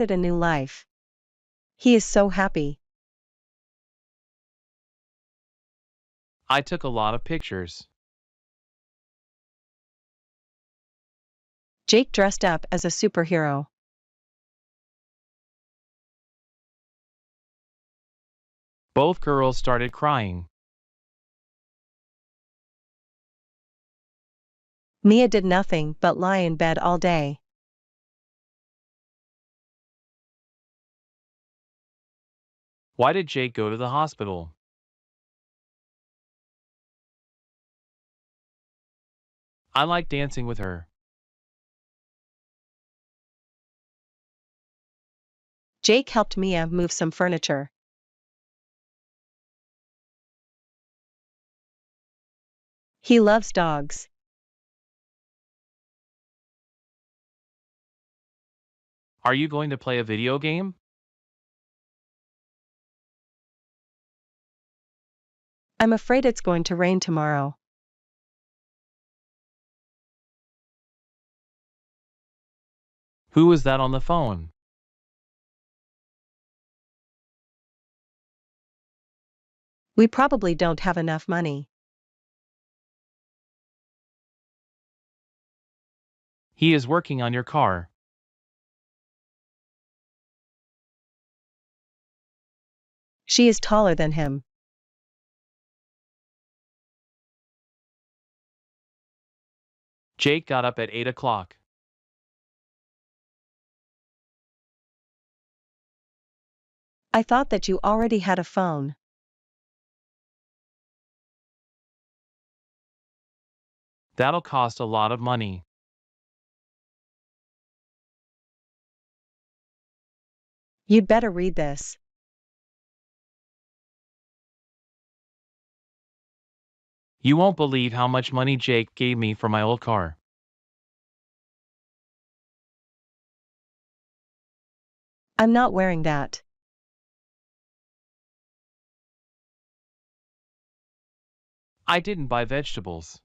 a new life. He is so happy. I took a lot of pictures. Jake dressed up as a superhero. Both girls started crying. Mia did nothing but lie in bed all day. Why did Jake go to the hospital? I like dancing with her. Jake helped Mia move some furniture. He loves dogs. Are you going to play a video game? I'm afraid it's going to rain tomorrow. Who was that on the phone? We probably don't have enough money. He is working on your car. She is taller than him. Jake got up at 8 o'clock. I thought that you already had a phone. That'll cost a lot of money. You'd better read this. You won't believe how much money Jake gave me for my old car. I'm not wearing that. I didn't buy vegetables.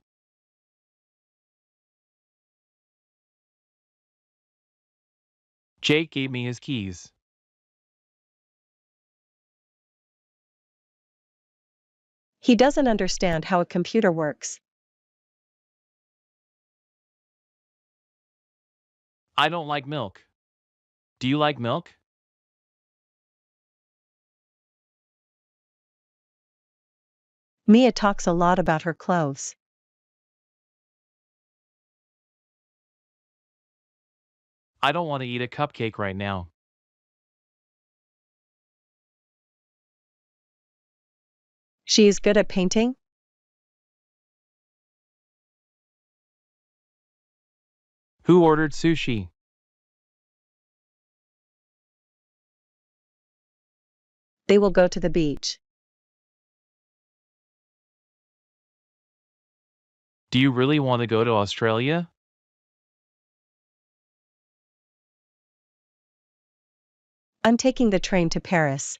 Jake gave me his keys. He doesn't understand how a computer works. I don't like milk. Do you like milk? Mia talks a lot about her clothes. I don't want to eat a cupcake right now. She is good at painting? Who ordered sushi? They will go to the beach. Do you really want to go to Australia? I'm taking the train to Paris.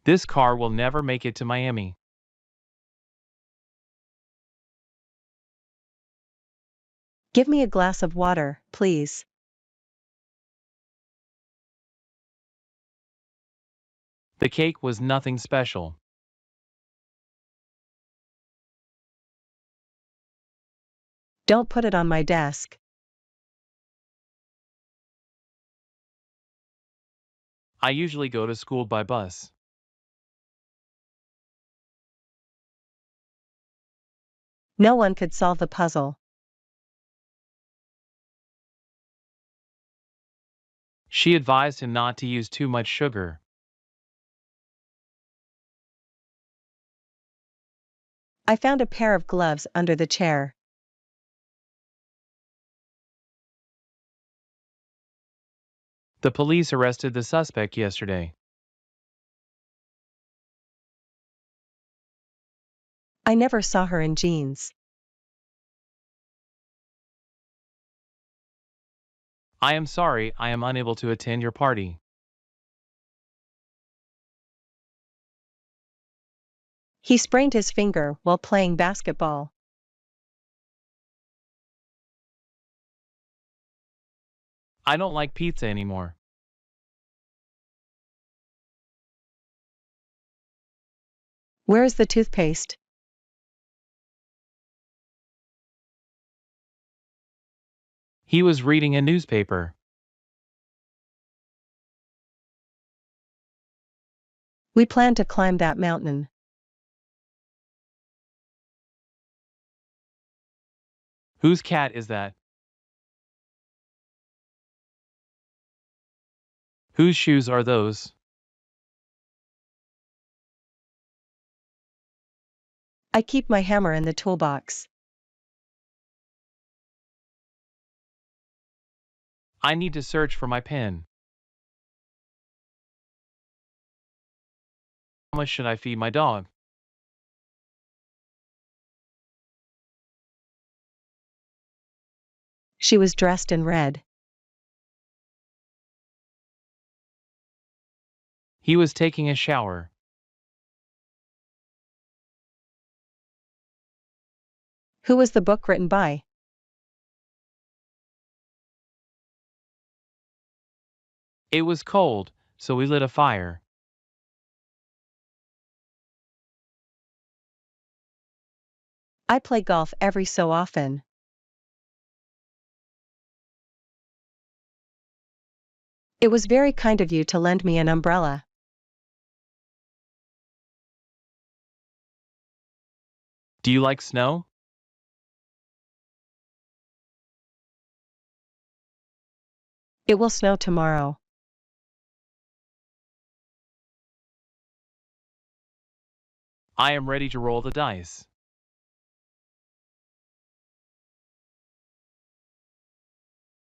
This car will never make it to Miami. Give me a glass of water, please. The cake was nothing special. Don't put it on my desk. I usually go to school by bus. No one could solve the puzzle. She advised him not to use too much sugar. I found a pair of gloves under the chair. The police arrested the suspect yesterday. I never saw her in jeans. I am sorry I am unable to attend your party. He sprained his finger while playing basketball. I don't like pizza anymore. Where is the toothpaste? He was reading a newspaper. We plan to climb that mountain. Whose cat is that? Whose shoes are those? I keep my hammer in the toolbox. I need to search for my pen. How much should I feed my dog? She was dressed in red. He was taking a shower. Who was the book written by? It was cold, so we lit a fire. I play golf every so often. It was very kind of you to lend me an umbrella. Do you like snow? It will snow tomorrow. I am ready to roll the dice.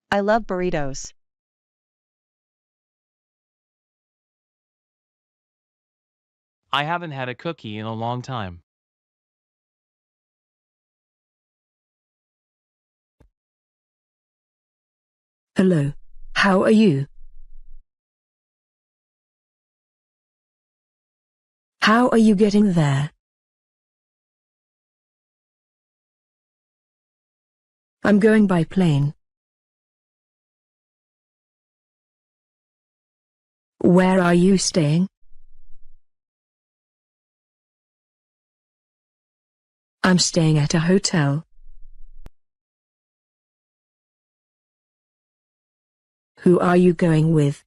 I love burritos. I haven't had a cookie in a long time. Hello. How are you? How are you getting there? I'm going by plane. Where are you staying? I'm staying at a hotel. Who are you going with?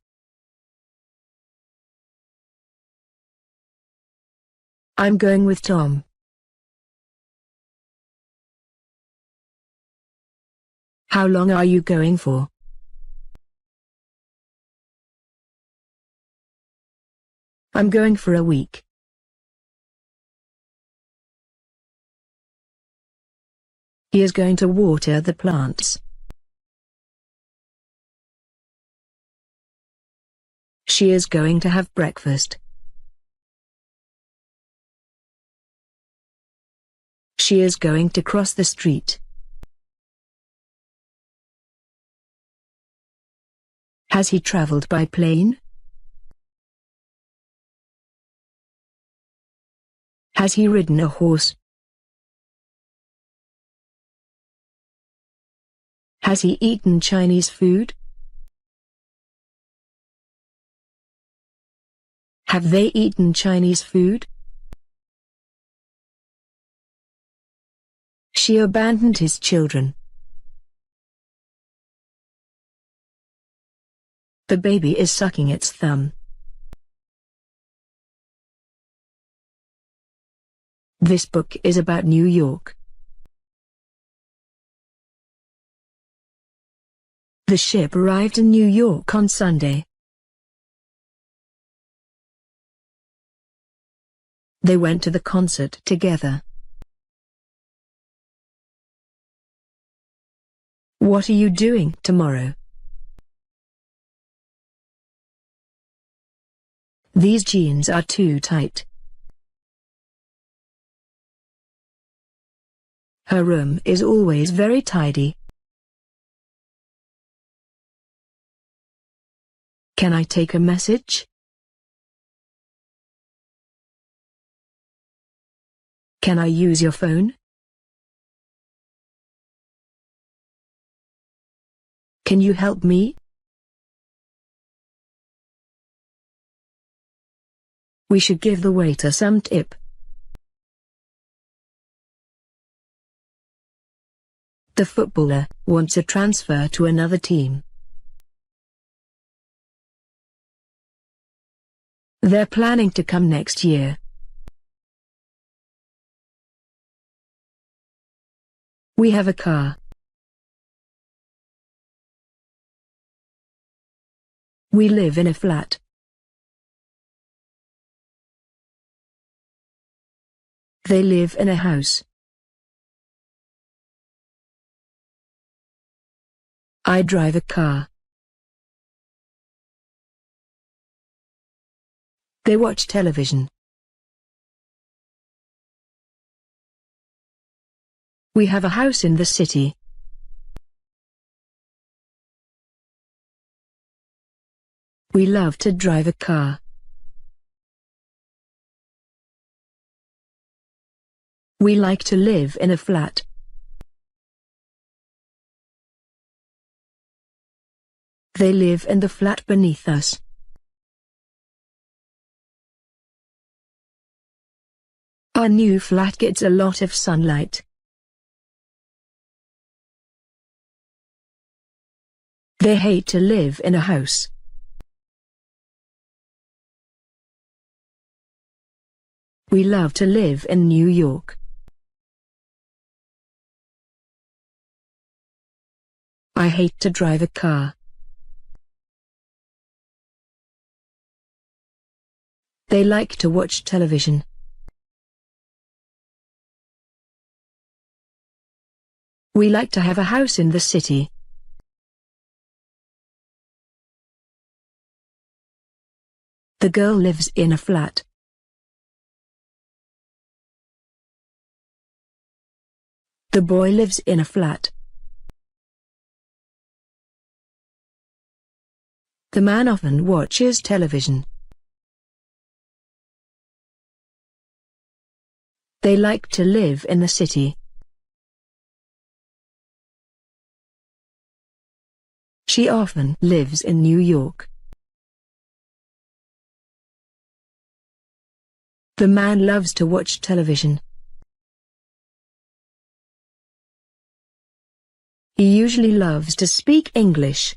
I'm going with Tom. How long are you going for? I'm going for a week. He is going to water the plants. She is going to have breakfast. She is going to cross the street. Has he traveled by plane? Has he ridden a horse? Has he eaten Chinese food? Have they eaten Chinese food? She abandoned his children. The baby is sucking its thumb. This book is about New York. The ship arrived in New York on Sunday. They went to the concert together. What are you doing tomorrow? These jeans are too tight. Her room is always very tidy. Can I take a message? Can I use your phone? Can you help me? We should give the waiter some tip. The footballer wants a transfer to another team. They're planning to come next year. We have a car. We live in a flat. They live in a house. I drive a car. They watch television. We have a house in the city. We love to drive a car. We like to live in a flat. They live in the flat beneath us. Our new flat gets a lot of sunlight. They hate to live in a house. We love to live in New York. I hate to drive a car. They like to watch television. We like to have a house in the city. The girl lives in a flat. The boy lives in a flat. The man often watches television. They like to live in the city. She often lives in New York. The man loves to watch television. He usually loves to speak English.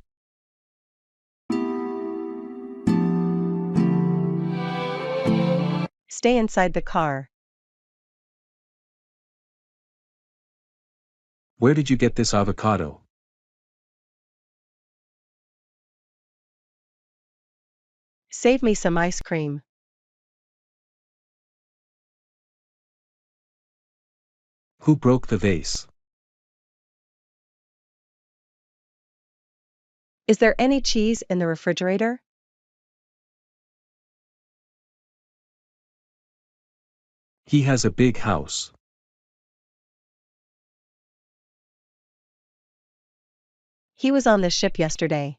Stay inside the car. Where did you get this avocado? Save me some ice cream. Who broke the vase? Is there any cheese in the refrigerator? He has a big house. He was on the ship yesterday.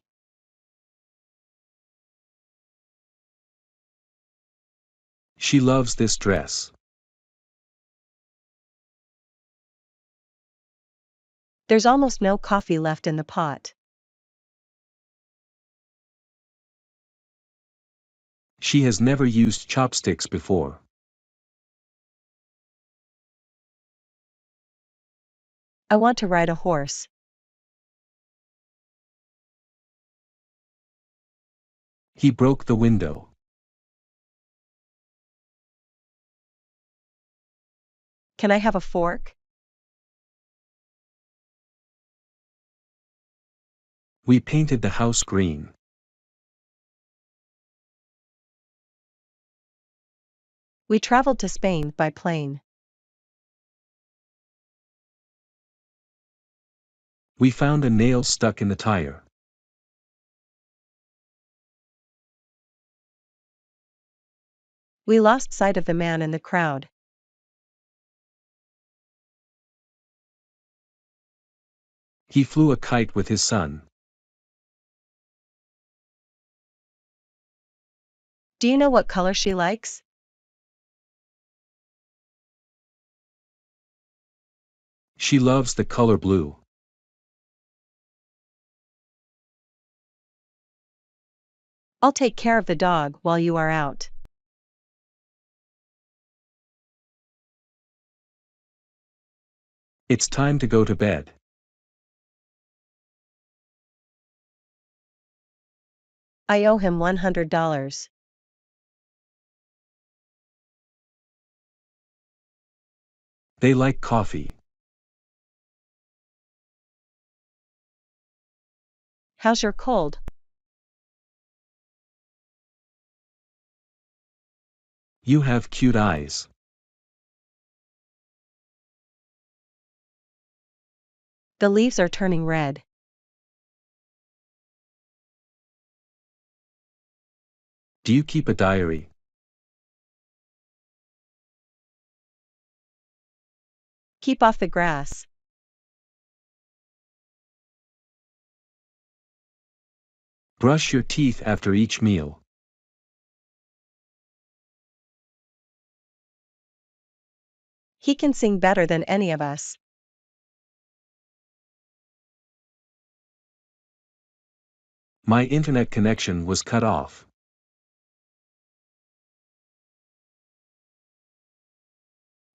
She loves this dress. There's almost no coffee left in the pot. She has never used chopsticks before. I want to ride a horse. He broke the window. Can I have a fork? We painted the house green. We traveled to Spain by plane. We found a nail stuck in the tire. We lost sight of the man in the crowd. He flew a kite with his son. Do you know what color she likes? She loves the color blue. I'll take care of the dog while you are out. It's time to go to bed. I owe him $100. They like coffee. How's your cold? You have cute eyes. The leaves are turning red. Do you keep a diary? Keep off the grass. Brush your teeth after each meal. He can sing better than any of us. My internet connection was cut off.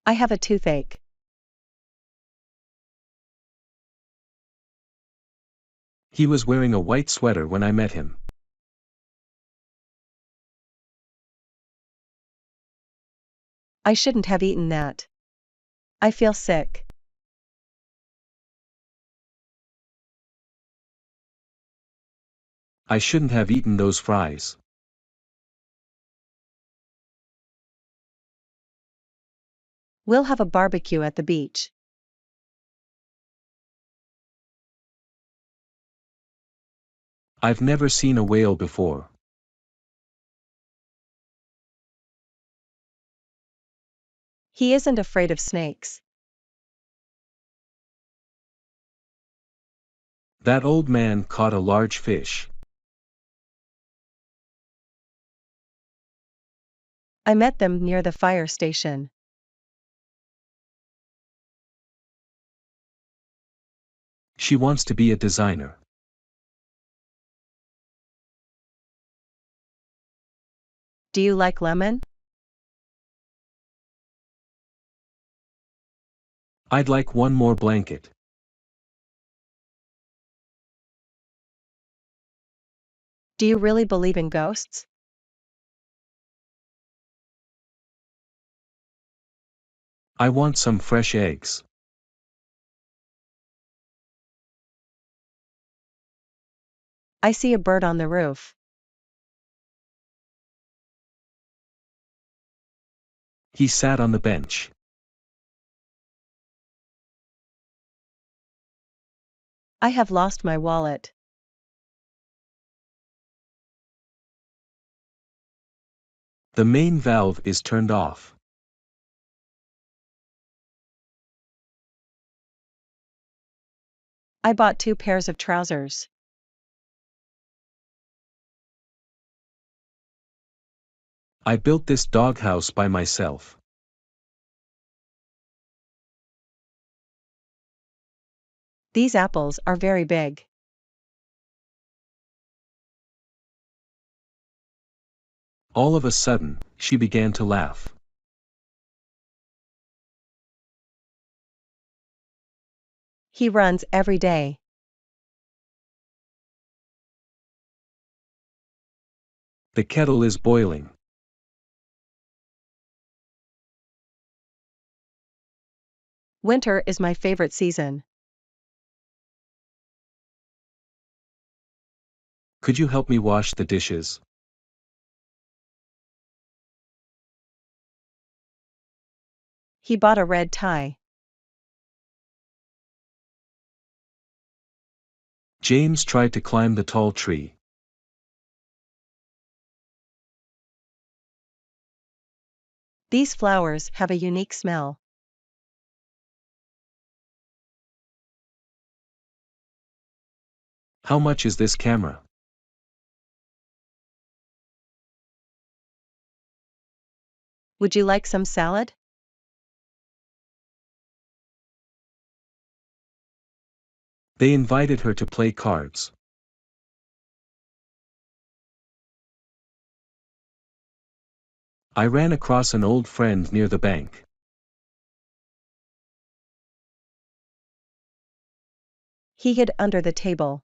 I have a toothache. He was wearing a white sweater when I met him. I shouldn't have eaten that. I feel sick. I shouldn't have eaten those fries. We'll have a barbecue at the beach. I've never seen a whale before. He isn't afraid of snakes. That old man caught a large fish. I met them near the fire station. She wants to be a designer. Do you like lemon? I'd like one more blanket. Do you really believe in ghosts? I want some fresh eggs. I see a bird on the roof. He sat on the bench. I have lost my wallet. The main valve is turned off. I bought 2 pairs of trousers. I built this doghouse by myself. These apples are very big. All of a sudden, she began to laugh. He runs every day. The kettle is boiling. Winter is my favorite season. Could you help me wash the dishes? He bought a red tie. James tried to climb the tall tree. These flowers have a unique smell. How much is this camera? Would you like some salad? They invited her to play cards. I ran across an old friend near the bank. He hid under the table.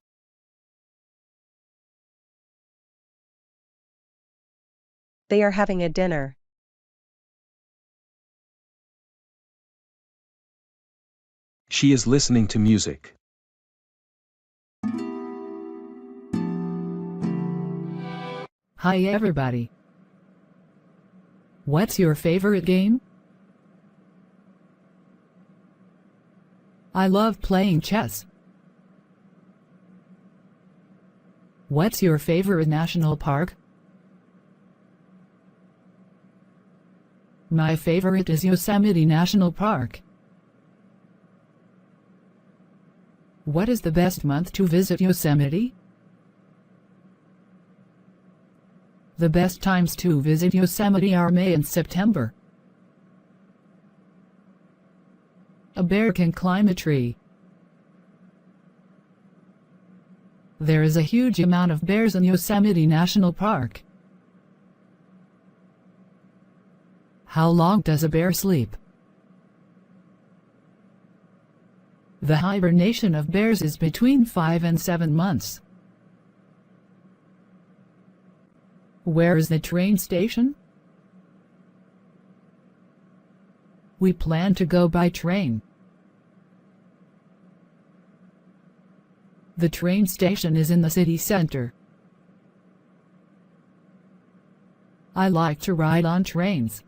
They are having a dinner. She is listening to music. Hi everybody. What's your favorite game? I love playing chess. What's your favorite national park? My favorite is Yosemite National Park. What is the best month to visit Yosemite? The best times to visit Yosemite are May and September. A bear can climb a tree. There is a huge amount of bears in Yosemite National Park. How long does a bear sleep? The hibernation of bears is between 5 and 7 months. Where is the train station? We plan to go by train. The train station is in the city center. I like to ride on trains.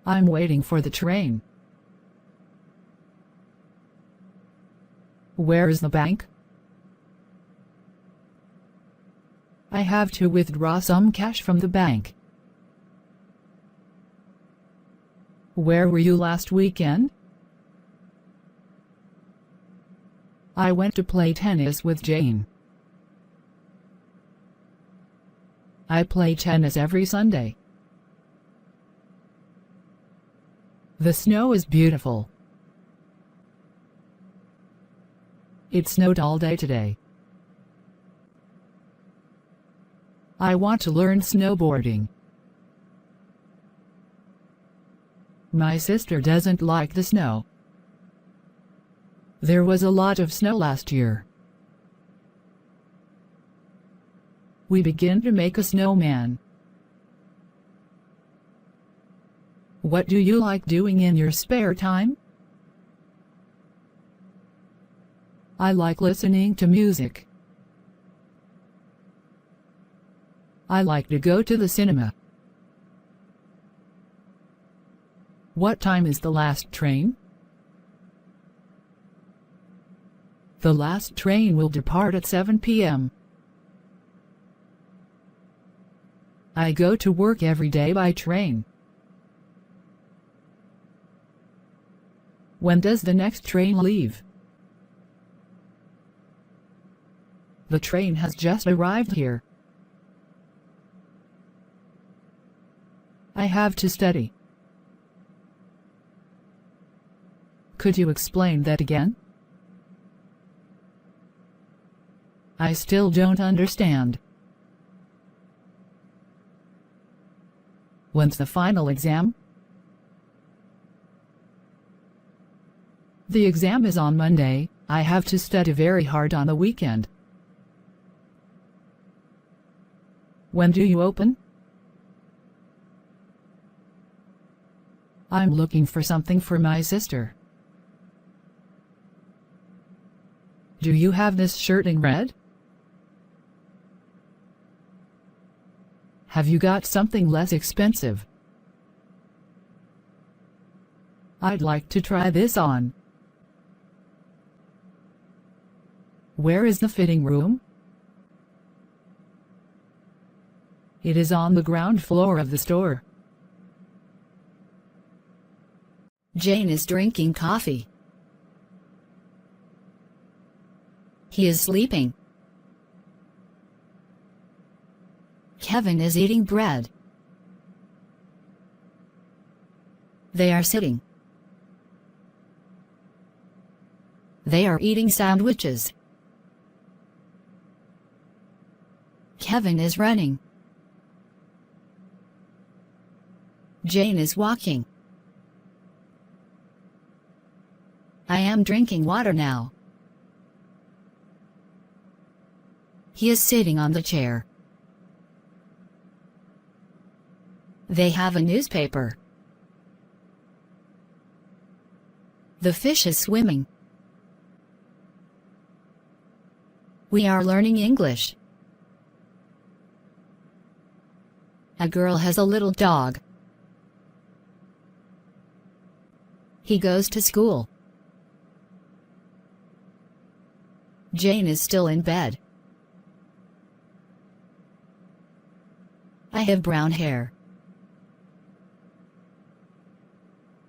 I'm waiting for the train. Where is the bank? I have to withdraw some cash from the bank. Where were you last weekend? I went to play tennis with Jane. I play tennis every Sunday. The snow is beautiful. It snowed all day today. I want to learn snowboarding. My sister doesn't like the snow. There was a lot of snow last year. We begin to make a snowman. What do you like doing in your spare time? I like listening to music. I like to go to the cinema. What time is the last train? The last train will depart at 7 p.m. I go to work every day by train. When does the next train leave? The train has just arrived here. I have to study. Could you explain that again? I still don't understand. When's the final exam? The exam is on Monday. I have to study very hard on the weekend. When do you open? I'm looking for something for my sister. Do you have this shirt in red? Have you got something less expensive? I'd like to try this on. Where is the fitting room? It is on the ground floor of the store. Jane is drinking coffee. He is sleeping. Kevin is eating bread. They are sitting. They are eating sandwiches. Kevin is running. Jane is walking. I am drinking water now. He is sitting on the chair. They have a newspaper. The fish is swimming. We are learning English. A girl has a little dog. He goes to school. Jane is still in bed. I have brown hair.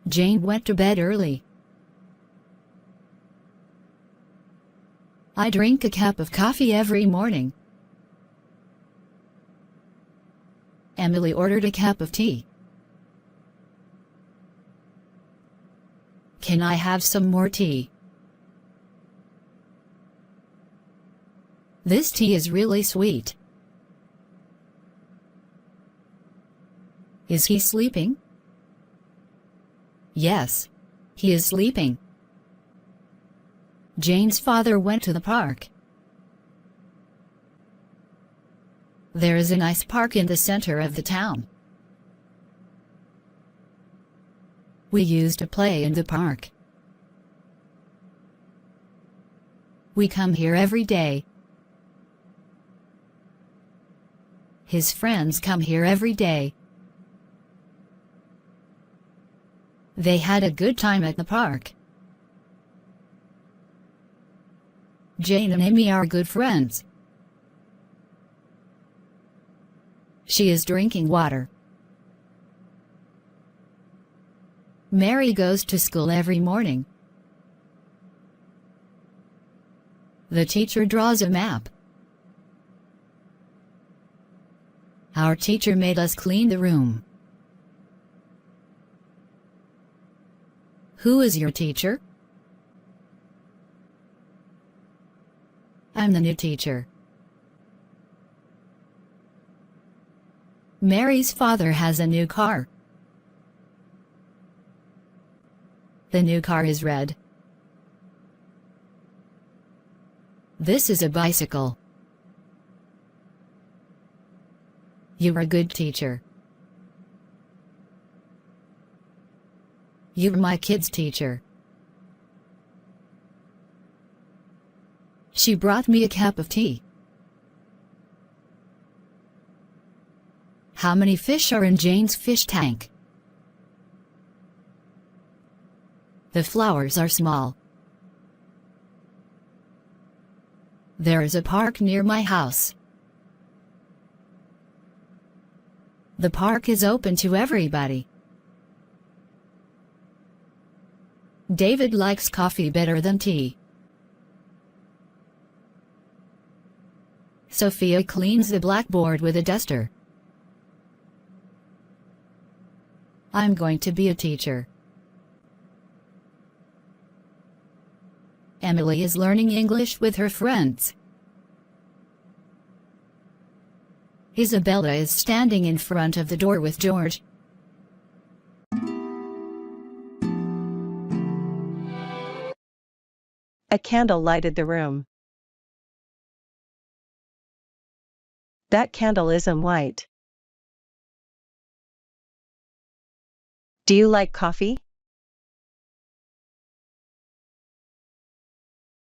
Jane went to bed early. I drink a cup of coffee every morning. Emily ordered a cup of tea. Can I have some more tea? This tea is really sweet. Is he sleeping? Yes, he is sleeping. Jane's father went to the park. There is a nice park in the center of the town. We used to play in the park. We come here every day. His friends come here every day. They had a good time at the park. Jane and Amy are good friends. She is drinking water. Mary goes to school every morning. The teacher draws a map. Our teacher made us clean the room. Who is your teacher? I'm the new teacher. Mary's father has a new car. The new car is red. This is a bicycle. You're a good teacher. You're my kid's teacher. She brought me a cup of tea. How many fish are in Jane's fish tank? The flowers are small. There is a park near my house. The park is open to everybody. David likes coffee better than tea. Sophia cleans the blackboard with a duster. I'm going to be a teacher. Emily is learning English with her friends. Isabella is standing in front of the door with George. A candle lighted the room. That candle isn't white. Do you like coffee?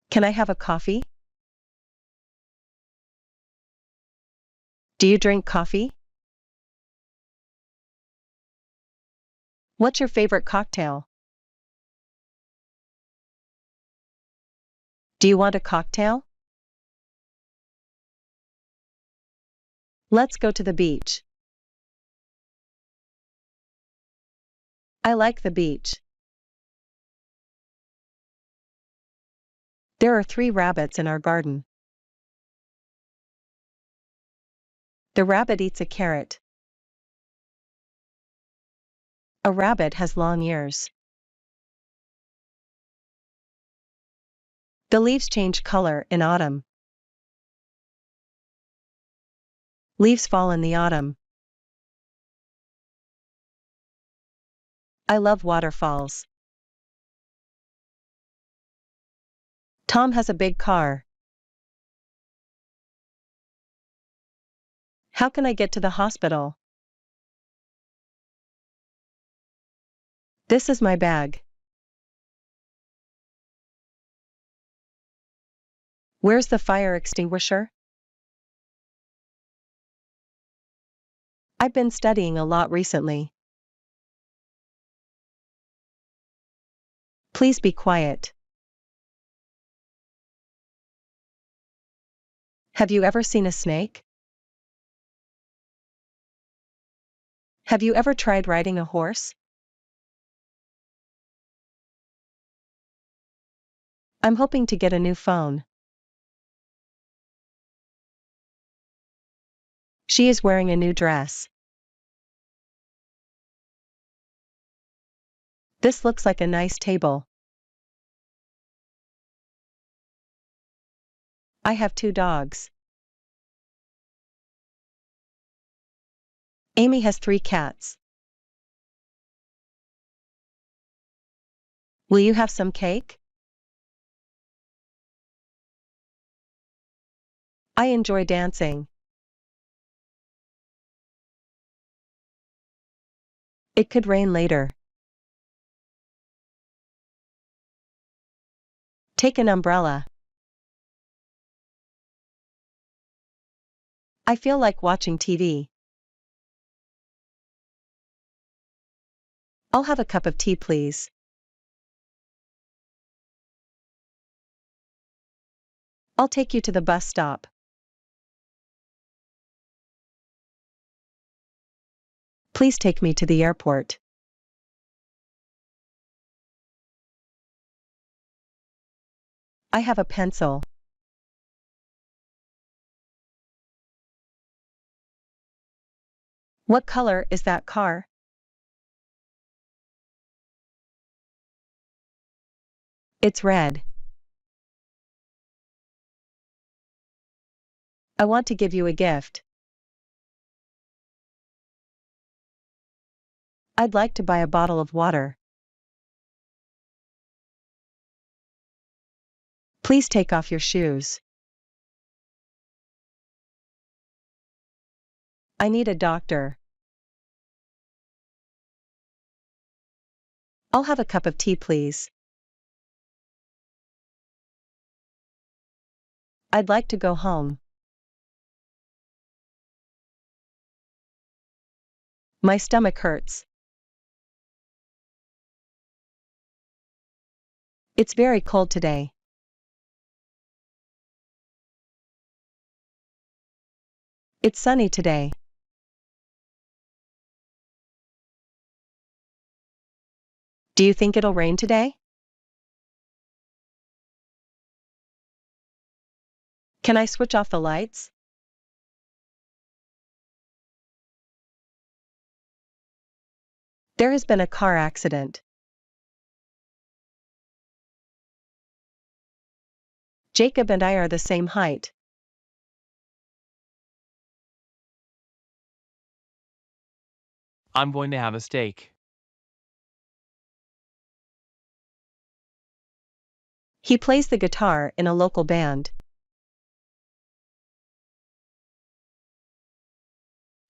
Can I have a coffee? Do you drink coffee? What's your favorite cocktail? Do you want a cocktail? Let's go to the beach. I like the beach. There are 3 rabbits in our garden. The rabbit eats a carrot. A rabbit has long ears. The leaves change color in autumn. Leaves fall in the autumn. I love waterfalls. Tom has a big car. How can I get to the hospital? This is my bag. Where's the fire extinguisher? I've been studying a lot recently. Please be quiet. Have you ever seen a snake? Have you ever tried riding a horse? I'm hoping to get a new phone. She is wearing a new dress. This looks like a nice table. I have 2 dogs. Amy has 3 cats. Will you have some cake? I enjoy dancing. It could rain later. Take an umbrella. I feel like watching TV. I'll have a cup of tea, please. I'll take you to the bus stop. Please take me to the airport. I have a pencil. What color is that car? It's red. I want to give you a gift. I'd like to buy a bottle of water. Please take off your shoes. I need a doctor. I'll have a cup of tea, please. I'd like to go home. My stomach hurts. It's very cold today. It's sunny today. Do you think it'll rain today? Can I switch off the lights? There has been a car accident. Jacob and I are the same height. I'm going to have a steak. He plays the guitar in a local band.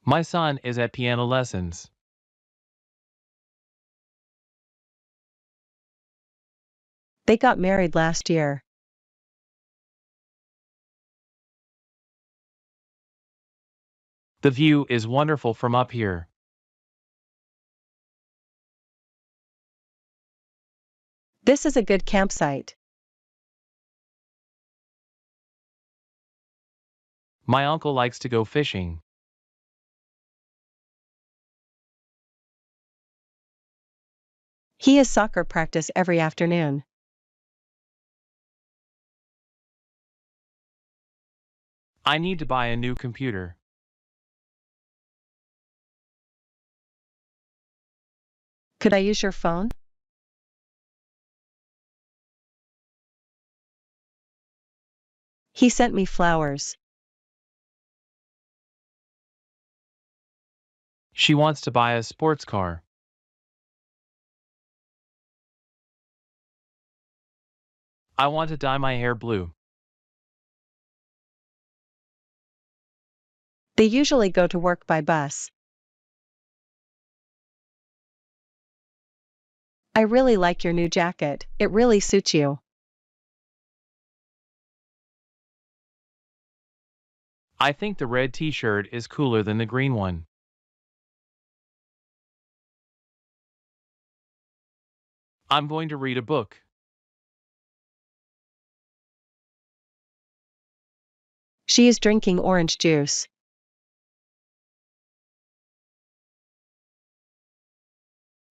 My son is at piano lessons. They got married last year. The view is wonderful from up here. This is a good campsite. My uncle likes to go fishing. He has soccer practice every afternoon. I need to buy a new computer. Could I use your phone? He sent me flowers. She wants to buy a sports car. I want to dye my hair blue. They usually go to work by bus. I really like your new jacket, it really suits you. I think the red t-shirt is cooler than the green one. I'm going to read a book. She is drinking orange juice.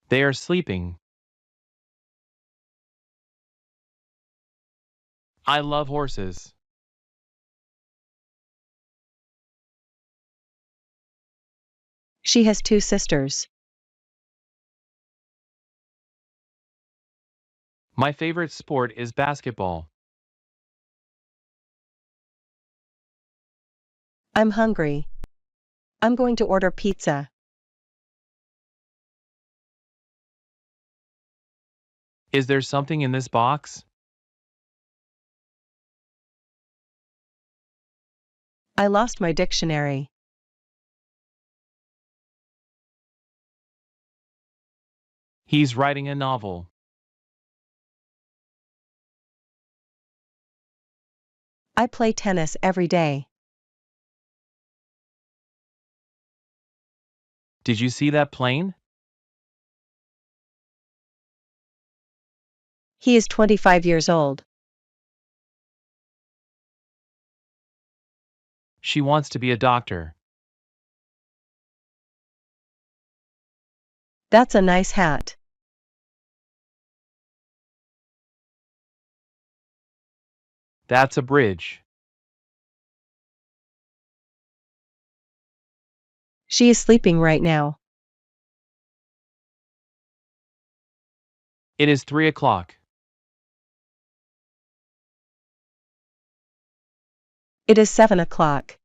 They are sleeping. I love horses. She has two sisters. My favorite sport is basketball. I'm hungry. I'm going to order pizza. Is there something in this box? I lost my dictionary. He's writing a novel. I play tennis every day. Did you see that plane? He is 25 years old. She wants to be a doctor. That's a nice hat. That's a bridge. She is sleeping right now. It is 3 o'clock. It is 7 o'clock.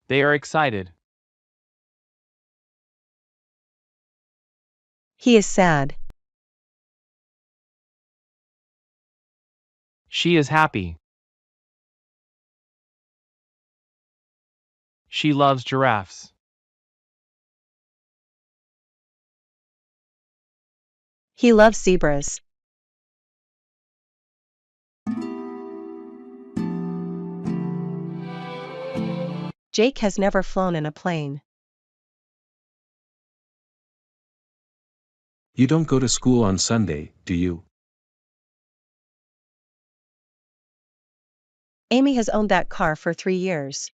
They are excited. He is sad. She is happy. She loves giraffes. He loves zebras. Jake has never flown in a plane. You don't go to school on Sunday, do you? Amy has owned that car for 3 years.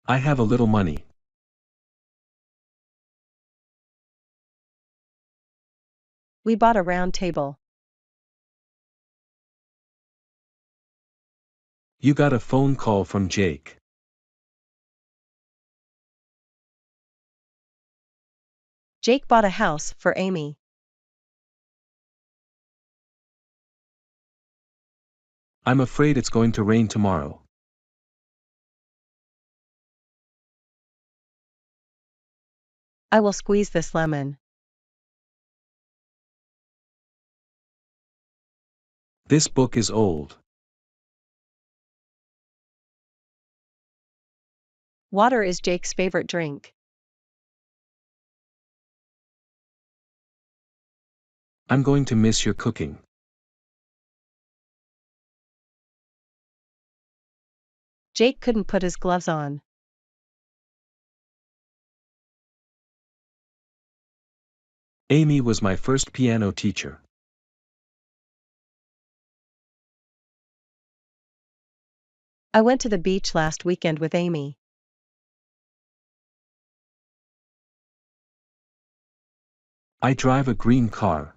I have a little money. We bought a round table. You got a phone call from Jake. Jake bought a house for Amy. I'm afraid it's going to rain tomorrow. I will squeeze this lemon. This book is old. Water is Jake's favorite drink. I'm going to miss your cooking. Jake couldn't put his gloves on. Amy was my first piano teacher. I went to the beach last weekend with Amy. I drive a green car.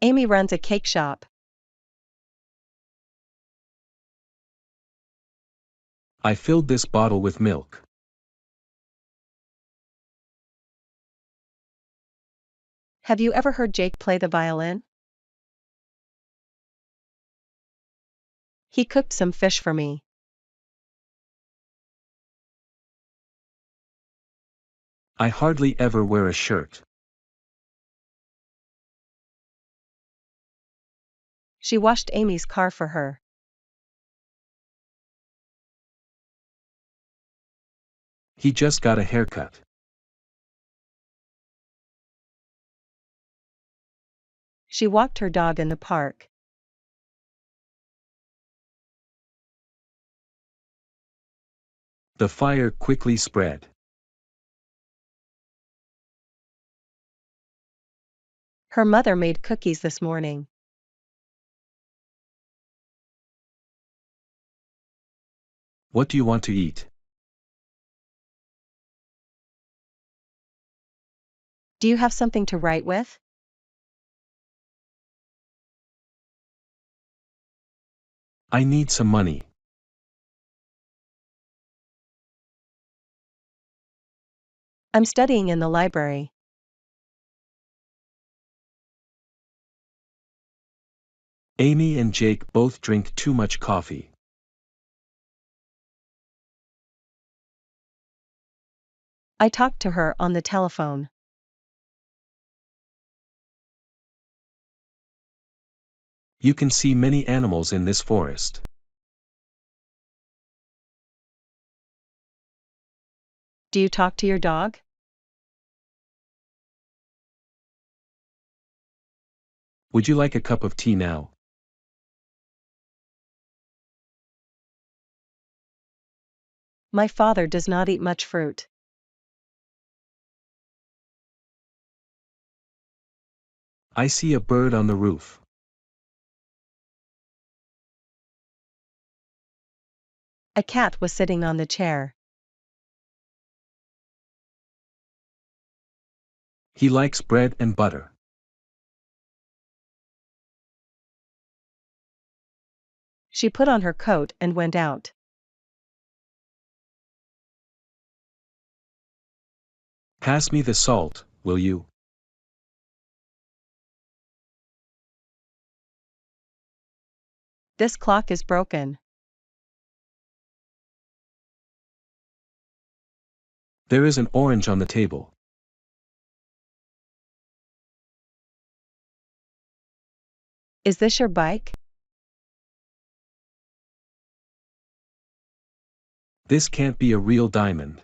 Amy runs a cake shop. I filled this bottle with milk. Have you ever heard Jake play the violin? He cooked some fish for me. I hardly ever wear a shirt. She washed Amy's car for her. He just got a haircut. She walked her dog in the park. The fire quickly spread. Her mother made cookies this morning. What do you want to eat? Do you have something to write with? I need some money. I'm studying in the library. Amy and Jake both drink too much coffee. I talked to her on the telephone. You can see many animals in this forest. Do you talk to your dog? Would you like a cup of tea now? My father does not eat much fruit. I see a bird on the roof. A cat was sitting on the chair. He likes bread and butter. She put on her coat and went out. Pass me the salt, will you? This clock is broken. There is an orange on the table. Is this your bike? This can't be a real diamond.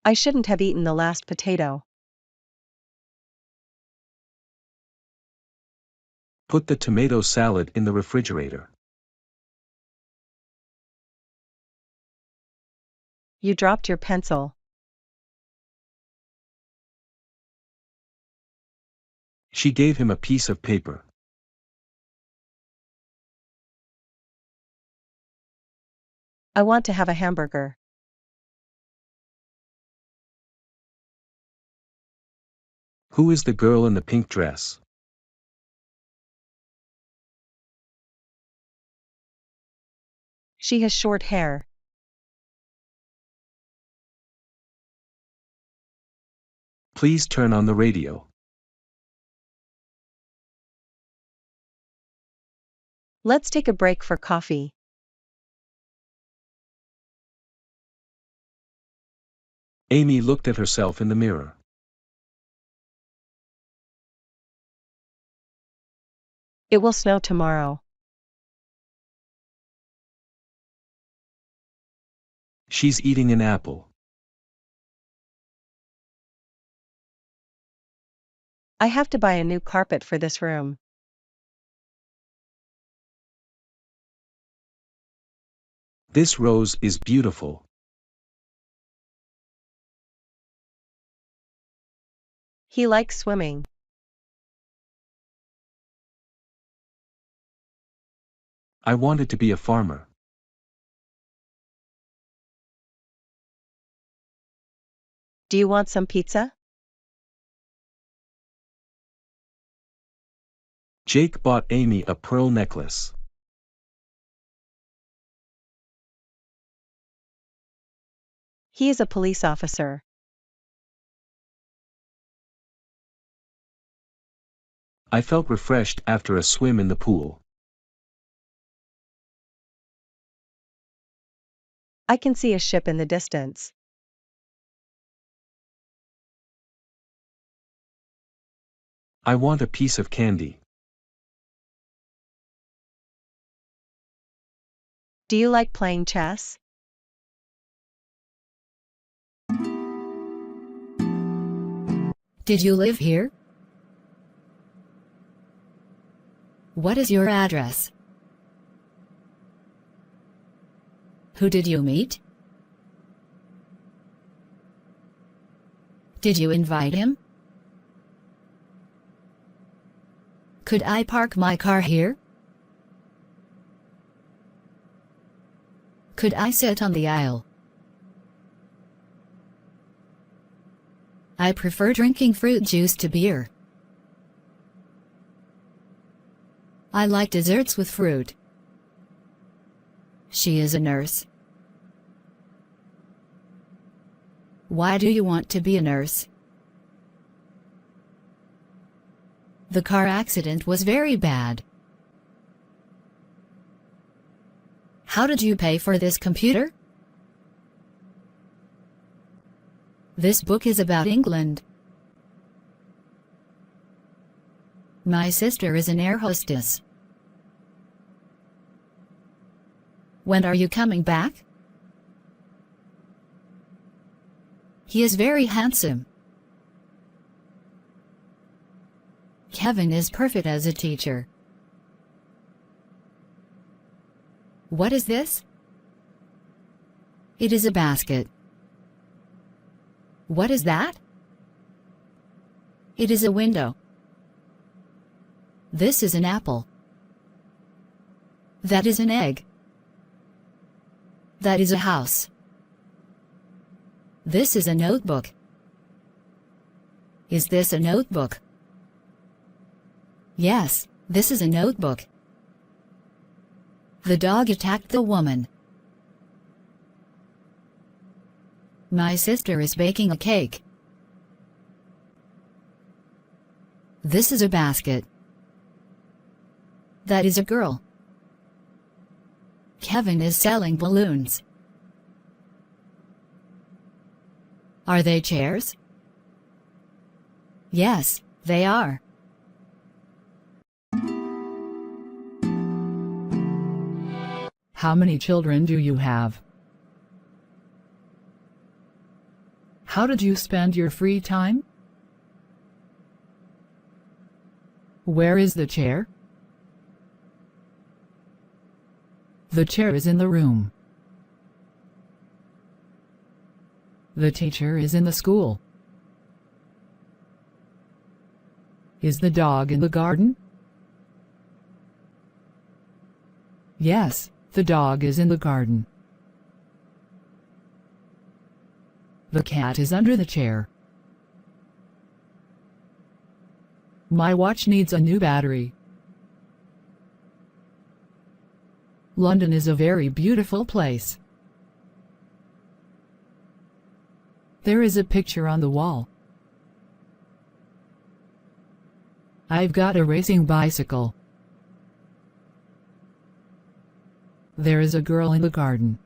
I shouldn't have eaten the last potato. Put the tomato salad in the refrigerator. You dropped your pencil. She gave him a piece of paper. I want to have a hamburger. Who is the girl in the pink dress? She has short hair. Please turn on the radio. Let's take a break for coffee. Amy looked at herself in the mirror. It will snow tomorrow. She's eating an apple. I have to buy a new carpet for this room. This rose is beautiful. He likes swimming. I wanted to be a farmer. Do you want some pizza? Jake bought Amy a pearl necklace. He is a police officer. I felt refreshed after a swim in the pool. I can see a ship in the distance. I want a piece of candy. Do you like playing chess? Did you live here? What is your address? Who did you meet? Did you invite him? Could I park my car here? Could I sit on the aisle? I prefer drinking fruit juice to beer. I like desserts with fruit. She is a nurse. Why do you want to be a nurse? The car accident was very bad. How did you pay for this computer? This book is about England. My sister is an air hostess. When are you coming back? He is very handsome. Kevin is perfect as a teacher. What is this? It is a basket. What is that? It is a window. This is an apple. That is an egg. That is a house. This is a notebook. Is this a notebook? Yes, this is a notebook. The dog attacked the woman. My sister is baking a cake. This is a basket. That is a girl. Kevin is selling balloons. Are they chairs? Yes, they are. How many children do you have? How did you spend your free time? Where is the chair? The chair is in the room. The teacher is in the school. Is the dog in the garden? Yes, the dog is in the garden. The cat is under the chair. My watch needs a new battery. London is a very beautiful place. There is a picture on the wall. I've got a racing bicycle. There is a girl in the garden.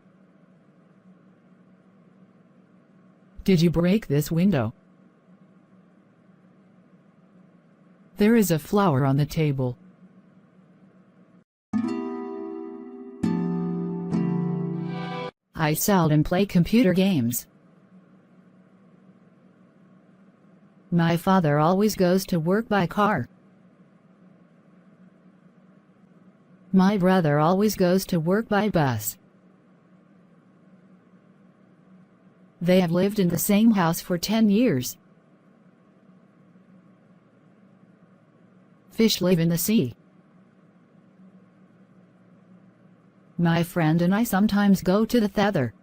Did you break this window? There is a flower on the table. I seldom play computer games. My father always goes to work by car. My brother always goes to work by bus. They have lived in the same house for 10 years. Fish live in the sea. My friend and I sometimes go to the theater.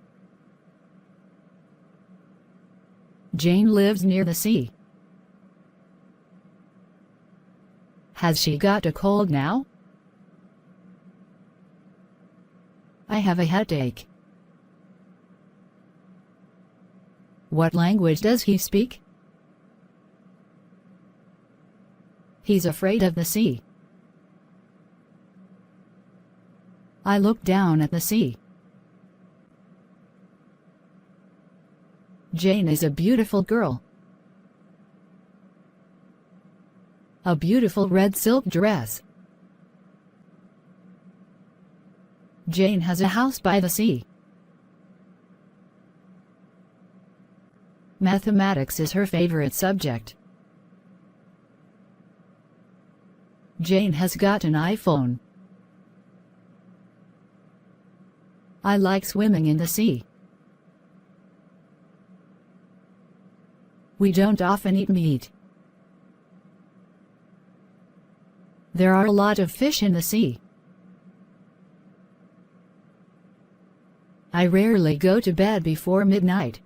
Jane lives near the sea. Has she got a cold now? I have a headache. What language does he speak? He's afraid of the sea. I look down at the sea. Jane is a beautiful girl. A beautiful red silk dress. Jane has a house by the sea. Mathematics is her favorite subject. Jane has got an iPhone. I like swimming in the sea. We don't often eat meat. There are a lot of fish in the sea. I rarely go to bed before midnight.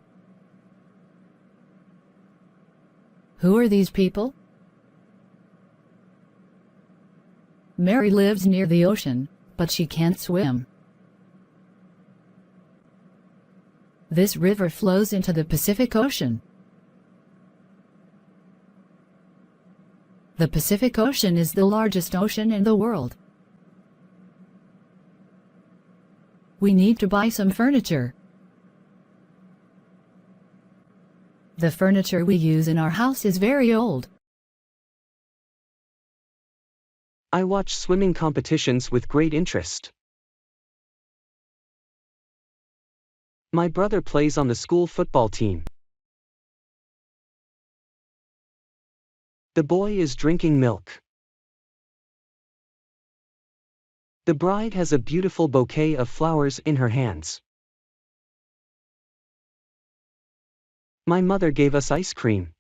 Who are these people? Mary lives near the ocean, but she can't swim. This river flows into the Pacific Ocean. The Pacific Ocean is the largest ocean in the world. We need to buy some furniture. The furniture we use in our house is very old. I watch swimming competitions with great interest. My brother plays on the school football team. The boy is drinking milk. The bride has a beautiful bouquet of flowers in her hands. My mother gave us ice cream.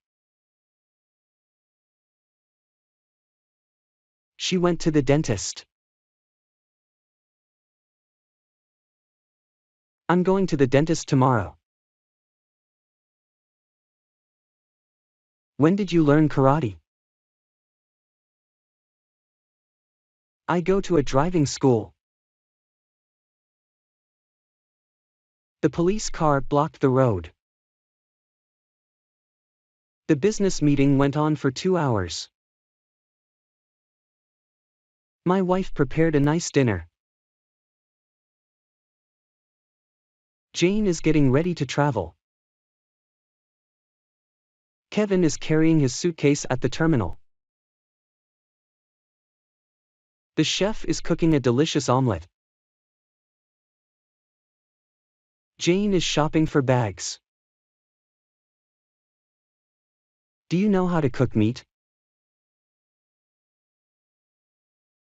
She went to the dentist. I'm going to the dentist tomorrow. When did you learn karate? I go to a driving school. The police car blocked the road. The business meeting went on for 2 hours. My wife prepared a nice dinner. Jane is getting ready to travel. Kevin is carrying his suitcase at the terminal. The chef is cooking a delicious omelette. Jane is shopping for bags. Do you know how to cook meat?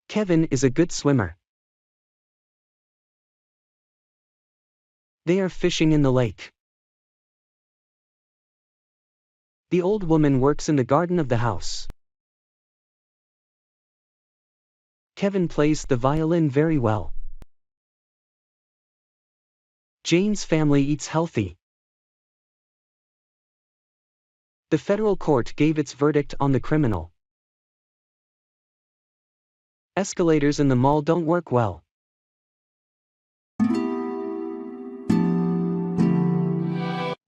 Kevin is a good swimmer. They are fishing in the lake. The old woman works in the garden of the house. Kevin plays the violin very well. Jane's family eats healthy. The federal court gave its verdict on the criminal. Escalators in the mall don't work well.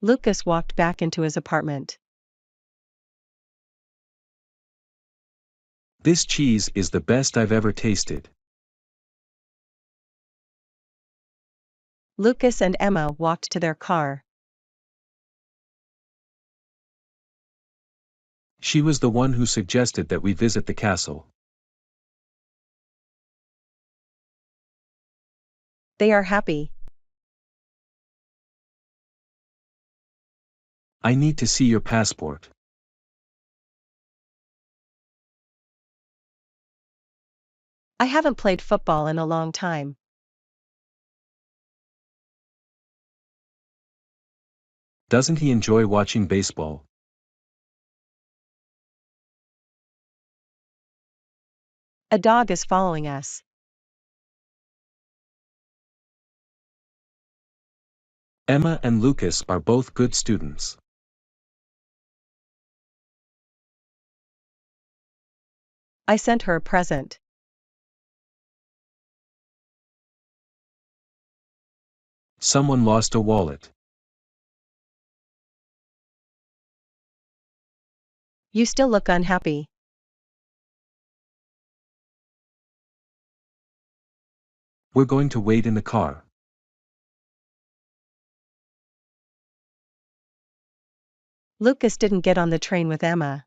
Lucas walked back into his apartment. This cheese is the best I've ever tasted. Lucas and Emma walked to their car. She was the one who suggested that we visit the castle. They are happy. I need to see your passport. I haven't played football in a long time. Doesn't he enjoy watching baseball? A dog is following us. Emma and Lucas are both good students. I sent her a present. Someone lost a wallet. You still look unhappy. We're going to wait in the car. Lucas didn't get on the train with Emma.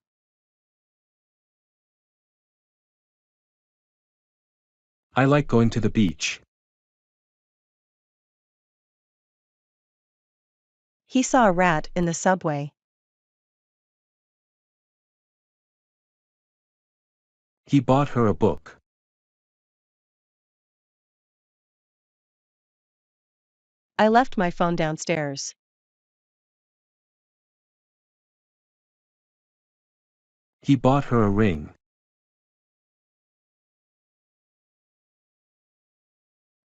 I like going to the beach. He saw a rat in the subway. He bought her a book. I left my phone downstairs. He bought her a ring.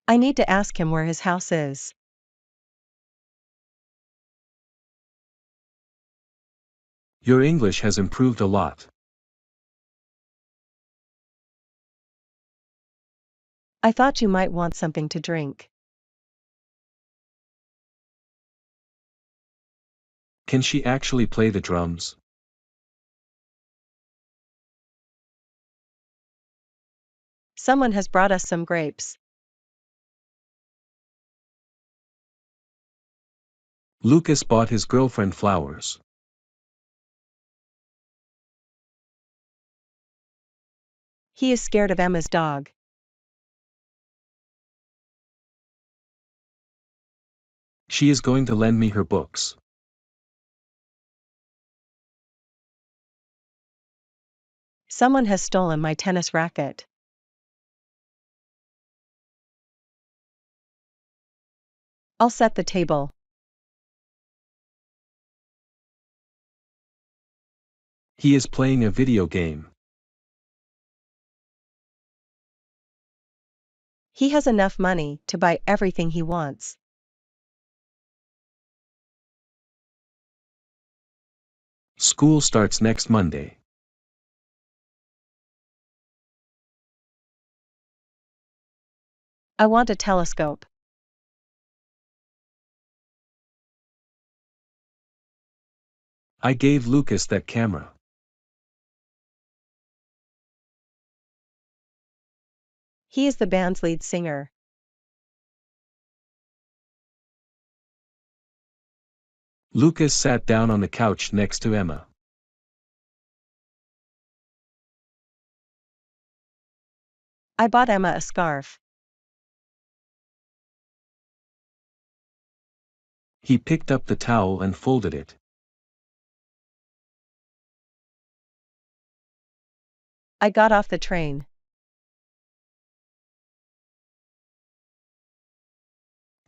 I need to ask him where his house is. Your English has improved a lot. I thought you might want something to drink. Can she actually play the drums? Someone has brought us some grapes. Lucas bought his girlfriend flowers. He is scared of Emma's dog. She is going to lend me her books. Someone has stolen my tennis racket. I'll set the table. He is playing a video game. He has enough money to buy everything he wants. School starts next Monday. I want a telescope. I gave Lucas that camera. He is the band's lead singer. Lucas sat down on the couch next to Emma. I bought Emma a scarf. He picked up the towel and folded it. I got off the train.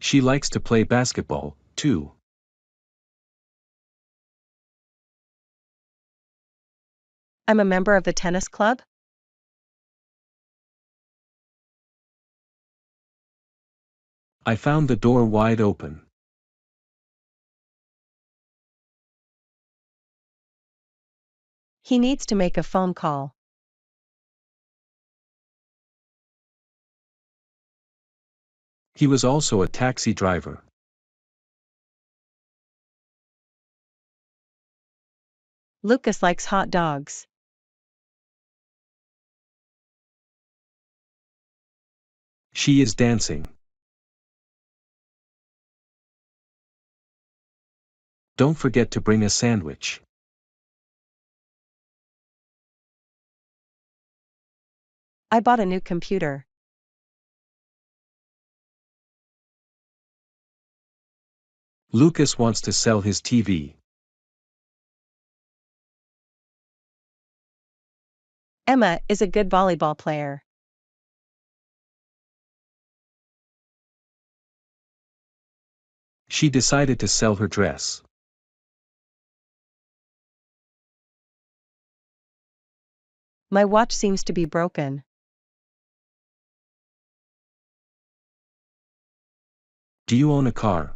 She likes to play basketball, too. I'm a member of the tennis club. I found the door wide open. He needs to make a phone call. He was also a taxi driver. Lucas likes hot dogs. She is dancing. Don't forget to bring a sandwich. I bought a new computer. Lucas wants to sell his TV. Emma is a good volleyball player. She decided to sell her dress. My watch seems to be broken. Do you own a car?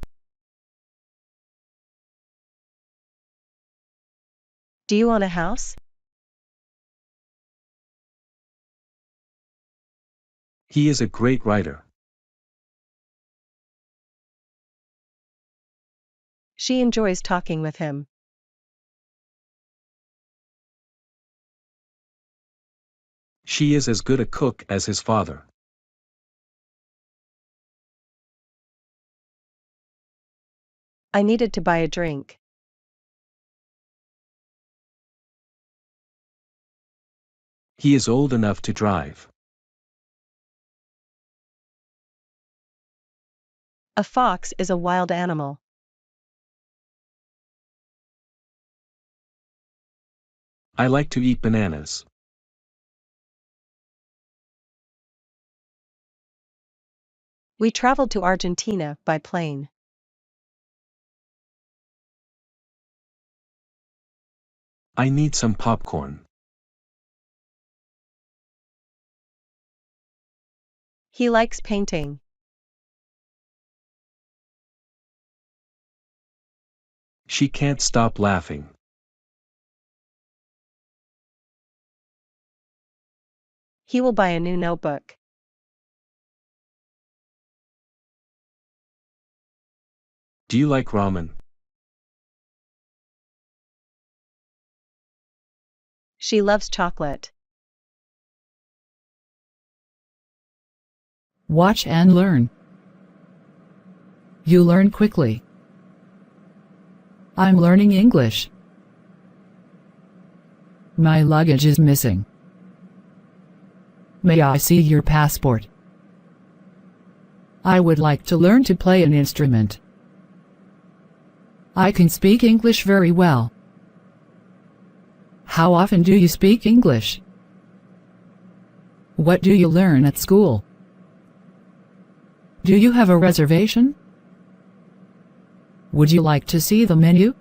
Do you own a house? He is a great writer. She enjoys talking with him. She is as good a cook as his father. I needed to buy a drink. He is old enough to drive. A fox is a wild animal. I like to eat bananas. We traveled to Argentina by plane. I need some popcorn. He likes painting. She can't stop laughing. He will buy a new notebook. Do you like ramen? She loves chocolate. Watch and learn. You learn quickly. I'm learning English. My luggage is missing. May I see your passport? I would like to learn to play an instrument. I can speak English very well. How often do you speak English? What do you learn at school? Do you have a reservation? Would you like to see the menu?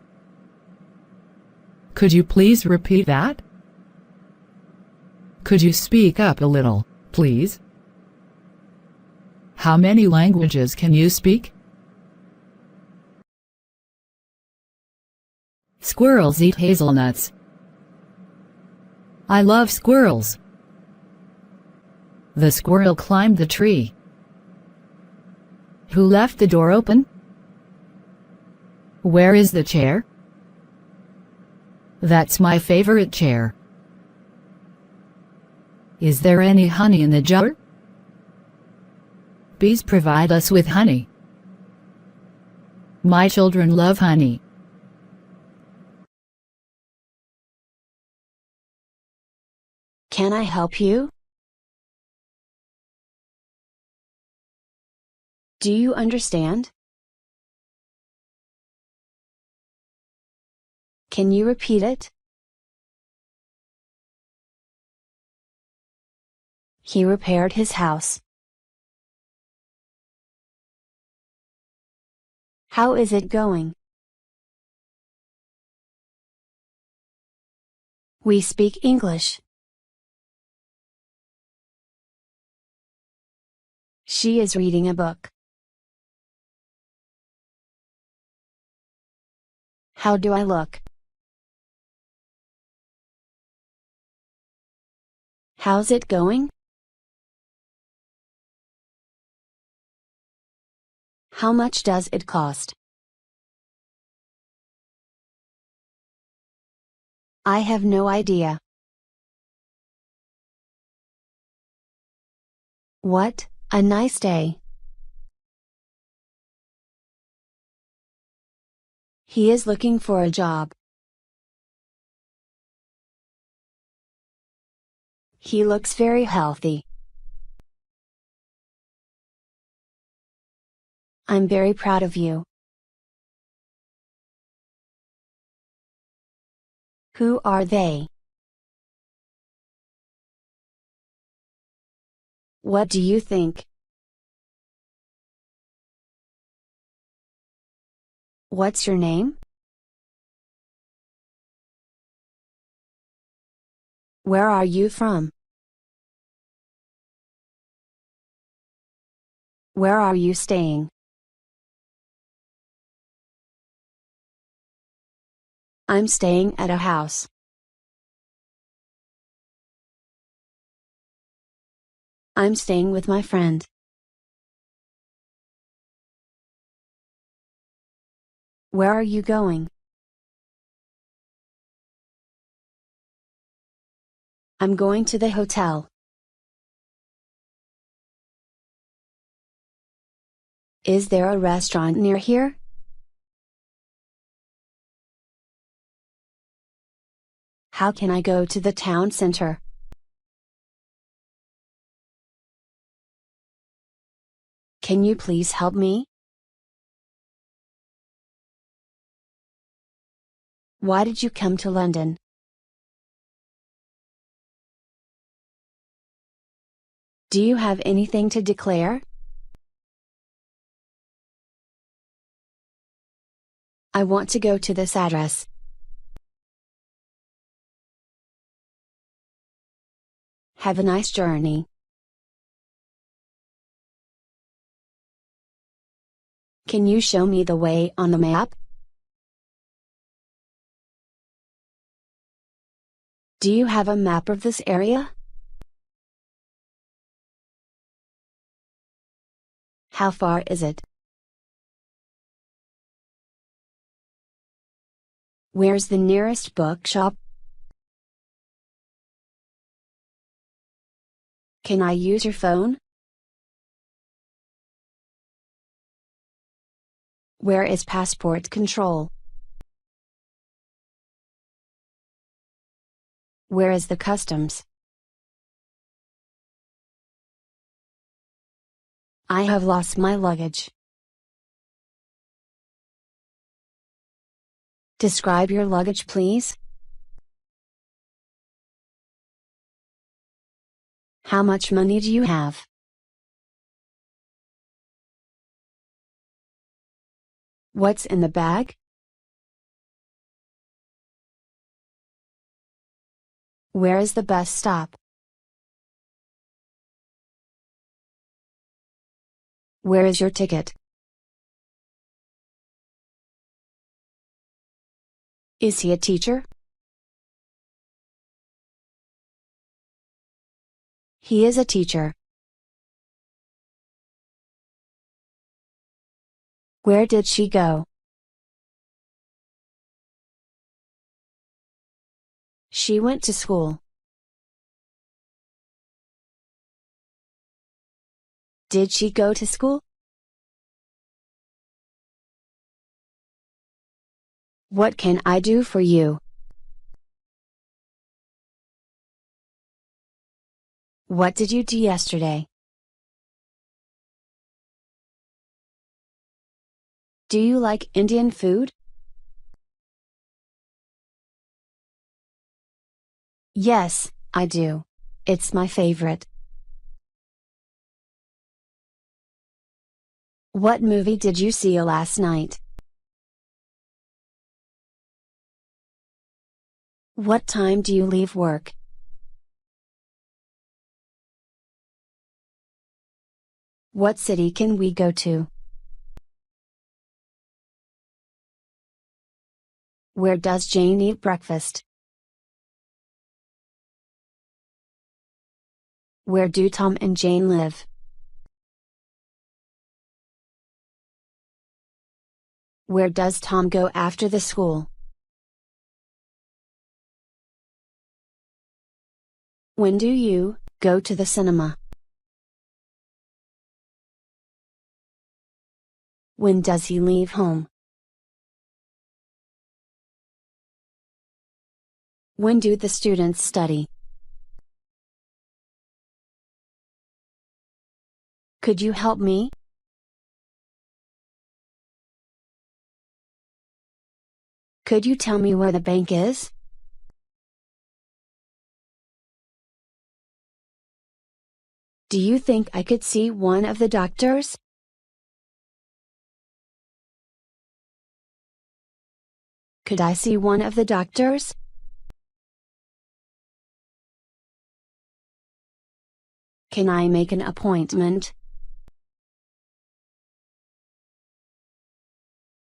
Could you please repeat that? Could you speak up a little, please? How many languages can you speak? Squirrels eat hazelnuts. I love squirrels. The squirrel climbed the tree. Who left the door open? Where is the chair? That's my favorite chair. Is there any honey in the jar? Bees provide us with honey. My children love honey. Can I help you? Do you understand? Can you repeat it? He repaired his house. How is it going? We speak English. She is reading a book. How do I look? How's it going? How much does it cost? I have no idea. What a nice day. He is looking for a job. He looks very healthy. I'm very proud of you. Who are they? What do you think? What's your name? Where are you from? Where are you staying? I'm staying at a house. I'm staying with my friend. Where are you going? I'm going to the hotel. Is there a restaurant near here? How can I go to the town center? Can you please help me? Why did you come to London? Do you have anything to declare? I want to go to this address. Have a nice journey. Can you show me the way on the map? Do you have a map of this area? How far is it? Where's the nearest bookshop? Can I use your phone? Where is passport control? Where is the customs? I have lost my luggage. Describe your luggage, please. How much money do you have? What's in the bag? Where is the bus stop? Where is your ticket? Is he a teacher? He is a teacher. Where did she go? She went to school. Did she go to school? What can I do for you? What did you do yesterday? Do you like Indian food? Yes, I do. It's my favorite. What movie did you see last night? What time do you leave work? What city can we go to? Where does Jane eat breakfast? Where do Tom and Jane live? Where does Tom go after the school? When do you go to the cinema? When does he leave home? When do the students study? Could you help me? Could you tell me where the bank is? Do you think I could see one of the doctors? Could I see one of the doctors? Can I make an appointment?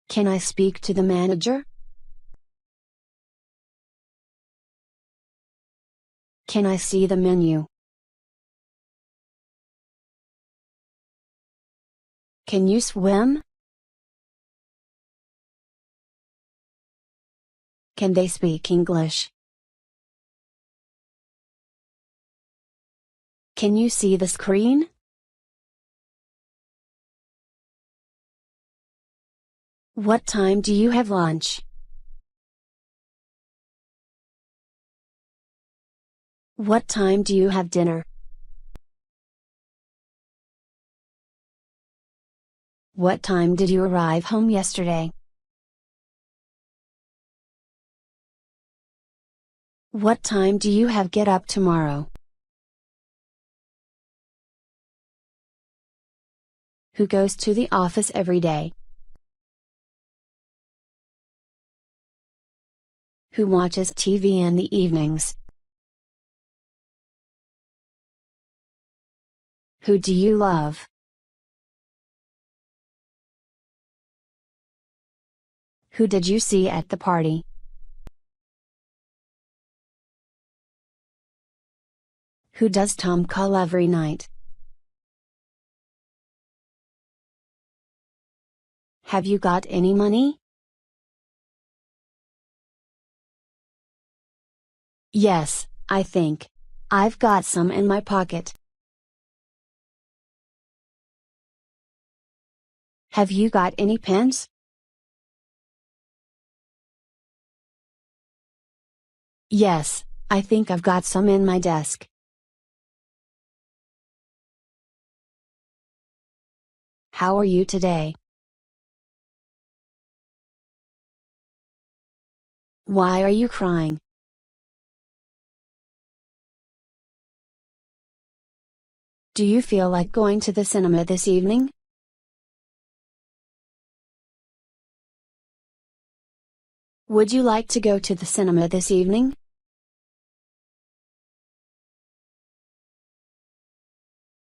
Can I speak to the manager? Can I see the menu? Can you swim? Can they speak English? Can you see the screen? What time do you have lunch? What time do you have dinner? What time did you arrive home yesterday? What time do you have get up tomorrow? Who goes to the office every day? Who watches TV in the evenings? Who do you love? Who did you see at the party? Who does Tom call every night? Have you got any money? Yes, I think. I've got some in my pocket. Have you got any pens? Yes, I think I've got some in my desk. How are you today? Why are you crying? Do you feel like going to the cinema this evening? Would you like to go to the cinema this evening?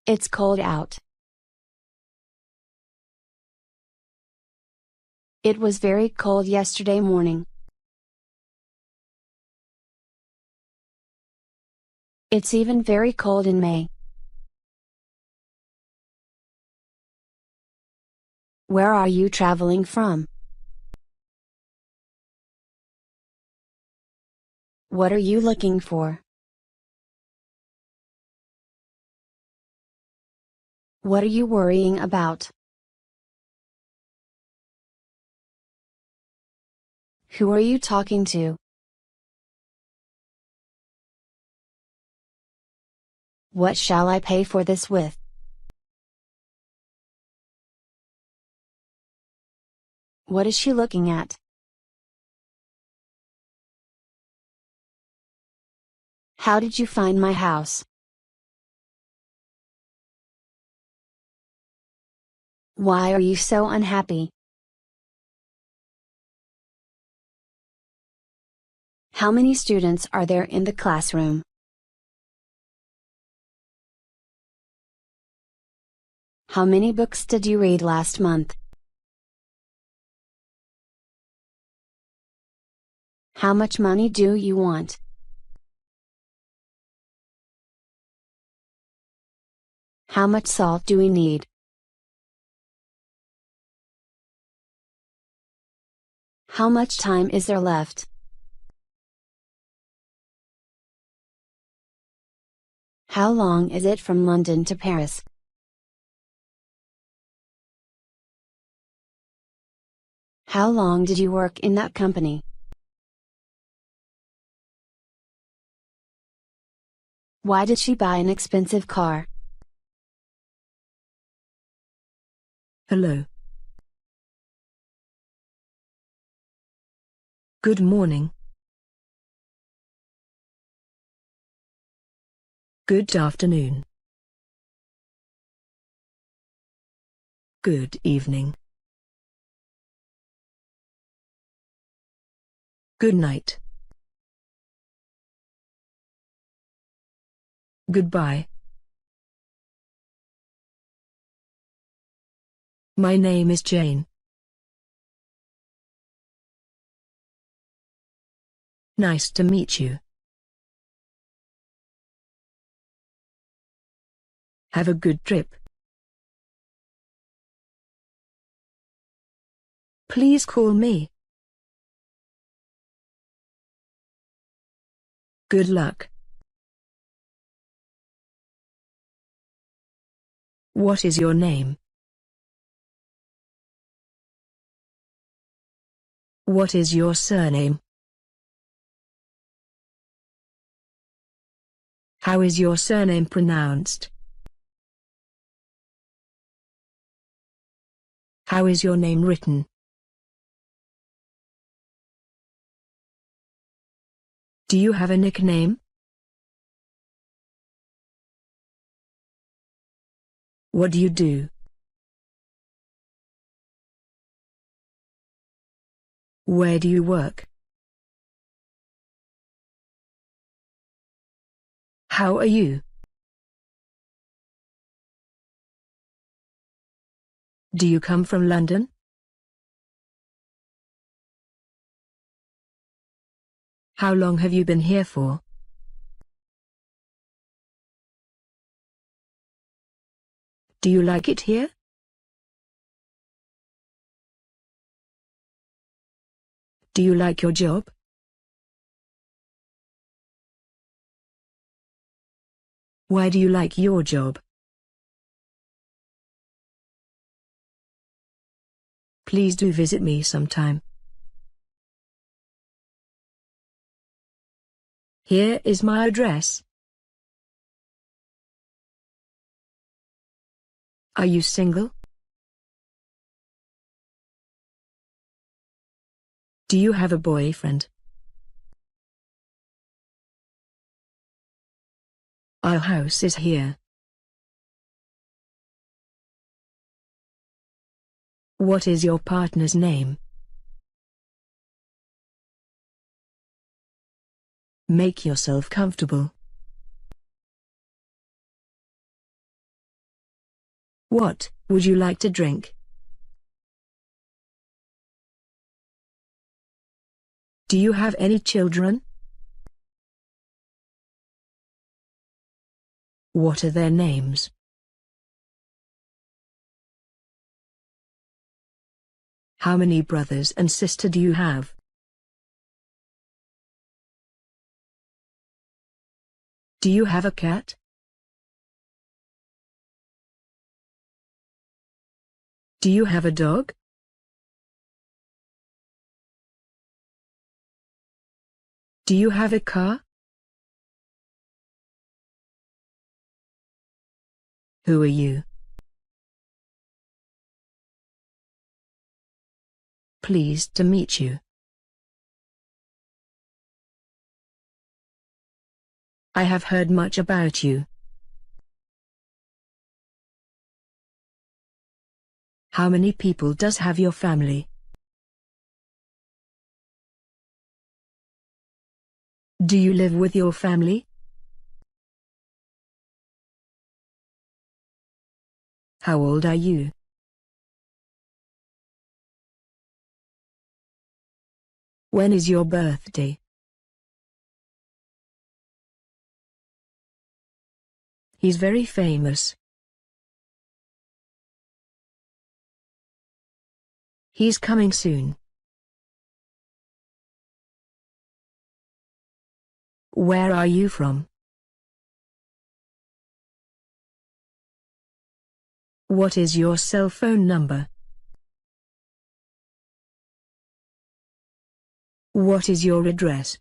It's cold out. It was very cold yesterday morning. It's even very cold in May. Where are you traveling from? What are you looking for? What are you worrying about? Who are you talking to? What shall I pay for this with? What is she looking at? How did you find my house? Why are you so unhappy? How many students are there in the classroom? How many books did you read last month? How much money do you want? How much salt do we need? How much time is there left? How long is it from London to Paris? How long did you work in that company? Why did she buy an expensive car? Hello. Good morning. Good afternoon. Good evening. Good night. Goodbye. My name is Jane. Nice to meet you. Have a good trip. Please call me. Good luck. What is your name? What is your surname? How is your surname pronounced? How is your name written? Do you have a nickname? What do you do? Where do you work? How are you? Do you come from London? How long have you been here for? Do you like it here? Do you like your job? Why do you like your job? Please do visit me sometime. Here is my address. Are you single? Do you have a boyfriend? Our house is here. What is your partner's name? Make yourself comfortable. What would you like to drink? Do you have any children? What are their names? How many brothers and sisters do you have? Do you have a cat? Do you have a dog? Do you have a car? Who are you? Pleased to meet you. I have heard much about you. How many people does have your family? Do you live with your family? How old are you? When is your birthday? He's very famous. He's coming soon. Where are you from? What is your cell phone number? What is your address?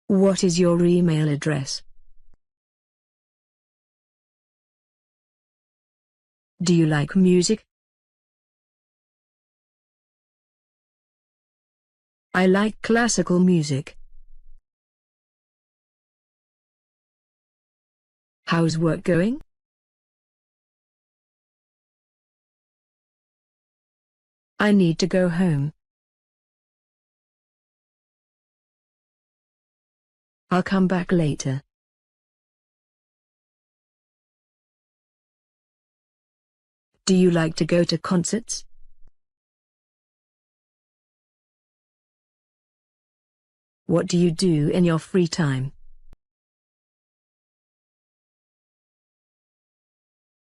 What is your email address? Do you like music? I like classical music. How's work going? I need to go home. I'll come back later. Do you like to go to concerts? What do you do in your free time?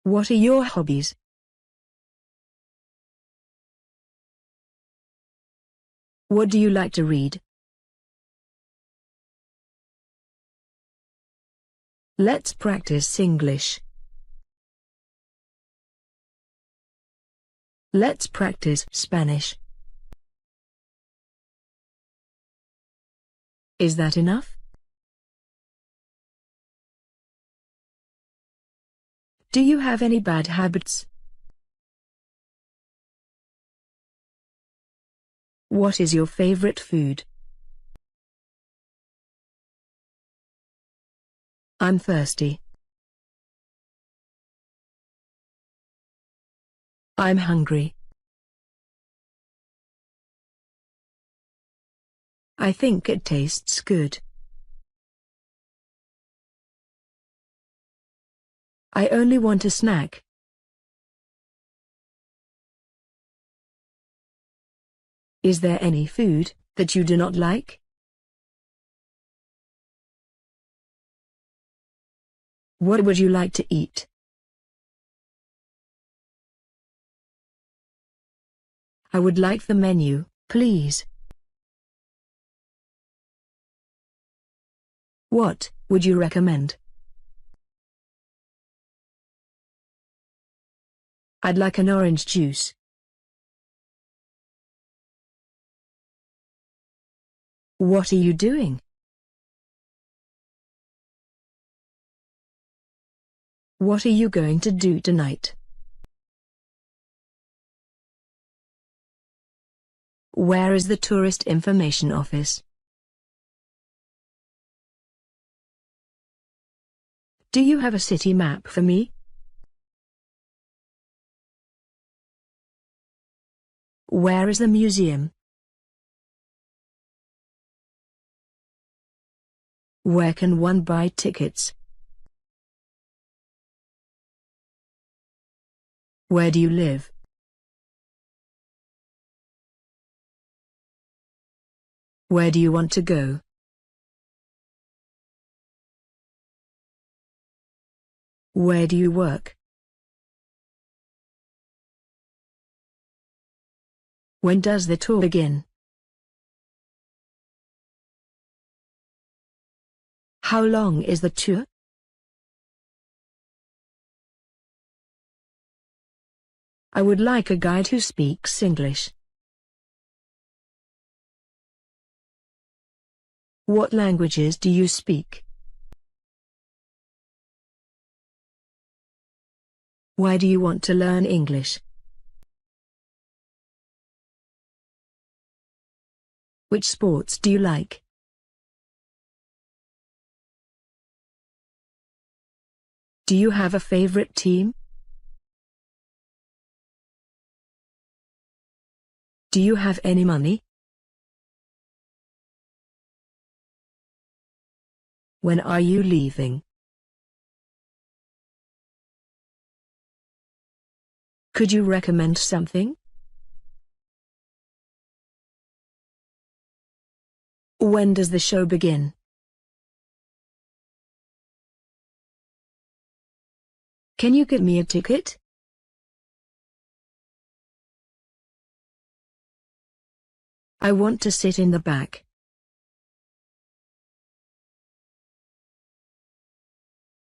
What are your hobbies? What do you like to read? Let's practice English. Let's practice Spanish. Is that enough? Do you have any bad habits? What is your favorite food? I'm thirsty. I'm hungry. I think it tastes good. I only want a snack. Is there any food that you do not like? What would you like to eat? I would like the menu, please. What would you recommend? I'd like an orange juice. What are you doing? What are you going to do tonight? Where is the tourist information office? Do you have a city map for me? Where is the museum? Where can one buy tickets? Where do you live? Where do you want to go? Where do you work? When does the tour begin? How long is the tour? I would like a guide who speaks English. What languages do you speak? Why do you want to learn English? Which sports do you like? Do you have a favorite team? Do you have any money? When are you leaving? Could you recommend something? When does the show begin? Can you get me a ticket? I want to sit in the back.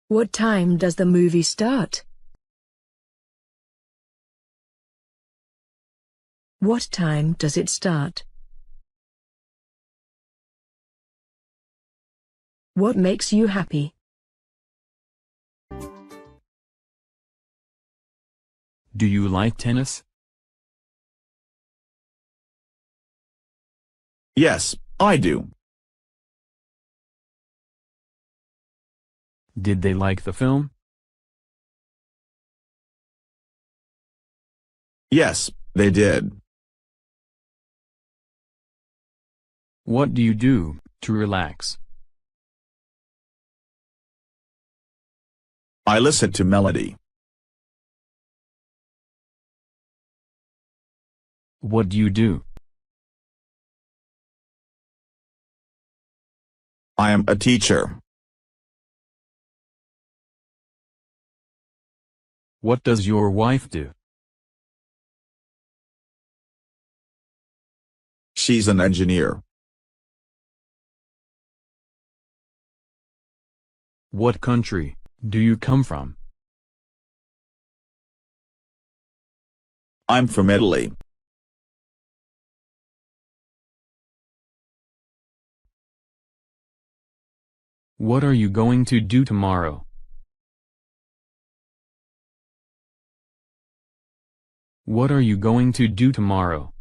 What time does the movie start? What time does it start? What makes you happy? Do you like tennis? Yes, I do. Did they like the film? Yes, they did. What do you do to relax? I listen to melody. What do you do? I am a teacher. What does your wife do? She's an engineer. What country do you come from? I'm from Italy. What are you going to do tomorrow? What are you going to do tomorrow?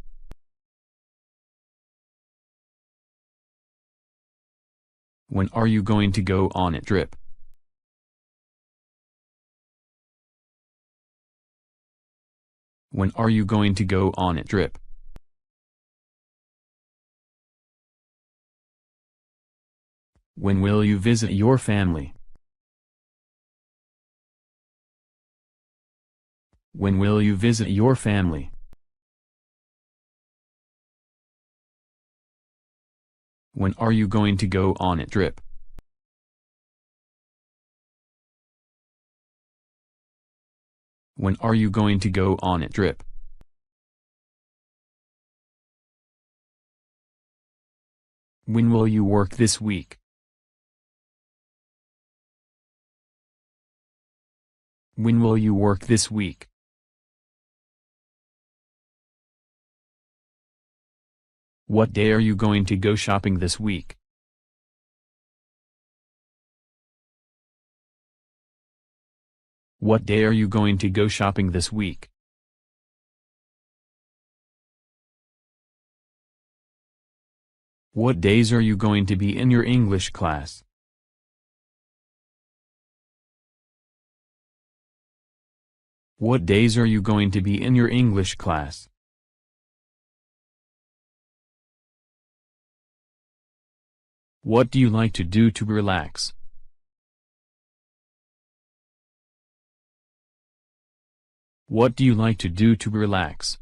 When are you going to go on a trip? When are you going to go on a trip? When will you visit your family? When will you visit your family? When are you going to go on a trip? When are you going to go on a trip? When will you work this week? When will you work this week? What day are you going to go shopping this week? What day are you going to go shopping this week? What days are you going to be in your English class? What days are you going to be in your English class? What do you like to do to relax? What do you like to do to relax?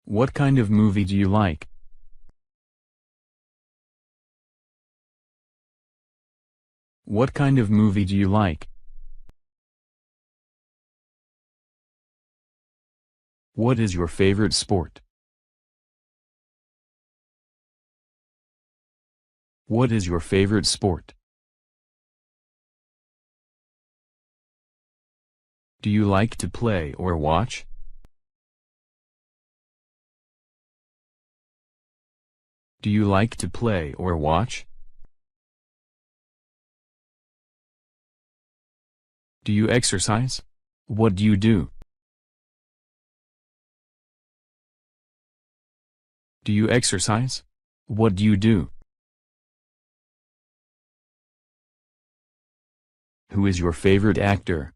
What kind of movie do you like? What kind of movie do you like? What is your favorite sport? What is your favorite sport? Do you like to play or watch? Do you like to play or watch? Do you exercise? What do you do? Do you exercise? What do you do? Who is your favorite actor?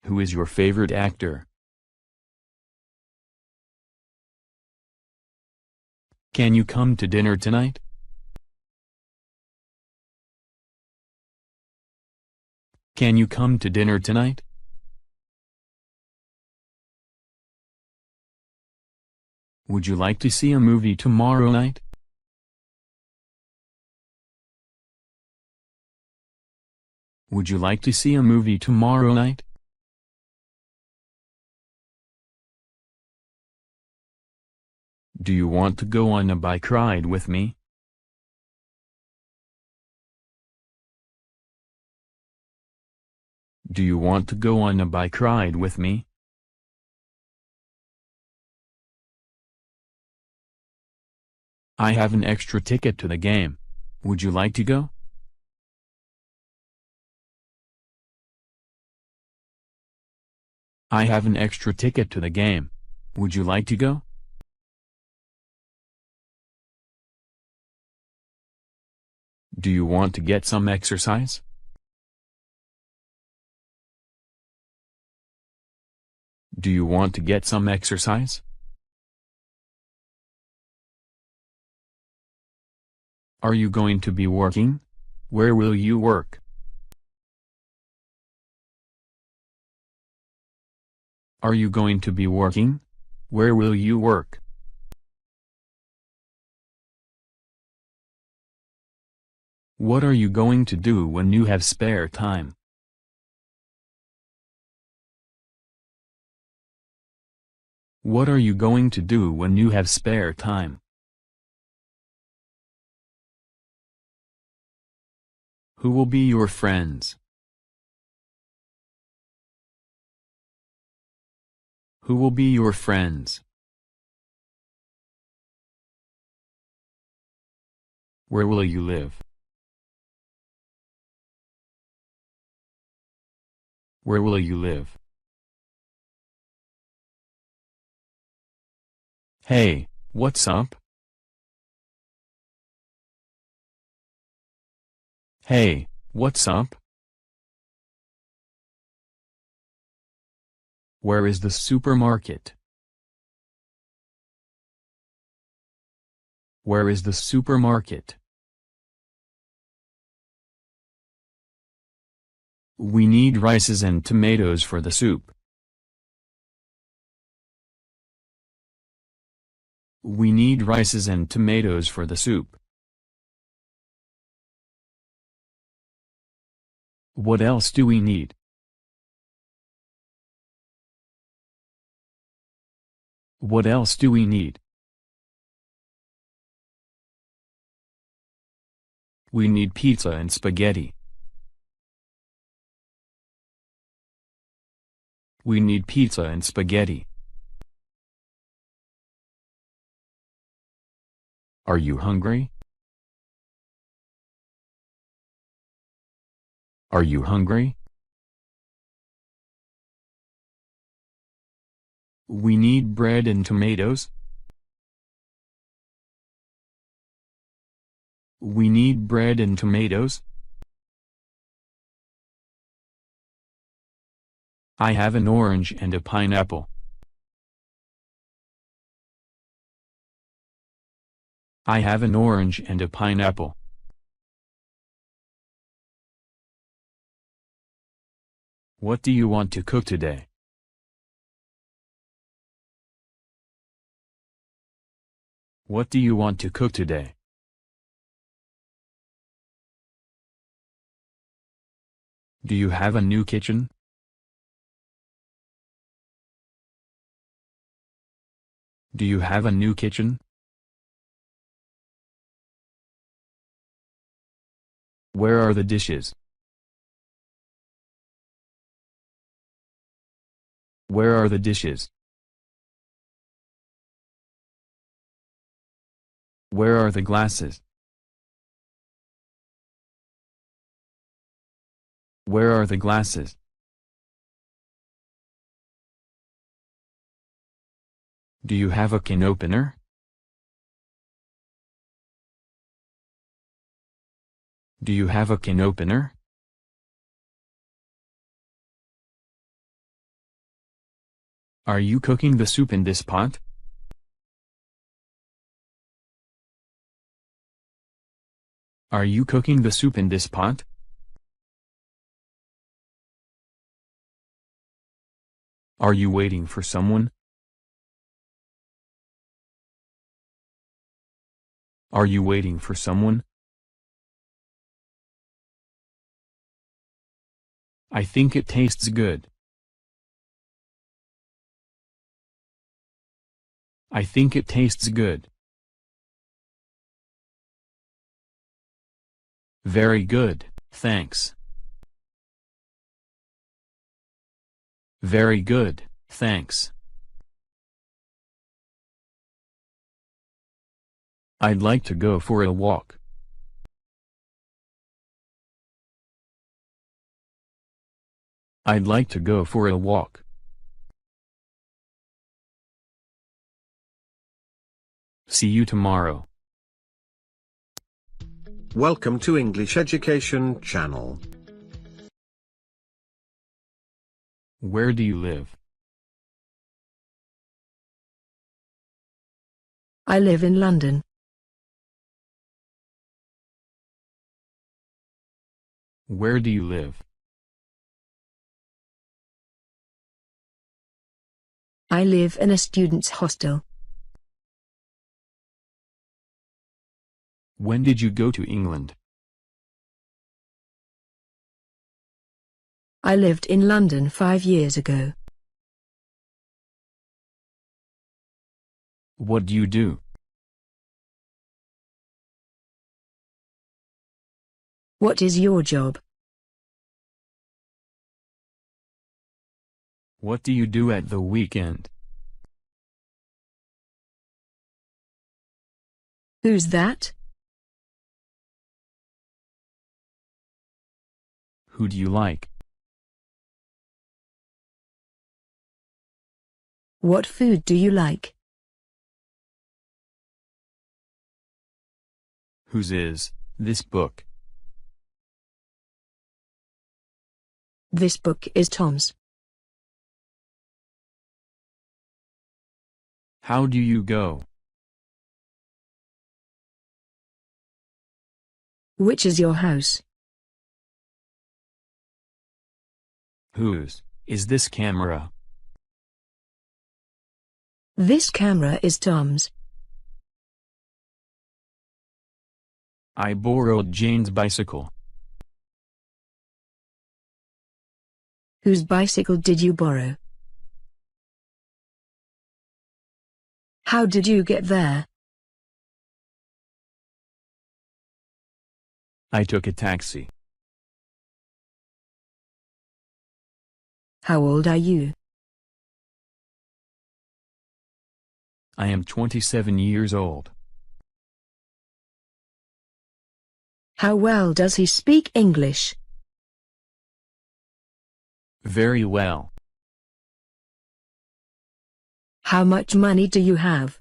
Who is your favorite actor? Can you come to dinner tonight? Can you come to dinner tonight? Would you like to see a movie tomorrow night? Would you like to see a movie tomorrow night? Do you want to go on a bike ride with me? Do you want to go on a bike ride with me? I have an extra ticket to the game. Would you like to go? I have an extra ticket to the game. Would you like to go? Do you want to get some exercise? Do you want to get some exercise? Are you going to be working? Where will you work? Are you going to be working? Where will you work? What are you going to do when you have spare time? What are you going to do when you have spare time? Who will be your friends? Who will be your friends? Where will you live? Where will you live? Hey, what's up? Hey, what's up? Where is the supermarket? Where is the supermarket? We need rices and tomatoes for the soup. We need rices and tomatoes for the soup. What else do we need? What else do we need? We need pizza and spaghetti. We need pizza and spaghetti. Are you hungry? Are you hungry? We need bread and tomatoes. We need bread and tomatoes. I have an orange and a pineapple. I have an orange and a pineapple. What do you want to cook today? What do you want to cook today? Do you have a new kitchen? Do you have a new kitchen? Where are the dishes? Where are the dishes? Where are the glasses? Where are the glasses? Do you have a can opener? Do you have a can opener? Are you cooking the soup in this pot? Are you cooking the soup in this pot? Are you waiting for someone? Are you waiting for someone? I think it tastes good. I think it tastes good. Very good, thanks. Very good, thanks. I'd like to go for a walk. I'd like to go for a walk. See you tomorrow. Welcome to English Education Channel. Where do you live? I live in London. Where do you live? I live in a student's hostel. When did you go to England? I lived in London 5 years ago. What do you do? What is your job? What do you do at the weekend? Who's that? Who do you like? What food do you like? Whose is this book? This book is Tom's. How do you go? Which is your house? Whose is this camera? This camera is Tom's. I borrowed Jane's bicycle. Whose bicycle did you borrow? How did you get there? I took a taxi. How old are you? I am 27 years old. How well does he speak English? Very well. How much money do you have?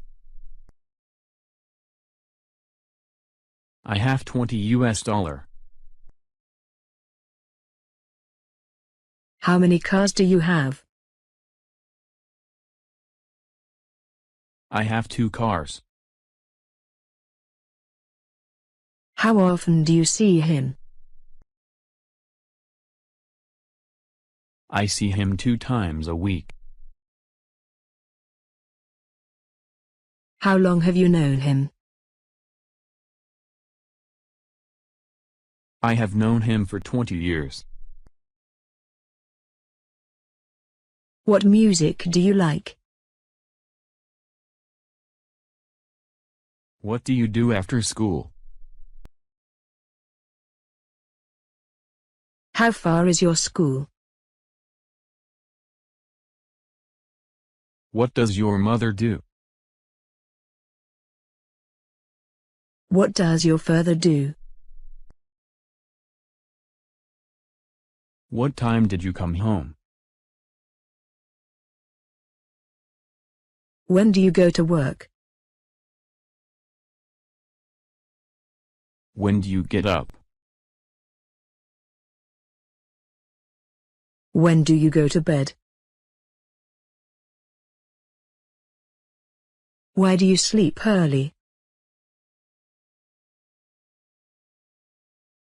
I have $20. How many cars do you have? I have 2 cars. How often do you see him? I see him 2 times a week. How long have you known him? I have known him for 20 years. What music do you like? What do you do after school? How far is your school? What does your mother do? What does your father do? What time did you come home? When do you go to work? When do you get up? When do you go to bed? Why do you sleep early?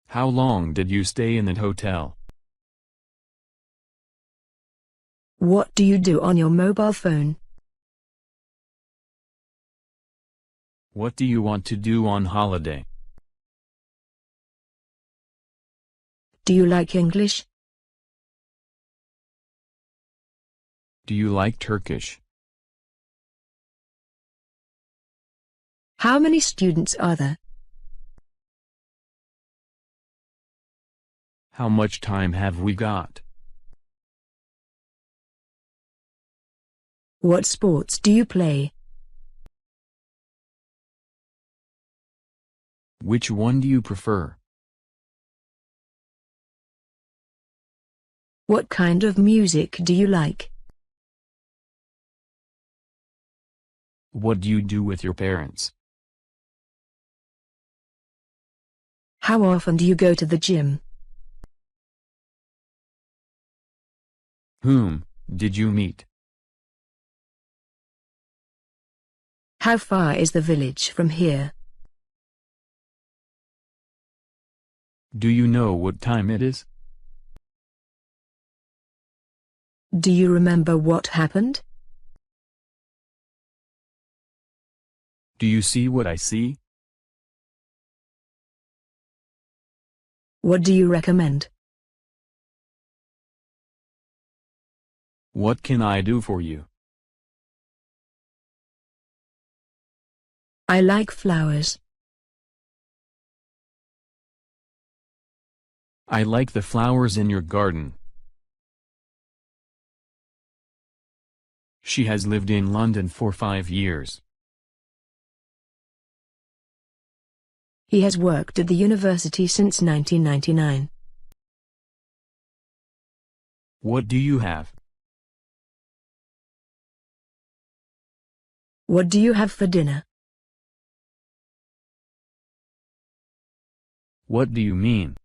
How long did you stay in that hotel? What do you do on your mobile phone? What do you want to do on holiday? Do you like English? Do you like Turkish? How many students are there? How much time have we got? What sports do you play? Which one do you prefer? What kind of music do you like? What do you do with your parents? How often do you go to the gym? Whom did you meet? How far is the village from here? Do you know what time it is? Do you remember what happened? Do you see what I see? What do you recommend? What can I do for you? I like flowers. I like the flowers in your garden. She has lived in London for 5 years. He has worked at the university since 1999. What do you have? What do you have for dinner? What do you mean?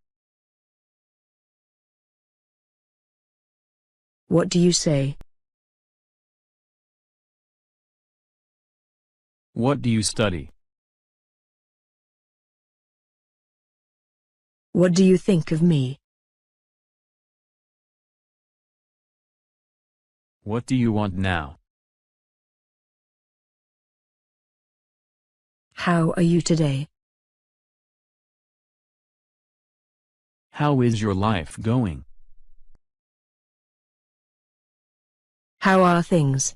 What do you say? What do you study? What do you think of me? What do you want now? How are you today? How is your life going? How are things?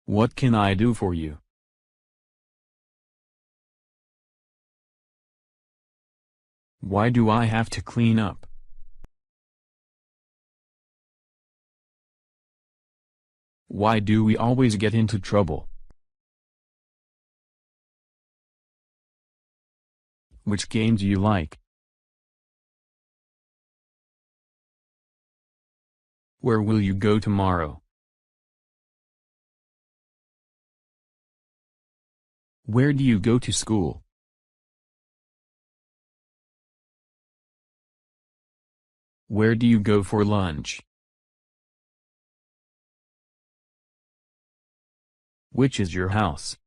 What can I do for you? Why do I have to clean up? Why do we always get into trouble? Which game do you like? Where will you go tomorrow? Where do you go to school? Where do you go for lunch? Which is your house?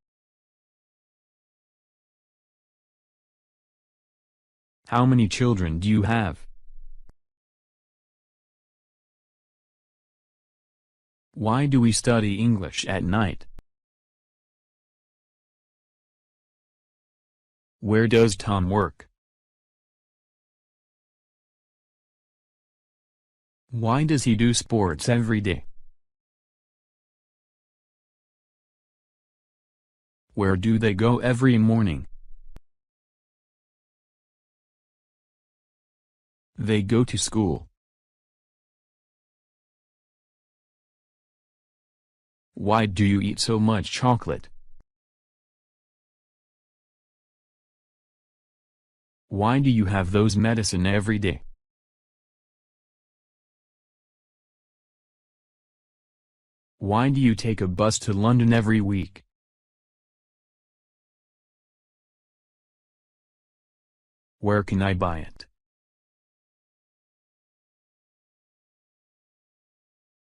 How many children do you have? Why do we study English at night? Where does Tom work? Why does he do sports every day? Where do they go every morning? They go to school. Why do you eat so much chocolate? Why do you have those medicine every day? Why do you take a bus to London every week? Where can I buy it?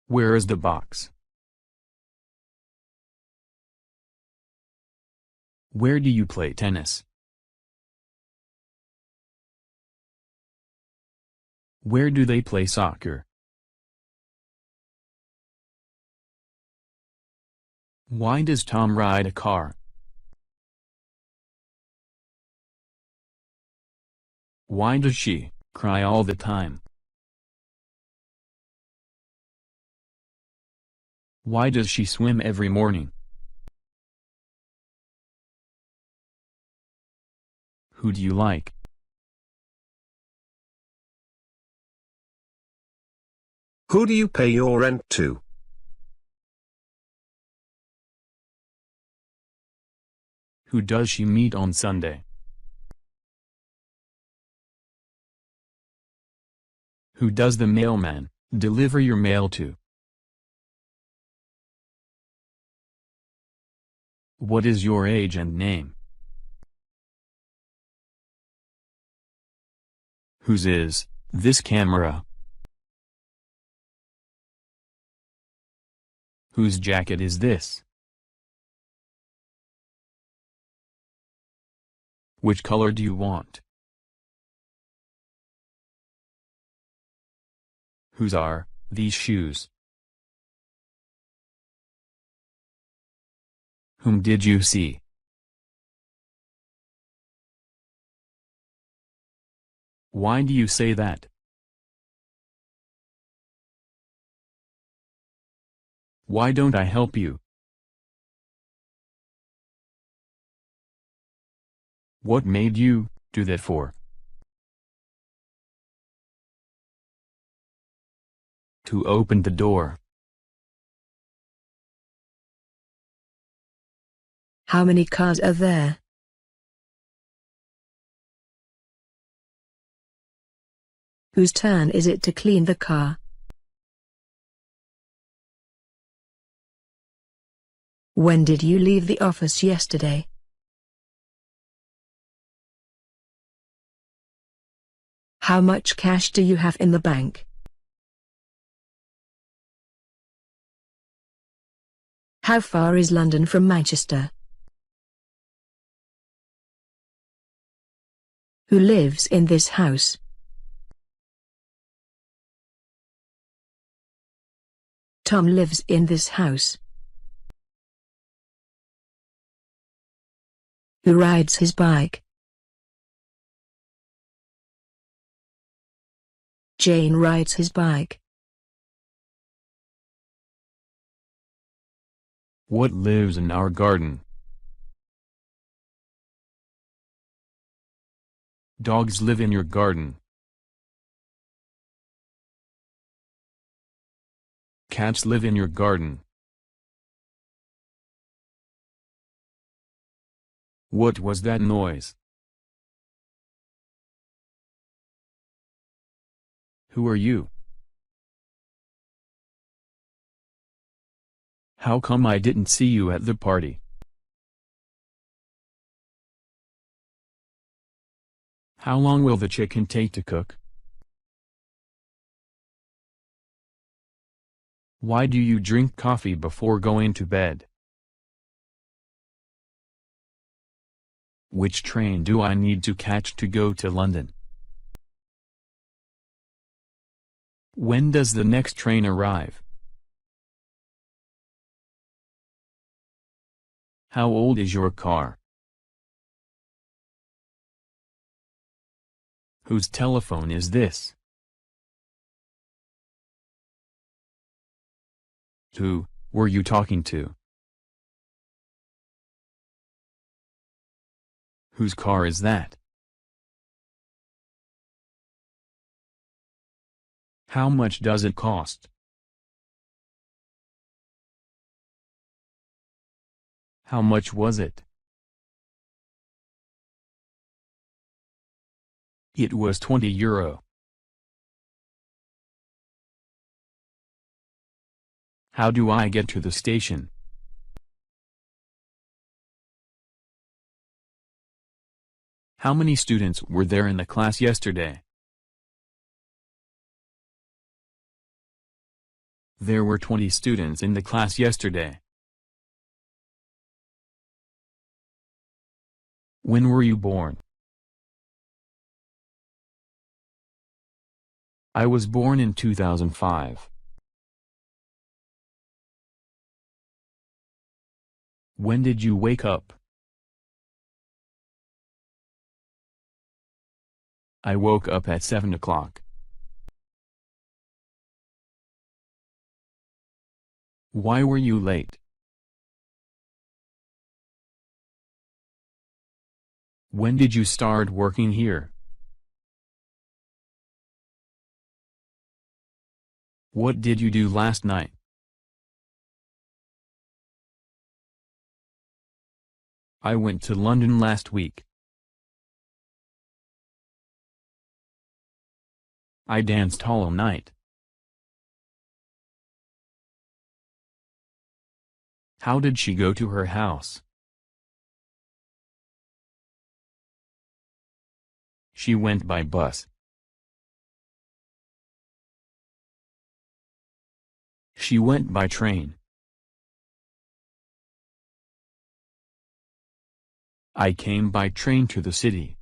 Where is the box? Where do you play tennis? Where do they play soccer? Why does Tom ride a car? Why does she cry all the time? Why does she swim every morning? Who do you like? Who do you pay your rent to? Who does she meet on Sunday? Who does the mailman deliver your mail to? What is your age and name? Whose is this camera? Whose jacket is this? Which color do you want? Whose are these shoes? Whom did you see? Why do you say that? Why don't I help you? What made you do that for? To open the door. How many cars are there? Whose turn is it to clean the car? When did you leave the office yesterday? How much cash do you have in the bank? How far is London from Manchester? Who lives in this house? Tom lives in this house. Who rides his bike? Jane rides his bike. What lives in our garden? Dogs live in your garden. Cats live in your garden. What was that noise? Who are you? How come I didn't see you at the party? How long will the chicken take to cook? Why do you drink coffee before going to bed? Which train do I need to catch to go to London? When does the next train arrive? How old is your car? Whose telephone is this? Who were you talking to? Whose car is that? How much does it cost? How much was it? It was €20. How do I get to the station? How many students were there in the class yesterday? There were 20 students in the class yesterday. When were you born? I was born in 2005. When did you wake up? I woke up at 7 o'clock. Why were you late? When did you start working here? What did you do last night? I went to London last week. I danced all night. How did she go to her house? She went by bus. She went by train. I came by train to the city.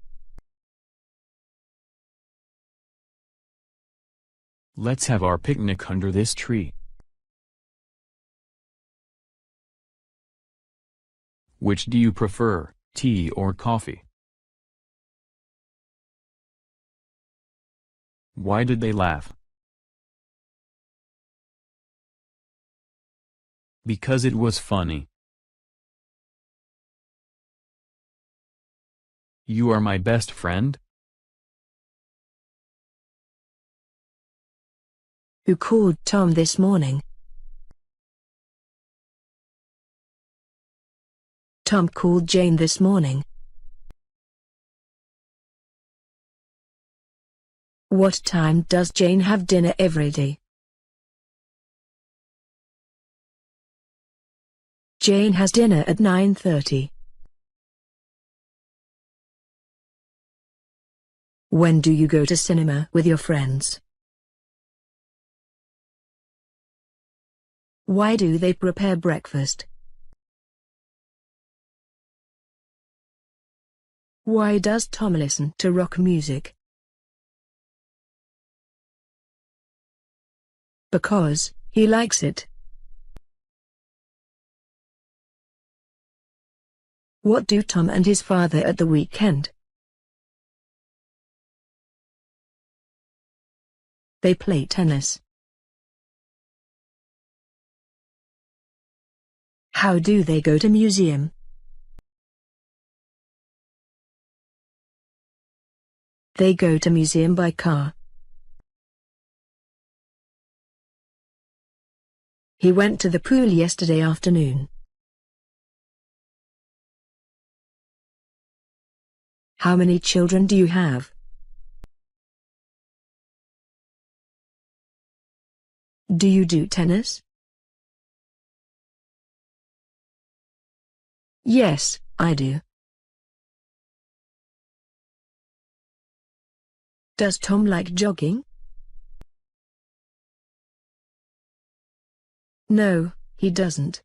Let's have our picnic under this tree. Which do you prefer, tea or coffee? Why did they laugh? Because it was funny. You are my best friend? Who called Tom this morning? Tom called Jane this morning. What time does Jane have dinner every day? Jane has dinner at 9:30. When do you go to cinema with your friends? Why do they prepare breakfast? Why does Tom listen to rock music? Because he likes it. What do Tom and his father at the weekend? They play tennis. How do they go to museum? They go to museum by car. He went to the pool yesterday afternoon. How many children do you have? Do you do tennis? Yes, I do. Does Tom like jogging? No, he doesn't.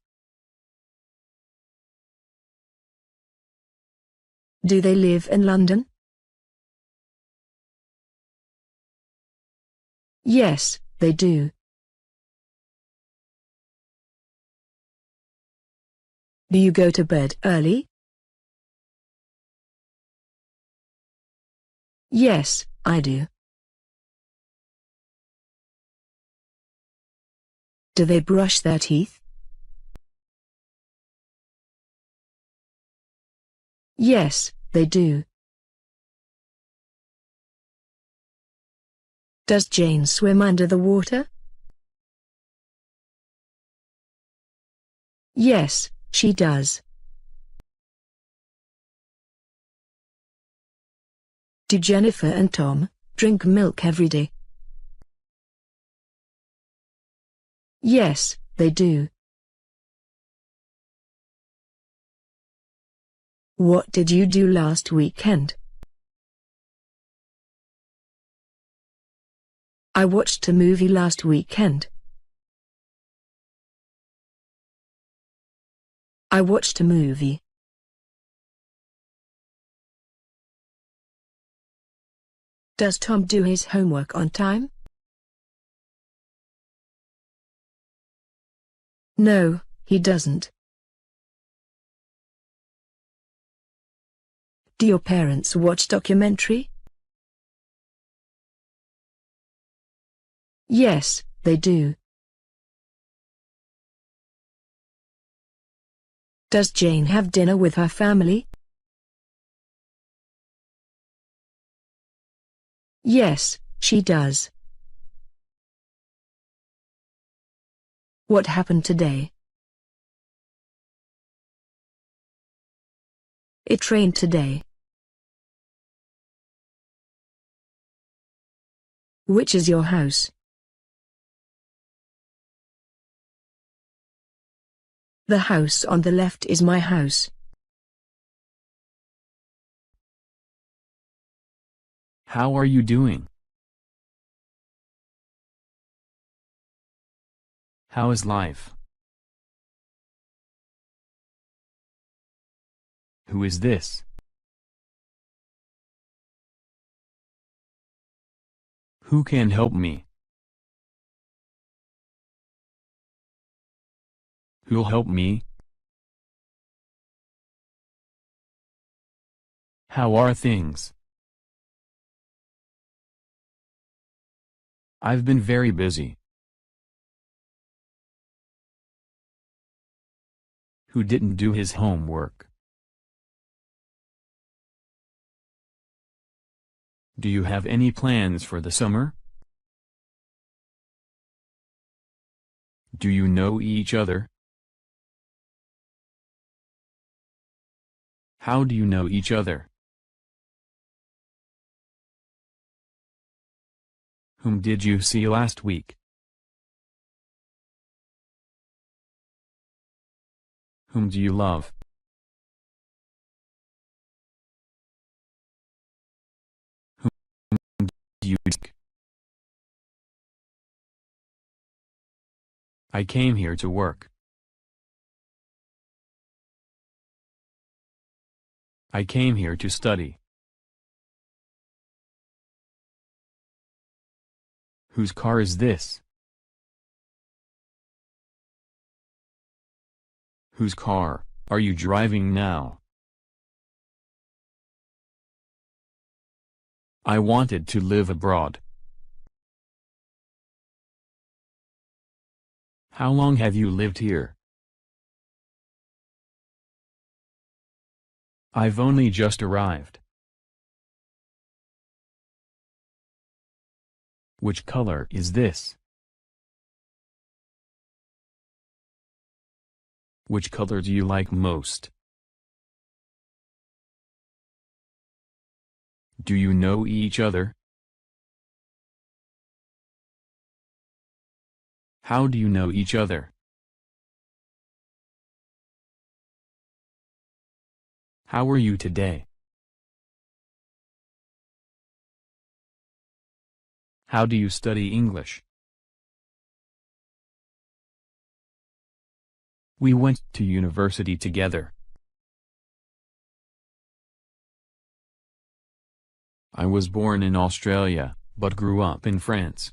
Do they live in London? Yes, they do. Do you go to bed early? Yes, I do. Do they brush their teeth? Yes, they do. Does Jane swim under the water? Yes, she does. Do Jennifer and Tom drink milk every day? Yes, they do. What did you do last weekend? I watched a movie last weekend. I watched a movie. Does Tom do his homework on time? No, he doesn't. Do your parents watch documentary? Yes, they do. Does Jane have dinner with her family? Yes, she does. What happened today? It rained today. Which is your house? The house on the left is my house. How are you doing? How is life? Who is this? Who can help me? Who'll help me? How are things? I've been very busy. Who didn't do his homework? Do you have any plans for the summer? Do you know each other? How do you know each other? Whom did you see last week? Whom do you love? Whom do you seek? I came here to work. I came here to study. Whose car is this? Whose car are you driving now? I wanted to live abroad. How long have you lived here? I've only just arrived. Which color is this? Which color do you like most? Do you know each other? How do you know each other? How are you today? How do you study English? We went to university together. I was born in Australia, but grew up in France.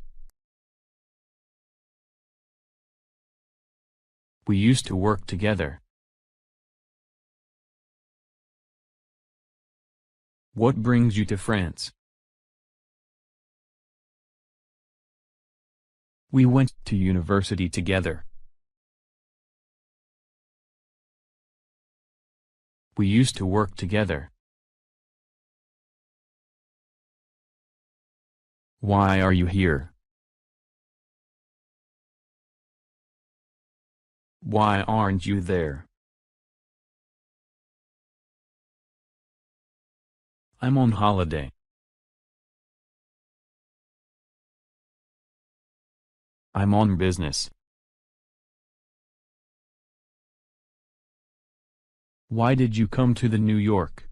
We used to work together. What brings you to France? We went to university together. We used to work together. Why are you here? Why aren't you there? I'm on holiday. I'm on business. Why did you come to the New York?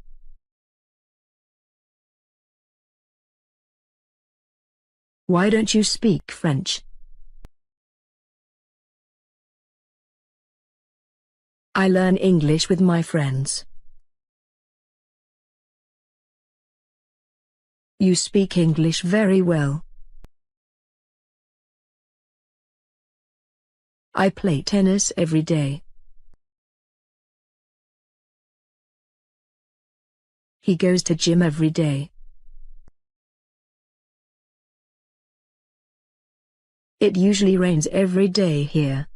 Why don't you speak French? I learn English with my friends. You speak English very well. I play tennis every day. He goes to gym every day. It usually rains every day here.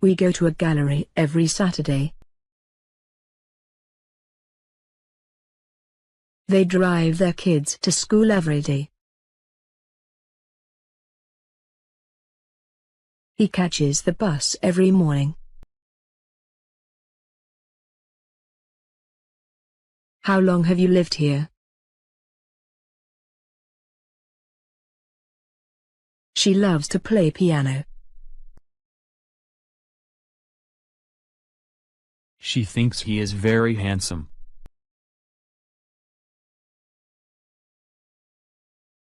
We go to a gallery every Saturday. They drive their kids to school every day. He catches the bus every morning. How long have you lived here? She loves to play piano. She thinks he is very handsome.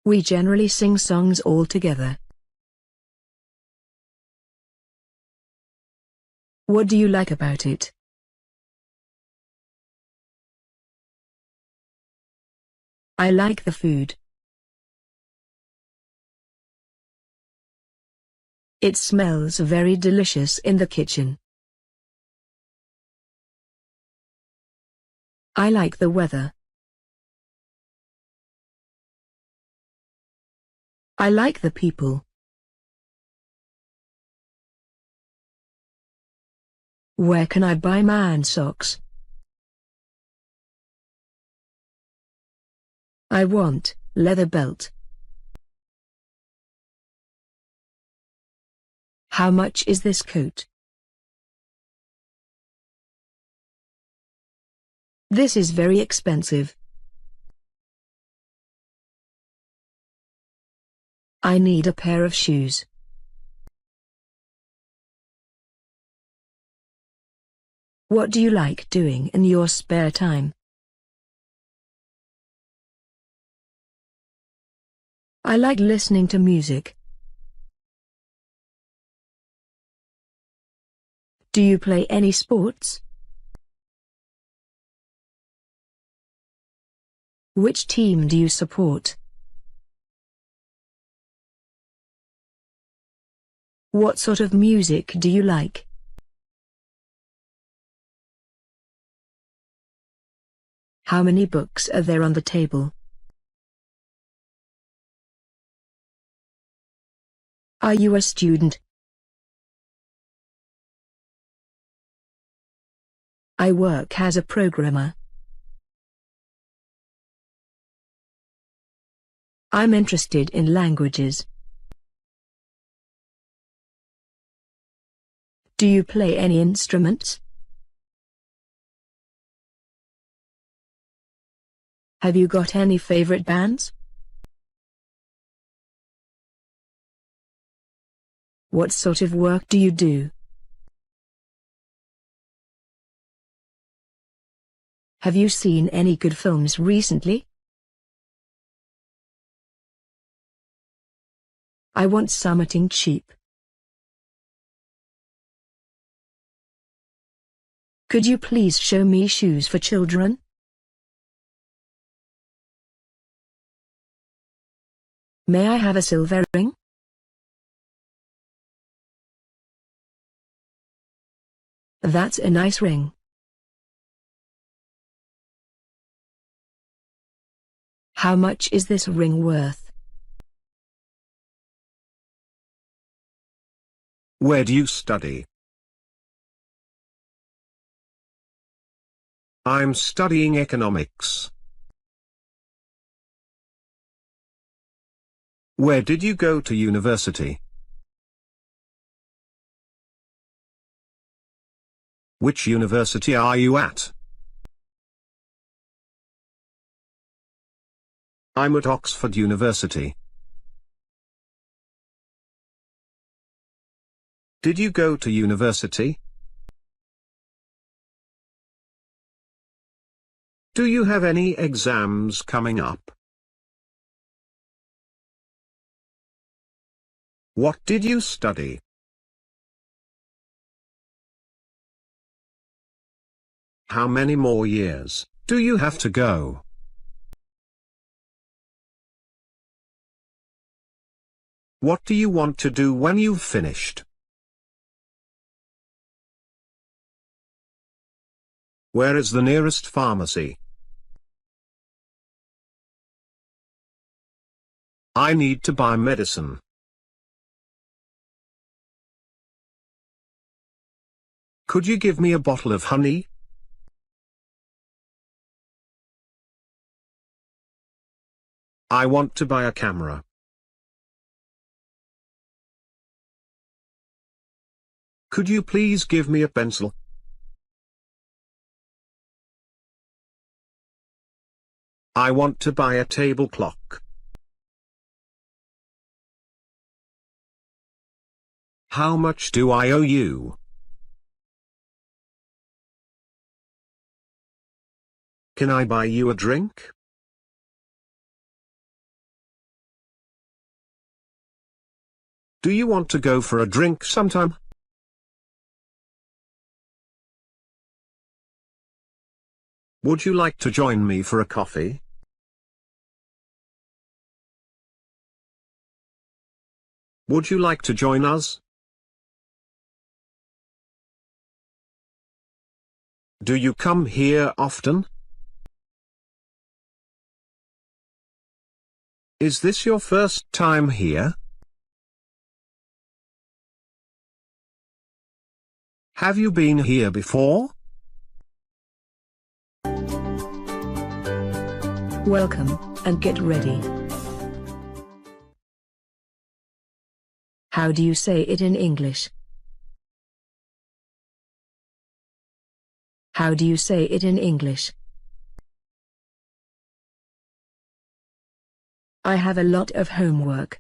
We generally sing songs all together. What do you like about it? I like the food. It smells very delicious in the kitchen. I like the weather. I like the people. Where can I buy man socks? I want leather belt. How much is this coat? This is very expensive. I need a pair of shoes. What do you like doing in your spare time? I like listening to music. Do you play any sports? Which team do you support? What sort of music do you like? How many books are there on the table? Are you a student? I work as a programmer. I'm interested in languages. Do you play any instruments? Have you got any favorite bands? What sort of work do you do? Have you seen any good films recently? I want something cheap. Could you please show me shoes for children? May I have a silver ring? That's a nice ring. How much is this ring worth? Where do you study? I'm studying economics. Where did you go to university? Which university are you at? I'm at Oxford University. Did you go to university? Do you have any exams coming up? What did you study? How many more years do you have to go? What do you want to do when you've finished? Where is the nearest pharmacy? I need to buy medicine. Could you give me a bottle of honey? I want to buy a camera. Could you please give me a pencil? I want to buy a table clock. How much do I owe you? Can I buy you a drink? Do you want to go for a drink sometime? Would you like to join me for a coffee? Would you like to join us? Do you come here often? Is this your first time here? Have you been here before? Welcome, and get ready. How do you say it in English? How do you say it in English? I have a lot of homework.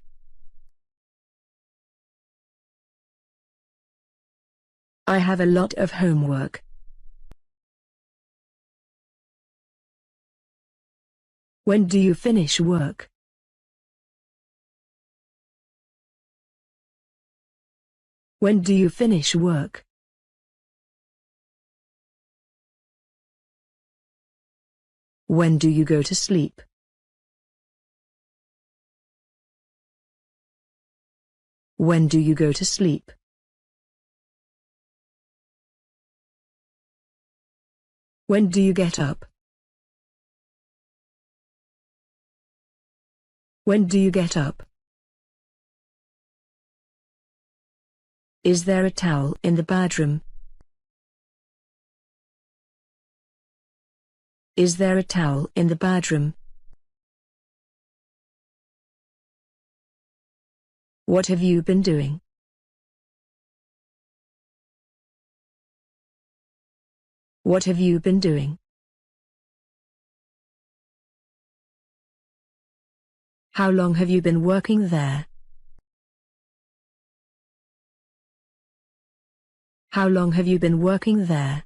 I have a lot of homework. When do you finish work? When do you finish work? When do you go to sleep? When do you go to sleep? When do you get up? When do you get up? Is there a towel in the bedroom? Is there a towel in the bedroom? What have you been doing? What have you been doing? How long have you been working there? How long have you been working there?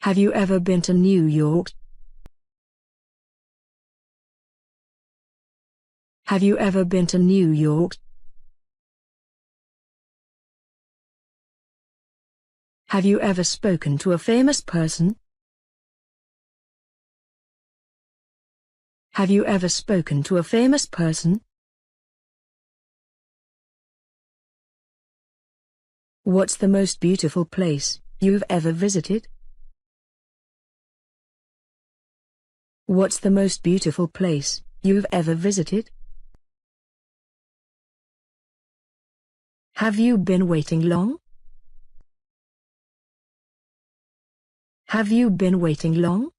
Have you ever been to New York? Have you ever been to New York? Have you ever spoken to a famous person? Have you ever spoken to a famous person? What's the most beautiful place you've ever visited? What's the most beautiful place you've ever visited? Have you been waiting long? Have you been waiting long?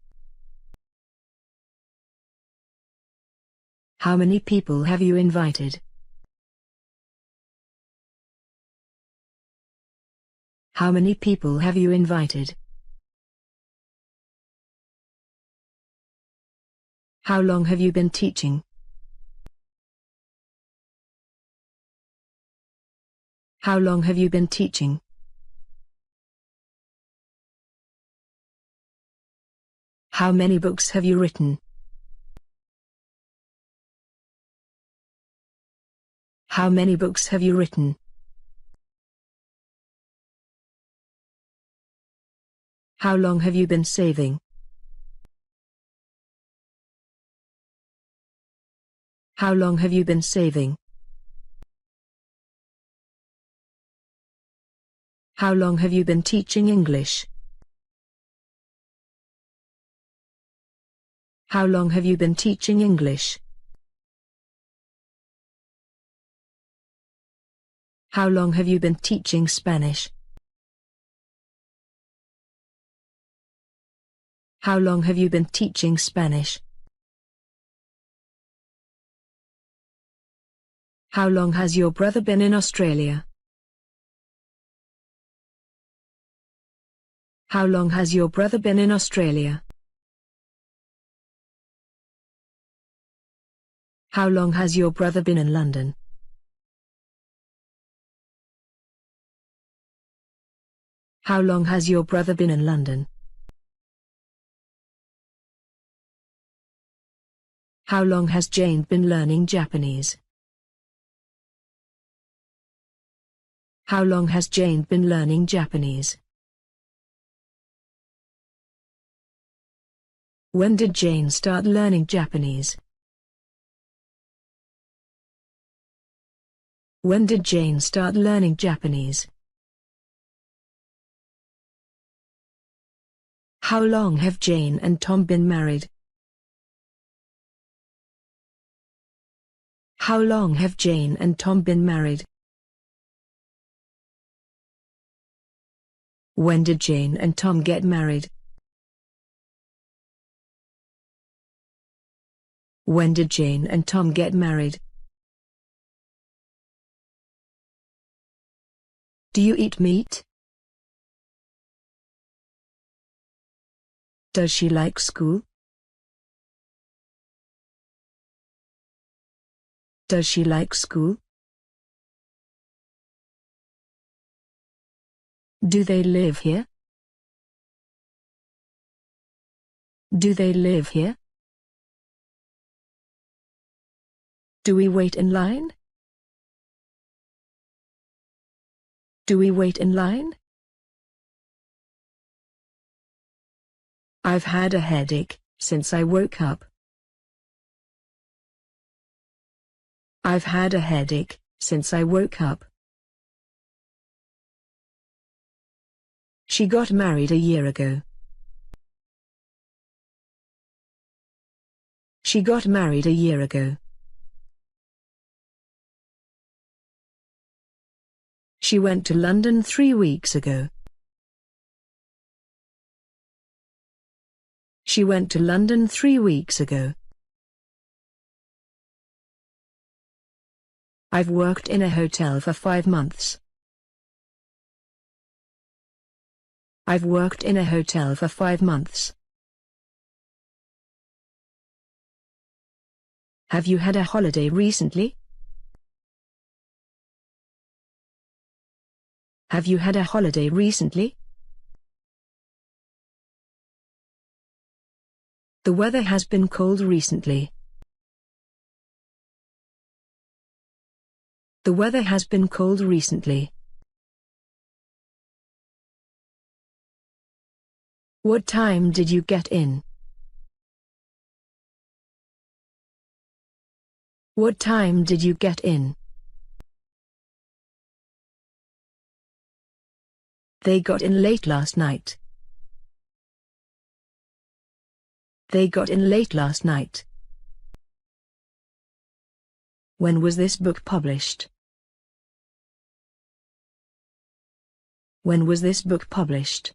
How many people have you invited? How many people have you invited? How long have you been teaching? How long have you been teaching? How many books have you written? How many books have you written? How long have you been saving? How long have you been saving? How long have you been teaching English? How long have you been teaching English? How long have you been teaching Spanish? How long have you been teaching Spanish? How long has your brother been in Australia? How long has your brother been in Australia? How long has your brother been in London? How long has your brother been in London? How long has Jane been learning Japanese? How long has Jane been learning Japanese? When did Jane start learning Japanese? When did Jane start learning Japanese? How long have Jane and Tom been married? How long have Jane and Tom been married? When did Jane and Tom get married? When did Jane and Tom get married? Do you eat meat? Does she like school? Does she like school? Do they live here? Do they live here? Do we wait in line? Do we wait in line? I've had a headache since I woke up. I've had a headache since I woke up. She got married a year ago. She got married a year ago. She went to London 3 weeks ago. She went to London 3 weeks ago. I've worked in a hotel for 5 months. I've worked in a hotel for 5 months. Have you had a holiday recently? Have you had a holiday recently? The weather has been cold recently. The weather has been cold recently. What time did you get in? What time did you get in? They got in late last night. They got in late last night. When was this book published? When was this book published?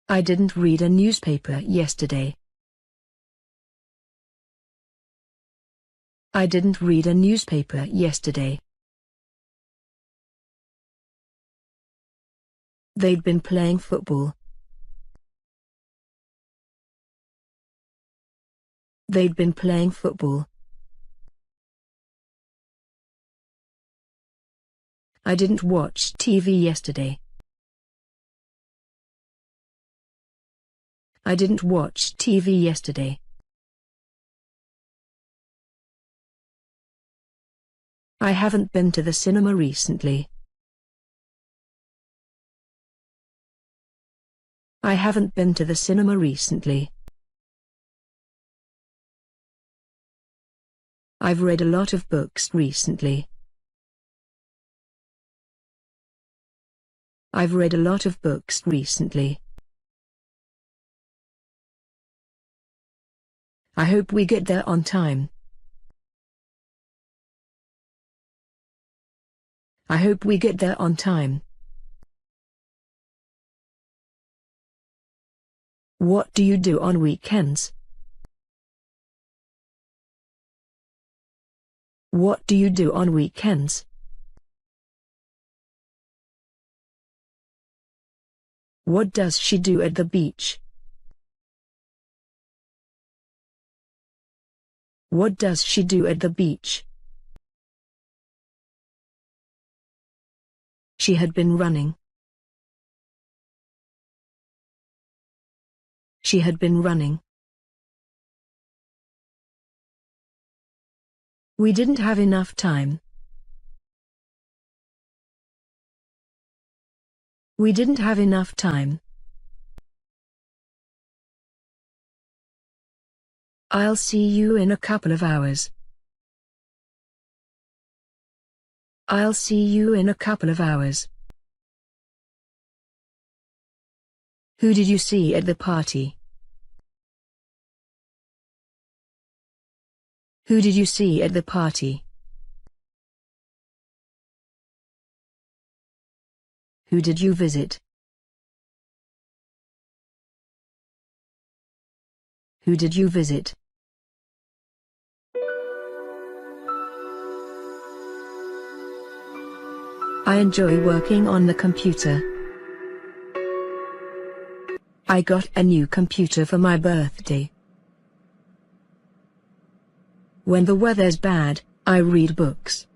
I didn't read a newspaper yesterday. I didn't read a newspaper yesterday. They'd been playing football. They'd been playing football. I didn't watch TV yesterday. I didn't watch TV yesterday. I haven't been to the cinema recently. I haven't been to the cinema recently. I've read a lot of books recently. I've read a lot of books recently. I hope we get there on time. I hope we get there on time. What do you do on weekends? What do you do on weekends? What does she do at the beach? What does she do at the beach? She had been running. She had been running. We didn't have enough time. We didn't have enough time. I'll see you in a couple of hours. I'll see you in a couple of hours. Who did you see at the party? Who did you see at the party? Who did you visit? Who did you visit? I enjoy working on the computer. I got a new computer for my birthday. When the weather's bad, I read books.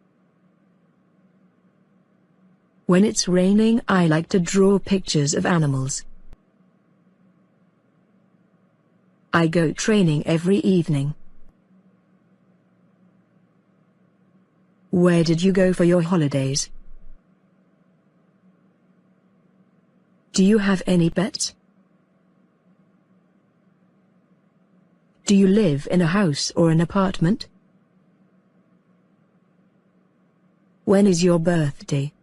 When it's raining, I like to draw pictures of animals. I go training every evening. Where did you go for your holidays? Do you have any pets? Do you live in a house or an apartment? When is your birthday?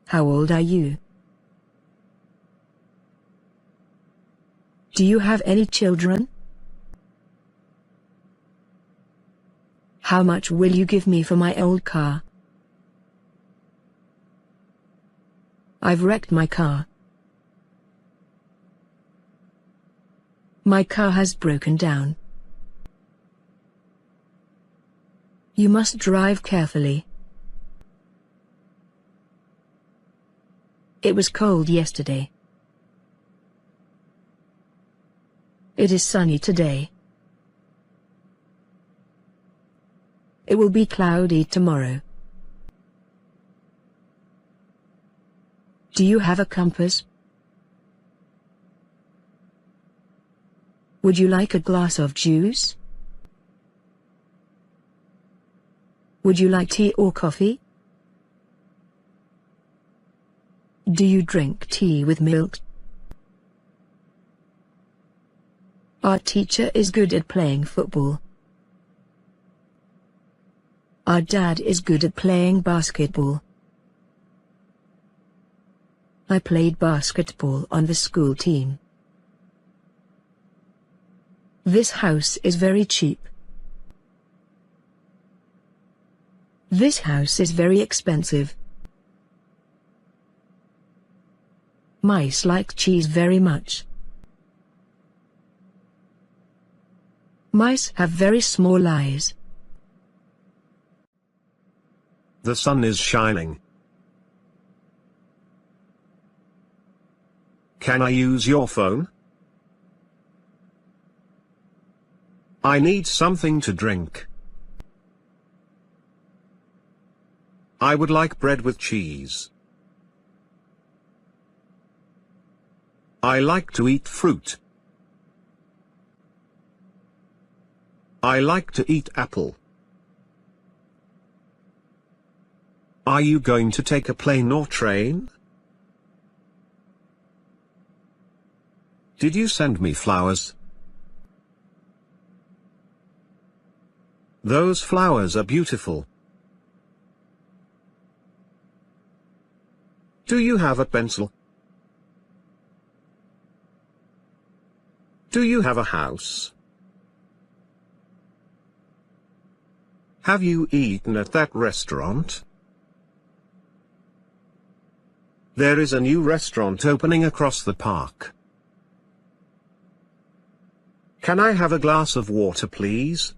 How old are you? Do you have any children? How much will you give me for my old car? I've wrecked my car. My car has broken down. You must drive carefully. It was cold yesterday. It is sunny today. It will be cloudy tomorrow. Do you have a compass? Would you like a glass of juice? Would you like tea or coffee? Do you drink tea with milk? Our teacher is good at playing football. Our dad is good at playing basketball. I played basketball on the school team. This house is very cheap. This house is very expensive. Mice like cheese very much. Mice have very small eyes. The sun is shining. Can I use your phone? I need something to drink. I would like bread with cheese. I like to eat fruit. I like to eat apple. Are you going to take a plane or train? Did you send me flowers? Those flowers are beautiful. Do you have a pencil? Do you have a house? Have you eaten at that restaurant? There is a new restaurant opening across the park. Can I have a glass of water, please?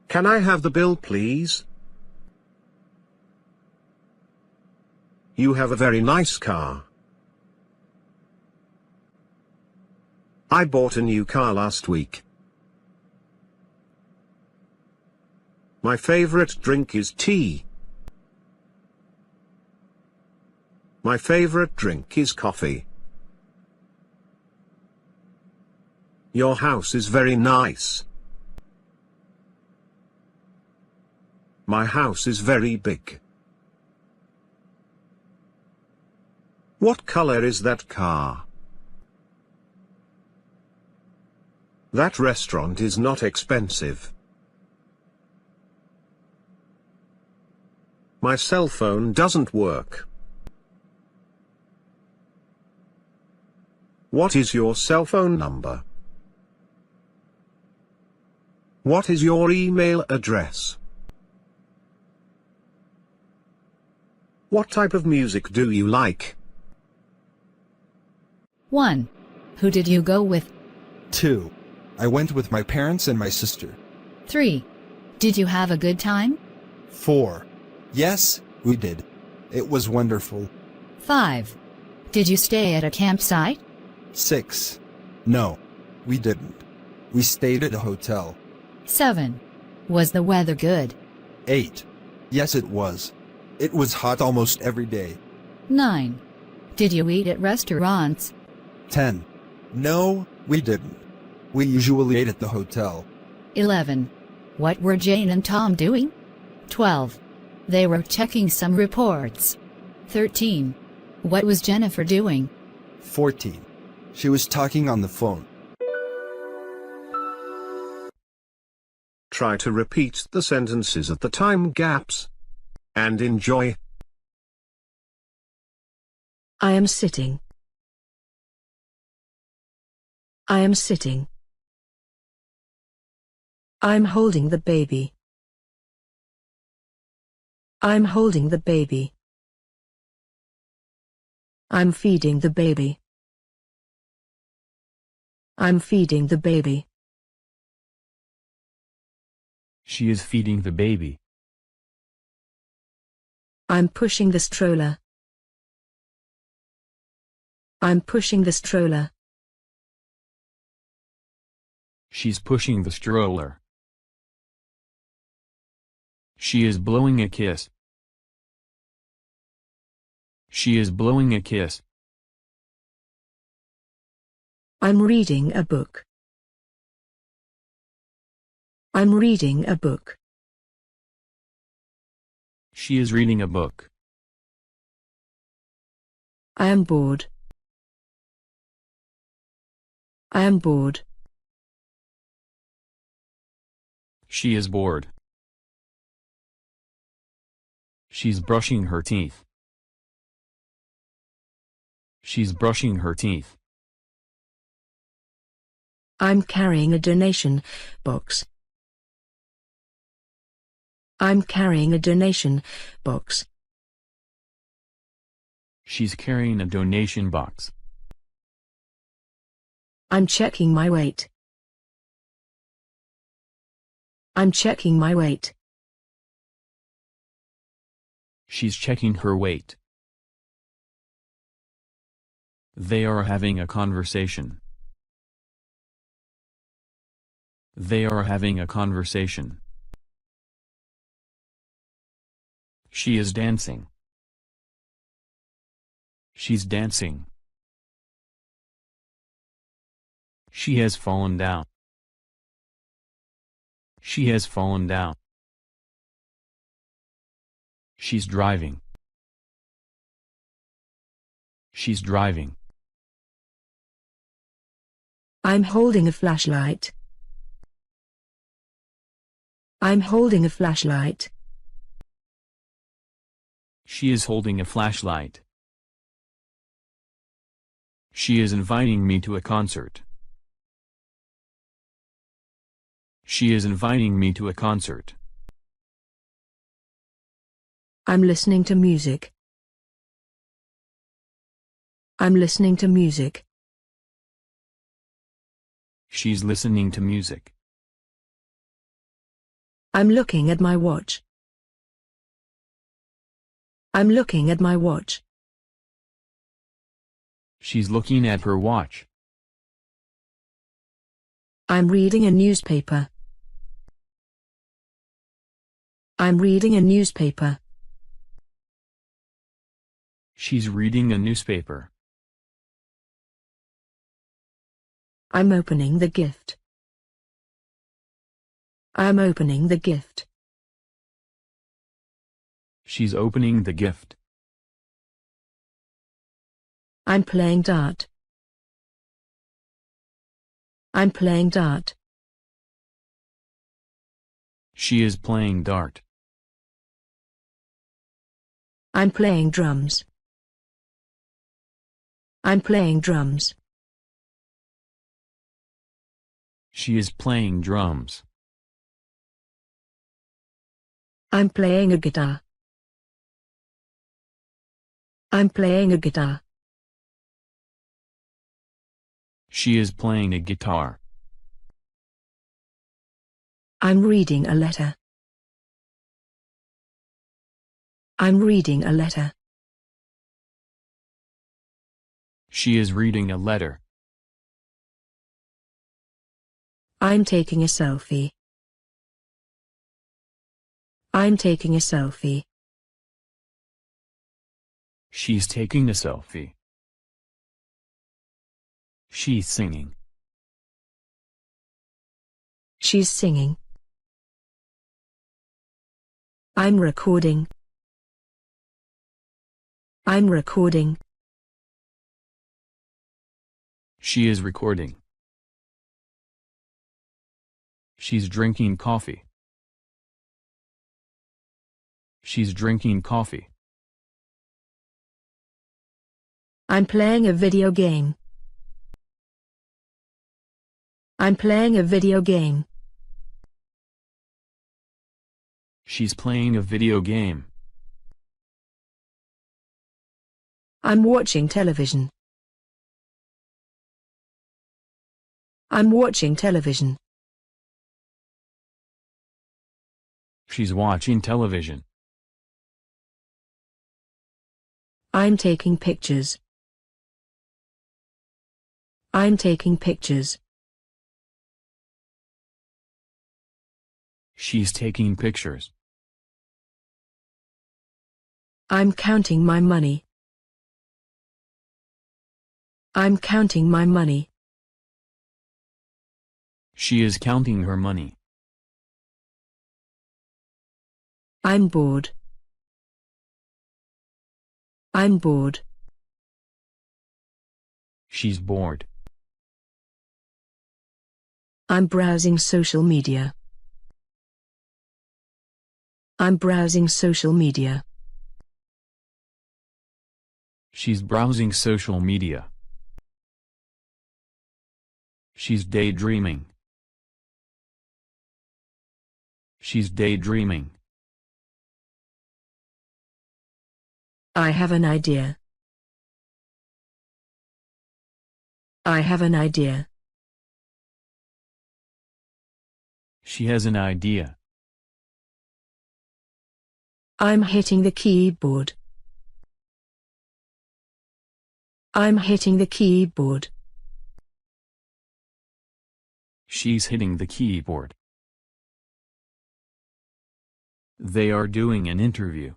Can I have the bill, please? You have a very nice car. I bought a new car last week. My favorite drink is tea. My favorite drink is coffee. Your house is very nice. My house is very big. What color is that car? That restaurant is not expensive. My cell phone doesn't work. What is your cell phone number? What is your email address? What type of music do you like? 1. Who did you go with? 2. I went with my parents and my sister. 3. Did you have a good time? 4. Yes, we did. It was wonderful. 5. Did you stay at a campsite? 6. No, we didn't. We stayed at a hotel. 7. Was the weather good? 8. Yes, it was. It was hot almost every day. 9. Did you eat at restaurants? 10. No, we didn't. We usually ate at the hotel. 11. What were Jane and Tom doing? 12. They were checking some reports. 13. What was Jennifer doing? 14. She was talking on the phone. Try to repeat the sentences at the time gaps. And enjoy. I am sitting. I am sitting. I'm holding the baby. I'm holding the baby. I'm feeding the baby. I'm feeding the baby. She is feeding the baby. I'm pushing the stroller. I'm pushing the stroller. She's pushing the stroller. She is blowing a kiss. She is blowing a kiss. I'm reading a book. I'm reading a book. She is reading a book. I am bored. I am bored. She is bored. She's brushing her teeth. She's brushing her teeth. I'm carrying a donation box. I'm carrying a donation box. She's carrying a donation box. I'm checking my weight. I'm checking my weight. She's checking her weight. They are having a conversation. They are having a conversation. She is dancing. She's dancing. She has fallen down. She has fallen down. She's driving. She's driving. I'm holding a flashlight. I'm holding a flashlight. She is holding a flashlight. She is inviting me to a concert. She is inviting me to a concert. I'm listening to music. I'm listening to music. She's listening to music. I'm looking at my watch. I'm looking at my watch. She's looking at her watch. I'm reading a newspaper. I'm reading a newspaper. She's reading a newspaper. I'm opening the gift. I'm opening the gift. She's opening the gift. I'm playing dart. I'm playing dart. She is playing dart. I'm playing drums. I'm playing drums. She is playing drums. I'm playing a guitar. I'm playing a guitar. She is playing a guitar. I'm reading a letter. I'm reading a letter. She is reading a letter. I'm taking a selfie. I'm taking a selfie. She's taking a selfie. She's singing. She's singing. I'm recording. I'm recording. She is recording. She's drinking coffee. She's drinking coffee. I'm playing a video game. I'm playing a video game. She's playing a video game. I'm watching television. I'm watching television. She's watching television. I'm taking pictures. I'm taking pictures. She's taking pictures. I'm counting my money. I'm counting my money. She is counting her money. I'm bored. I'm bored. She's bored. I'm browsing social media. I'm browsing social media. She's browsing social media. She's daydreaming. She's daydreaming. I have an idea. I have an idea. She has an idea. I'm hitting the keyboard. I'm hitting the keyboard. She's hitting the keyboard. They are doing an interview.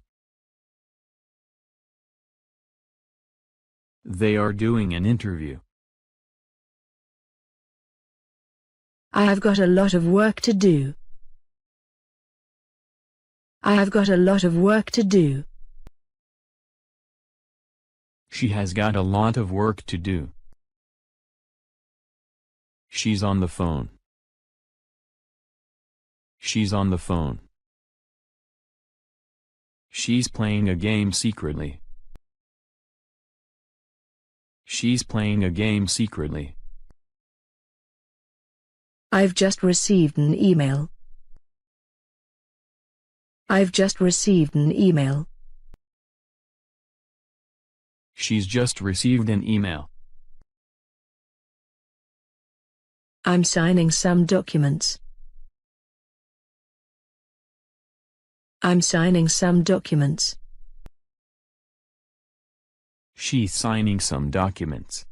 They are doing an interview. I have got a lot of work to do. I have got a lot of work to do. She has got a lot of work to do. She's on the phone. She's on the phone. She's playing a game secretly. She's playing a game secretly. I've just received an email. I've just received an email. She's just received an email. I'm signing some documents. I'm signing some documents. She's signing some documents.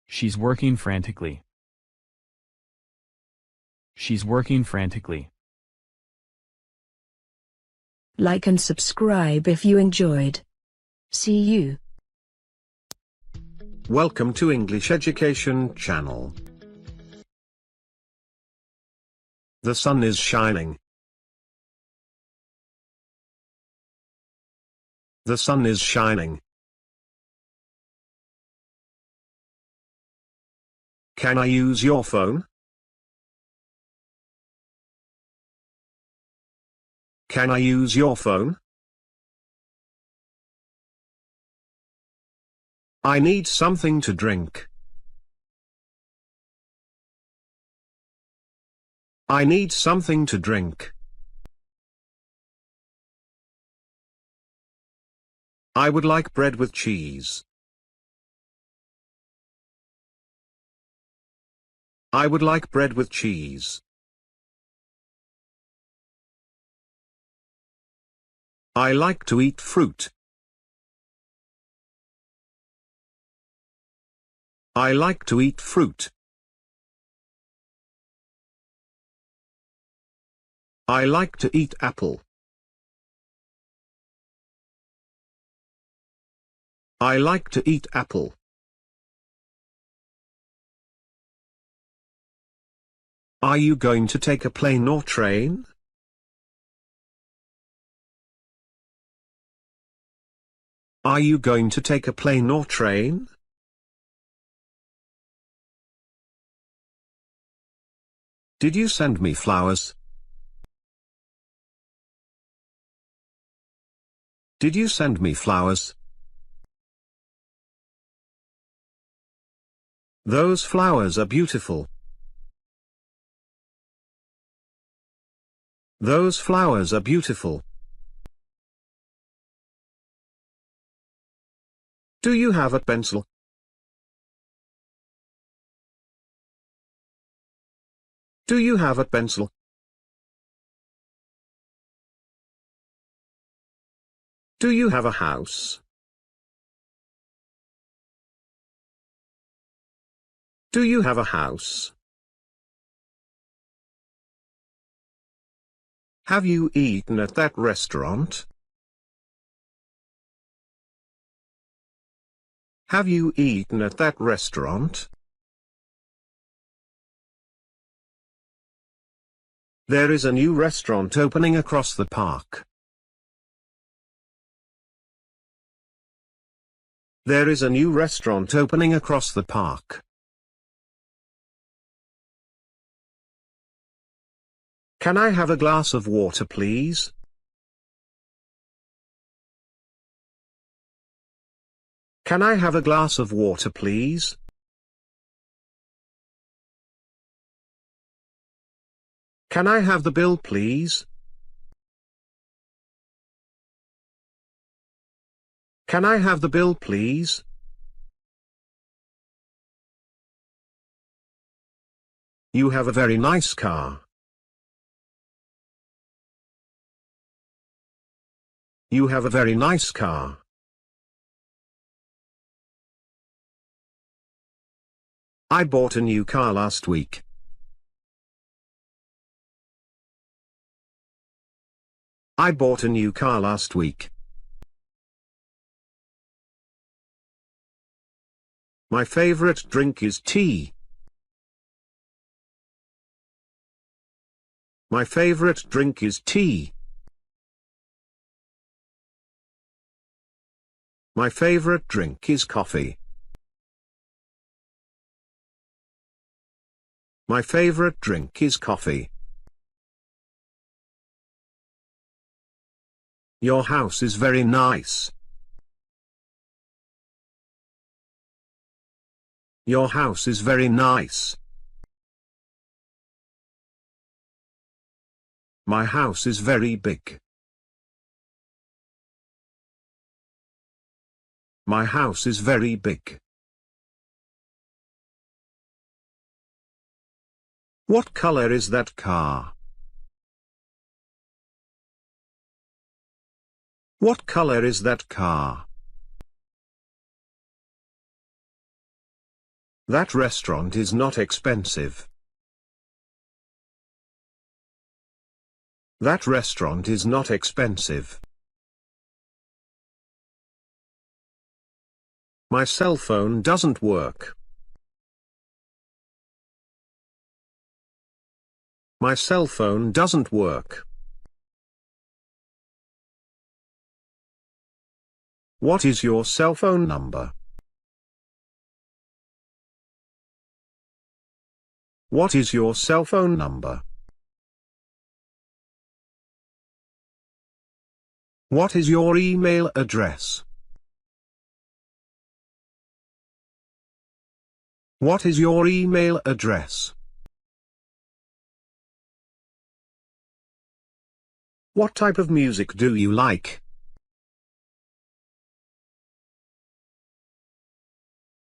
She's working frantically. She's working frantically. Like and subscribe if you enjoyed. See you. Welcome to English Education Channel. The sun is shining. The sun is shining. Can I use your phone? Can I use your phone? I need something to drink. I need something to drink. I would like bread with cheese. I would like bread with cheese. I like to eat fruit. I like to eat fruit. I like to eat apple. I like to eat apple. Are you going to take a plane or train? Are you going to take a plane or train? Did you send me flowers? Did you send me flowers? Those flowers are beautiful. Those flowers are beautiful. Do you have a pencil? Do you have a pencil? Do you have a house? Do you have a house? Have you eaten at that restaurant? Have you eaten at that restaurant? There is a new restaurant opening across the park. There is a new restaurant opening across the park. Can I have a glass of water, please? Can I have a glass of water, please? Can I have the bill, please? Can I have the bill, please? You have a very nice car. You have a very nice car. I bought a new car last week. I bought a new car last week. My favorite drink is tea. My favorite drink is tea. My favorite drink is coffee. My favorite drink is coffee. Your house is very nice. Your house is very nice. My house is very big. My house is very big. What color is that car? What color is that car? That restaurant is not expensive. That restaurant is not expensive. My cell phone doesn't work. My cell phone doesn't work. What is your cell phone number? What is your cell phone number? What is your email address? What is your email address? What type of music do you like?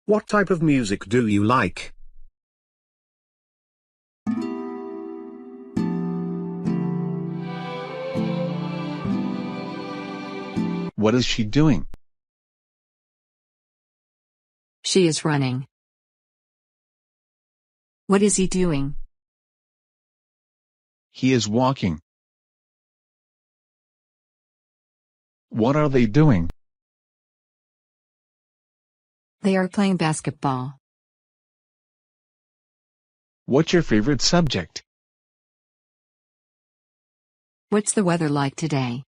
What type of music do you like? What is she doing? She is running. What is he doing? He is walking. What are they doing? They are playing basketball. What's your favorite subject? What's the weather like today?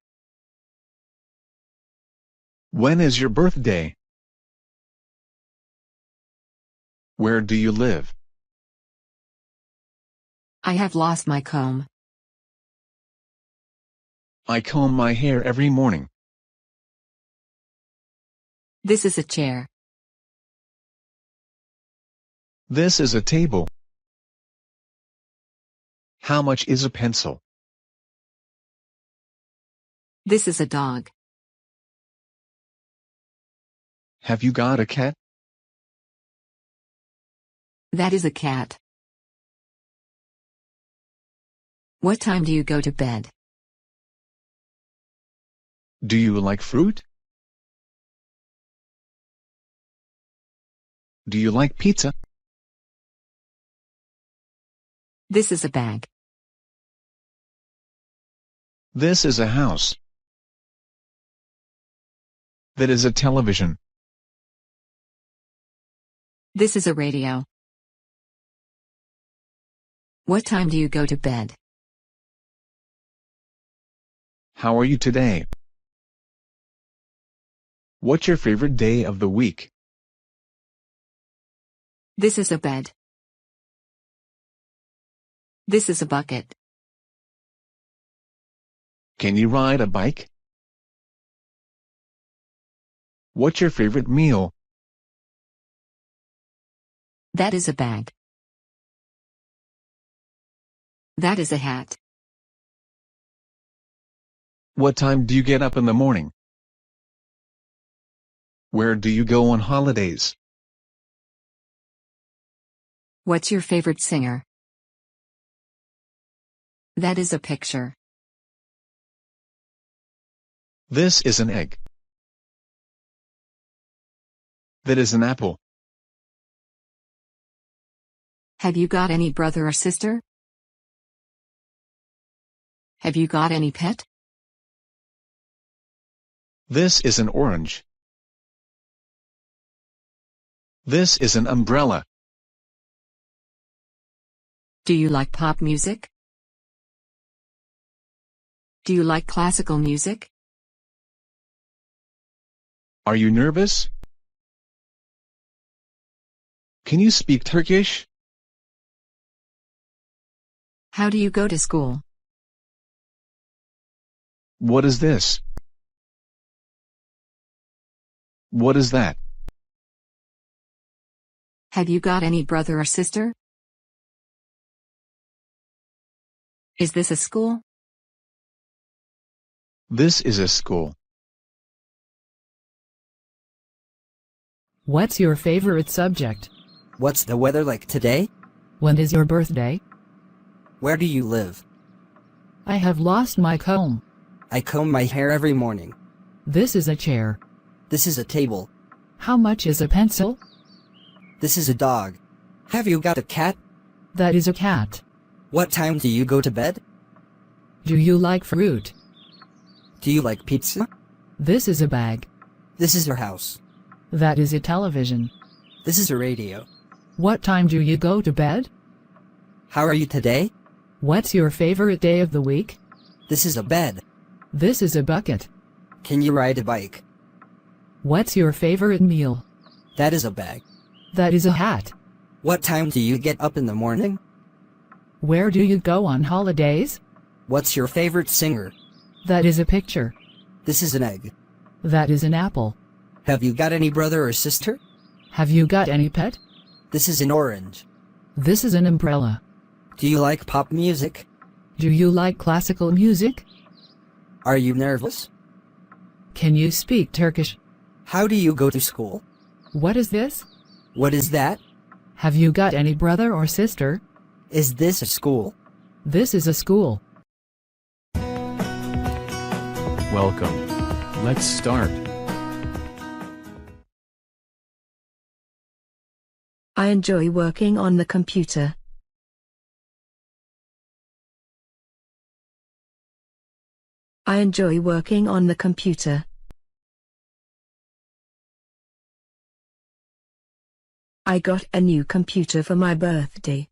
When is your birthday? Where do you live? I have lost my comb. I comb my hair every morning. This is a chair. This is a table. How much is a pencil? This is a dog. Have you got a cat? That is a cat. What time do you go to bed? Do you like fruit? Do you like pizza? This is a bag. This is a house. That is a television. This is a radio. What time do you go to bed? How are you today? What's your favorite day of the week? This is a bed. This is a bucket. Can you ride a bike? What's your favorite meal? That is a bag. That is a hat. What time do you get up in the morning? Where do you go on holidays? What's your favorite singer? That is a picture. This is an egg. That is an apple. Have you got any brother or sister? Have you got any pet? This is an orange. This is an umbrella. Do you like pop music? Do you like classical music? Are you nervous? Can you speak Turkish? How do you go to school? What is this? What is that? Have you got any brother or sister? Is this a school? This is a school. What's your favorite subject? What's the weather like today? When is your birthday? Where do you live? I have lost my comb. I comb my hair every morning. This is a chair. This is a table. How much is a pencil? This is a dog. Have you got a cat? That is a cat. What time do you go to bed? Do you like fruit? Do you like pizza? This is a bag. This is your house. That is a television. This is a radio. What time do you go to bed? How are you today? What's your favorite day of the week? This is a bed. This is a bucket. Can you ride a bike? What's your favorite meal? That is a bag. That is a hat. What time do you get up in the morning? Where do you go on holidays? What's your favorite singer? That is a picture. This is an egg. That is an apple. Have you got any brother or sister? Have you got any pet? This is an orange. This is an umbrella. Do you like pop music? Do you like classical music? Are you nervous? Can you speak Turkish? How do you go to school? What is this? What is that? Have you got any brother or sister? Is this a school? This is a school. Welcome. Let's start. I enjoy working on the computer. I enjoy working on the computer. I got a new computer for my birthday.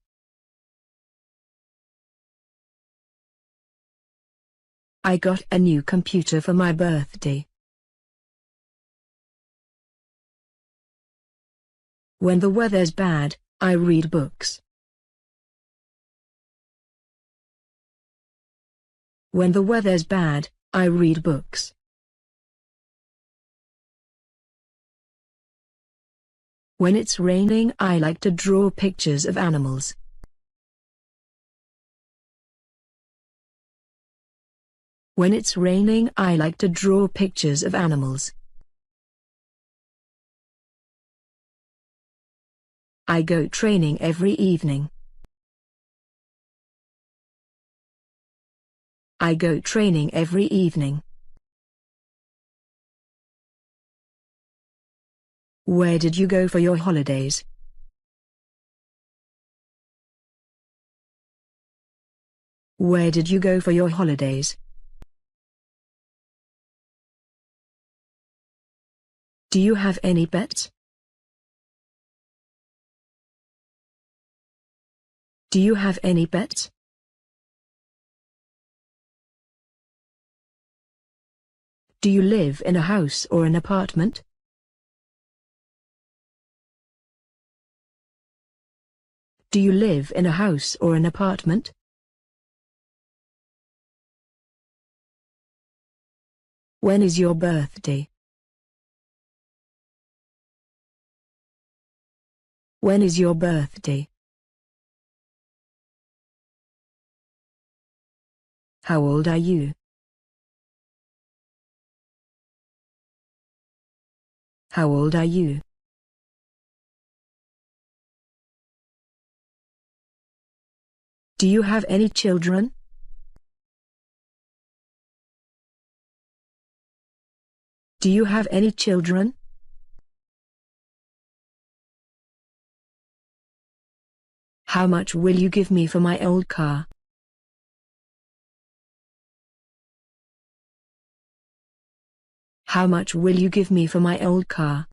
I got a new computer for my birthday. When the weather's bad, I read books. When the weather's bad, I read books. When it's raining, I like to draw pictures of animals. When it's raining, I like to draw pictures of animals. I go training every evening. I go training every evening. Where did you go for your holidays? Where did you go for your holidays? Do you have any pets? Do you have any pets? Do you live in a house or an apartment? Do you live in a house or an apartment? When is your birthday? When is your birthday? How old are you? How old are you? Do you have any children? Do you have any children? How much will you give me for my old car? How much will you give me for my old car?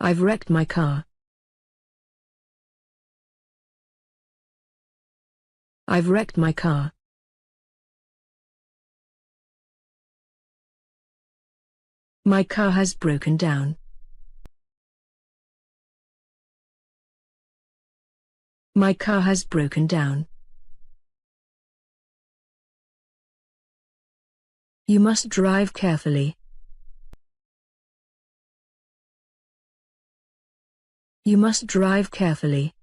I've wrecked my car. I've wrecked my car. My car has broken down. My car has broken down. You must drive carefully. You must drive carefully.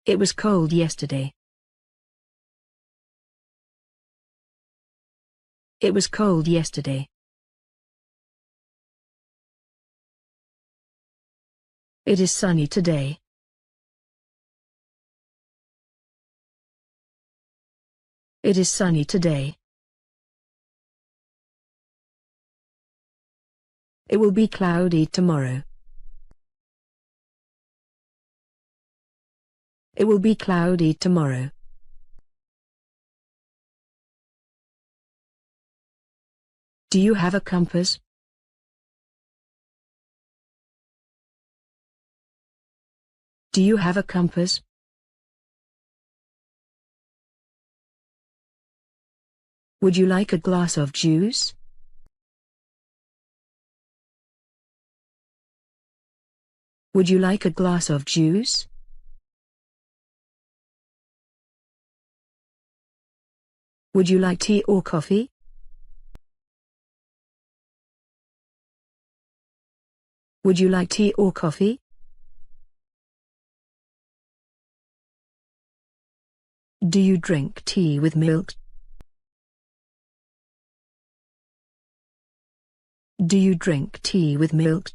It was cold yesterday. It was cold yesterday. It is sunny today. It is sunny today. It will be cloudy tomorrow. It will be cloudy tomorrow. Do you have a compass? Do you have a compass? Would you like a glass of juice? Would you like a glass of juice? Would you like tea or coffee? Would you like tea or coffee? Do you drink tea with milk? Do you drink tea with milk?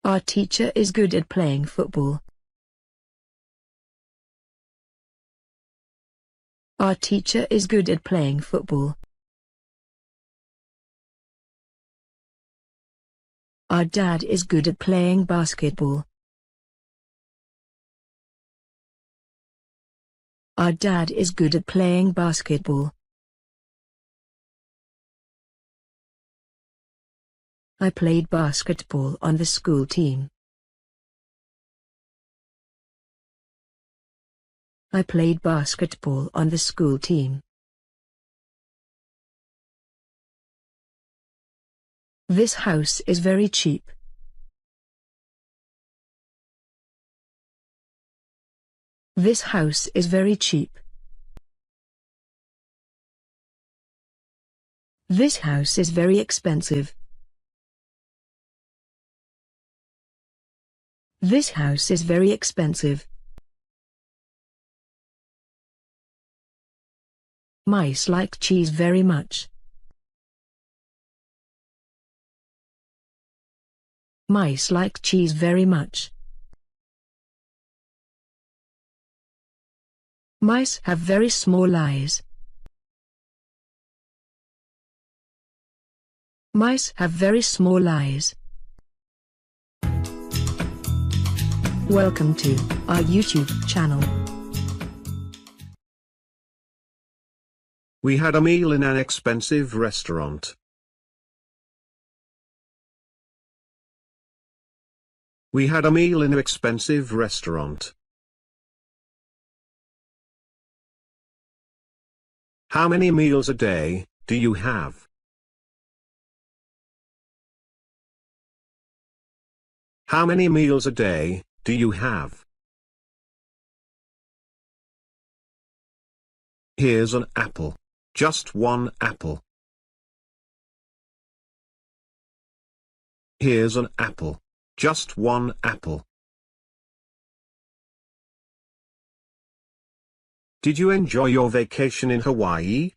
Our teacher is good at playing football. Our teacher is good at playing football. Our dad is good at playing basketball. Our dad is good at playing basketball. I played basketball on the school team. I played basketball on the school team. This house is very cheap. This house is very cheap. This house is very expensive. This house is very expensive. Mice like cheese very much. Mice like cheese very much. Mice have very small eyes. Mice have very small eyes. Welcome to our YouTube channel. We had a meal in an expensive restaurant. We had a meal in an expensive restaurant. How many meals a day do you have? How many meals a day do you have? Here's an apple. Just one apple. Here's an apple. Just one apple. Did you enjoy your vacation in Hawaii?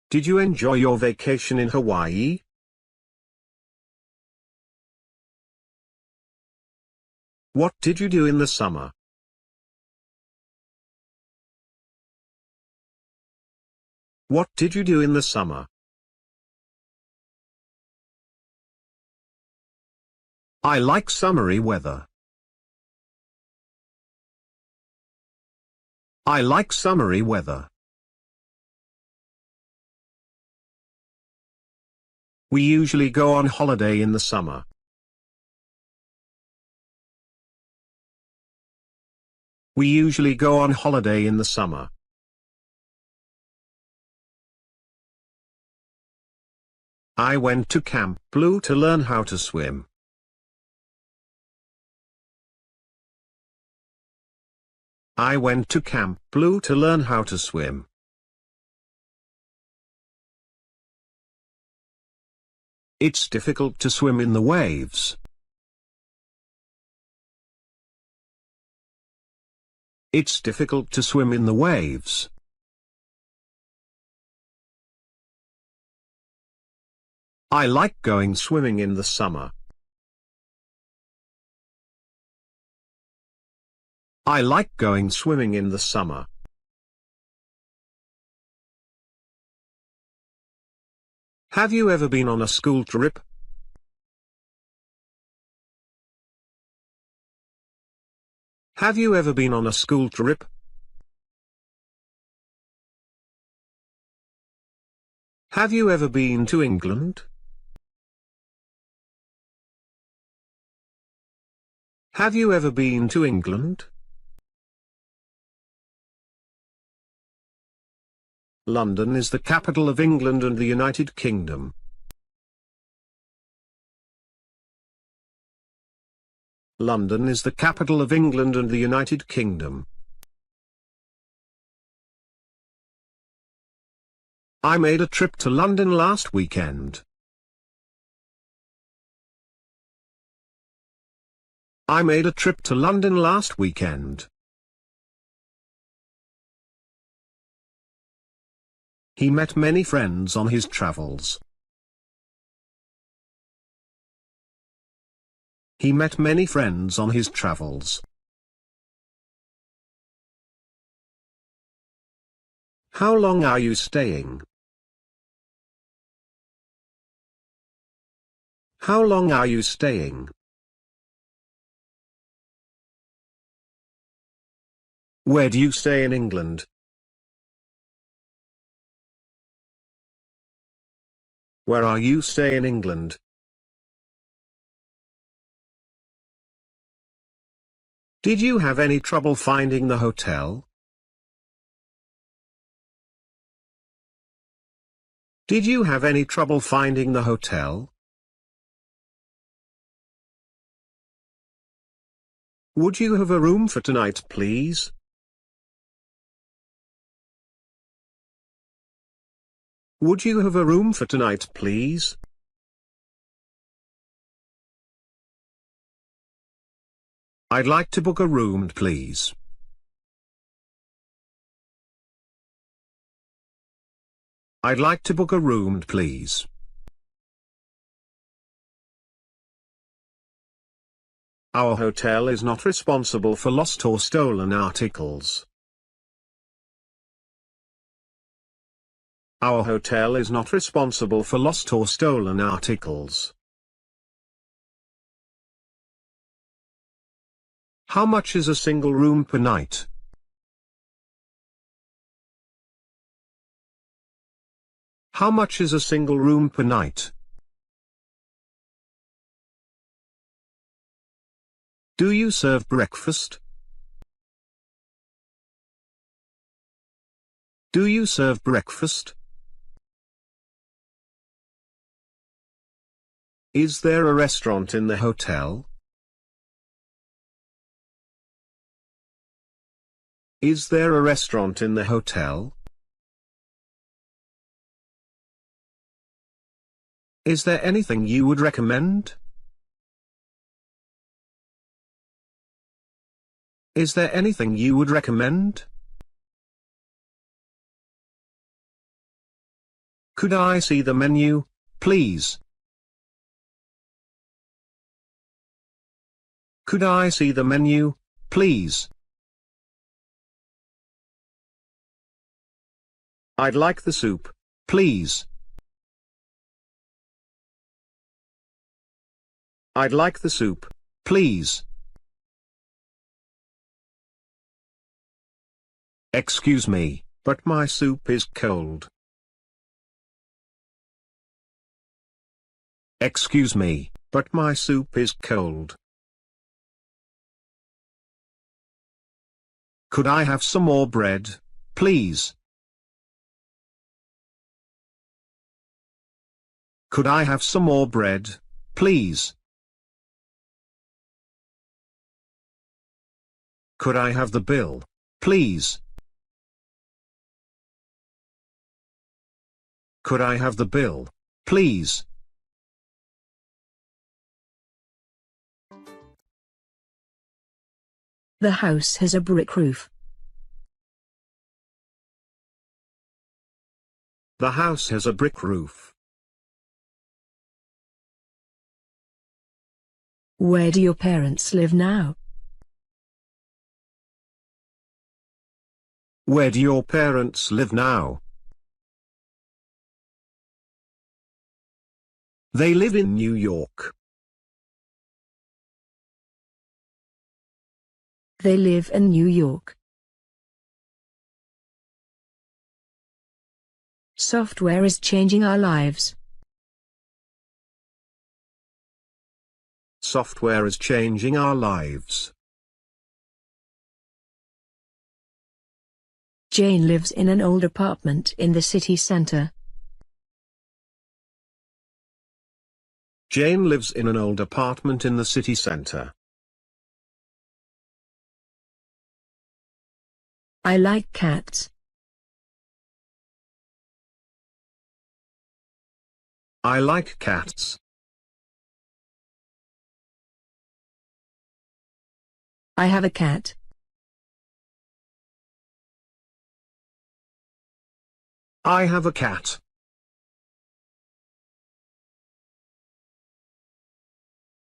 Did you enjoy your vacation in Hawaii? What did you do in the summer? What did you do in the summer? I like summery weather. I like summery weather. We usually go on holiday in the summer. We usually go on holiday in the summer. I went to Camp Blue to learn how to swim. I went to Camp Blue to learn how to swim. It's difficult to swim in the waves. It's difficult to swim in the waves. I like going swimming in the summer. I like going swimming in the summer. Have you ever been on a school trip? Have you ever been on a school trip? Have you ever been to England? Have you ever been to England? London is the capital of England and the United Kingdom. London is the capital of England and the United Kingdom. I made a trip to London last weekend. I made a trip to London last weekend. He met many friends on his travels. He met many friends on his travels. How long are you staying? How long are you staying? Where do you stay in England? Where are you stay in England? Did you have any trouble finding the hotel? Did you have any trouble finding the hotel? Would you have a room for tonight, please? Would you have a room for tonight, please? I'd like to book a room, please. I'd like to book a room, please. Our hotel is not responsible for lost or stolen articles. Our hotel is not responsible for lost or stolen articles. How much is a single room per night? How much is a single room per night? Do you serve breakfast? Do you serve breakfast? Is there a restaurant in the hotel? Is there a restaurant in the hotel? Is there anything you would recommend? Is there anything you would recommend? Could I see the menu, please? Could I see the menu, please? I'd like the soup, please. I'd like the soup, please. Excuse me, but my soup is cold. Excuse me, but my soup is cold. Could I have some more bread, please? Could I have some more bread, please? Could I have the bill, please? Could I have the bill, please? The house has a brick roof. The house has a brick roof. Where do your parents live now? Where do your parents live now? They live in New York. They live in New York. Software is changing our lives. Software is changing our lives. Jane lives in an old apartment in the city center. Jane lives in an old apartment in the city center. I like cats. I like cats. I have a cat. I have a cat.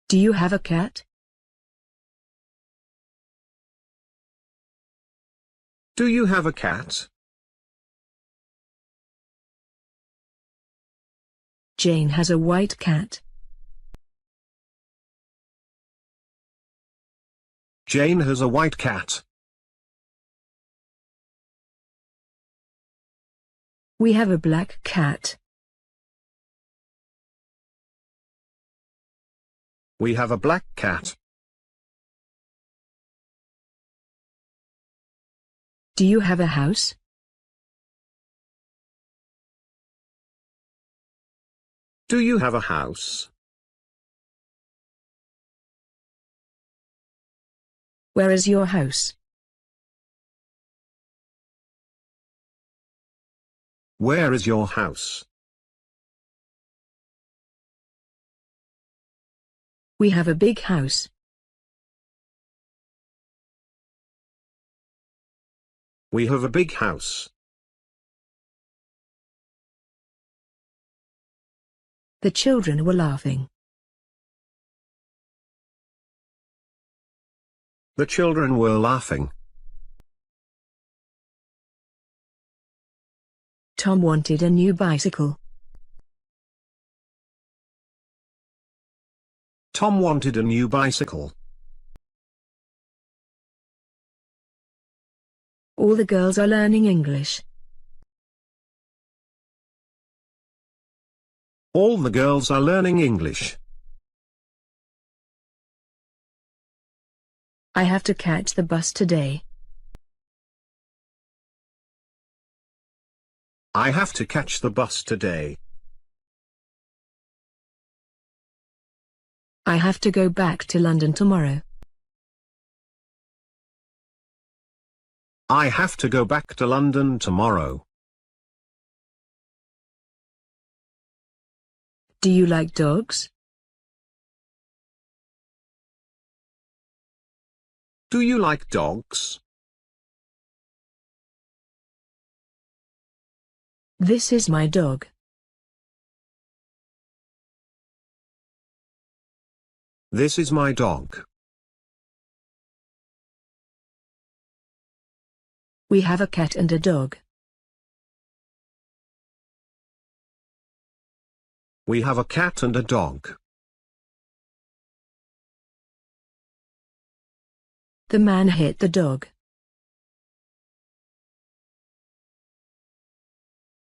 Do you have a cat? Do you have a cat? Jane has a white cat. Jane has a white cat. We have a black cat. We have a black cat. Do you have a house? Do you have a house? Where is your house? Where is your house? We have a big house. We have a big house. The children were laughing. The children were laughing. Tom wanted a new bicycle. Tom wanted a new bicycle. All the girls are learning English. All the girls are learning English. I have to catch the bus today. I have to catch the bus today. I have to go back to London tomorrow. I have to go back to London tomorrow. Do you like dogs? Do you like dogs? This is my dog. This is my dog. We have a cat and a dog. We have a cat and a dog. The man hit the dog.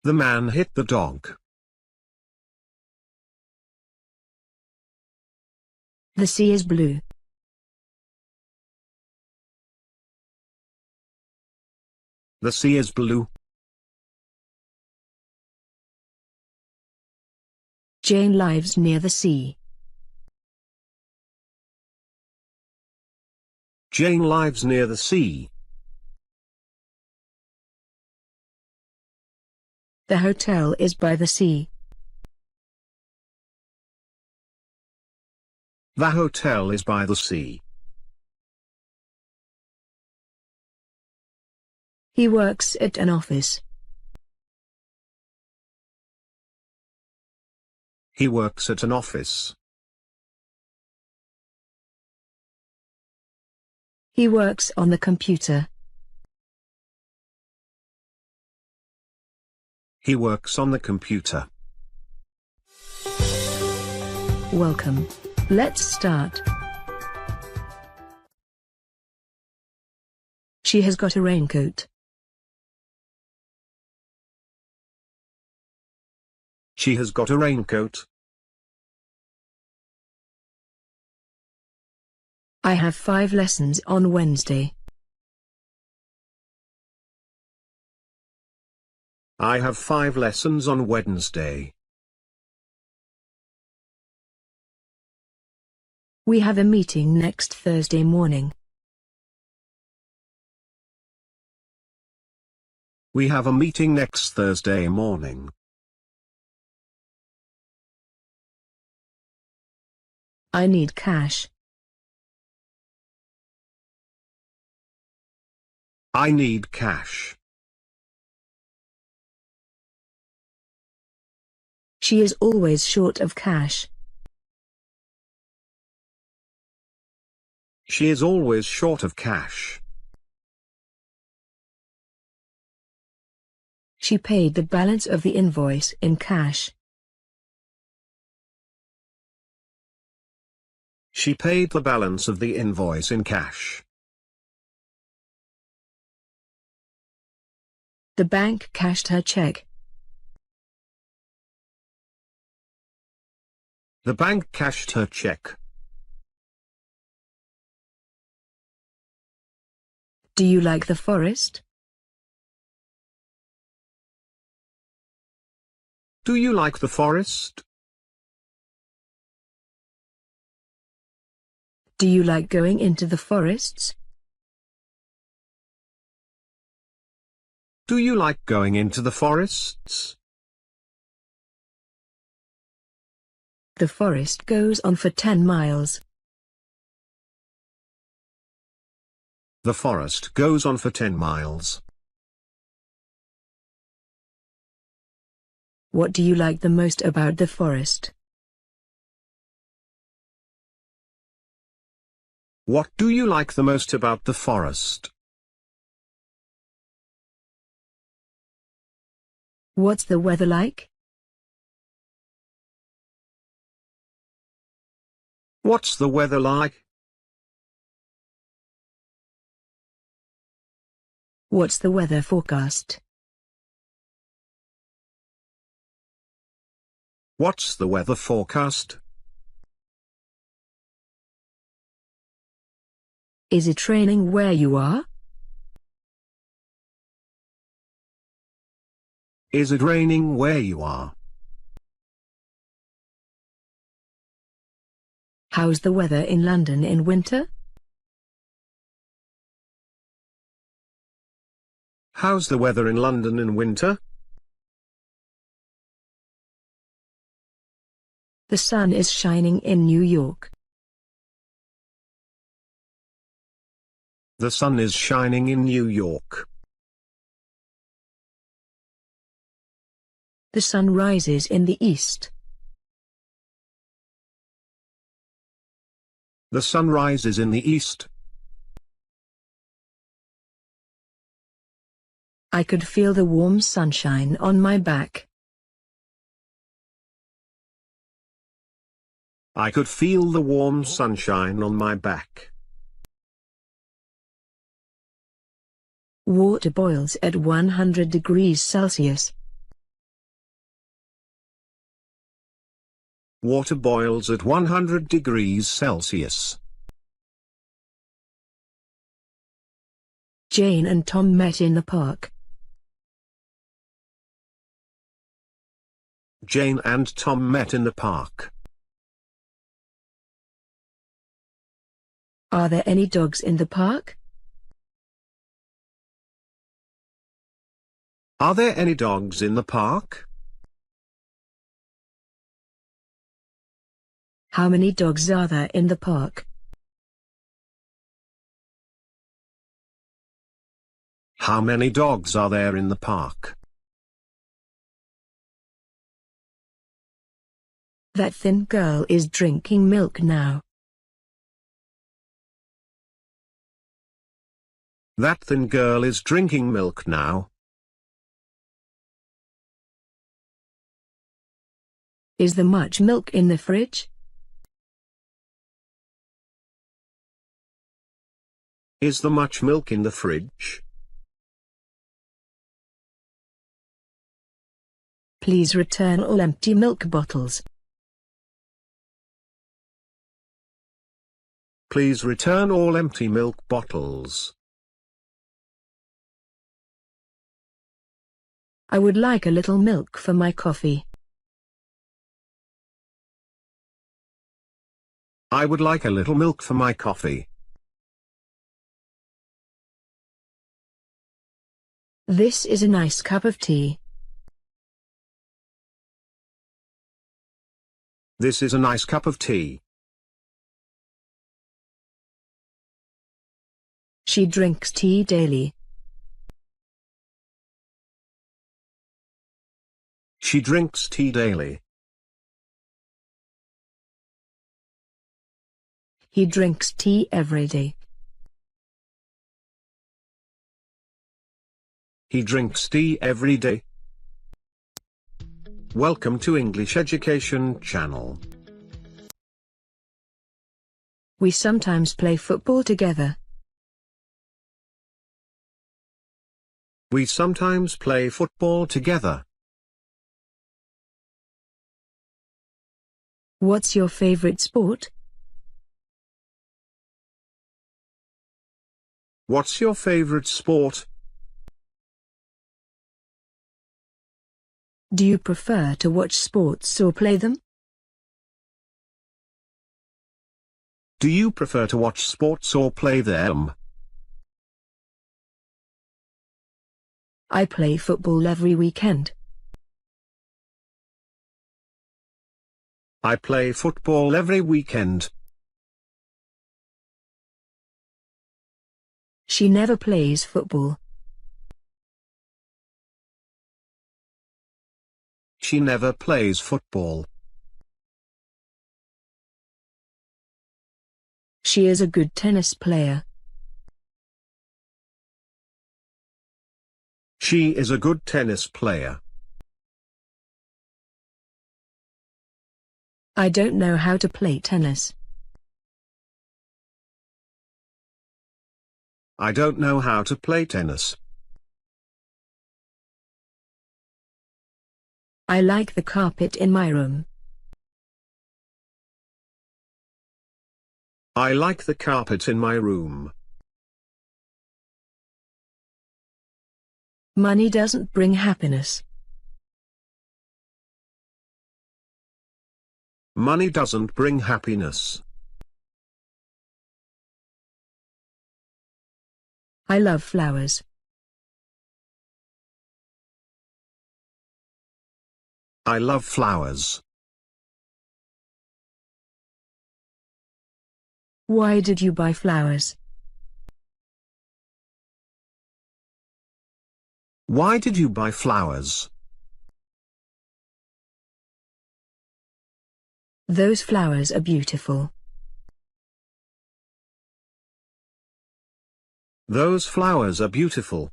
The man hit the dog. The sea is blue. The sea is blue. Jane lives near the sea. Jane lives near the sea. The hotel is by the sea. The hotel is by the sea. He works at an office. He works at an office. He works on the computer. He works on the computer. Welcome. Let's start. She has got a raincoat. She has got a raincoat. I have 5 lessons on Wednesday. I have 5 lessons on Wednesday. We have a meeting next Thursday morning. We have a meeting next Thursday morning. I need cash. I need cash. She is always short of cash. She is always short of cash. She paid the balance of the invoice in cash. She paid the balance of the invoice in cash. The bank cashed her check. The bank cashed her check. Do you like the forest? Do you like the forest? Do you like going into the forests? Do you like going into the forests? The forest goes on for 10 miles. The forest goes on for 10 miles. What do you like the most about the forest? What do you like the most about the forest? What's the weather like? What's the weather like? What's the weather forecast? What's the weather forecast? Is it raining where you are? Is it raining where you are? How's the weather in London in winter? How's the weather in London in winter? The sun is shining in New York. The sun is shining in New York. The sun rises in the east. The sun rises in the east. I could feel the warm sunshine on my back. I could feel the warm sunshine on my back. Water boils at 100 degrees Celsius. Water boils at 100 degrees Celsius. Jane and Tom met in the park. Jane and Tom met in the park. Are there any dogs in the park? Are there any dogs in the park? How many dogs are there in the park? How many dogs are there in the park? That thin girl is drinking milk now. That thin girl is drinking milk now. Is there much milk in the fridge? Is there much milk in the fridge? Please return all empty milk bottles. Please return all empty milk bottles. I would like a little milk for my coffee. I would like a little milk for my coffee. This is a nice cup of tea. This is a nice cup of tea. She drinks tea daily. She drinks tea daily. He drinks tea every day. He drinks tea every day. Welcome to English Education Channel. We sometimes play football together. We sometimes play football together. What's your favorite sport? What's your favorite sport? Do you prefer to watch sports or play them? Do you prefer to watch sports or play them? I play football every weekend. I play football every weekend. She never plays football. She never plays football. She is a good tennis player. She is a good tennis player. I don't know how to play tennis. I don't know how to play tennis. I like the carpet in my room. I like the carpet in my room. Money doesn't bring happiness. Money doesn't bring happiness. I love flowers. I love flowers. Why did you buy flowers? Why did you buy flowers? Those flowers are beautiful. Those flowers are beautiful.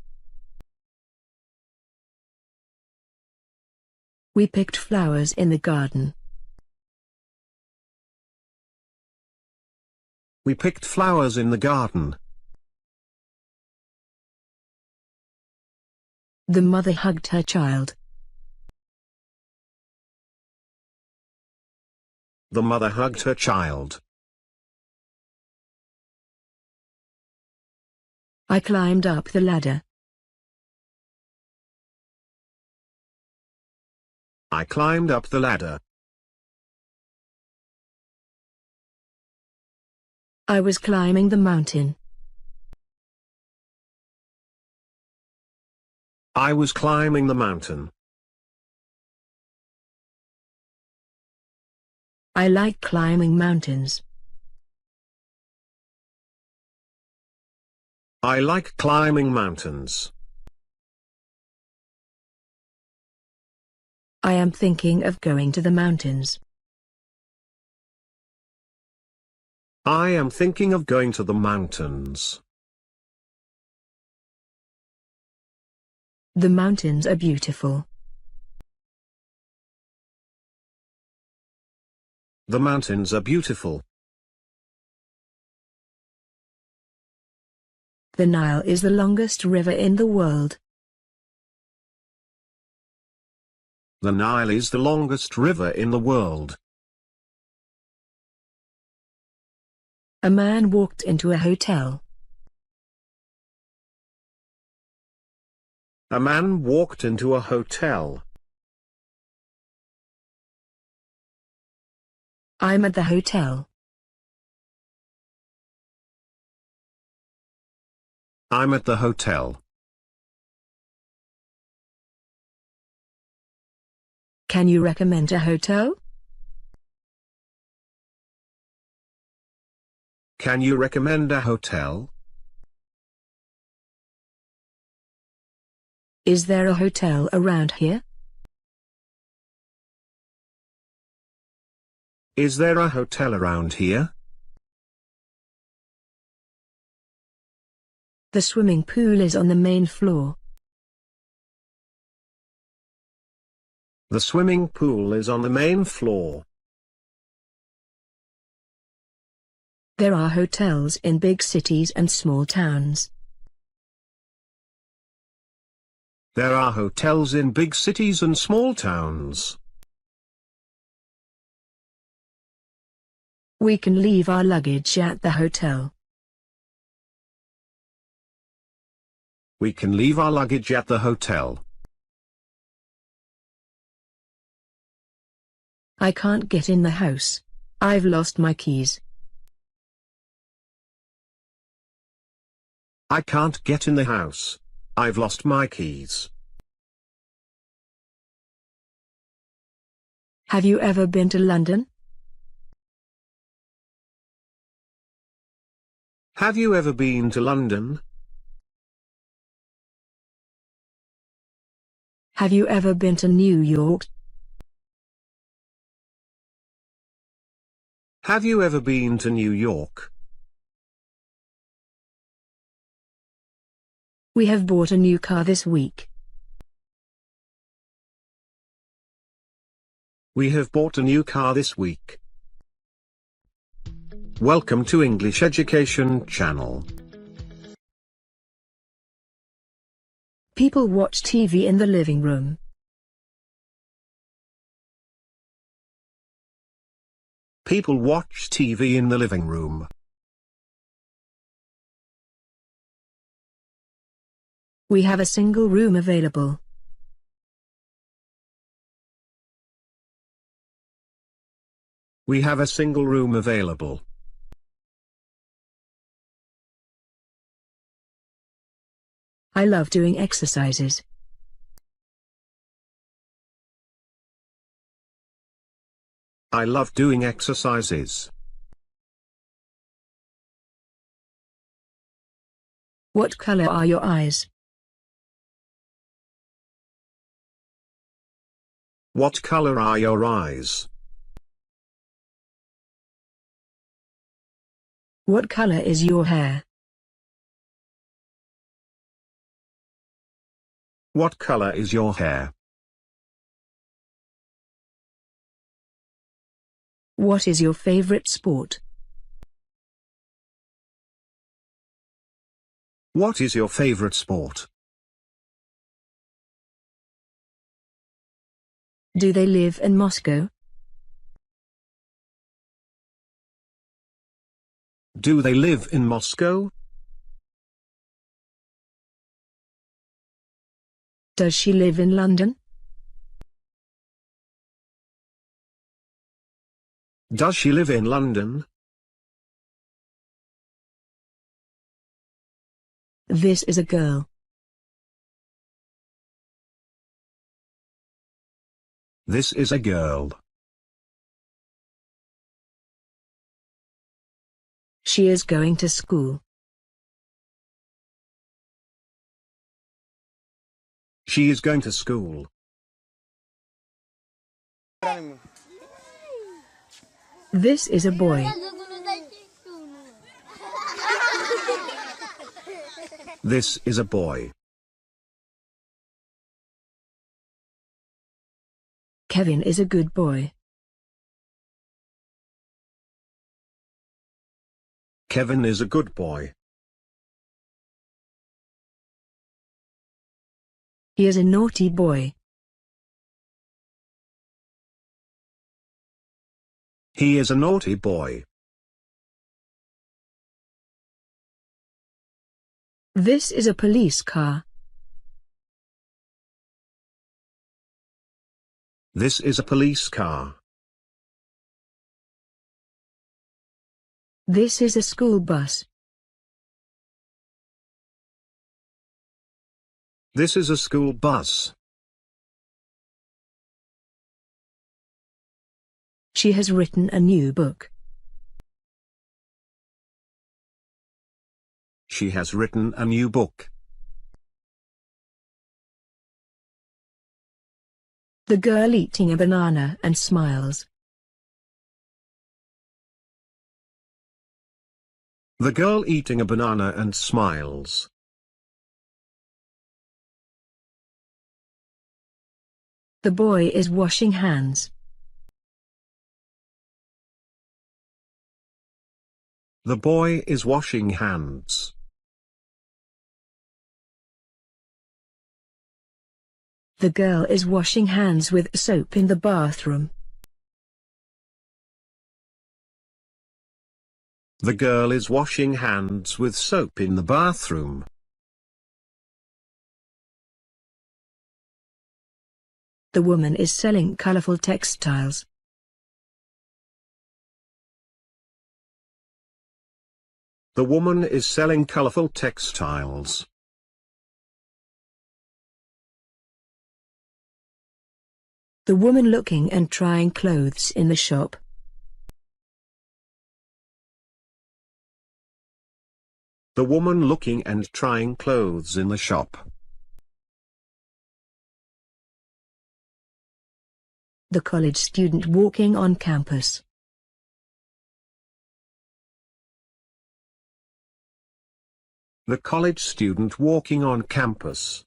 We picked flowers in the garden. We picked flowers in the garden. The mother hugged her child. The mother hugged her child. I climbed up the ladder. I climbed up the ladder. I was climbing the mountain. I was climbing the mountain. I like climbing mountains. I like climbing mountains. I am thinking of going to the mountains. I am thinking of going to the mountains. The mountains are beautiful. The mountains are beautiful. The Nile is the longest river in the world. The Nile is the longest river in the world. A man walked into a hotel. A man walked into a hotel. I'm at the hotel. I'm at the hotel. Can you recommend a hotel? Can you recommend a hotel? Is there a hotel around here? Is there a hotel around here? The swimming pool is on the main floor. The swimming pool is on the main floor. There are hotels in big cities and small towns. There are hotels in big cities and small towns. We can leave our luggage at the hotel. We can leave our luggage at the hotel. I can't get in the house. I've lost my keys. I can't get in the house. I've lost my keys. Have you ever been to London? Have you ever been to London? Have you ever been to New York? Have you ever been to New York? We have bought a new car this week. We have bought a new car this week. Welcome to English Education Channel. People watch TV in the living room. People watch TV in the living room. We have a single room available. We have a single room available. I love doing exercises. I love doing exercises. What color are your eyes? What color are your eyes? What color is your hair? What color is your hair? What is your favorite sport? What is your favorite sport? Do they live in Moscow? Do they live in Moscow? Does she live in London? Does she live in London? This is a girl. This is a girl. She is going to school. She is going to school. This is a boy. This is a boy. Kevin is a good boy. Kevin is a good boy. He is a naughty boy. He is a naughty boy. This is a police car. This is a police car. This is a school bus. This is a school bus. She has written a new book. She has written a new book. The girl eating a banana and smiles. The girl eating a banana and smiles. The boy is washing hands. The boy is washing hands. The girl is washing hands with soap in the bathroom. The girl is washing hands with soap in the bathroom. The woman is selling colorful textiles. The woman is selling colorful textiles. The woman looking and trying clothes in the shop. The woman looking and trying clothes in the shop. The college student walking on campus. The college student walking on campus.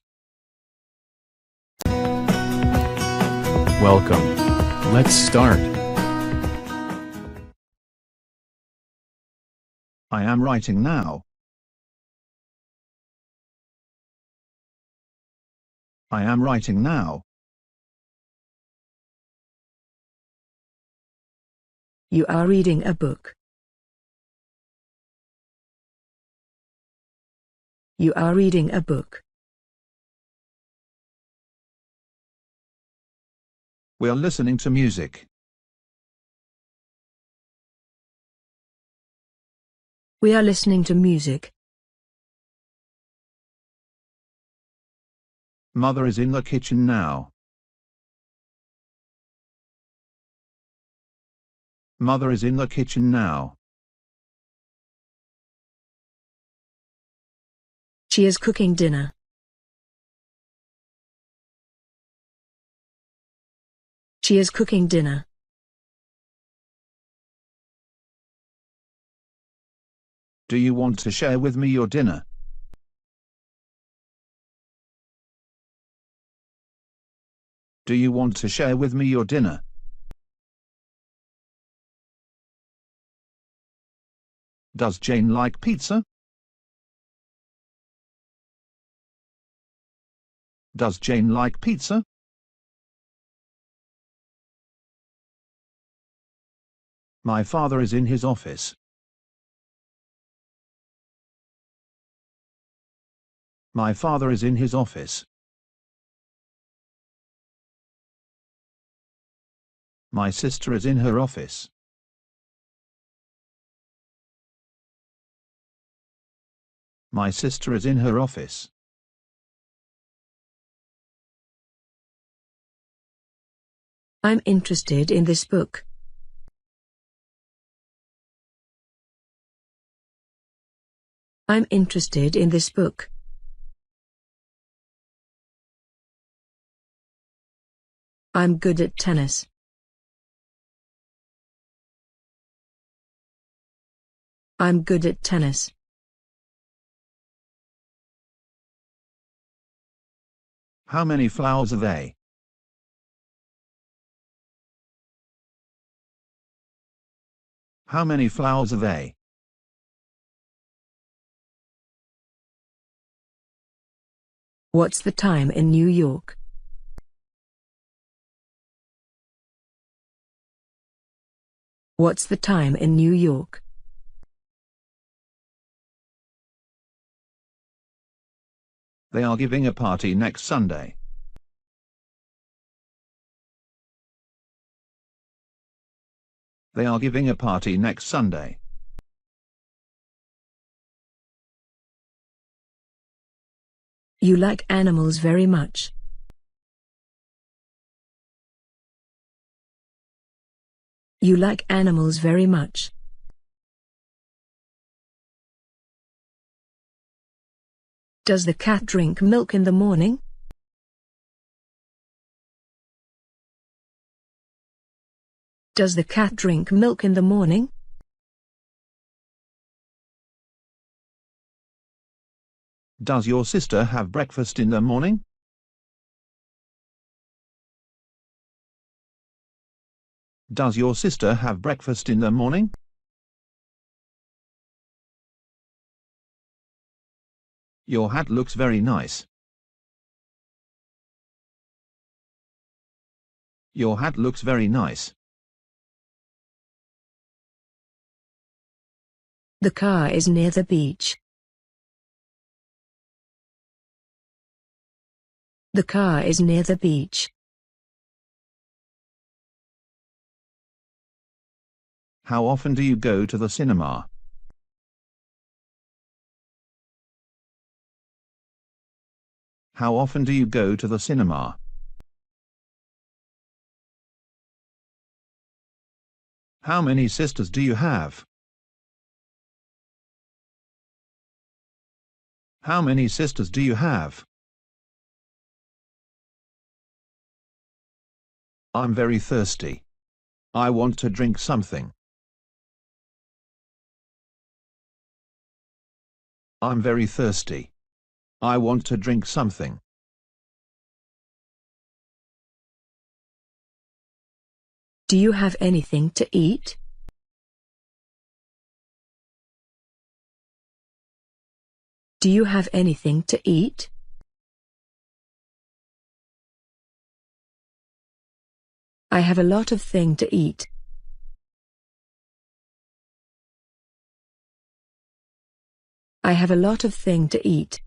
Welcome. Let's start. I am writing now. I am writing now. You are reading a book. You are reading a book. We are listening to music. We are listening to music. Mother is in the kitchen now. Mother is in the kitchen now. She is cooking dinner. She is cooking dinner. Do you want to share with me your dinner? Do you want to share with me your dinner? Does Jane like pizza? Does Jane like pizza? My father is in his office. My father is in his office. My sister is in her office. My sister is in her office. I'm interested in this book. I'm interested in this book. I'm good at tennis. I'm good at tennis. How many flowers are they? How many flowers are they? What's the time in New York? What's the time in New York? They are giving a party next Sunday. They are giving a party next Sunday. You like animals very much. You like animals very much. Does the cat drink milk in the morning? Does the cat drink milk in the morning? Does your sister have breakfast in the morning? Does your sister have breakfast in the morning? Your hat looks very nice. Your hat looks very nice. The car is near the beach. The car is near the beach. How often do you go to the cinema? How often do you go to the cinema? How many sisters do you have? How many sisters do you have? I'm very thirsty. I want to drink something. I'm very thirsty. I want to drink something. Do you have anything to eat? Do you have anything to eat? I have a lot of thing to eat. I have a lot of thing to eat.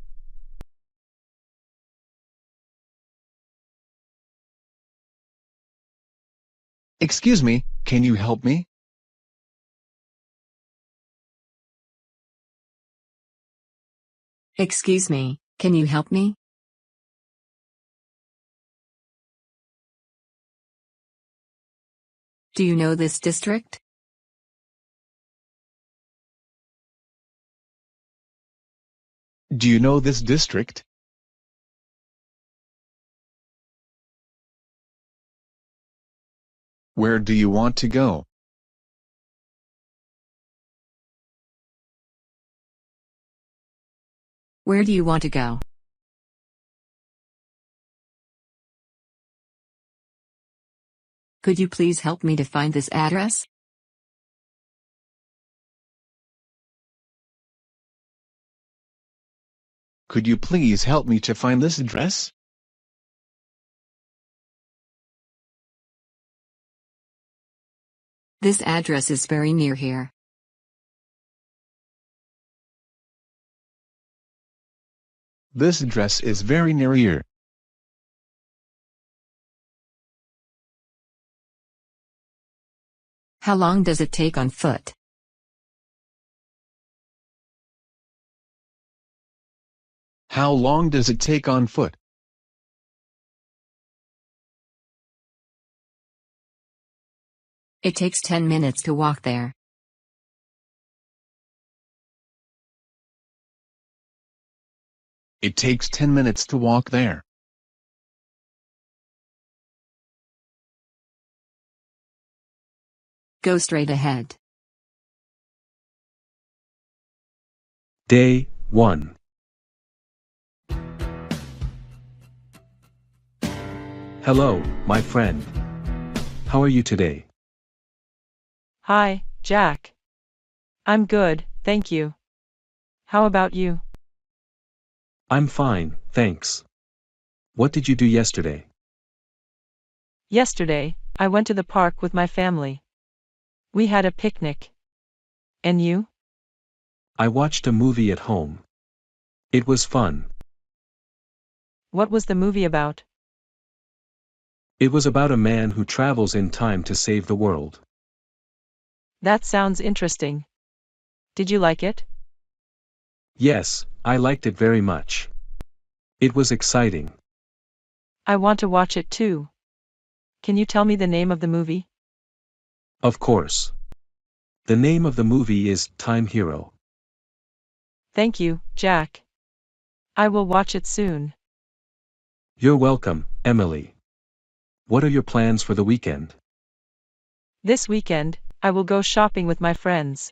Excuse me, can you help me? Excuse me, can you help me? Do you know this district? Do you know this district? Where do you want to go? Where do you want to go? Could you please help me to find this address? Could you please help me to find this address? This address is very near here. This address is very near here. How long does it take on foot? How long does it take on foot? It takes 10 minutes to walk there. It takes 10 minutes to walk there. Go straight ahead. Day 1. Hello, my friend. How are you today? Hi, Jack. I'm good, thank you. How about you? I'm fine, thanks. What did you do yesterday? Yesterday, I went to the park with my family. We had a picnic. And you? I watched a movie at home. It was fun. What was the movie about? It was about a man who travels in time to save the world. That sounds interesting. Did you like it? Yes, I liked it very much. It was exciting. I want to watch it too. Can you tell me the name of the movie? Of course. The name of the movie is Time Hero. Thank you, Jack. I will watch it soon. You're welcome, Emily. What are your plans for the weekend? This weekend, I will go shopping with my friends.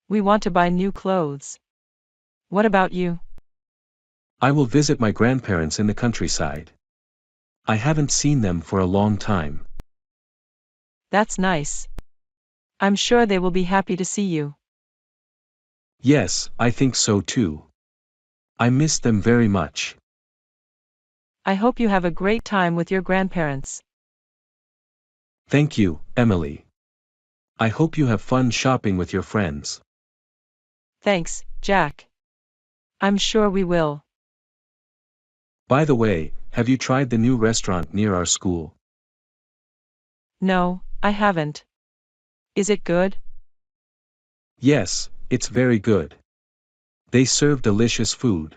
We want to buy new clothes. What about you? I will visit my grandparents in the countryside. I haven't seen them for a long time. That's nice. I'm sure they will be happy to see you. Yes, I think so too. I miss them very much. I hope you have a great time with your grandparents. Thank you, Emily. I hope you have fun shopping with your friends. Thanks, Jack. I'm sure we will. By the way, have you tried the new restaurant near our school? No, I haven't. Is it good? Yes, it's very good. They serve delicious food.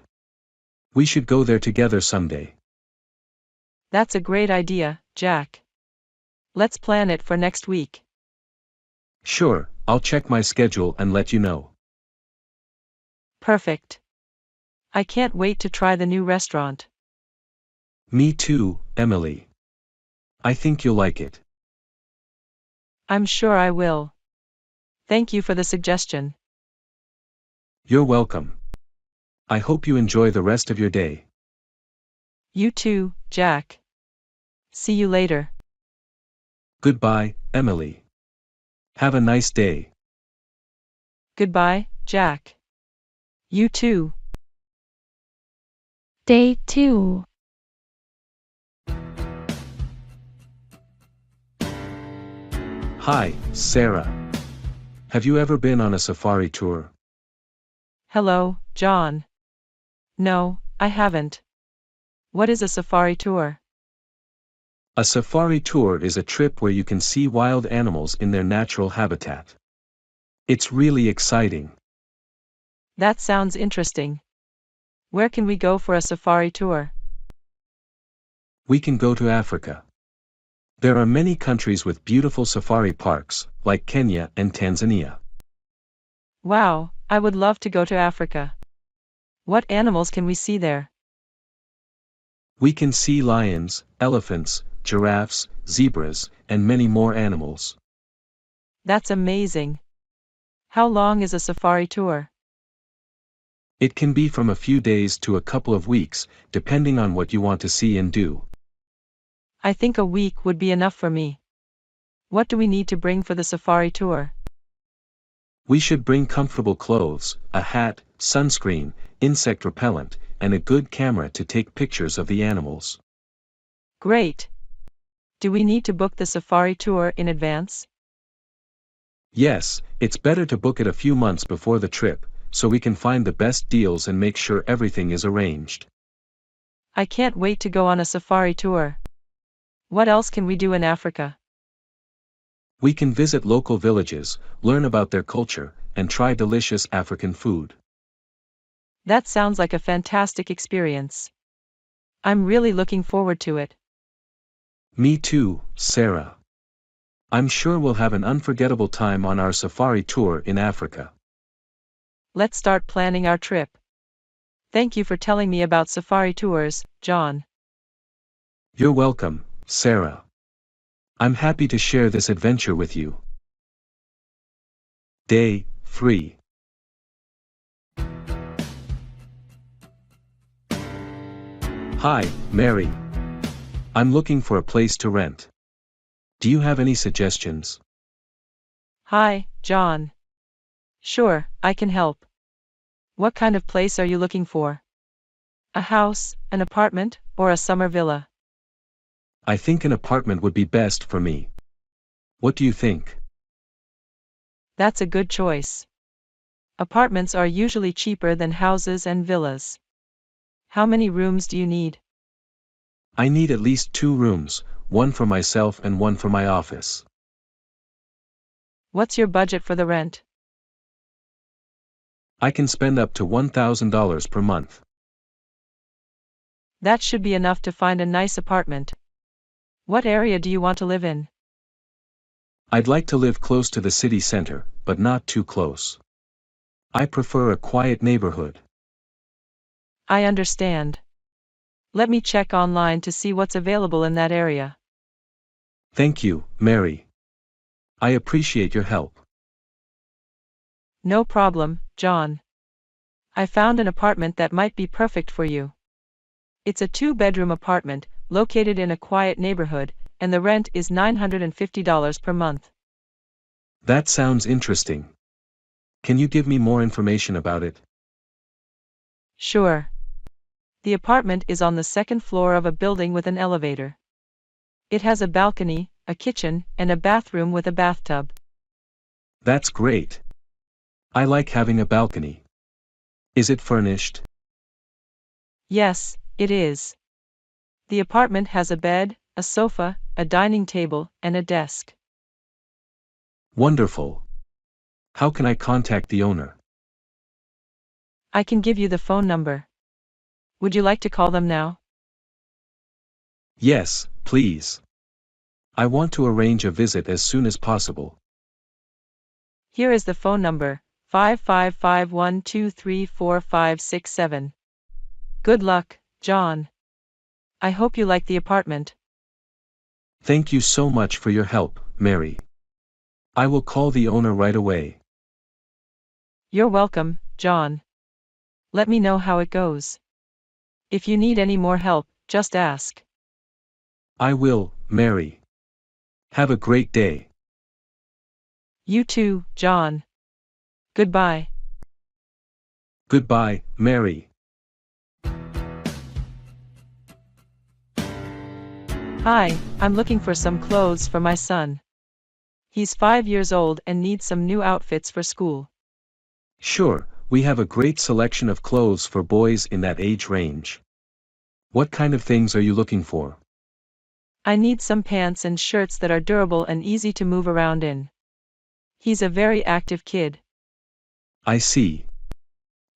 We should go there together someday. That's a great idea, Jack. Let's plan it for next week. Sure, I'll check my schedule and let you know. Perfect. I can't wait to try the new restaurant. Me too, Emily. I think you'll like it. I'm sure I will. Thank you for the suggestion. You're welcome. I hope you enjoy the rest of your day. You too, Jack. See you later. Goodbye, Emily. Have a nice day. Goodbye, Jack. You too. Day 2. Hi, Sarah. Have you ever been on a safari tour? Hello, John. No, I haven't. What is a safari tour? A safari tour is a trip where you can see wild animals in their natural habitat. It's really exciting. That sounds interesting. Where can we go for a safari tour? We can go to Africa. There are many countries with beautiful safari parks, like Kenya and Tanzania. Wow, I would love to go to Africa. What animals can we see there? We can see lions, elephants, giraffes, zebras, and many more animals. That's amazing. How long is a safari tour? It can be from a few days to a couple of weeks, depending on what you want to see and do. I think a week would be enough for me. What do we need to bring for the safari tour? We should bring comfortable clothes, a hat, sunscreen, insect repellent, and a good camera to take pictures of the animals. Great. Do we need to book the safari tour in advance? Yes, it's better to book it a few months before the trip, so we can find the best deals and make sure everything is arranged. I can't wait to go on a safari tour. What else can we do in Africa? We can visit local villages, learn about their culture, and try delicious African food. That sounds like a fantastic experience. I'm really looking forward to it. Me too, Sarah. I'm sure we'll have an unforgettable time on our safari tour in Africa. Let's start planning our trip. Thank you for telling me about safari tours, John. You're welcome, Sarah. I'm happy to share this adventure with you. Day 3. Hi, Mary. I'm looking for a place to rent. Do you have any suggestions? Hi, John. Sure, I can help. What kind of place are you looking for? A house, an apartment, or a summer villa? I think an apartment would be best for me. What do you think? That's a good choice. Apartments are usually cheaper than houses and villas. How many rooms do you need? I need at least 2 rooms, one for myself and one for my office. What's your budget for the rent? I can spend up to $1,000 per month. That should be enough to find a nice apartment. What area do you want to live in? I'd like to live close to the city center, but not too close. I prefer a quiet neighborhood. I understand. Let me check online to see what's available in that area. Thank you, Mary. I appreciate your help. No problem, John. I found an apartment that might be perfect for you. It's a 2-bedroom apartment, located in a quiet neighborhood, and the rent is $950 per month. That sounds interesting. Can you give me more information about it? Sure. The apartment is on the 2nd floor of a building with an elevator. It has a balcony, a kitchen, and a bathroom with a bathtub. That's great. I like having a balcony. Is it furnished? Yes, it is. The apartment has a bed, a sofa, a dining table, and a desk. Wonderful. How can I contact the owner? I can give you the phone number. Would you like to call them now? Yes, please. I want to arrange a visit as soon as possible. Here is the phone number, 5551234567. Good luck, John. I hope you like the apartment. Thank you so much for your help, Mary. I will call the owner right away. You're welcome, John. Let me know how it goes. If you need any more help, just ask. I will, Mary. Have a great day. You too, John. Goodbye. Goodbye, Mary. Hi, I'm looking for some clothes for my son. He's 5 years old and needs some new outfits for school. Sure, we have a great selection of clothes for boys in that age range. What kind of things are you looking for? I need some pants and shirts that are durable and easy to move around in. He's a very active kid. I see.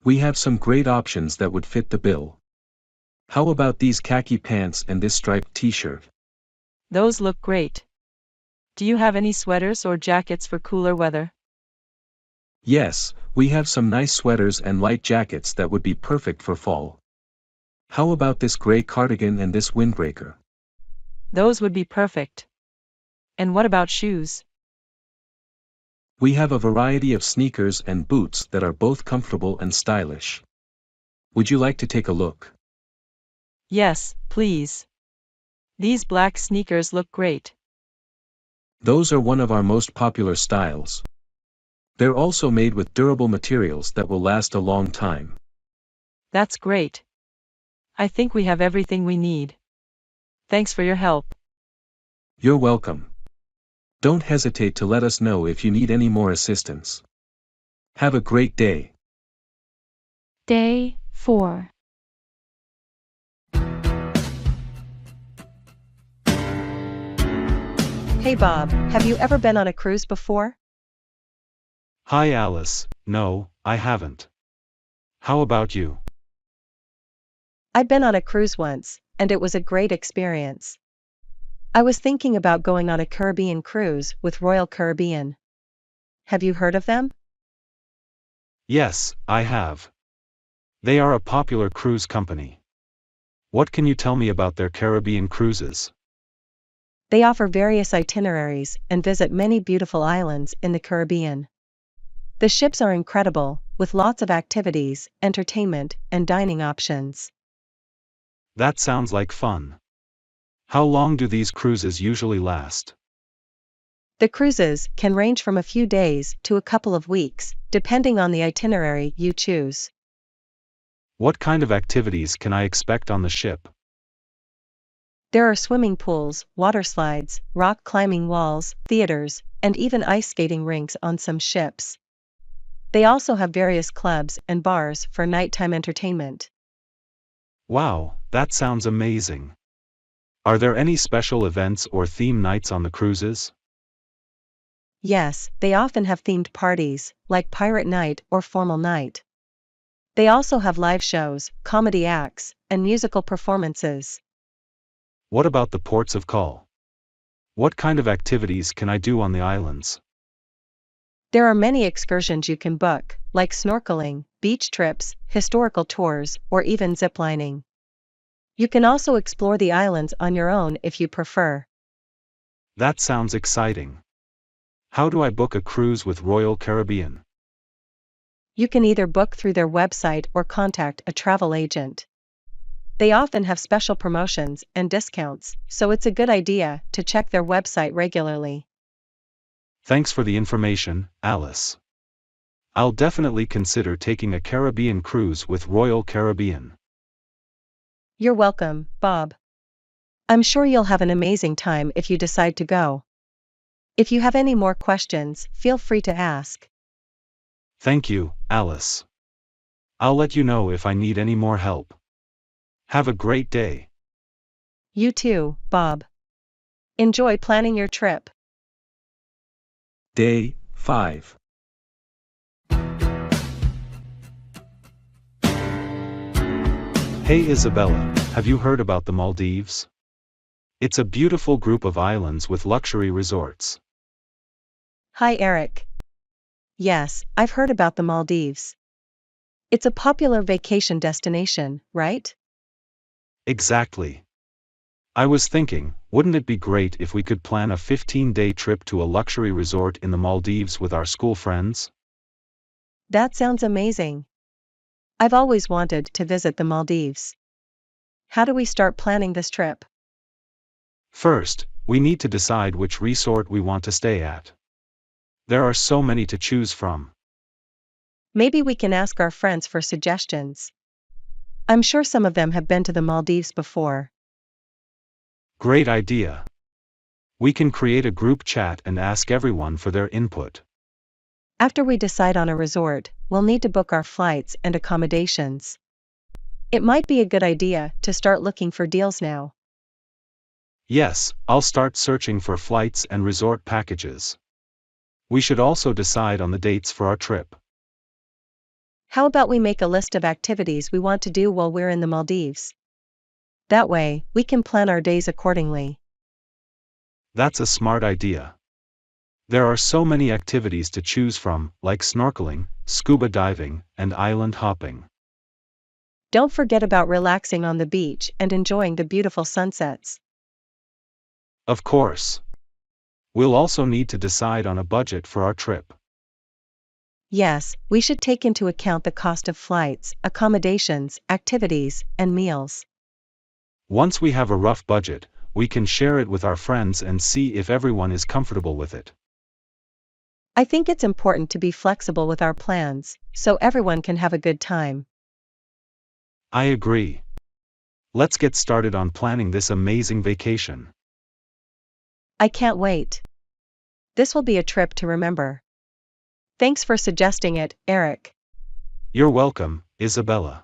We have some great options that would fit the bill. How about these khaki pants and this striped t-shirt? Those look great. Do you have any sweaters or jackets for cooler weather? Yes, we have some nice sweaters and light jackets that would be perfect for fall. How about this gray cardigan and this windbreaker? Those would be perfect. And what about shoes? We have a variety of sneakers and boots that are both comfortable and stylish. Would you like to take a look? Yes, please. These black sneakers look great. Those are one of our most popular styles. They're also made with durable materials that will last a long time. That's great. I think we have everything we need. Thanks for your help. You're welcome. Don't hesitate to let us know if you need any more assistance. Have a great day. Day 4. Hey Bob, have you ever been on a cruise before? Hi Alice, no, I haven't. How about you? I'd been on a cruise once, and it was a great experience. I was thinking about going on a Caribbean cruise with Royal Caribbean. Have you heard of them? Yes, I have. They are a popular cruise company. What can you tell me about their Caribbean cruises? They offer various itineraries and visit many beautiful islands in the Caribbean. The ships are incredible, with lots of activities, entertainment, and dining options. That sounds like fun. How long do these cruises usually last? The cruises can range from a few days to a couple of weeks, depending on the itinerary you choose. What kind of activities can I expect on the ship? There are swimming pools, water slides, rock climbing walls, theaters, and even ice skating rinks on some ships. They also have various clubs and bars for nighttime entertainment. Wow, that sounds amazing. Are there any special events or theme nights on the cruises? Yes, they often have themed parties, like Pirate Night or Formal Night. They also have live shows, comedy acts, and musical performances. What about the ports of call? What kind of activities can I do on the islands? There are many excursions you can book, like snorkeling, beach trips, historical tours, or even ziplining. You can also explore the islands on your own if you prefer. That sounds exciting. How do I book a cruise with Royal Caribbean? You can either book through their website or contact a travel agent. They often have special promotions and discounts, so it's a good idea to check their website regularly. Thanks for the information, Alice. I'll definitely consider taking a Caribbean cruise with Royal Caribbean. You're welcome, Bob. I'm sure you'll have an amazing time if you decide to go. If you have any more questions, feel free to ask. Thank you, Alice. I'll let you know if I need any more help. Have a great day. You too, Bob. Enjoy planning your trip. Day 5. Hey Isabella, have you heard about the Maldives? It's a beautiful group of islands with luxury resorts. Hi, Eric. Yes, I've heard about the Maldives. It's a popular vacation destination, right? Exactly. I was thinking, wouldn't it be great if we could plan a 15-day trip to a luxury resort in the Maldives with our school friends? That sounds amazing. I've always wanted to visit the Maldives. How do we start planning this trip? First, we need to decide which resort we want to stay at. There are so many to choose from. Maybe we can ask our friends for suggestions. I'm sure some of them have been to the Maldives before. Great idea. We can create a group chat and ask everyone for their input. After we decide on a resort, we'll need to book our flights and accommodations. It might be a good idea to start looking for deals now. Yes, I'll start searching for flights and resort packages. We should also decide on the dates for our trip. How about we make a list of activities we want to do while we're in the Maldives? That way, we can plan our days accordingly. That's a smart idea. There are so many activities to choose from, like snorkeling, scuba diving, and island hopping. Don't forget about relaxing on the beach and enjoying the beautiful sunsets. Of course. We'll also need to decide on a budget for our trip. Yes, we should take into account the cost of flights, accommodations, activities, and meals. Once we have a rough budget, we can share it with our friends and see if everyone is comfortable with it. I think it's important to be flexible with our plans, so everyone can have a good time. I agree. Let's get started on planning this amazing vacation. I can't wait. This will be a trip to remember. Thanks for suggesting it, Eric. You're welcome, Isabella.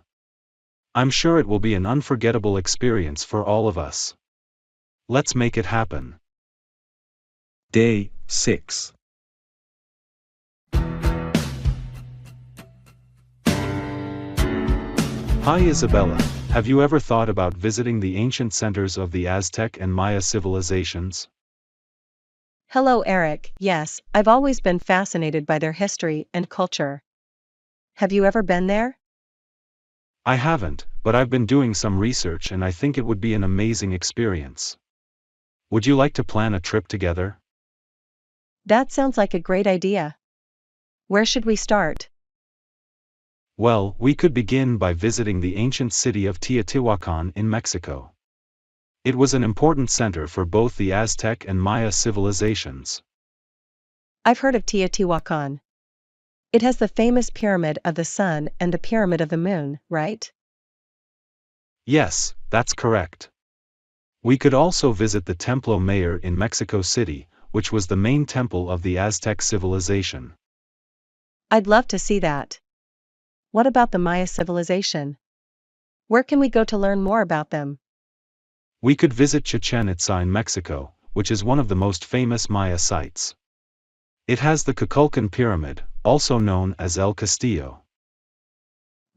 I'm sure it will be an unforgettable experience for all of us. Let's make it happen. Day 6. Hi Isabella, have you ever thought about visiting the ancient centers of the Aztec and Maya civilizations? Hello, Eric. Yes, I've always been fascinated by their history and culture. Have you ever been there? I haven't, but I've been doing some research and I think it would be an amazing experience. Would you like to plan a trip together? That sounds like a great idea. Where should we start? Well, we could begin by visiting the ancient city of Teotihuacan in Mexico. It was an important center for both the Aztec and Maya civilizations. I've heard of Teotihuacan. It has the famous Pyramid of the Sun and the Pyramid of the Moon, right? Yes, that's correct. We could also visit the Templo Mayor in Mexico City, which was the main temple of the Aztec civilization. I'd love to see that. What about the Maya civilization? Where can we go to learn more about them? We could visit Chichen Itza in Mexico, which is one of the most famous Maya sites. It has the Kukulkan Pyramid, also known as El Castillo.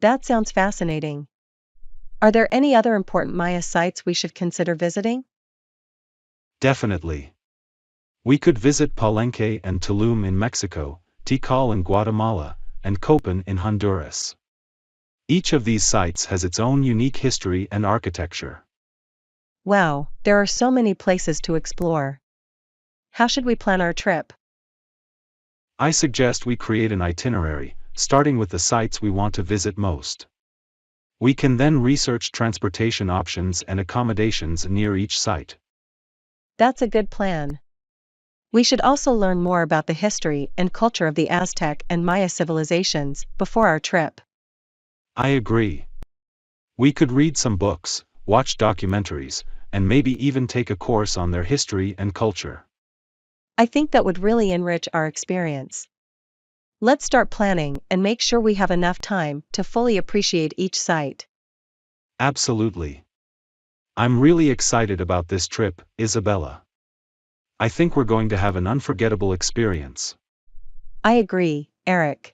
That sounds fascinating. Are there any other important Maya sites we should consider visiting? Definitely. We could visit Palenque and Tulum in Mexico, Tikal in Guatemala, and Copan in Honduras. Each of these sites has its own unique history and architecture. Wow, there are so many places to explore. How should we plan our trip? I suggest we create an itinerary, starting with the sites we want to visit most. We can then research transportation options and accommodations near each site. That's a good plan. We should also learn more about the history and culture of the Aztec and Maya civilizations before our trip. I agree. We could read some books, watch documentaries, and maybe even take a course on their history and culture. I think that would really enrich our experience. Let's start planning and make sure we have enough time to fully appreciate each site. Absolutely. I'm really excited about this trip, Isabella. I think we're going to have an unforgettable experience. I agree, Eric.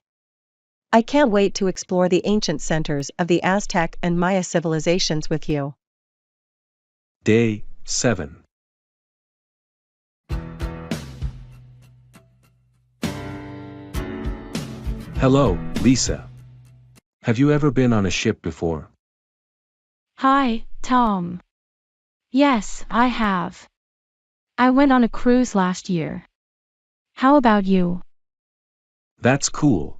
I can't wait to explore the ancient centers of the Aztec and Maya civilizations with you. Day 7. Hello, Lisa. Have you ever been on a ship before? Hi, Tom. Yes, I have. I went on a cruise last year. How about you? That's cool.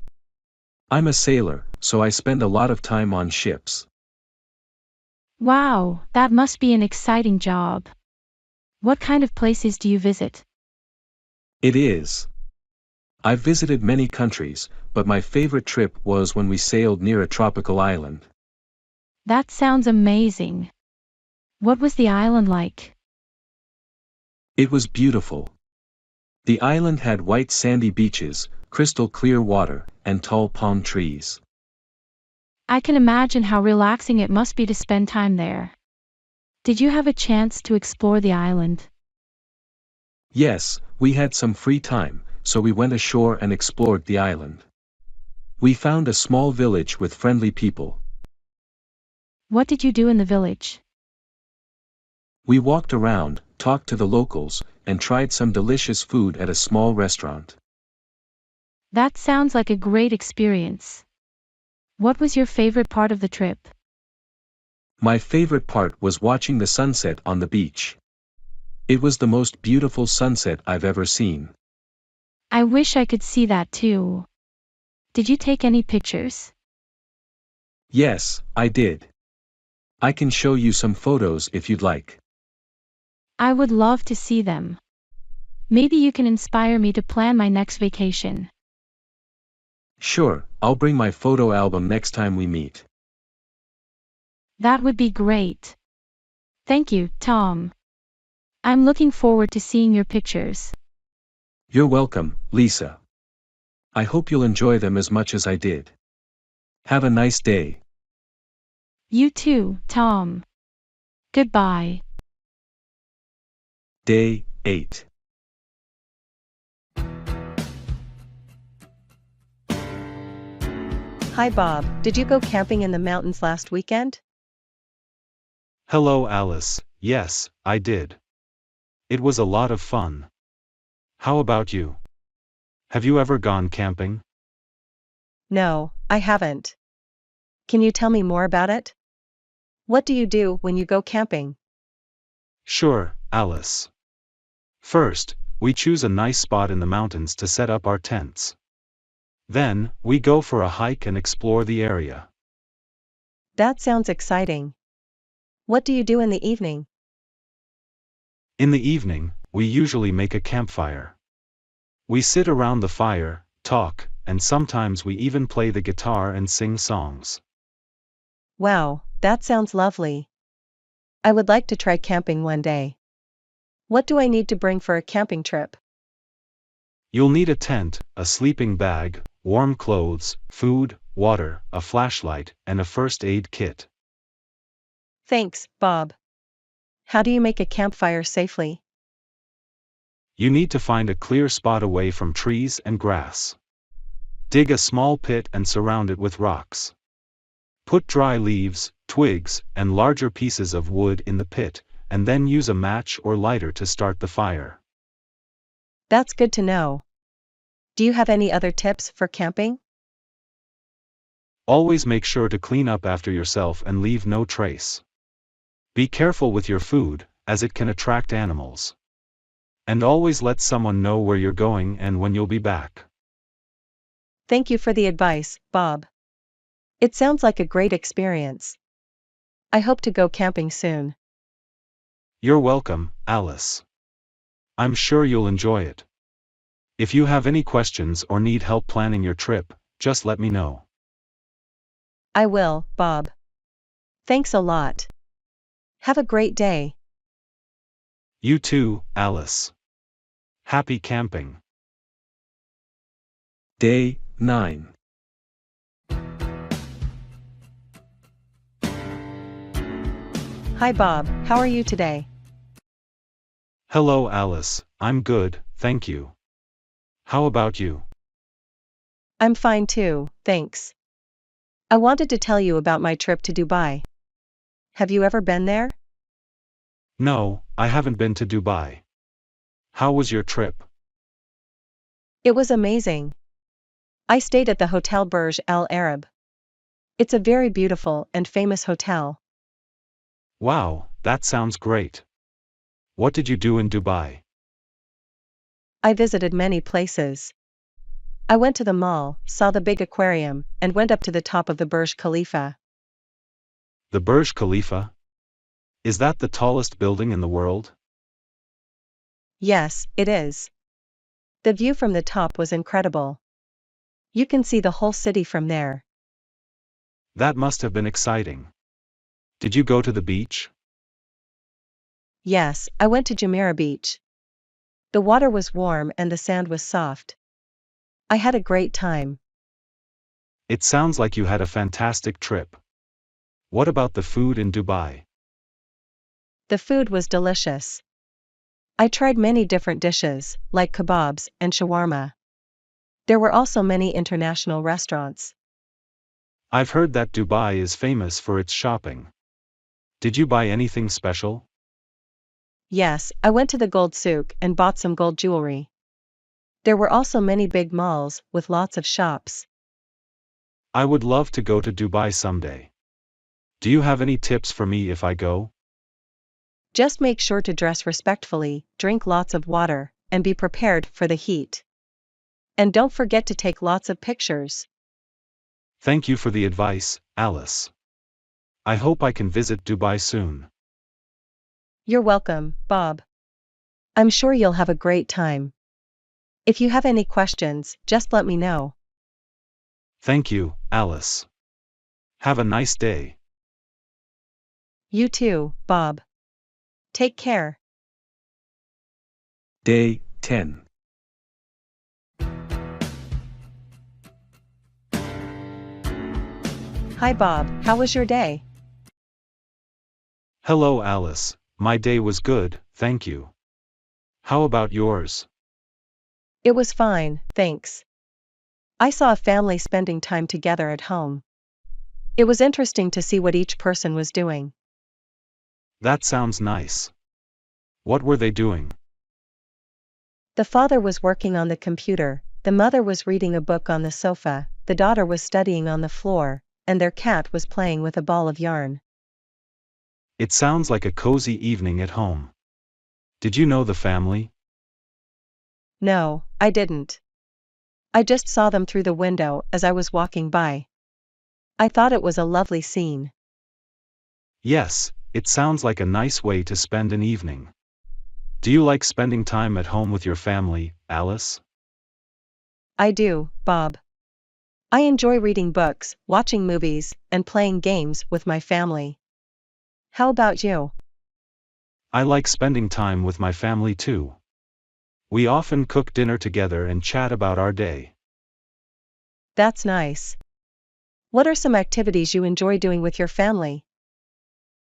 I'm a sailor, so I spend a lot of time on ships. Wow, that must be an exciting job. What kind of places do you visit? It is. I've visited many countries, but my favorite trip was when we sailed near a tropical island. That sounds amazing. What was the island like? It was beautiful. The island had white sandy beaches, crystal clear water, and tall palm trees. I can imagine how relaxing it must be to spend time there. Did you have a chance to explore the island? Yes, we had some free time, so we went ashore and explored the island. We found a small village with friendly people. What did you do in the village? We walked around, talked to the locals, and tried some delicious food at a small restaurant. That sounds like a great experience. What was your favorite part of the trip? My favorite part was watching the sunset on the beach. It was the most beautiful sunset I've ever seen. I wish I could see that too. Did you take any pictures? Yes, I did. I can show you some photos if you'd like. I would love to see them. Maybe you can inspire me to plan my next vacation. Sure, I'll bring my photo album next time we meet. That would be great. Thank you, Tom. I'm looking forward to seeing your pictures. You're welcome, Lisa. I hope you'll enjoy them as much as I did. Have a nice day. You too, Tom. Goodbye. Day 8. Hi Bob, did you go camping in the mountains last weekend? Hello, Alice. Yes, I did. It was a lot of fun. How about you? Have you ever gone camping? No, I haven't. Can you tell me more about it? What do you do when you go camping? Sure, Alice. First, we choose a nice spot in the mountains to set up our tents. Then, we go for a hike and explore the area. That sounds exciting. What do you do in the evening? In the evening, we usually make a campfire. We sit around the fire, talk, and sometimes we even play the guitar and sing songs. Wow, that sounds lovely. I would like to try camping one day. What do I need to bring for a camping trip? You'll need a tent, a sleeping bag, warm clothes, food, water, a flashlight, and a first aid kit. Thanks, Bob. How do you make a campfire safely? You need to find a clear spot away from trees and grass. Dig a small pit and surround it with rocks. Put dry leaves, twigs, and larger pieces of wood in the pit, and then use a match or lighter to start the fire. That's good to know. Do you have any other tips for camping? Always make sure to clean up after yourself and leave no trace. Be careful with your food, as it can attract animals. And always let someone know where you're going and when you'll be back. Thank you for the advice, Bob. It sounds like a great experience. I hope to go camping soon. You're welcome, Alice. I'm sure you'll enjoy it. If you have any questions or need help planning your trip, just let me know. I will, Bob. Thanks a lot. Have a great day. You too, Alice. Happy camping. Day 9. Hi Bob, how are you today? Hello Alice, I'm good, thank you. How about you? I'm fine too, thanks. I wanted to tell you about my trip to Dubai. Have you ever been there? No, I haven't been to Dubai. How was your trip? It was amazing. I stayed at the Hotel Burj Al Arab. It's a very beautiful and famous hotel. Wow, that sounds great. What did you do in Dubai? I visited many places. I went to the mall, saw the big aquarium, and went up to the top of the Burj Khalifa. The Burj Khalifa? Is that the tallest building in the world? Yes, it is. The view from the top was incredible. You can see the whole city from there. That must have been exciting. Did you go to the beach? Yes, I went to Jumeirah Beach. The water was warm and the sand was soft. I had a great time. It sounds like you had a fantastic trip. What about the food in Dubai? The food was delicious. I tried many different dishes, like kebabs and shawarma. There were also many international restaurants. I've heard that Dubai is famous for its shopping. Did you buy anything special? Yes, I went to the gold souk and bought some gold jewelry. There were also many big malls with lots of shops. I would love to go to Dubai someday. Do you have any tips for me if I go? Just make sure to dress respectfully, drink lots of water, and be prepared for the heat. And don't forget to take lots of pictures. Thank you for the advice, Alice. I hope I can visit Dubai soon. You're welcome, Bob. I'm sure you'll have a great time. If you have any questions, just let me know. Thank you, Alice. Have a nice day. You too, Bob. Take care. Day 10. Hi Bob, how was your day? Hello Alice, my day was good, thank you. How about yours? It was fine, thanks. I saw a family spending time together at home. It was interesting to see what each person was doing. That sounds nice. What were they doing? The father was working on the computer, the mother was reading a book on the sofa, the daughter was studying on the floor, and their cat was playing with a ball of yarn. It sounds like a cozy evening at home. Did you know the family? No, I didn't. I just saw them through the window as I was walking by. I thought it was a lovely scene. Yes, it sounds like a nice way to spend an evening. Do you like spending time at home with your family, Alice? I do, Bob. I enjoy reading books, watching movies, and playing games with my family. How about you? I like spending time with my family too. We often cook dinner together and chat about our day. That's nice. What are some activities you enjoy doing with your family?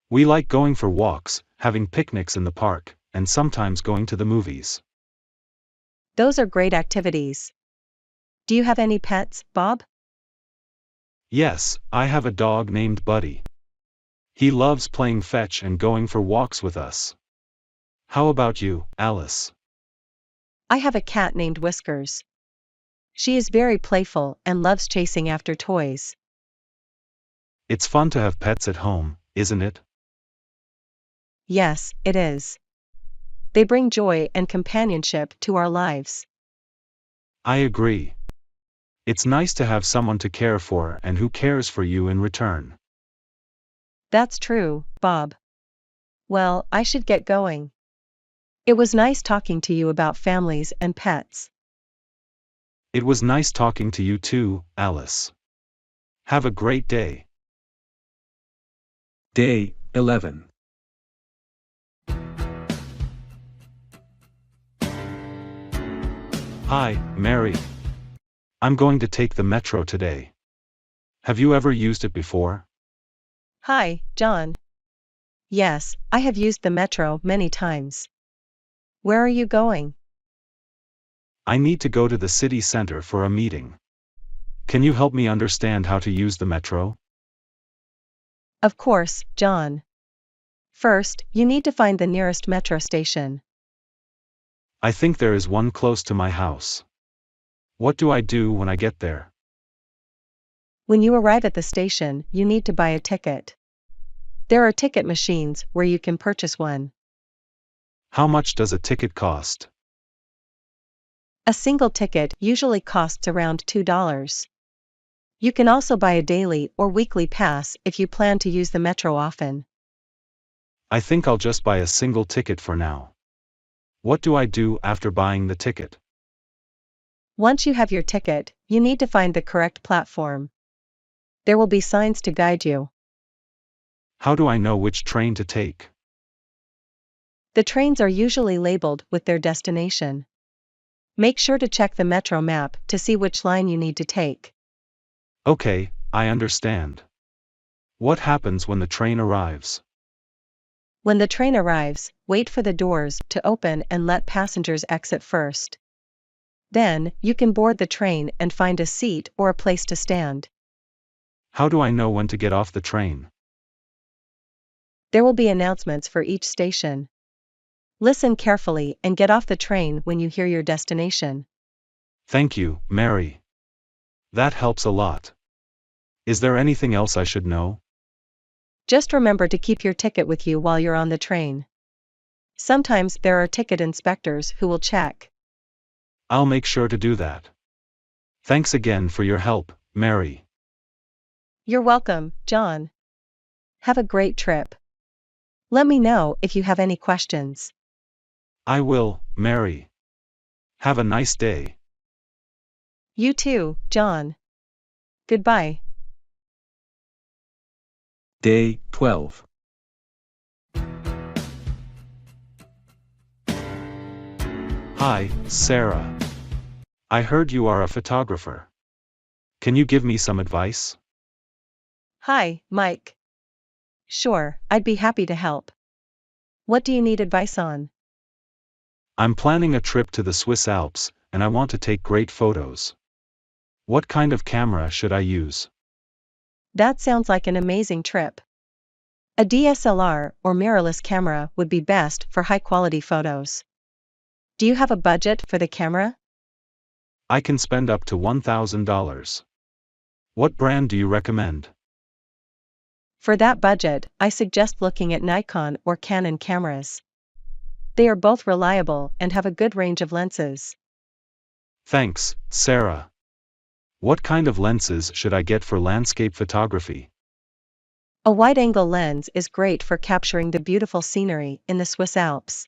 We like going for walks, having picnics in the park, and sometimes going to the movies. Those are great activities. Do you have any pets, Bob? Yes, I have a dog named Buddy. He loves playing fetch and going for walks with us. How about you, Alice? I have a cat named Whiskers. She is very playful and loves chasing after toys. It's fun to have pets at home, isn't it? Yes, it is. They bring joy and companionship to our lives. I agree. It's nice to have someone to care for and who cares for you in return. That's true, Bob. Well, I should get going. It was nice talking to you about families and pets. It was nice talking to you too, Alice. Have a great day. Day 11. Hi, Mary. I'm going to take the metro today. Have you ever used it before? Hi, John. Yes, I have used the metro many times. Where are you going? I need to go to the city center for a meeting. Can you help me understand how to use the metro? Of course, John. First, you need to find the nearest metro station. I think there is one close to my house. What do I do when I get there? When you arrive at the station, you need to buy a ticket. There are ticket machines where you can purchase one. How much does a ticket cost? A single ticket usually costs around $2. You can also buy a daily or weekly pass if you plan to use the metro often. I think I'll just buy a single ticket for now. What do I do after buying the ticket? Once you have your ticket, you need to find the correct platform. There will be signs to guide you. How do I know which train to take? The trains are usually labeled with their destination. Make sure to check the metro map to see which line you need to take. Okay, I understand. What happens when the train arrives? When the train arrives, wait for the doors to open and let passengers exit first. Then, you can board the train and find a seat or a place to stand. How do I know when to get off the train? There will be announcements for each station. Listen carefully and get off the train when you hear your destination. Thank you, Mary. That helps a lot. Is there anything else I should know? Just remember to keep your ticket with you while you're on the train. Sometimes there are ticket inspectors who will check. I'll make sure to do that. Thanks again for your help, Mary. You're welcome, John. Have a great trip. Let me know if you have any questions. I will, Mary. Have a nice day. You too, John. Goodbye. Day 12. Hi, Sarah. I heard you are a photographer. Can you give me some advice? Hi, Mike. Sure, I'd be happy to help. What do you need advice on? I'm planning a trip to the Swiss Alps, and I want to take great photos. What kind of camera should I use? That sounds like an amazing trip. A DSLR or mirrorless camera would be best for high-quality photos. Do you have a budget for the camera? I can spend up to $1,000. What brand do you recommend? For that budget, I suggest looking at Nikon or Canon cameras. They are both reliable and have a good range of lenses. Thanks, Sarah. What kind of lenses should I get for landscape photography? A wide-angle lens is great for capturing the beautiful scenery in the Swiss Alps.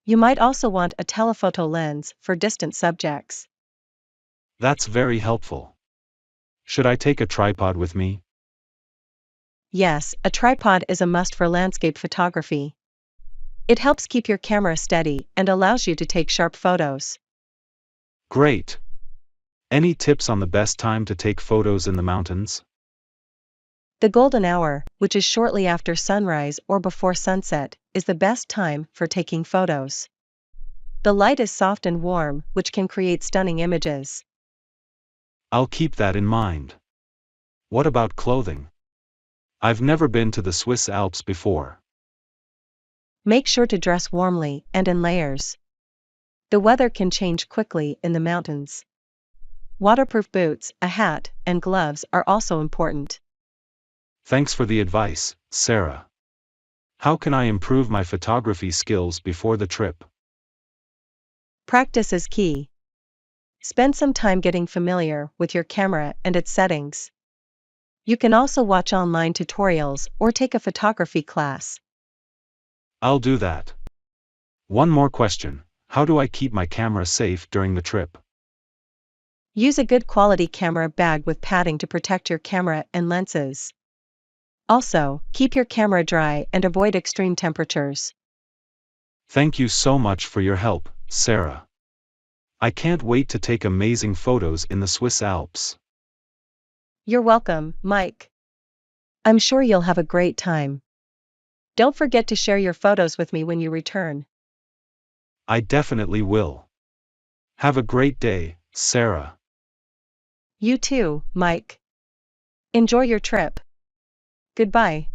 You might also want a telephoto lens for distant subjects. That's very helpful. Should I take a tripod with me? Yes, a tripod is a must for landscape photography. It helps keep your camera steady and allows you to take sharp photos. Great. Any tips on the best time to take photos in the mountains? The golden hour, which is shortly after sunrise or before sunset, is the best time for taking photos. The light is soft and warm, which can create stunning images. I'll keep that in mind. What about clothing? I've never been to the Swiss Alps before. Make sure to dress warmly and in layers. The weather can change quickly in the mountains. Waterproof boots, a hat, and gloves are also important. Thanks for the advice, Sarah. How can I improve my photography skills before the trip? Practice is key. Spend some time getting familiar with your camera and its settings. You can also watch online tutorials or take a photography class. I'll do that. One more question. How do I keep my camera safe during the trip? Use a good quality camera bag with padding to protect your camera and lenses. Also, keep your camera dry and avoid extreme temperatures. Thank you so much for your help, Sarah. I can't wait to take amazing photos in the Swiss Alps. You're welcome, Mike. I'm sure you'll have a great time. Don't forget to share your photos with me when you return. I definitely will. Have a great day, Sarah. You too, Mike. Enjoy your trip. Goodbye.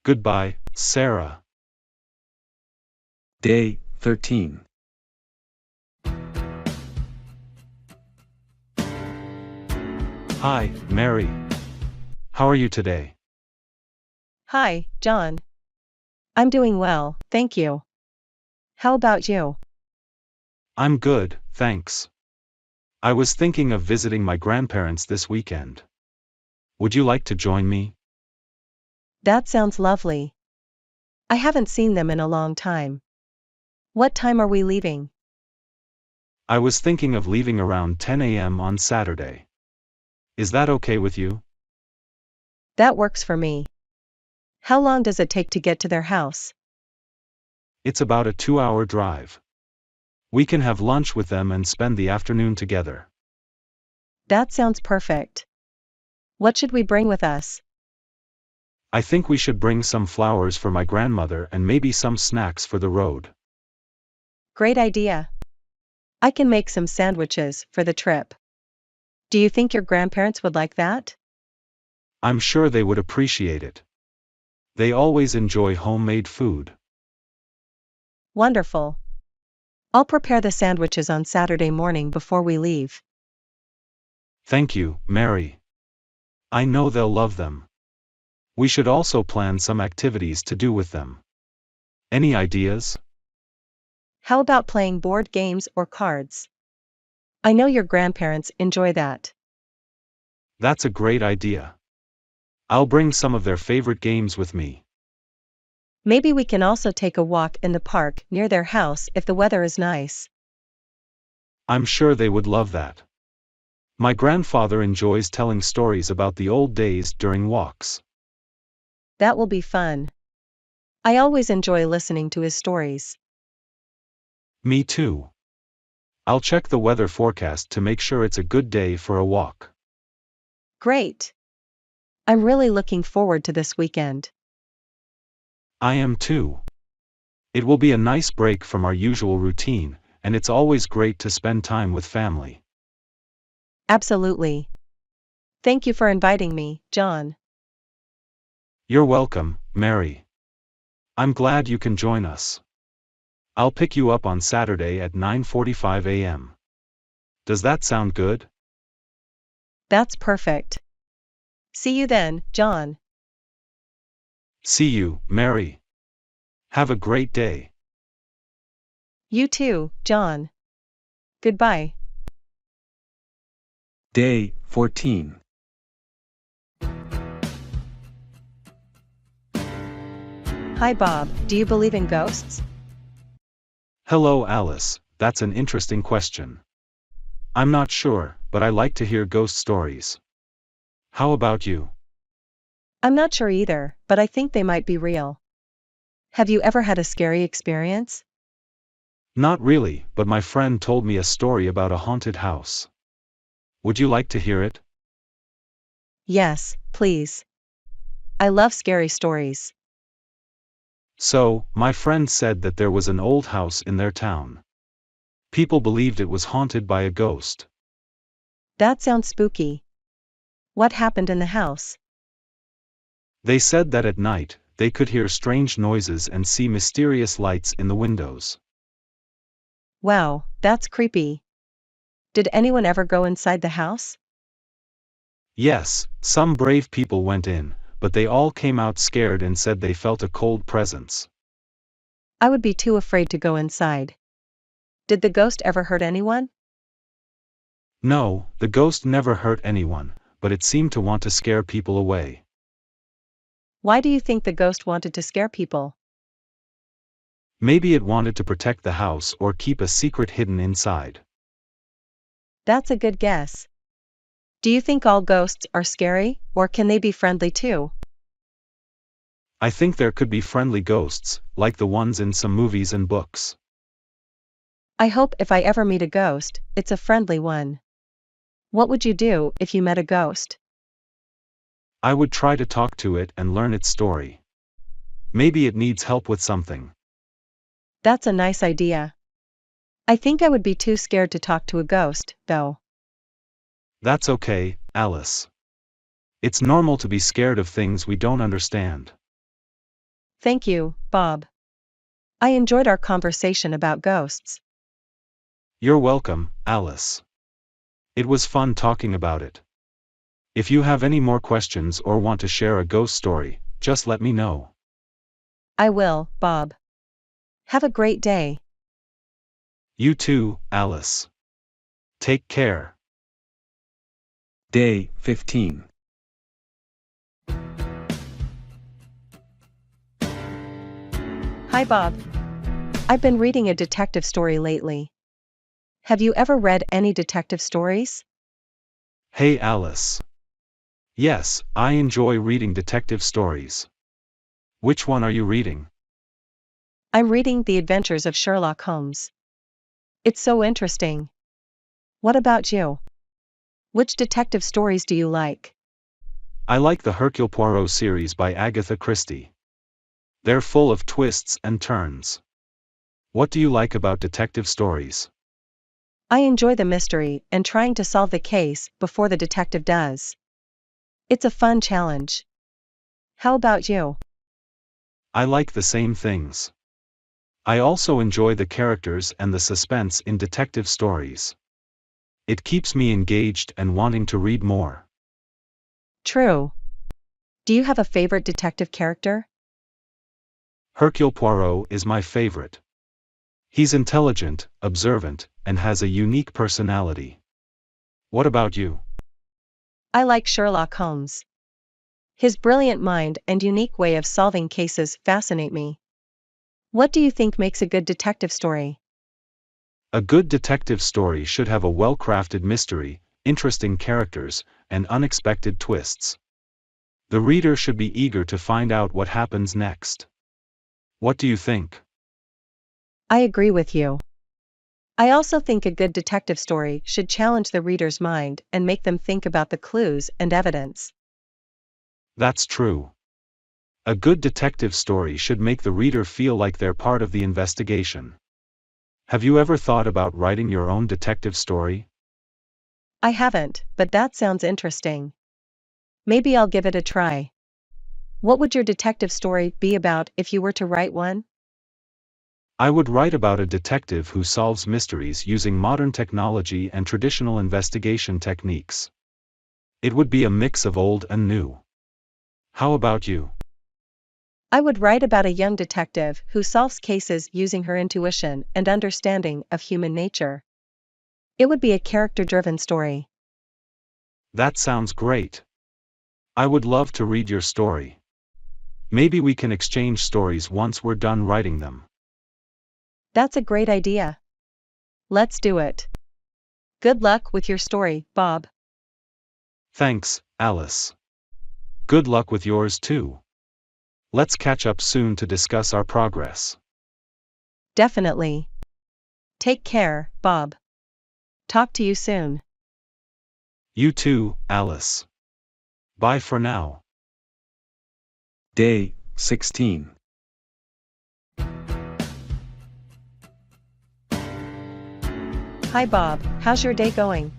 Goodbye, Sarah. Day 13. Hi, Mary. How are you today? Hi, John. I'm doing well, thank you. How about you? I'm good, thanks. I was thinking of visiting my grandparents this weekend. Would you like to join me? That sounds lovely. I haven't seen them in a long time. What time are we leaving? I was thinking of leaving around 10 a.m. on Saturday. Is that okay with you? That works for me. How long does it take to get to their house? It's about a 2-hour drive. We can have lunch with them and spend the afternoon together. That sounds perfect. What should we bring with us? I think we should bring some flowers for my grandmother and maybe some snacks for the road. Great idea. I can make some sandwiches for the trip. Do you think your grandparents would like that? I'm sure they would appreciate it. They always enjoy homemade food. Wonderful. I'll prepare the sandwiches on Saturday morning before we leave. Thank you, Mary. I know they'll love them. We should also plan some activities to do with them. Any ideas? How about playing board games or cards? I know your grandparents enjoy that. That's a great idea. I'll bring some of their favorite games with me. Maybe we can also take a walk in the park near their house if the weather is nice. I'm sure they would love that. My grandfather enjoys telling stories about the old days during walks. That will be fun. I always enjoy listening to his stories. Me too. I'll check the weather forecast to make sure it's a good day for a walk. Great. I'm really looking forward to this weekend. I am too. It will be a nice break from our usual routine, and it's always great to spend time with family. Absolutely. Thank you for inviting me, John. You're welcome, Mary. I'm glad you can join us. I'll pick you up on Saturday at 9:45 a.m. Does that sound good? That's perfect. See you then, John. See you, Mary. Have a great day. You too, John. Goodbye. Day 14. Hi Bob, do you believe in ghosts? Hello Alice, that's an interesting question. I'm not sure, but I like to hear ghost stories. How about you? I'm not sure either, but I think they might be real. Have you ever had a scary experience? Not really, but my friend told me a story about a haunted house. Would you like to hear it? Yes, please. I love scary stories. So, my friend said that there was an old house in their town. People believed it was haunted by a ghost. That sounds spooky. What happened in the house? They said that at night, they could hear strange noises and see mysterious lights in the windows. Wow, that's creepy. Did anyone ever go inside the house? Yes, some brave people went in, but they all came out scared and said they felt a cold presence. I would be too afraid to go inside. Did the ghost ever hurt anyone? No, the ghost never hurt anyone, but it seemed to want to scare people away. Why do you think the ghost wanted to scare people? Maybe it wanted to protect the house or keep a secret hidden inside. That's a good guess. Do you think all ghosts are scary, or can they be friendly too? I think there could be friendly ghosts, like the ones in some movies and books. I hope if I ever meet a ghost, it's a friendly one. What would you do if you met a ghost? I would try to talk to it and learn its story. Maybe it needs help with something. That's a nice idea. I think I would be too scared to talk to a ghost, though. That's okay, Alice. It's normal to be scared of things we don't understand. Thank you, Bob. I enjoyed our conversation about ghosts. You're welcome, Alice. It was fun talking about it. If you have any more questions or want to share a ghost story, just let me know. I will, Bob. Have a great day. You too, Alice. Take care. Day 15. Hi, Bob. I've been reading a detective story lately. Have you ever read any detective stories? Hey, Alice. Yes, I enjoy reading detective stories. Which one are you reading? I'm reading The Adventures of Sherlock Holmes. It's so interesting. What about you? Which detective stories do you like? I like the Hercule Poirot series by Agatha Christie. They're full of twists and turns. What do you like about detective stories? I enjoy the mystery and trying to solve the case before the detective does. It's a fun challenge. How about you? I like the same things. I also enjoy the characters and the suspense in detective stories. It keeps me engaged and wanting to read more. True. Do you have a favorite detective character? Hercule Poirot is my favorite. He's intelligent, observant, and has a unique personality. What about you? I like Sherlock Holmes. His brilliant mind and unique way of solving cases fascinate me. What do you think makes a good detective story? A good detective story should have a well-crafted mystery, interesting characters, and unexpected twists. The reader should be eager to find out what happens next. What do you think? I agree with you. I also think a good detective story should challenge the reader's mind and make them think about the clues and evidence. That's true. A good detective story should make the reader feel like they're part of the investigation. Have you ever thought about writing your own detective story? I haven't, but that sounds interesting. Maybe I'll give it a try. What would your detective story be about if you were to write one? I would write about a detective who solves mysteries using modern technology and traditional investigation techniques. It would be a mix of old and new. How about you? I would write about a young detective who solves cases using her intuition and understanding of human nature. It would be a character-driven story. That sounds great. I would love to read your story. Maybe we can exchange stories once we're done writing them. That's a great idea. Let's do it. Good luck with your story, Bob. Thanks, Alice. Good luck with yours too. Let's catch up soon to discuss our progress. Definitely. Take care, Bob. Talk to you soon. You too, Alice. Bye for now. Day 16. Hi, Bob. How's your day going?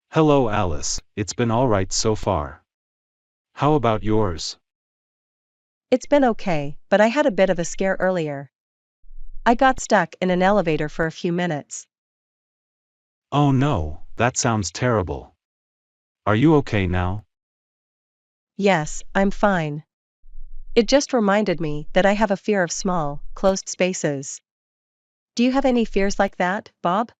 Hello, Alice. It's been alright so far. How about yours? It's been okay, but I had a bit of a scare earlier. I got stuck in an elevator for a few minutes. Oh no, that sounds terrible. Are you okay now? Yes, I'm fine. It just reminded me that I have a fear of small, closed spaces. Do you have any fears like that, Bob?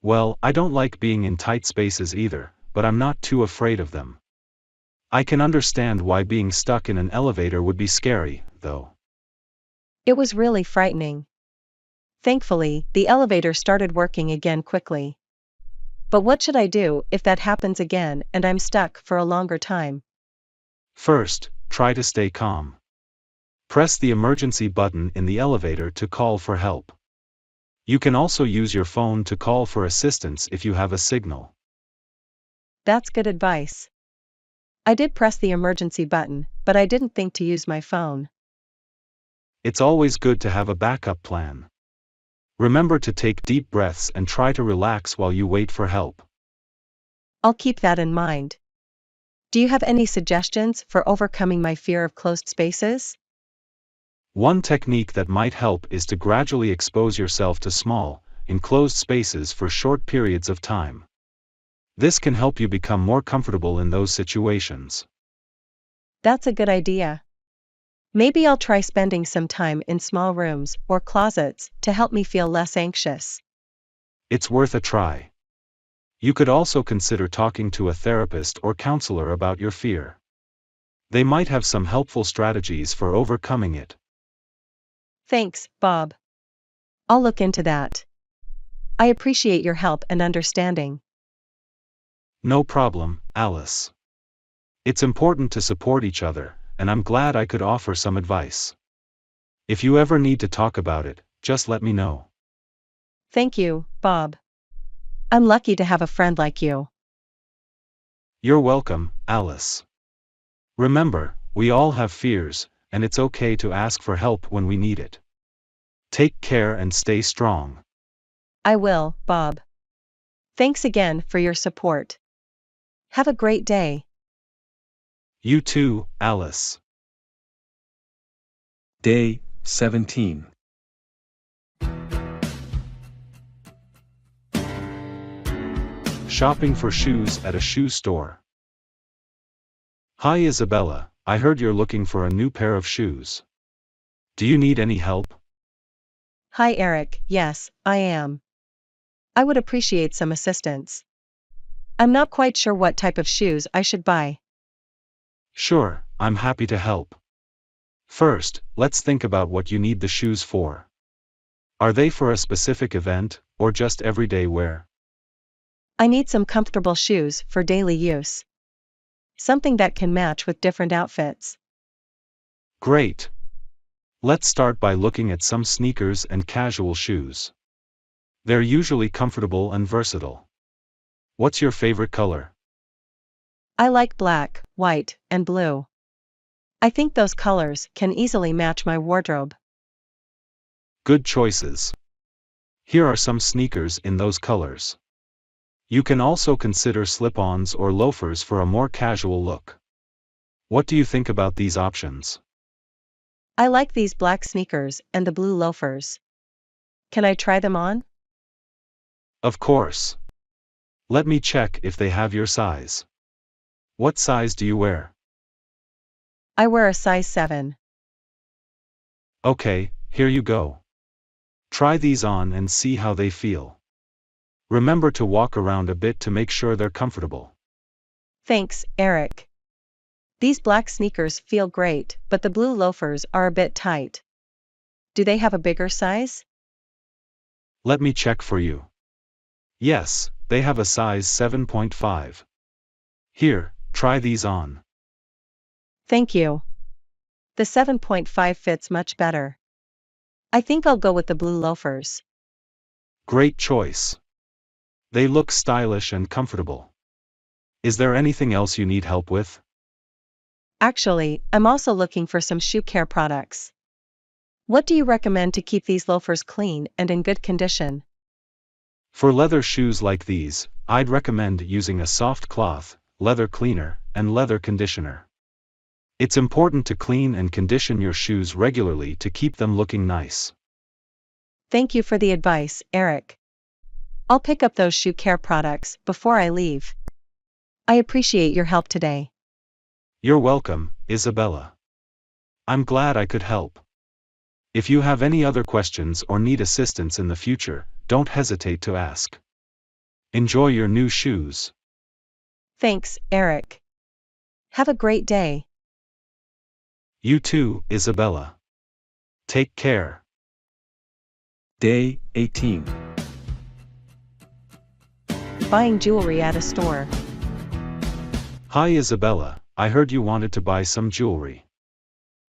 Well, I don't like being in tight spaces either, but I'm not too afraid of them. I can understand why being stuck in an elevator would be scary, though. It was really frightening. Thankfully, the elevator started working again quickly. But what should I do if that happens again and I'm stuck for a longer time? First, try to stay calm. Press the emergency button in the elevator to call for help. You can also use your phone to call for assistance if you have a signal. That's good advice. I did press the emergency button, but I didn't think to use my phone. It's always good to have a backup plan. Remember to take deep breaths and try to relax while you wait for help. I'll keep that in mind. Do you have any suggestions for overcoming my fear of closed spaces? One technique that might help is to gradually expose yourself to small, enclosed spaces for short periods of time. This can help you become more comfortable in those situations. That's a good idea. Maybe I'll try spending some time in small rooms or closets to help me feel less anxious. It's worth a try. You could also consider talking to a therapist or counselor about your fear. They might have some helpful strategies for overcoming it. Thanks, Bob. I'll look into that. I appreciate your help and understanding. No problem, Alice. It's important to support each other, and I'm glad I could offer some advice. If you ever need to talk about it, just let me know. Thank you, Bob. I'm lucky to have a friend like you. You're welcome, Alice. Remember, we all have fears, and it's okay to ask for help when we need it. Take care and stay strong. I will, Bob. Thanks again for your support. Have a great day. You too, Alice. Day 17. Shopping for shoes at a shoe store. Hi Isabella, I heard you're looking for a new pair of shoes. Do you need any help? Hi Eric, yes, I am. I would appreciate some assistance. I'm not quite sure what type of shoes I should buy. Sure, I'm happy to help. First, let's think about what you need the shoes for. Are they for a specific event, or just everyday wear? I need some comfortable shoes for daily use. Something that can match with different outfits. Great. Let's start by looking at some sneakers and casual shoes. They're usually comfortable and versatile. What's your favorite color? I like black, white, and blue. I think those colors can easily match my wardrobe. Good choices. Here are some sneakers in those colors. You can also consider slip-ons or loafers for a more casual look. What do you think about these options? I like these black sneakers and the blue loafers. Can I try them on? Of course. Let me check if they have your size. What size do you wear? I wear a size 7. Okay, here you go. Try these on and see how they feel. Remember to walk around a bit to make sure they're comfortable. Thanks, Eric. These black sneakers feel great, but the blue loafers are a bit tight. Do they have a bigger size? Let me check for you. Yes, they have a size 7.5. Here, try these on. Thank you. The 7.5 fits much better. I think I'll go with the blue loafers. Great choice. They look stylish and comfortable. Is there anything else you need help with? Actually, I'm also looking for some shoe care products. What do you recommend to keep these loafers clean and in good condition? For leather shoes like these, I'd recommend using a soft cloth, leather cleaner, and leather conditioner. It's important to clean and condition your shoes regularly to keep them looking nice. Thank you for the advice, Eric. I'll pick up those shoe care products before I leave. I appreciate your help today. You're welcome, Isabella. I'm glad I could help. If you have any other questions or need assistance in the future, don't hesitate to ask. Enjoy your new shoes. Thanks, Eric. Have a great day. You too, Isabella. Take care. Day 18. Buying jewelry at a store. Hi Isabella, I heard you wanted to buy some jewelry.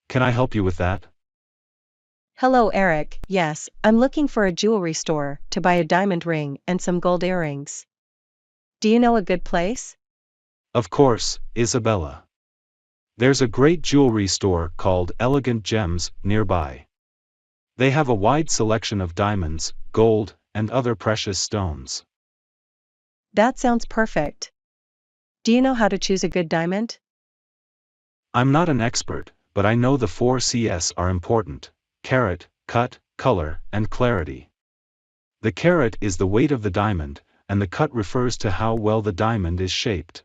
Can I help you with that? Hello, Eric. Yes, I'm looking for a jewelry store to buy a diamond ring and some gold earrings. Do you know a good place? Of course, Isabella. There's a great jewelry store called Elegant Gems nearby. They have a wide selection of diamonds, gold, and other precious stones. That sounds perfect. Do you know how to choose a good diamond? I'm not an expert, but I know the 4 Cs are important: carat, cut, color, and clarity. The carat is the weight of the diamond, and the cut refers to how well the diamond is shaped.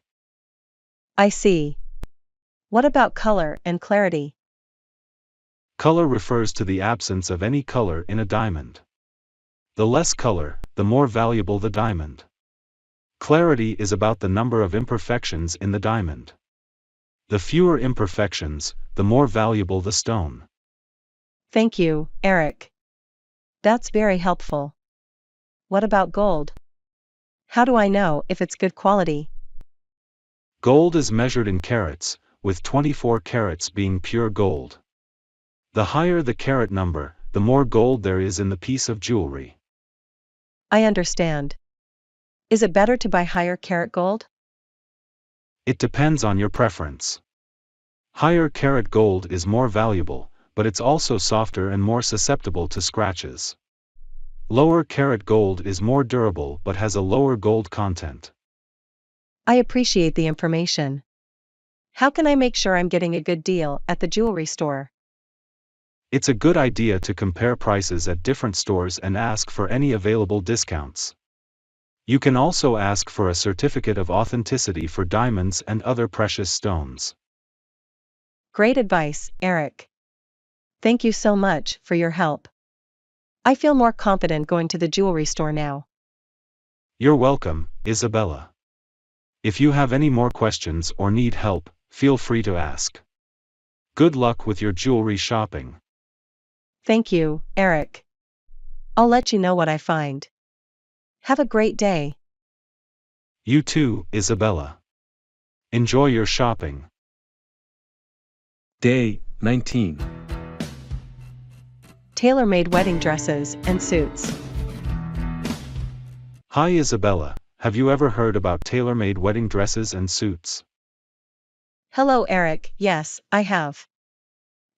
I see. What about color and clarity? Color refers to the absence of any color in a diamond. The less color, the more valuable the diamond. Clarity is about the number of imperfections in the diamond. The fewer imperfections, the more valuable the stone. Thank you, Eric. That's very helpful. What about gold? How do I know if it's good quality? Gold is measured in carats, with 24 carats being pure gold. The higher the carat number, the more gold there is in the piece of jewelry. I understand. Is it better to buy higher carat gold? It depends on your preference. Higher carat gold is more valuable, but it's also softer and more susceptible to scratches. Lower carat gold is more durable but has a lower gold content. I appreciate the information. How can I make sure I'm getting a good deal at the jewelry store? It's a good idea to compare prices at different stores and ask for any available discounts. You can also ask for a certificate of authenticity for diamonds and other precious stones. Great advice, Eric. Thank you so much for your help. I feel more confident going to the jewelry store now. You're welcome, Isabella. If you have any more questions or need help, feel free to ask. Good luck with your jewelry shopping. Thank you, Eric. I'll let you know what I find. Have a great day. You too, Isabella. Enjoy your shopping. Day 19. Tailor-made wedding dresses and suits. Hi Isabella, have you ever heard about tailor-made wedding dresses and suits? Hello, Eric. Yes, I have.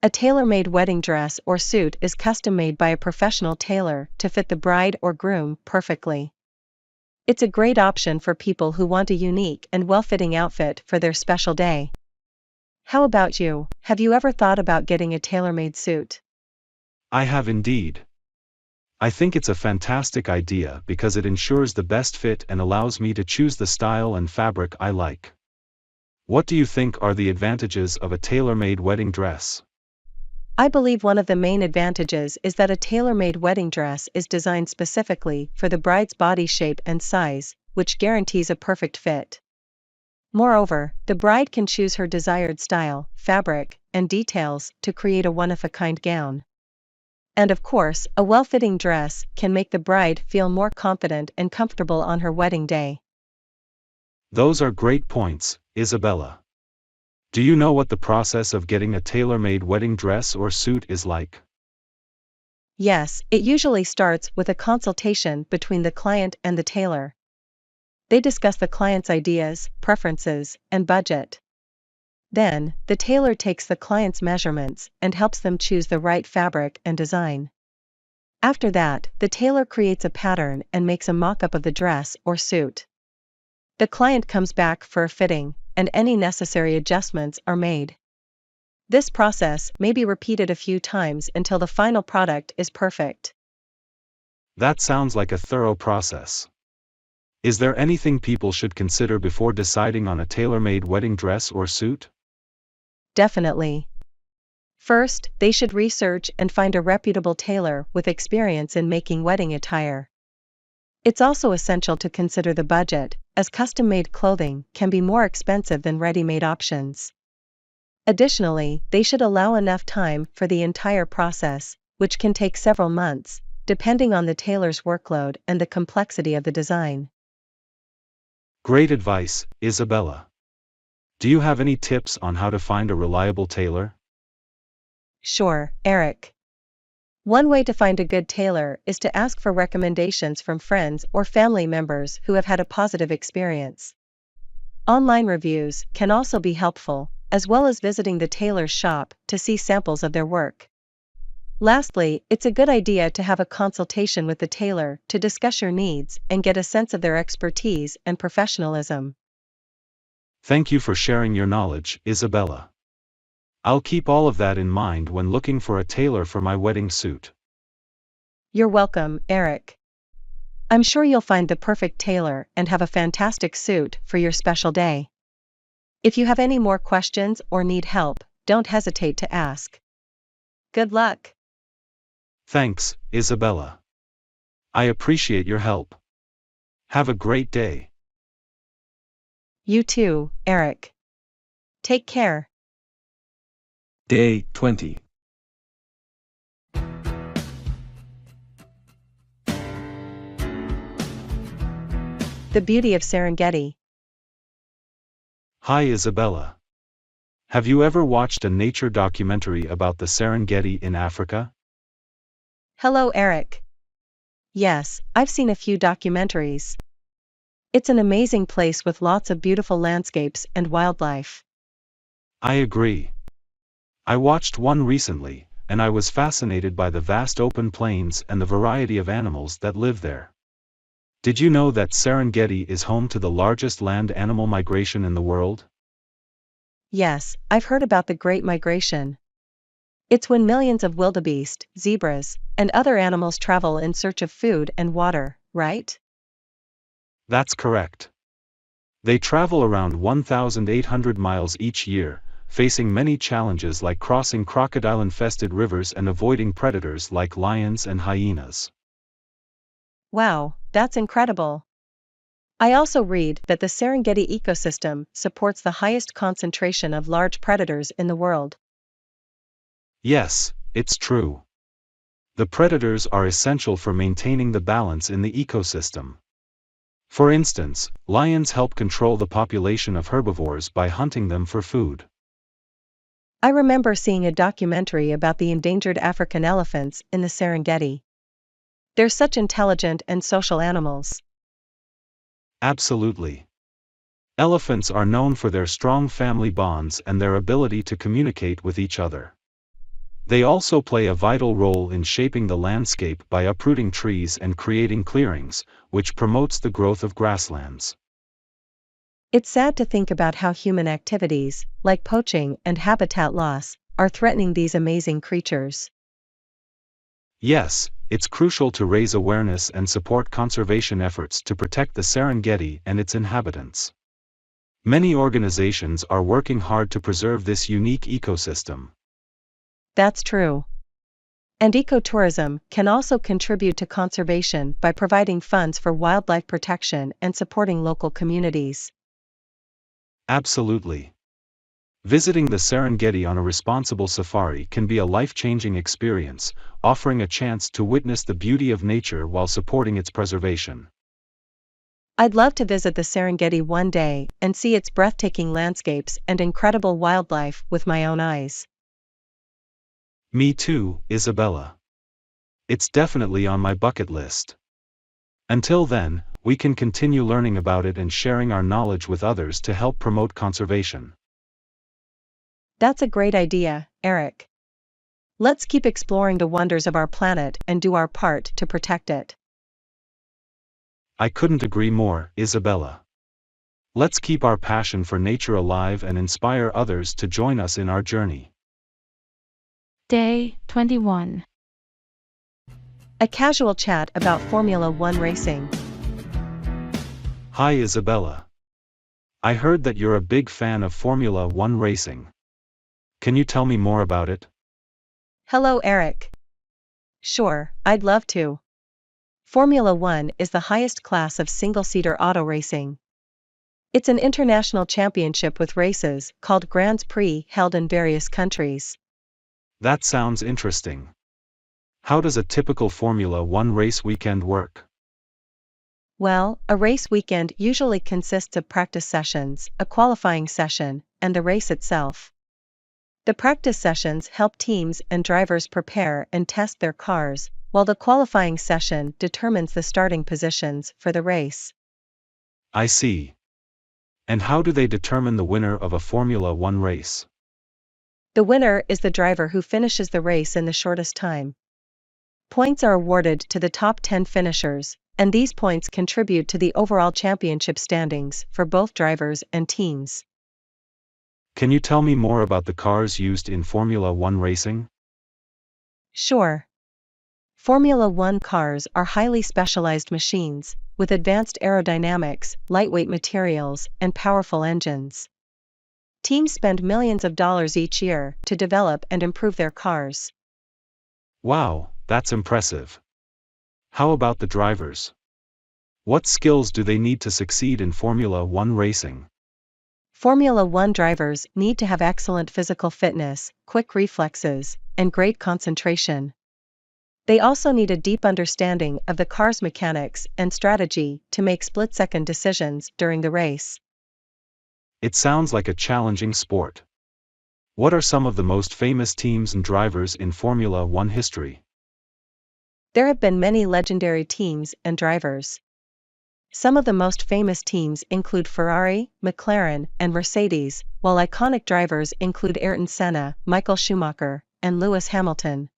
A tailor-made wedding dress or suit is custom-made by a professional tailor to fit the bride or groom perfectly. It's a great option for people who want a unique and well-fitting outfit for their special day. How about you? Have you ever thought about getting a tailor-made suit? I have indeed. I think it's a fantastic idea because it ensures the best fit and allows me to choose the style and fabric I like. What do you think are the advantages of a tailor-made wedding dress? I believe one of the main advantages is that a tailor-made wedding dress is designed specifically for the bride's body shape and size, which guarantees a perfect fit. Moreover, the bride can choose her desired style, fabric, and details to create a one-of-a-kind gown. And of course, a well-fitting dress can make the bride feel more confident and comfortable on her wedding day. Those are great points, Isabella. Do you know what the process of getting a tailor-made wedding dress or suit is like? Yes, it usually starts with a consultation between the client and the tailor. They discuss the client's ideas, preferences, and budget. Then, the tailor takes the client's measurements and helps them choose the right fabric and design. After that, the tailor creates a pattern and makes a mock-up of the dress or suit. The client comes back for a fitting, and any necessary adjustments are made. This process may be repeated a few times until the final product is perfect. That sounds like a thorough process. Is there anything people should consider before deciding on a tailor-made wedding dress or suit? Definitely. First, they should research and find a reputable tailor with experience in making wedding attire. It's also essential to consider the budget, as custom-made clothing can be more expensive than ready-made options. Additionally, they should allow enough time for the entire process, which can take several months, depending on the tailor's workload and the complexity of the design. Great advice, Isabella. Do you have any tips on how to find a reliable tailor? Sure, Eric. One way to find a good tailor is to ask for recommendations from friends or family members who have had a positive experience. Online reviews can also be helpful, as well as visiting the tailor's shop to see samples of their work. Lastly, it's a good idea to have a consultation with the tailor to discuss your needs and get a sense of their expertise and professionalism. Thank you for sharing your knowledge, Isabella. I'll keep all of that in mind when looking for a tailor for my wedding suit. You're welcome, Eric. I'm sure you'll find the perfect tailor and have a fantastic suit for your special day. If you have any more questions or need help, don't hesitate to ask. Good luck. Thanks, Isabella. I appreciate your help. Have a great day. You too, Eric. Take care. Day 20. The beauty of Serengeti. Hi Isabella. Have you ever watched a nature documentary about the Serengeti in Africa? Hello, Eric. Yes, I've seen a few documentaries. It's an amazing place with lots of beautiful landscapes and wildlife. I agree. I watched one recently, and I was fascinated by the vast open plains and the variety of animals that live there. Did you know that Serengeti is home to the largest land animal migration in the world? Yes, I've heard about the Great Migration. It's when millions of wildebeest, zebras, and other animals travel in search of food and water, right? That's correct. They travel around 1,800 miles each year, facing many challenges like crossing crocodile-infested rivers and avoiding predators like lions and hyenas. Wow, that's incredible. I also read that the Serengeti ecosystem supports the highest concentration of large predators in the world. Yes, it's true. The predators are essential for maintaining the balance in the ecosystem. For instance, lions help control the population of herbivores by hunting them for food. I remember seeing a documentary about the endangered African elephants in the Serengeti. They're such intelligent and social animals. Absolutely. Elephants are known for their strong family bonds and their ability to communicate with each other. They also play a vital role in shaping the landscape by uprooting trees and creating clearings, which promotes the growth of grasslands. It's sad to think about how human activities, like poaching and habitat loss, are threatening these amazing creatures. Yes, it's crucial to raise awareness and support conservation efforts to protect the Serengeti and its inhabitants. Many organizations are working hard to preserve this unique ecosystem. That's true. And ecotourism can also contribute to conservation by providing funds for wildlife protection and supporting local communities. Absolutely. Visiting the Serengeti on a responsible safari can be a life-changing experience, offering a chance to witness the beauty of nature while supporting its preservation. I'd love to visit the Serengeti one day and see its breathtaking landscapes and incredible wildlife with my own eyes. Me too, Isabella. It's definitely on my bucket list. Until then, we can continue learning about it and sharing our knowledge with others to help promote conservation. That's a great idea, Eric. Let's keep exploring the wonders of our planet and do our part to protect it. I couldn't agree more, Isabella. Let's keep our passion for nature alive and inspire others to join us in our journey. Day 21. A casual chat about Formula One racing. Hi Isabella. I heard that you're a big fan of Formula One racing. Can you tell me more about it? Hello, Eric. Sure, I'd love to. Formula One is the highest class of single-seater auto racing. It's an international championship with races called Grands Prix held in various countries. That sounds interesting. How does a typical Formula One race weekend work? Well, a race weekend usually consists of practice sessions, a qualifying session, and the race itself. The practice sessions help teams and drivers prepare and test their cars, while the qualifying session determines the starting positions for the race. I see. And how do they determine the winner of a Formula One race? The winner is the driver who finishes the race in the shortest time. Points are awarded to the top 10 finishers, and these points contribute to the overall championship standings for both drivers and teams. Can you tell me more about the cars used in Formula One racing? Sure. Formula One cars are highly specialized machines, with advanced aerodynamics, lightweight materials, and powerful engines. Teams spend millions of dollars each year to develop and improve their cars. Wow, that's impressive. How about the drivers? What skills do they need to succeed in Formula One racing? Formula One drivers need to have excellent physical fitness, quick reflexes, and great concentration. They also need a deep understanding of the car's mechanics and strategy to make split-second decisions during the race. It sounds like a challenging sport. What are some of the most famous teams and drivers in Formula One history? There have been many legendary teams and drivers. Some of the most famous teams include Ferrari, McLaren, and Mercedes, while iconic drivers include Ayrton Senna, Michael Schumacher, and Lewis Hamilton.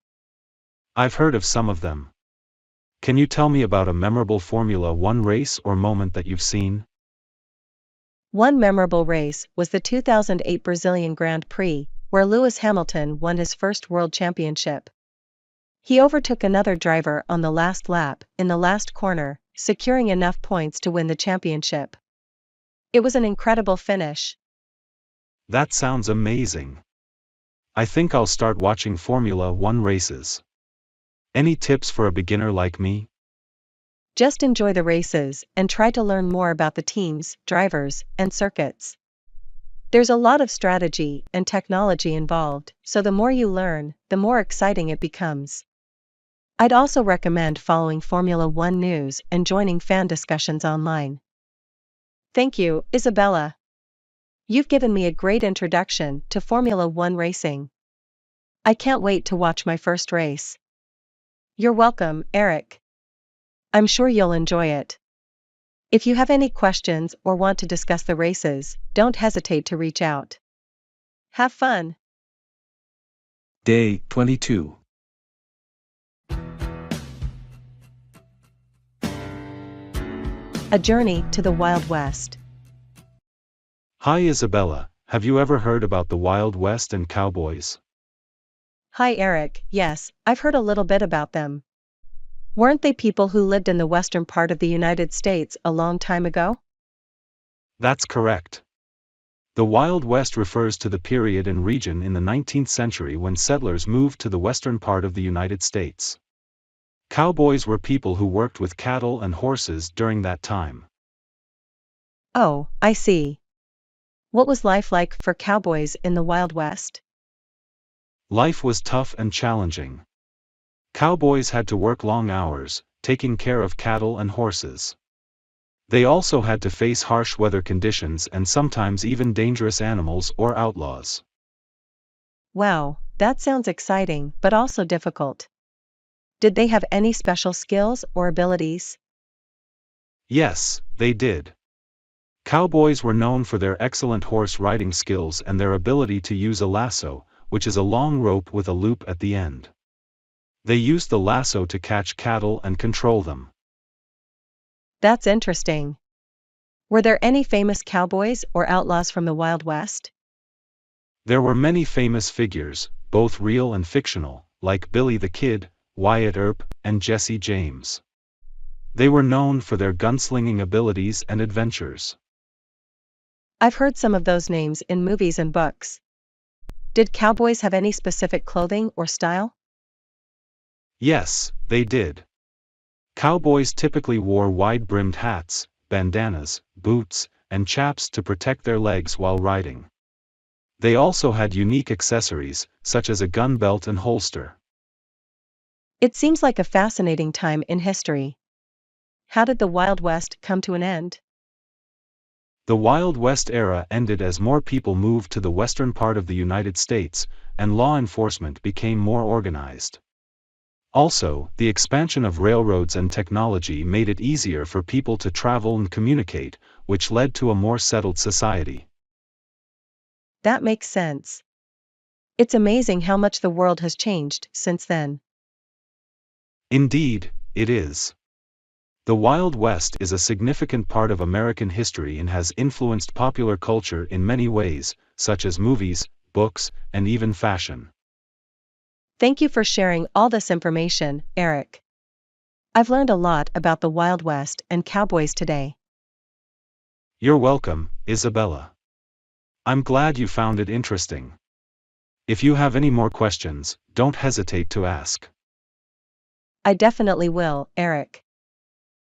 I've heard of some of them. Can you tell me about a memorable Formula One race or moment that you've seen? One memorable race was the 2008 Brazilian Grand Prix, where Lewis Hamilton won his first world championship. He overtook another driver on the last lap, in the last corner, securing enough points to win the championship. It was an incredible finish. That sounds amazing. I think I'll start watching Formula One races. Any tips for a beginner like me? Just enjoy the races and try to learn more about the teams, drivers, and circuits. There's a lot of strategy and technology involved, so the more you learn, the more exciting it becomes. I'd also recommend following Formula One news and joining fan discussions online. Thank you, Isabella. You've given me a great introduction to Formula One racing. I can't wait to watch my first race. You're welcome, Eric. I'm sure you'll enjoy it. If you have any questions or want to discuss the races, don't hesitate to reach out. Have fun. Day 22. A journey to the Wild West. Hi Isabella, have you ever heard about the Wild West and cowboys? Hi Eric, yes, I've heard a little bit about them. Weren't they people who lived in the western part of the United States a long time ago? That's correct. The Wild West refers to the period and region in the 19th century when settlers moved to the western part of the United States. Cowboys were people who worked with cattle and horses during that time. Oh, I see. What was life like for cowboys in the Wild West? Life was tough and challenging. Cowboys had to work long hours, taking care of cattle and horses. They also had to face harsh weather conditions and sometimes even dangerous animals or outlaws. Wow, that sounds exciting but also difficult. Did they have any special skills or abilities? Yes, they did. Cowboys were known for their excellent horse riding skills and their ability to use a lasso, which is a long rope with a loop at the end. They used the lasso to catch cattle and control them. That's interesting. Were there any famous cowboys or outlaws from the Wild West? There were many famous figures, both real and fictional, like Billy the Kid, Wyatt Earp, and Jesse James. They were known for their gunslinging abilities and adventures. I've heard some of those names in movies and books. Did cowboys have any specific clothing or style? Yes, they did. Cowboys typically wore wide-brimmed hats, bandanas, boots, and chaps to protect their legs while riding. They also had unique accessories, such as a gun belt and holster. It seems like a fascinating time in history. How did the Wild West come to an end? The Wild West era ended as more people moved to the western part of the United States, and law enforcement became more organized. Also, the expansion of railroads and technology made it easier for people to travel and communicate, which led to a more settled society. That makes sense. It's amazing how much the world has changed since then. Indeed, it is. The Wild West is a significant part of American history and has influenced popular culture in many ways, such as movies, books, and even fashion. Thank you for sharing all this information, Eric. I've learned a lot about the Wild West and cowboys today. You're welcome, Isabella. I'm glad you found it interesting. If you have any more questions, don't hesitate to ask. I definitely will, Eric.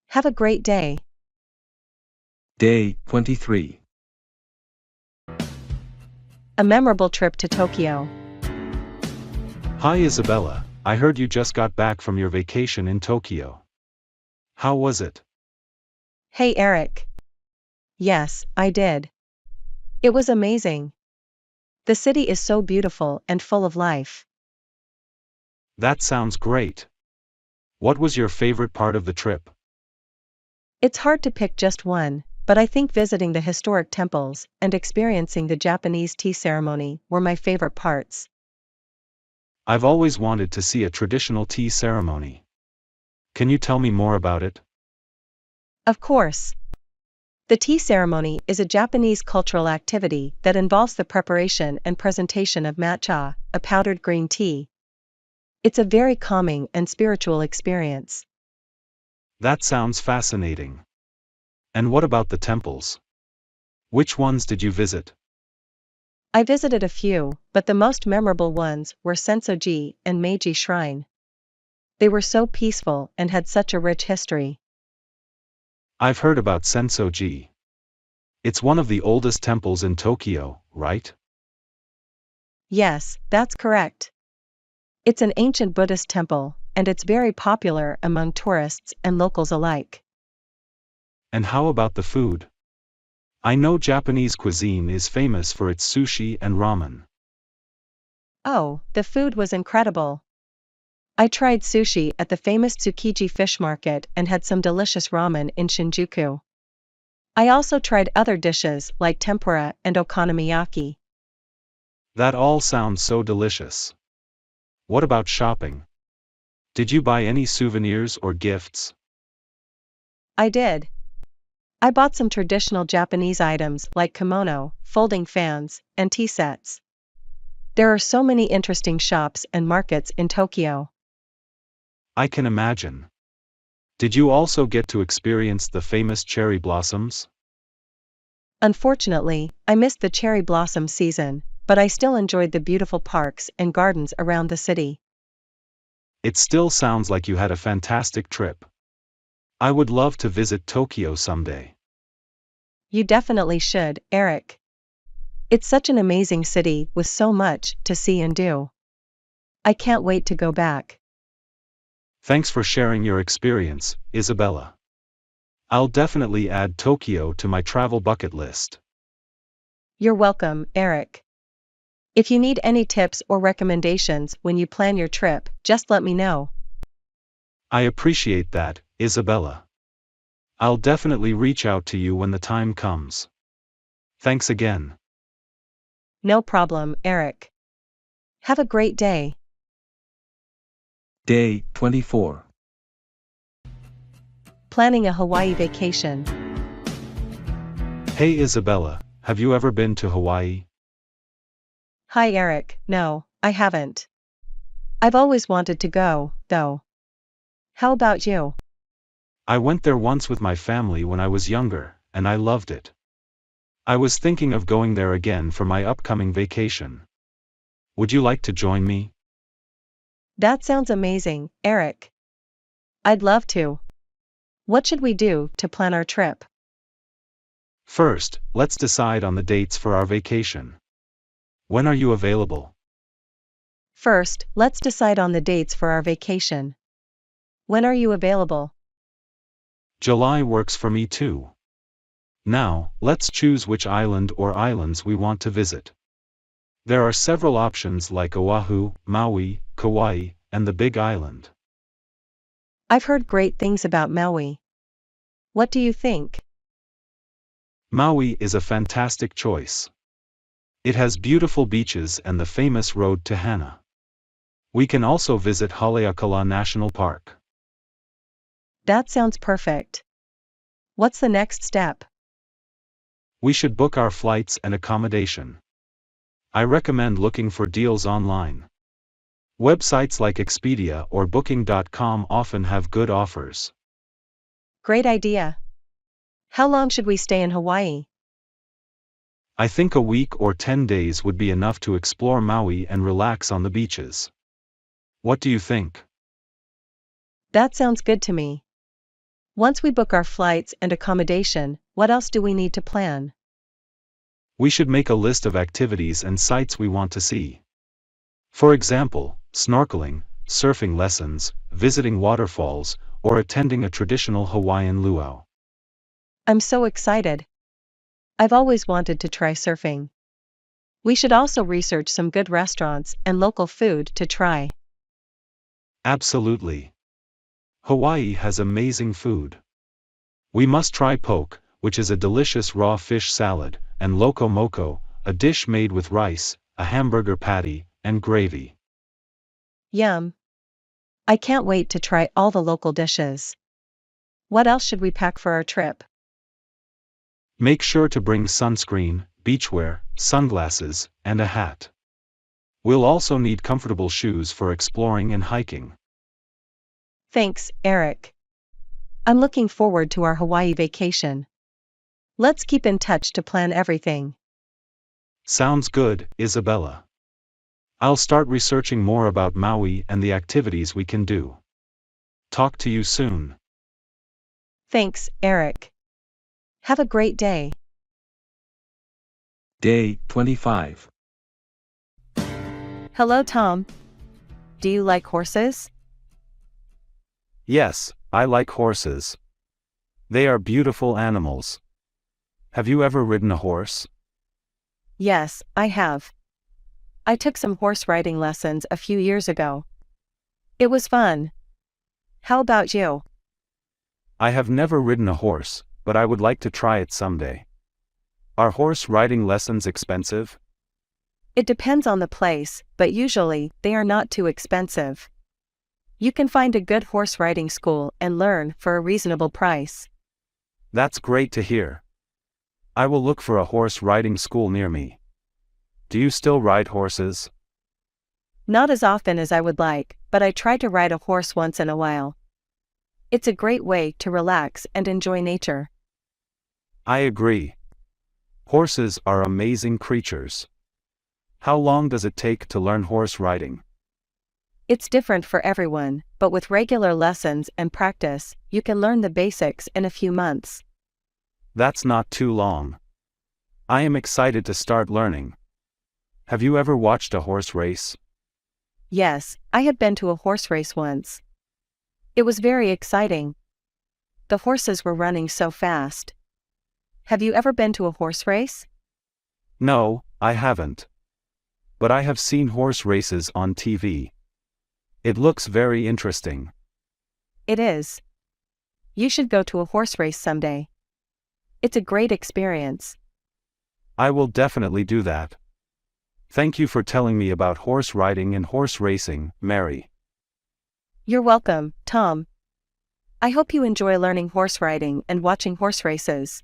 Have a great day. Day 23. A memorable trip to Tokyo. Hi Isabella, I heard you just got back from your vacation in Tokyo. How was it? Hey Eric. Yes, I did. It was amazing. The city is so beautiful and full of life. That sounds great. What was your favorite part of the trip? It's hard to pick just one, but I think visiting the historic temples and experiencing the Japanese tea ceremony were my favorite parts. I've always wanted to see a traditional tea ceremony. Can you tell me more about it? Of course. The tea ceremony is a Japanese cultural activity that involves the preparation and presentation of matcha, a powdered green tea. It's a very calming and spiritual experience. That sounds fascinating. And what about the temples? Which ones did you visit? I visited a few, but the most memorable ones were Sensoji and Meiji Shrine. They were so peaceful and had such a rich history. I've heard about Sensoji. It's one of the oldest temples in Tokyo, right? Yes, that's correct. It's an ancient Buddhist temple, and it's very popular among tourists and locals alike. And how about the food? I know Japanese cuisine is famous for its sushi and ramen. Oh, the food was incredible. I tried sushi at the famous Tsukiji fish market and had some delicious ramen in Shinjuku. I also tried other dishes like tempura and okonomiyaki. That all sounds so delicious. What about shopping? Did you buy any souvenirs or gifts? I did. I bought some traditional Japanese items like kimono, folding fans, and tea sets. There are so many interesting shops and markets in Tokyo. I can imagine. Did you also get to experience the famous cherry blossoms? Unfortunately, I missed the cherry blossom season, but I still enjoyed the beautiful parks and gardens around the city. It still sounds like you had a fantastic trip. I would love to visit Tokyo someday. You definitely should, Eric. It's such an amazing city with so much to see and do. I can't wait to go back. Thanks for sharing your experience, Isabella. I'll definitely add Tokyo to my travel bucket list. You're welcome, Eric. If you need any tips or recommendations when you plan your trip, just let me know. I appreciate that, Isabella. I'll definitely reach out to you when the time comes. Thanks again. No problem, Eric. Have a great day. Day 24. Planning a Hawaii vacation. Hey Isabella, have you ever been to Hawaii? Hi Eric, no, I haven't. I've always wanted to go, though. How about you? I went there once with my family when I was younger, and I loved it. I was thinking of going there again for my upcoming vacation. Would you like to join me? That sounds amazing, Eric. I'd love to. What should we do to plan our trip? First, let's decide on the dates for our vacation. When are you available? First, let's decide on the dates for our vacation. When are you available? July works for me too. Now, let's choose which island or islands we want to visit. There are several options like Oahu, Maui, Kauai, and the Big Island. I've heard great things about Maui. What do you think? Maui is a fantastic choice. It has beautiful beaches and the famous road to Hana. We can also visit Haleakala National Park. That sounds perfect. What's the next step? We should book our flights and accommodation. I recommend looking for deals online. Websites like Expedia or Booking.com often have good offers. Great idea. How long should we stay in Hawaii? I think a week or 10 days would be enough to explore Maui and relax on the beaches. What do you think? That sounds good to me. Once we book our flights and accommodation, what else do we need to plan? We should make a list of activities and sites we want to see. For example, snorkeling, surfing lessons, visiting waterfalls, or attending a traditional Hawaiian luau. I'm so excited. I've always wanted to try surfing. We should also research some good restaurants and local food to try. Absolutely. Hawaii has amazing food. We must try poke, which is a delicious raw fish salad, and loco moco, a dish made with rice, a hamburger patty, and gravy. Yum. I can't wait to try all the local dishes. What else should we pack for our trip? Make sure to bring sunscreen, beachwear, sunglasses, and a hat. We'll also need comfortable shoes for exploring and hiking. Thanks, Eric. I'm looking forward to our Hawaii vacation. Let's keep in touch to plan everything. Sounds good, Isabella. I'll start researching more about Maui and the activities we can do. Talk to you soon. Thanks, Eric. Have a great day. Day 25. Hello, Tom. Do you like horses? Yes, I like horses. They are beautiful animals. Have you ever ridden a horse? Yes, I have. I took some horse riding lessons a few years ago. It was fun. How about you? I have never ridden a horse, but I would like to try it someday. Are horse riding lessons expensive? It depends on the place, but usually, they are not too expensive. You can find a good horse riding school and learn for a reasonable price. That's great to hear. I will look for a horse riding school near me. Do you still ride horses? Not as often as I would like, but I try to ride a horse once in a while. It's a great way to relax and enjoy nature. I agree. Horses are amazing creatures. How long does it take to learn horse riding? It's different for everyone, but with regular lessons and practice, you can learn the basics in a few months. That's not too long. I am excited to start learning. Have you ever watched a horse race? Yes, I had been to a horse race once. It was very exciting. The horses were running so fast. Have you ever been to a horse race? No, I haven't. But I have seen horse races on TV. It looks very interesting. It is. You should go to a horse race someday. It's a great experience. I will definitely do that. Thank you for telling me about horse riding and horse racing, Mary. You're welcome, Tom. I hope you enjoy learning horse riding and watching horse races.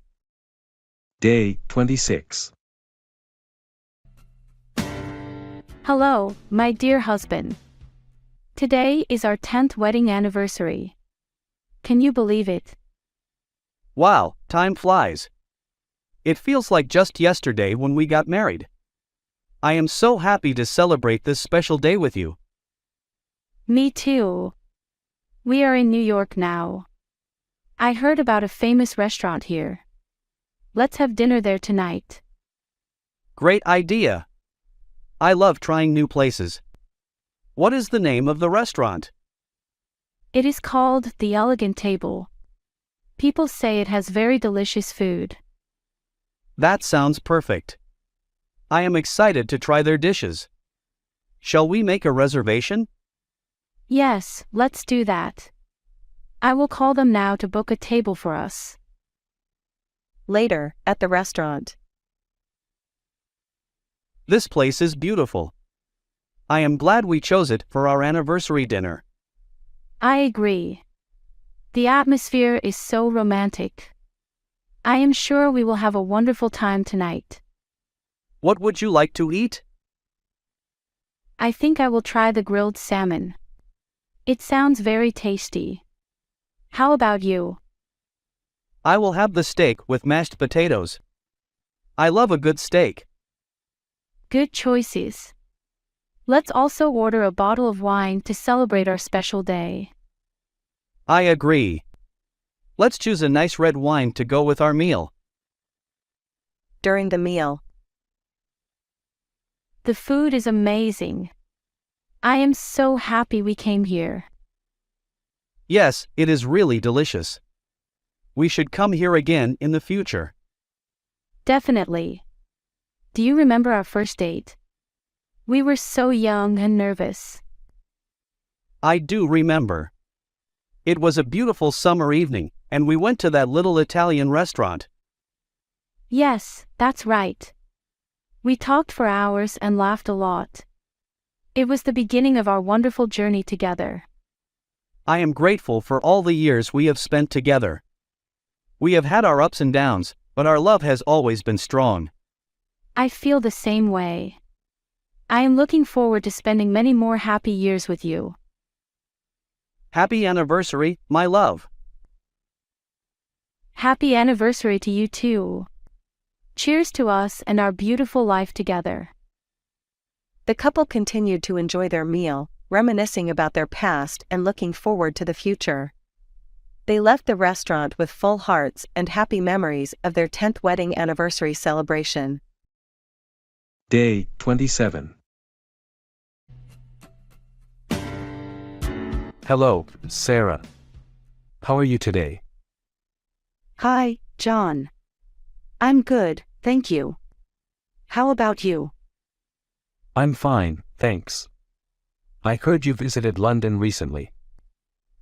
Day 26. Hello, my dear husband. Today is our 10th wedding anniversary. Can you believe it? Wow, time flies. It feels like just yesterday when we got married. I am so happy to celebrate this special day with you. Me too. We are in New York now. I heard about a famous restaurant here. Let's have dinner there tonight. Great idea. I love trying new places. What is the name of the restaurant? It is called The Elegant Table. People say it has very delicious food. That sounds perfect. I am excited to try their dishes. Shall we make a reservation? Yes, let's do that. I will call them now to book a table for us. Later, at the restaurant. This place is beautiful. I am glad we chose it for our anniversary dinner. I agree. The atmosphere is so romantic. I am sure we will have a wonderful time tonight. What would you like to eat? I think I will try the grilled salmon. It sounds very tasty. How about you? I will have the steak with mashed potatoes. I love a good steak. Good choices. Let's also order a bottle of wine to celebrate our special day. I agree. Let's choose a nice red wine to go with our meal. During the meal. The food is amazing. I am so happy we came here. Yes, it is really delicious. We should come here again in the future. Definitely. Do you remember our first date? We were so young and nervous. I do remember. It was a beautiful summer evening, and we went to that little Italian restaurant. Yes, that's right. We talked for hours and laughed a lot. It was the beginning of our wonderful journey together. I am grateful for all the years we have spent together. We have had our ups and downs, but our love has always been strong. I feel the same way. I am looking forward to spending many more happy years with you. Happy anniversary, my love. Happy anniversary to you too. Cheers to us and our beautiful life together. The couple continued to enjoy their meal, reminiscing about their past and looking forward to the future. They left the restaurant with full hearts and happy memories of their 10th wedding anniversary celebration. Day 27. Hello, Sarah. How are you today? Hi, John. I'm good, thank you. How about you? I'm fine, thanks. I heard you visited London recently.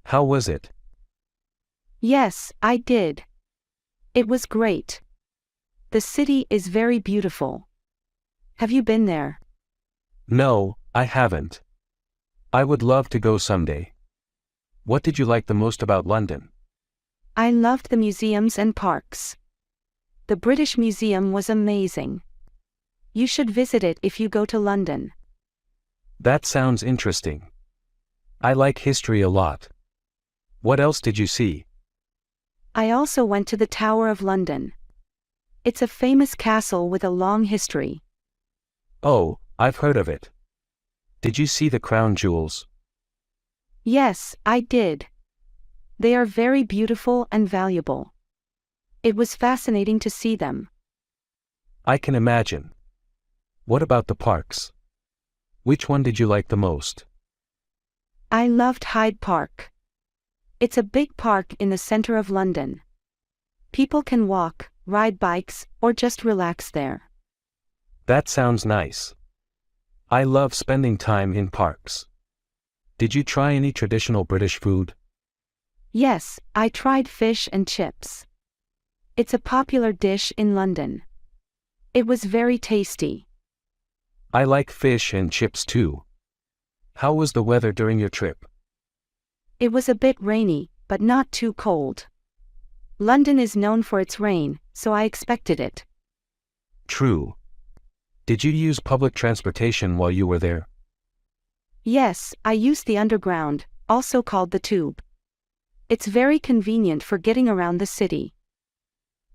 How was it? Yes, I did. It was great. The city is very beautiful. Have you been there? No, I haven't. I would love to go someday. What did you like the most about London? I loved the museums and parks. The British Museum was amazing. You should visit it if you go to London. That sounds interesting. I like history a lot. What else did you see? I also went to the Tower of London. It's a famous castle with a long history. Oh, I've heard of it. Did you see the crown jewels? Yes, I did. They are very beautiful and valuable. It was fascinating to see them. I can imagine. What about the parks? Which one did you like the most? I loved Hyde Park. It's a big park in the center of London. People can walk, ride bikes, or just relax there. That sounds nice. I love spending time in parks. Did you try any traditional British food? Yes, I tried fish and chips. It's a popular dish in London. It was very tasty. I like fish and chips too. How was the weather during your trip? It was a bit rainy, but not too cold. London is known for its rain, so I expected it. True. Did you use public transportation while you were there? Yes, I used the underground, also called the tube. It's very convenient for getting around the city.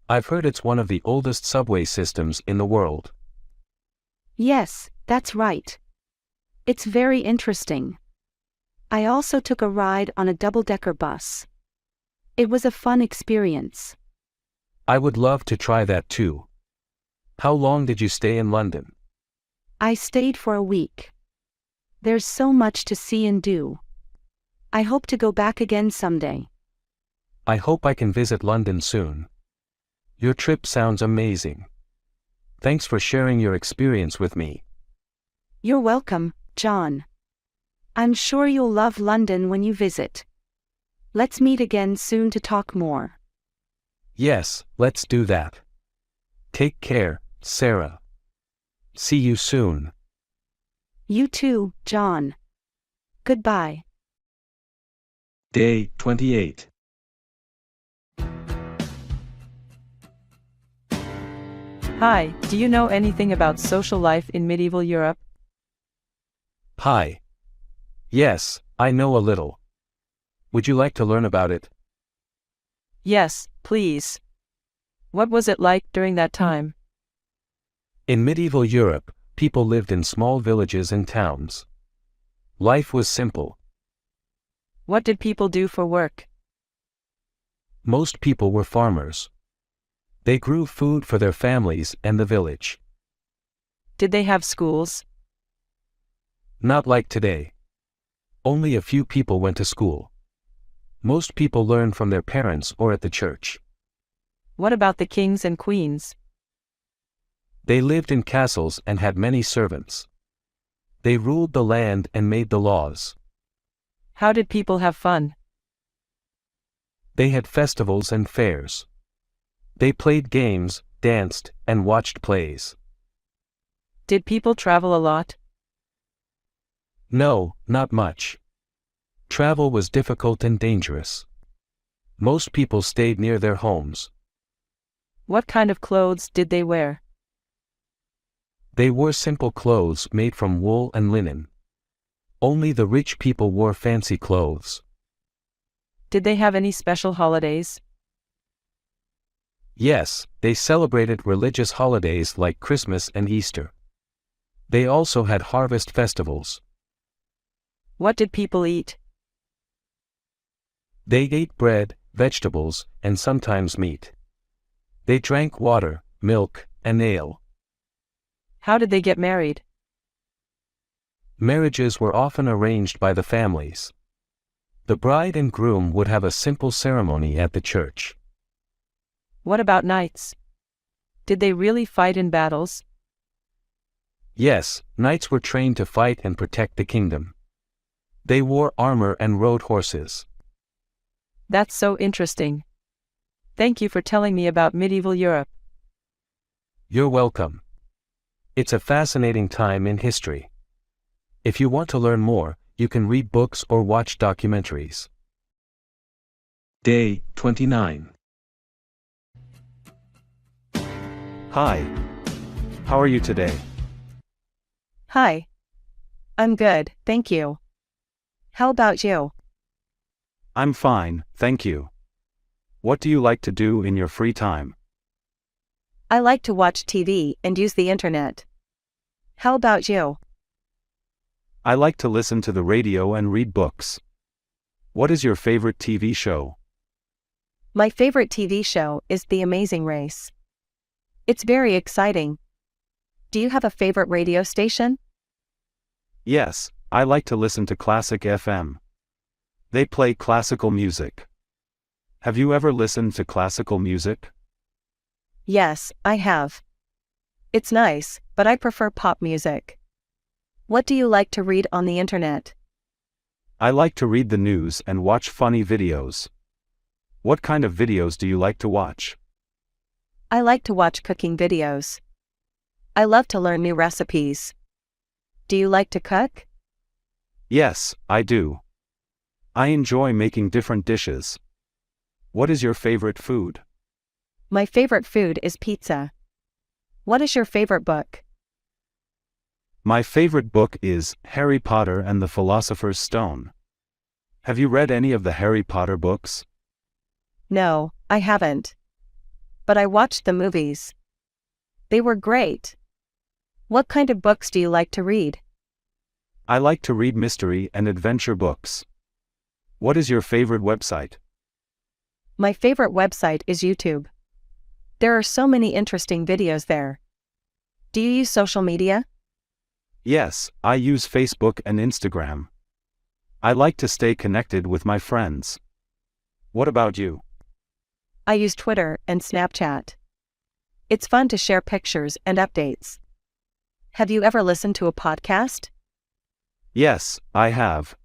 I've heard it's one of the oldest subway systems in the world. Yes, that's right. It's very interesting. I also took a ride on a double-decker bus. It was a fun experience. I would love to try that too. How long did you stay in London? I stayed for a week. There's so much to see and do. I hope to go back again someday. I hope I can visit London soon. Your trip sounds amazing. Thanks for sharing your experience with me. You're welcome, John. I'm sure you'll love London when you visit. Let's meet again soon to talk more. Yes, let's do that. Take care, Sarah. See you soon. You too, John. Goodbye. Day 28. Hi, do you know anything about social life in medieval Europe? Hi. Yes, I know a little. Would you like to learn about it? Yes, please. What was it like during that time? In medieval Europe, people lived in small villages and towns. Life was simple. What did people do for work? Most people were farmers. They grew food for their families and the village. Did they have schools? Not like today. Only a few people went to school. Most people learned from their parents or at the church. What about the kings and queens? They lived in castles and had many servants. They ruled the land and made the laws. How did people have fun? They had festivals and fairs. They played games, danced, and watched plays. Did people travel a lot? No, not much. Travel was difficult and dangerous. Most people stayed near their homes. What kind of clothes did they wear? They wore simple clothes made from wool and linen. Only the rich people wore fancy clothes. Did they have any special holidays? Yes, they celebrated religious holidays like Christmas and Easter. They also had harvest festivals. What did people eat? They ate bread, vegetables, and sometimes meat. They drank water, milk, and ale. How did they get married? Marriages were often arranged by the families. The bride and groom would have a simple ceremony at the church. What about knights? Did they really fight in battles? Yes, knights were trained to fight and protect the kingdom. They wore armor and rode horses. That's so interesting. Thank you for telling me about medieval Europe. You're welcome. It's a fascinating time in history. If you want to learn more, you can read books or watch documentaries. Day 29. Hi. How are you today? Hi. I'm good, thank you. How about you? I'm fine, thank you. What do you like to do in your free time? I like to watch TV and use the internet. How about you? I like to listen to the radio and read books. What is your favorite TV show? My favorite TV show is The Amazing Race. It's very exciting. Do you have a favorite radio station? Yes, I like to listen to Classic FM. They play classical music. Have you ever listened to classical music? Yes, I have. It's nice, but I prefer pop music. What do you like to read on the internet? I like to read the news and watch funny videos. What kind of videos do you like to watch? I like to watch cooking videos. I love to learn new recipes. Do you like to cook? Yes, I do. I enjoy making different dishes. What is your favorite food? My favorite food is pizza. What is your favorite book? My favorite book is Harry Potter and the Philosopher's Stone. Have you read any of the Harry Potter books? No, I haven't. But I watched the movies. They were great. What kind of books do you like to read? I like to read mystery and adventure books. What is your favorite website? My favorite website is YouTube. There are so many interesting videos there. Do you use social media? Yes, I use Facebook and Instagram. I like to stay connected with my friends. What about you? I use Twitter and Snapchat. It's fun to share pictures and updates. Have you ever listened to a podcast? Yes, I have.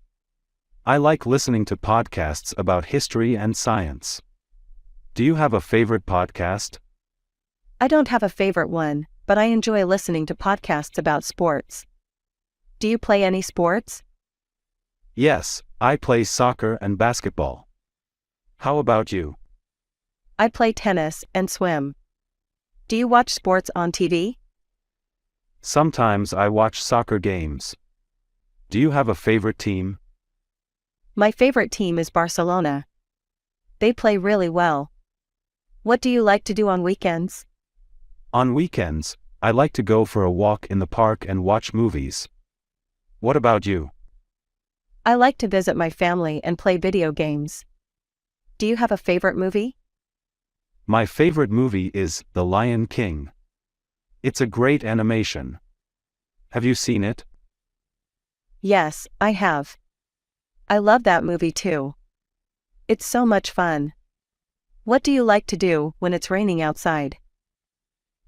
I like listening to podcasts about history and science. Do you have a favorite podcast? I don't have a favorite one, but I enjoy listening to podcasts about sports. Do you play any sports? Yes, I play soccer and basketball. How about you? I play tennis and swim. Do you watch sports on TV? Sometimes I watch soccer games. Do you have a favorite team? My favorite team is Barcelona. They play really well. What do you like to do on weekends? On weekends, I like to go for a walk in the park and watch movies. What about you? I like to visit my family and play video games. Do you have a favorite movie? My favorite movie is The Lion King. It's a great animation. Have you seen it? Yes, I have. I love that movie too. It's so much fun. What do you like to do when it's raining outside?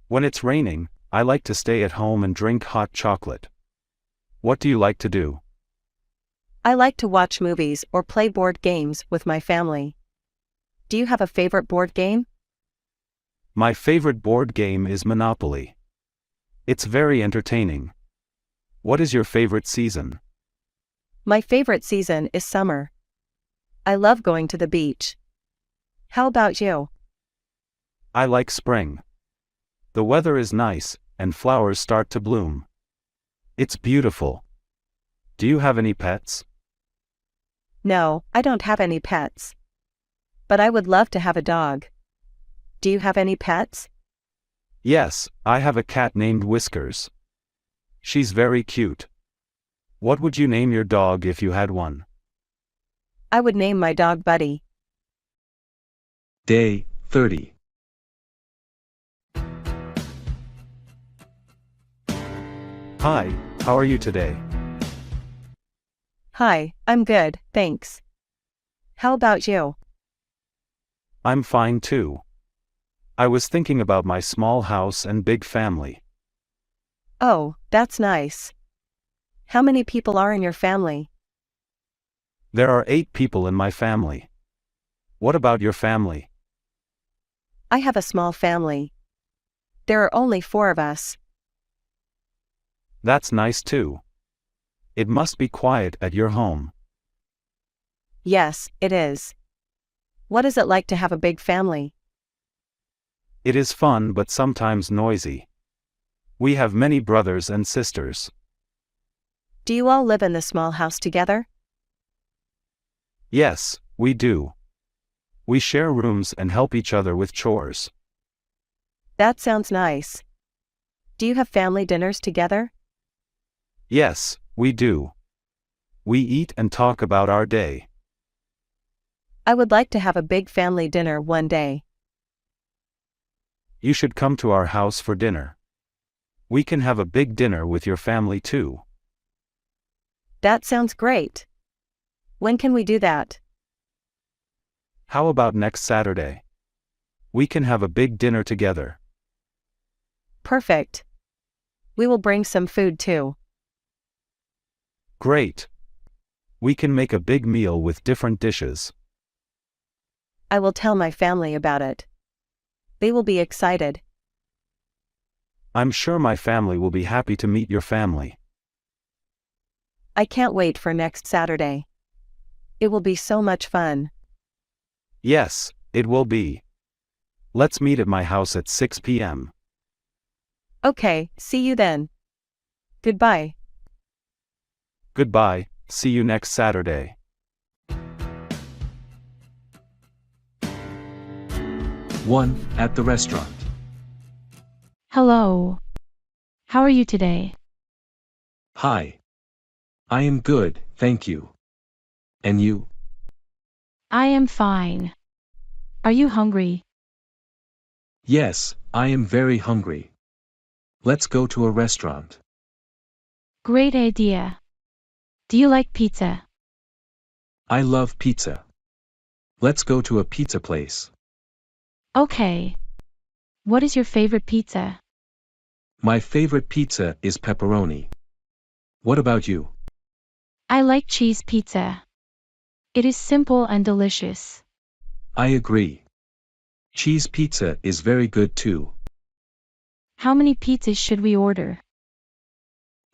When it's raining, I like to stay at home and drink hot chocolate. What do you like to do? I like to watch movies or play board games with my family. Do you have a favorite board game? My favorite board game is Monopoly. It's very entertaining. What is your favorite season? My favorite season is summer. I love going to the beach. How about you? I like spring. The weather is nice, and flowers start to bloom. It's beautiful. Do you have any pets? No, I don't have any pets. But I would love to have a dog. Do you have any pets? Yes, I have a cat named Whiskers. She's very cute. What would you name your dog if you had one? I would name my dog Buddy. Day 30. Hi, how are you today? Hi, I'm good, thanks. How about you? I'm fine too. I was thinking about my small house and big family. Oh, that's nice. How many people are in your family? There are 8 people in my family. What about your family? I have a small family. There are only 4 of us. That's nice too. It must be quiet at your home. Yes, it is. What is it like to have a big family? It is fun but sometimes noisy. We have many brothers and sisters. Do you all live in the small house together? Yes, we do. We share rooms and help each other with chores. That sounds nice. Do you have family dinners together? Yes, we do. We eat and talk about our day. I would like to have a big family dinner one day. You should come to our house for dinner. We can have a big dinner with your family too. That sounds great. When can we do that? How about next Saturday? We can have a big dinner together. Perfect. We will bring some food too. Great. We can make a big meal with different dishes. I will tell my family about it. They will be excited. I'm sure my family will be happy to meet your family. I can't wait for next Saturday. It will be so much fun. Yes, it will be. Let's meet at my house at 6 p.m. Okay, see you then. Goodbye. Goodbye, see you next Saturday. One, at the restaurant. Hello. How are you today? Hi. I am good, thank you. And you? I am fine. Are you hungry? Yes, I am very hungry. Let's go to a restaurant. Great idea. Do you like pizza? I love pizza. Let's go to a pizza place. Okay. What is your favorite pizza? My favorite pizza is pepperoni. What about you? I like cheese pizza. It is simple and delicious. I agree. Cheese pizza is very good too. How many pizzas should we order?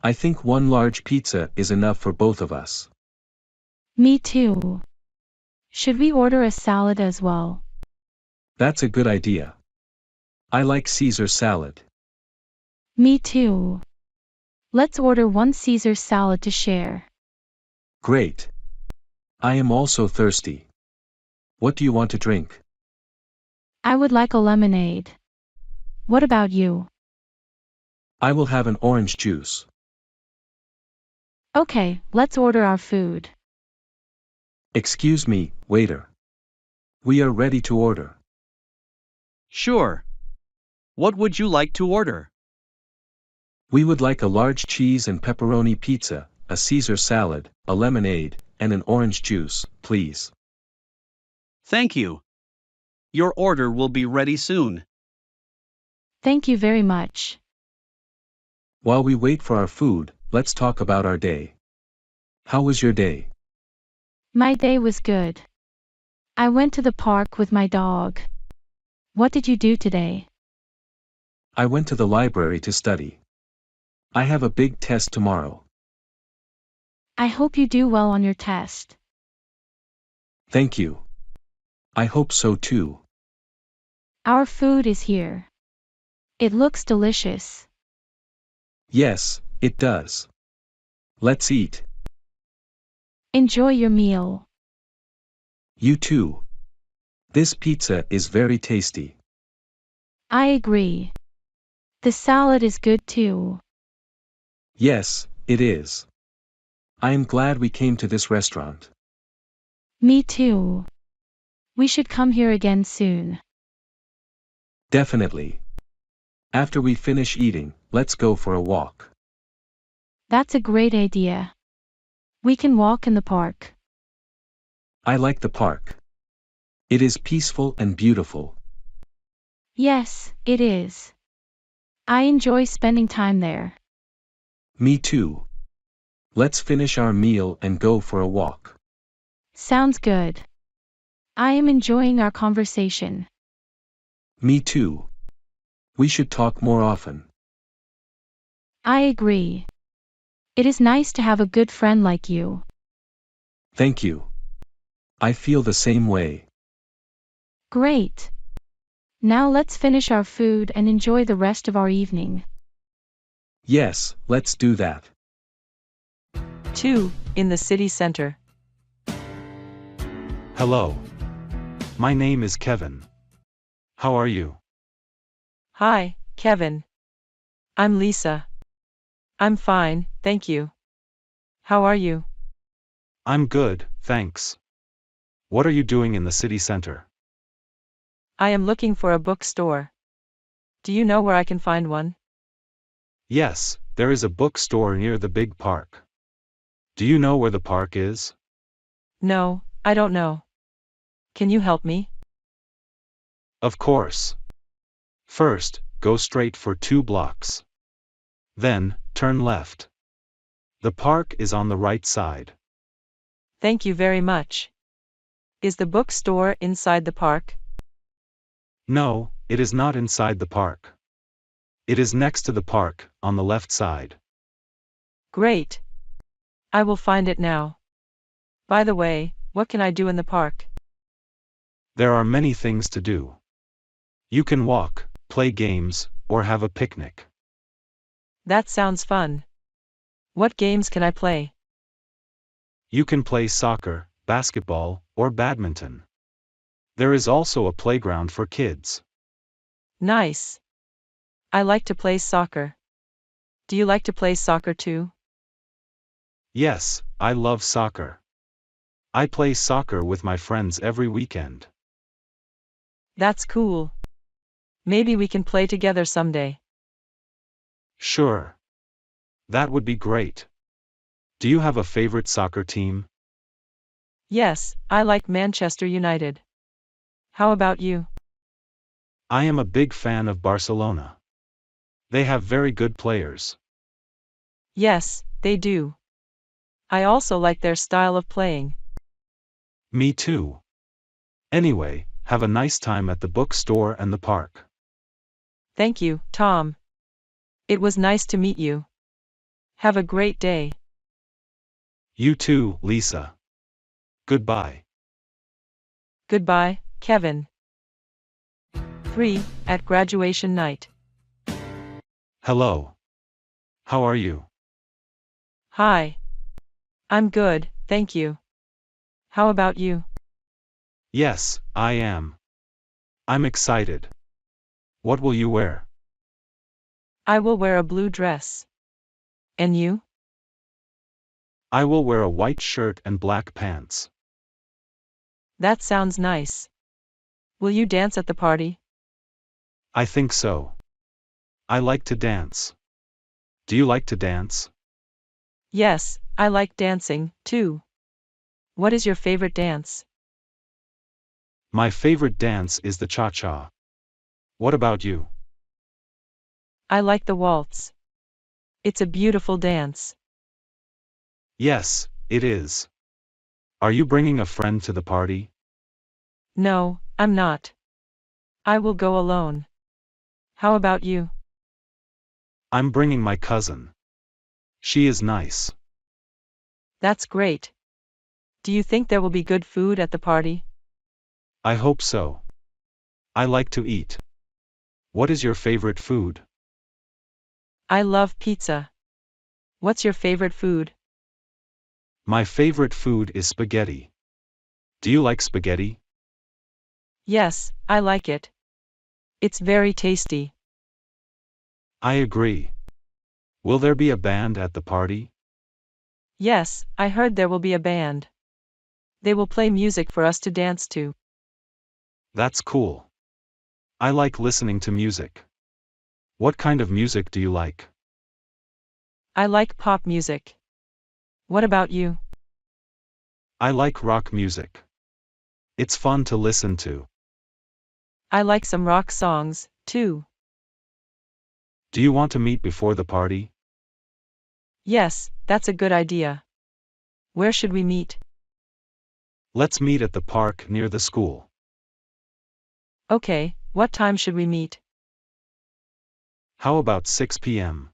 I think one large pizza is enough for both of us. Me too. Should we order a salad as well? That's a good idea. I like Caesar salad. Me too. Let's order one Caesar salad to share. Great. I am also thirsty. What do you want to drink? I would like a lemonade. What about you? I will have an orange juice. Okay, let's order our food. Excuse me, waiter. We are ready to order. Sure. What would you like to order? We would like a large cheese and pepperoni pizza, a Caesar salad, a lemonade, and an orange juice, please. Thank you. Your order will be ready soon. Thank you very much. While we wait for our food, let's talk about our day. How was your day? My day was good. I went to the park with my dog. What did you do today? I went to the library to study. I have a big test tomorrow. I hope you do well on your test. Thank you. I hope so too. Our food is here. It looks delicious. Yes, it does. Let's eat. Enjoy your meal. You too. This pizza is very tasty. I agree. The salad is good too. Yes, it is. I am glad we came to this restaurant. Me too. We should come here again soon. Definitely. After we finish eating, let's go for a walk. That's a great idea. We can walk in the park. I like the park. It is peaceful and beautiful. Yes, it is. I enjoy spending time there. Me too. Let's finish our meal and go for a walk. Sounds good. I am enjoying our conversation. Me too. We should talk more often. I agree. It is nice to have a good friend like you. Thank you. I feel the same way. Great. Now let's finish our food and enjoy the rest of our evening. Yes, let's do that. 2. In the city center. Hello. My name is Kevin. How are you? Hi, Kevin. I'm Lisa. I'm fine, thank you. How are you? I'm good, thanks. What are you doing in the city center? I am looking for a bookstore. Do you know where I can find one? Yes, there is a bookstore near the big park. Do you know where the park is? No, I don't know. Can you help me? Of course. First, go straight for 2 blocks. Then, turn left. The park is on the right side. Thank you very much. Is the bookstore inside the park? No, it is not inside the park. It is next to the park, on the left side. Great. I will find it now. By the way, what can I do in the park? There are many things to do. You can walk, play games, or have a picnic. That sounds fun. What games can I play? You can play soccer, basketball, or badminton. There is also a playground for kids. Nice. I like to play soccer. Do you like to play soccer too? Yes, I love soccer. I play soccer with my friends every weekend. That's cool. Maybe we can play together someday. Sure. That would be great. Do you have a favorite soccer team? Yes, I like Manchester United. How about you? I am a big fan of Barcelona. They have very good players. Yes, they do. I also like their style of playing. Me too. Anyway, have a nice time at the bookstore and the park. Thank you, Tom. It was nice to meet you. Have a great day. You too, Lisa. Goodbye. Goodbye, Kevin. 3. At graduation night. Hello. How are you? Hi. I'm good, thank you. How about you? Yes, I am. I'm excited. What will you wear? I will wear a blue dress. And you? I will wear a white shirt and black pants. That sounds nice. Will you dance at the party? I think so. I like to dance. Do you like to dance? Yes, I like dancing, too. What is your favorite dance? My favorite dance is the cha-cha. What about you? I like the waltz. It's a beautiful dance. Yes, it is. Are you bringing a friend to the party? No, I'm not. I will go alone. How about you? I'm bringing my cousin. She is nice. That's great. Do you think there will be good food at the party? I hope so. I like to eat. What is your favorite food? I love pizza. What's your favorite food? My favorite food is spaghetti. Do you like spaghetti? Yes, I like it. It's very tasty. I agree. Will there be a band at the party? Yes, I heard there will be a band. They will play music for us to dance to. That's cool. I like listening to music. What kind of music do you like? I like pop music. What about you? I like rock music. It's fun to listen to. I like some rock songs, too. Do you want to meet before the party? Yes, that's a good idea. Where should we meet? Let's meet at the park near the school. Okay, what time should we meet? How about 6 p.m.?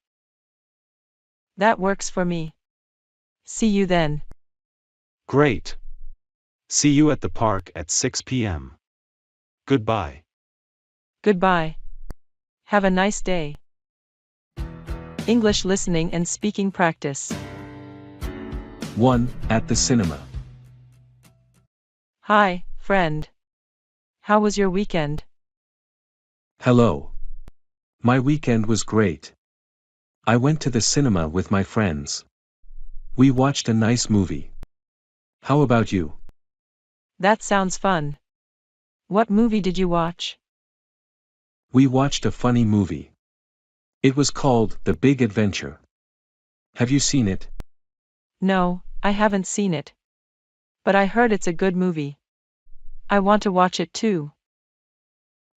That works for me. See you then. Great. See you at the park at 6 p.m. Goodbye. Goodbye. Have a nice day. English listening and speaking practice. 1. At the cinema. Hi, friend. How was your weekend? Hello. My weekend was great. I went to the cinema with my friends. We watched a nice movie. How about you? That sounds fun. What movie did you watch? We watched a funny movie. It was called The Big Adventure. Have you seen it? No, I haven't seen it. But I heard it's a good movie. I want to watch it too.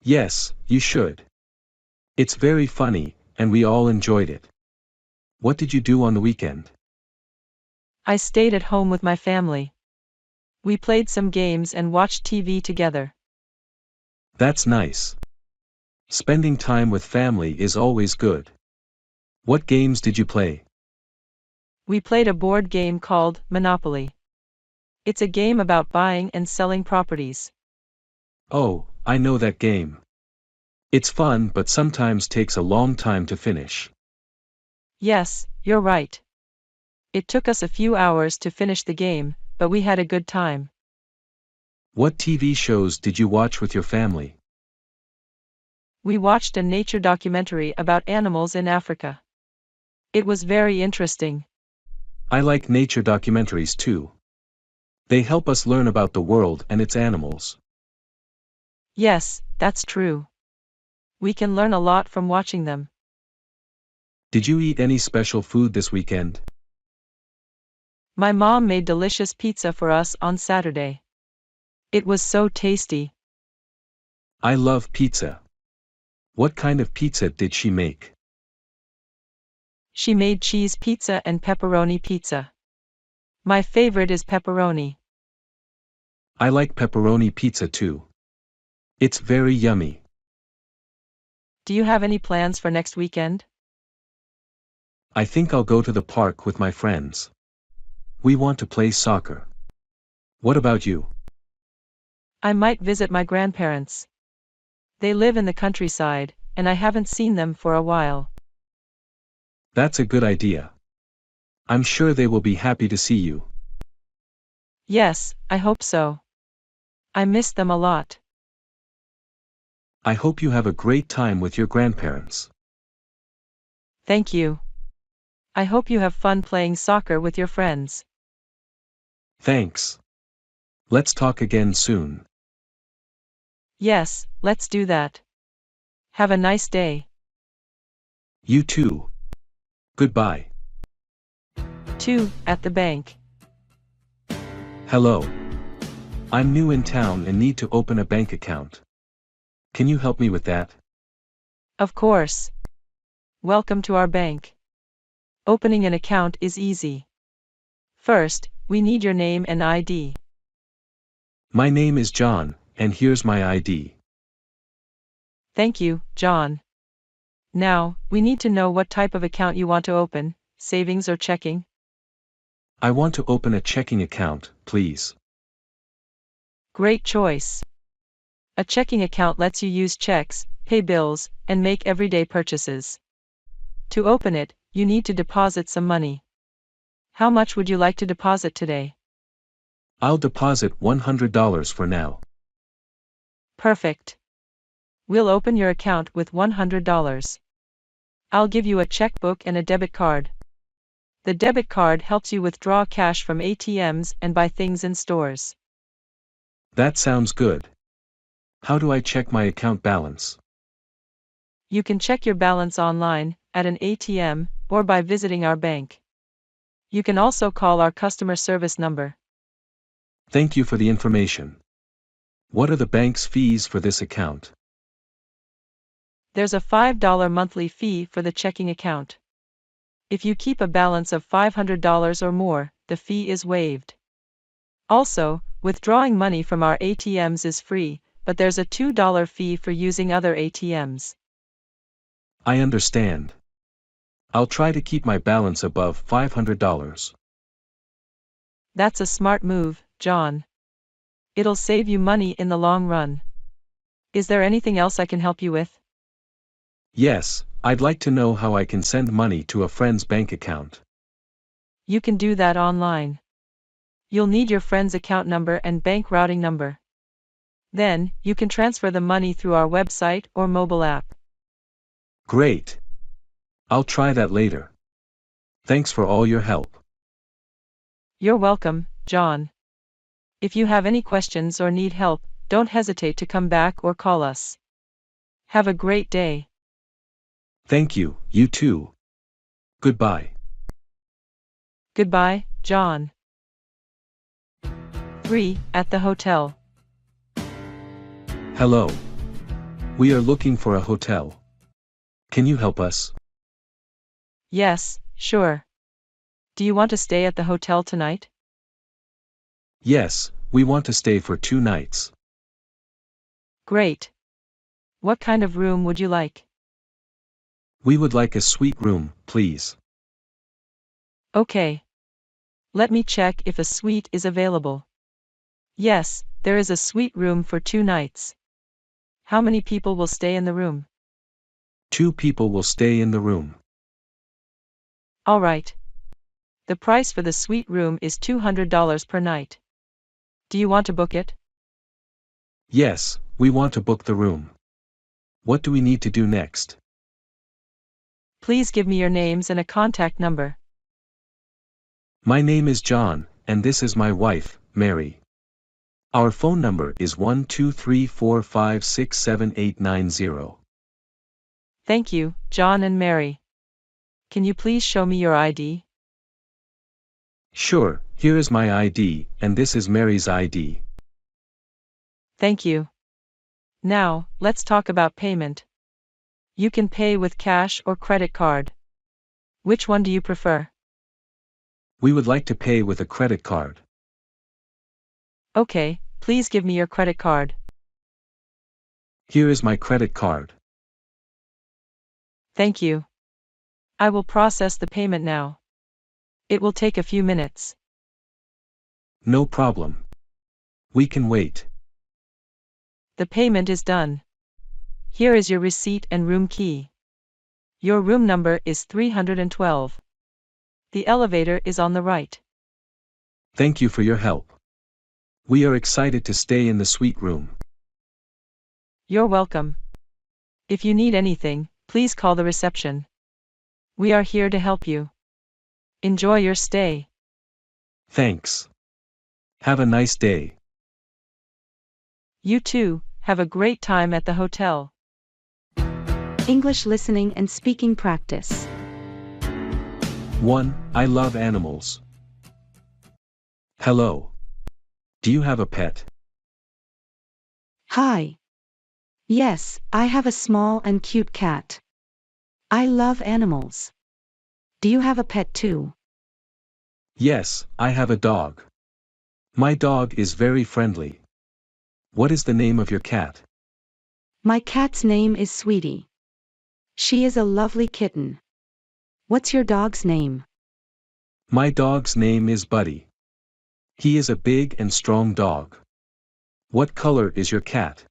Yes, you should. It's very funny, and we all enjoyed it. What did you do on the weekend? I stayed at home with my family. We played some games and watched TV together. That's nice. Spending time with family is always good. What games did you play? We played a board game called Monopoly. It's a game about buying and selling properties. Oh, I know that game. It's fun but sometimes takes a long time to finish. Yes, you're right. It took us a few hours to finish the game, but we had a good time. What TV shows did you watch with your family? We watched a nature documentary about animals in Africa. It was very interesting. I like nature documentaries too. They help us learn about the world and its animals. Yes, that's true. We can learn a lot from watching them. Did you eat any special food this weekend? My mom made delicious pizza for us on Saturday. It was so tasty. I love pizza. What kind of pizza did she make? She made cheese pizza and pepperoni pizza. My favorite is pepperoni. I like pepperoni pizza too. It's very yummy. Do you have any plans for next weekend? I think I'll go to the park with my friends. We want to play soccer. What about you? I might visit my grandparents. They live in the countryside, and I haven't seen them for a while. That's a good idea. I'm sure they will be happy to see you. Yes, I hope so. I miss them a lot. I hope you have a great time with your grandparents. Thank you. I hope you have fun playing soccer with your friends. Thanks. Let's talk again soon. Yes, let's do that. Have a nice day. You too. Goodbye. 2. At the bank. Hello. I'm new in town and need to open a bank account. Can you help me with that? Of course. Welcome to our bank. Opening an account is easy. First, we need your name and ID. My name is John, and here's my ID. Thank you, John. Now, we need to know what type of account you want to open, savings or checking. I want to open a checking account, please. Great choice. A checking account lets you use checks, pay bills, and make everyday purchases. To open it, you need to deposit some money. How much would you like to deposit today? I'll deposit $100 for now. Perfect. We'll open your account with $100. I'll give you a checkbook and a debit card. The debit card helps you withdraw cash from ATMs and buy things in stores. That sounds good. How do I check my account balance? You can check your balance online, at an ATM, or by visiting our bank. You can also call our customer service number. Thank you for the information. What are the bank's fees for this account? There's a $5 monthly fee for the checking account. If you keep a balance of $500 or more, the fee is waived. Also, withdrawing money from our ATMs is free, but there's a $2 fee for using other ATMs. I understand. I'll try to keep my balance above $500. That's a smart move, John. It'll save you money in the long run. Is there anything else I can help you with? Yes, I'd like to know how I can send money to a friend's bank account. You can do that online. You'll need your friend's account number and bank routing number. Then, you can transfer the money through our website or mobile app. Great. I'll try that later. Thanks for all your help. You're welcome, John. If you have any questions or need help, don't hesitate to come back or call us. Have a great day. Thank you, you too. Goodbye. Goodbye, John. 3. At the hotel. Hello. We are looking for a hotel. Can you help us? Yes, sure. Do you want to stay at the hotel tonight? Yes, we want to stay for 2 nights. Great. What kind of room would you like? We would like a suite room, please. Okay. Let me check if a suite is available. Yes, there is a suite room for 2 nights. How many people will stay in the room? 2 people will stay in the room. All right. The price for the suite room is $200 per night. Do you want to book it? Yes, we want to book the room. What do we need to do next? Please give me your names and a contact number. My name is John, and this is my wife, Mary. Our phone number is 12345678890. Thank you, John and Mary. Can you please show me your ID? Sure, here is my ID, and this is Mary's ID. Thank you. Now, let's talk about payment. You can pay with cash or credit card. Which one do you prefer? We would like to pay with a credit card. Okay, please give me your credit card. Here is my credit card. Thank you. I will process the payment now. It will take a few minutes. No problem. We can wait. The payment is done. Here is your receipt and room key. Your room number is 312. The elevator is on the right. Thank you for your help. We are excited to stay in the suite room. You're welcome. If you need anything, please call the reception. We are here to help you. Enjoy your stay. Thanks. Have a nice day. You too, have a great time at the hotel. English listening and speaking practice. 1. I love animals. Hello. Do you have a pet? Hi. Yes, I have a small and cute cat. I love animals. Do you have a pet too? Yes, I have a dog. My dog is very friendly. What is the name of your cat? My cat's name is Sweetie. She is a lovely kitten. What's your dog's name? My dog's name is Buddy. He is a big and strong dog. What color is your cat?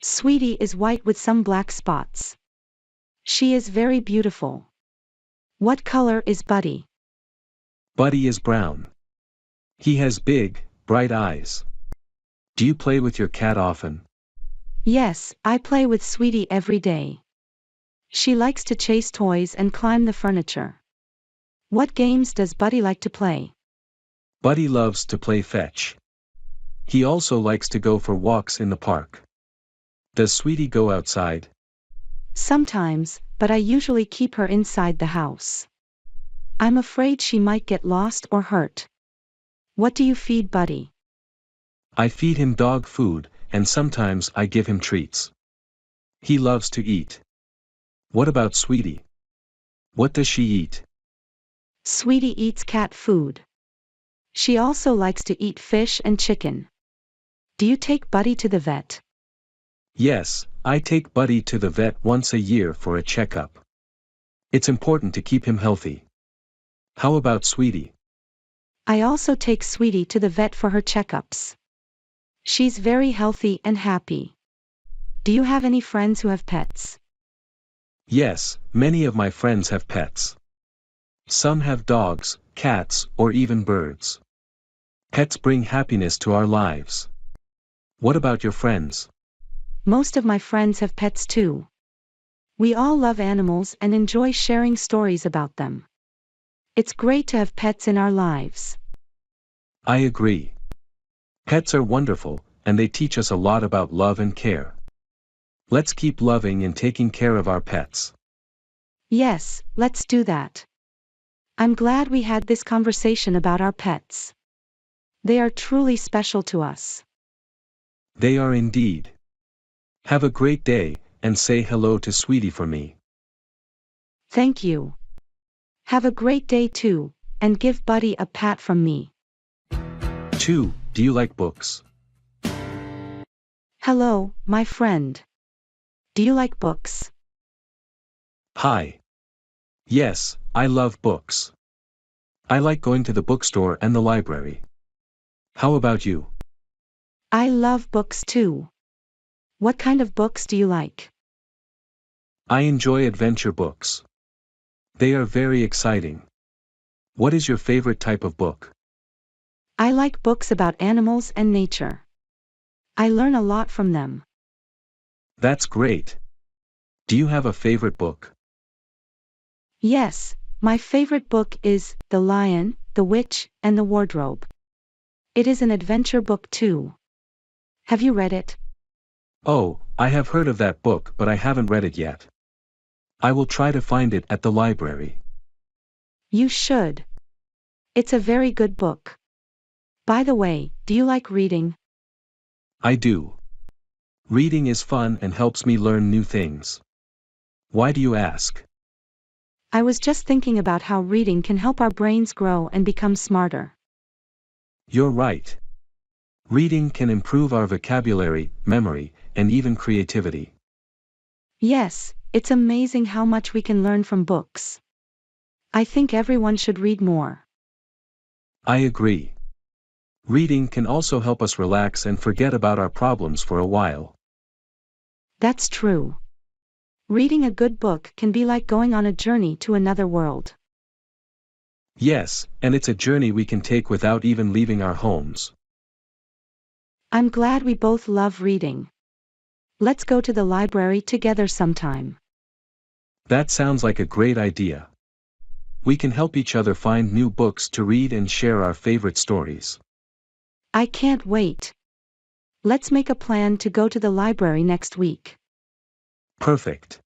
Sweetie is white with some black spots. She is very beautiful. What color is Buddy? Buddy is brown. He has big, bright eyes. Do you play with your cat often? Yes, I play with Sweetie every day. She likes to chase toys and climb the furniture. What games does Buddy like to play? Buddy loves to play fetch. He also likes to go for walks in the park. Does Sweetie go outside? Sometimes, but I usually keep her inside the house. I'm afraid she might get lost or hurt. What do you feed Buddy? I feed him dog food, and sometimes I give him treats. He loves to eat. What about Sweetie? What does she eat? Sweetie eats cat food. She also likes to eat fish and chicken. Do you take Buddy to the vet? Yes, I take Buddy to the vet once a year for a checkup. It's important to keep him healthy. How about Sweetie? I also take Sweetie to the vet for her checkups. She's very healthy and happy. Do you have any friends who have pets? Yes, many of my friends have pets. Some have dogs, cats, or even birds. Pets bring happiness to our lives. What about your friends? Most of my friends have pets too. We all love animals and enjoy sharing stories about them. It's great to have pets in our lives. I agree. Pets are wonderful, and they teach us a lot about love and care. Let's keep loving and taking care of our pets. Yes, let's do that. I'm glad we had this conversation about our pets. They are truly special to us. They are indeed. Have a great day, and say hello to Sweetie for me. Thank you. Have a great day too, and give Buddy a pat from me. 2. Do you like books? Hello, my friend. Do you like books? Hi. Yes, I love books. I like going to the bookstore and the library. How about you? I love books too. What kind of books do you like? I enjoy adventure books. They are very exciting. What is your favorite type of book? I like books about animals and nature. I learn a lot from them. That's great. Do you have a favorite book? Yes, my favorite book is The Lion, the Witch, and the Wardrobe. It is an adventure book too. Have you read it? Oh, I have heard of that book, but I haven't read it yet. I will try to find it at the library. You should. It's a very good book. By the way, do you like reading? I do. Reading is fun and helps me learn new things. Why do you ask? I was just thinking about how reading can help our brains grow and become smarter. You're right. Reading can improve our vocabulary, memory, and even creativity. Yes, it's amazing how much we can learn from books. I think everyone should read more. I agree. Reading can also help us relax and forget about our problems for a while. That's true. Reading a good book can be like going on a journey to another world. Yes, and it's a journey we can take without even leaving our homes. I'm glad we both love reading. Let's go to the library together sometime. That sounds like a great idea. We can help each other find new books to read and share our favorite stories. I can't wait. Let's make a plan to go to the library next week. Perfect.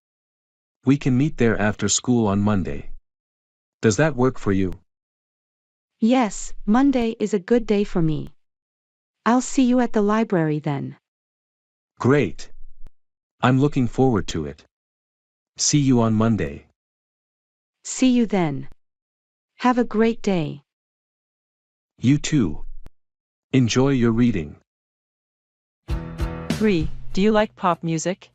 We can meet there after school on Monday. Does that work for you? Yes, Monday is a good day for me. I'll see you at the library then. Great. I'm looking forward to it. See you on Monday. See you then. Have a great day. You too. Enjoy your reading. 3. Do you like pop music?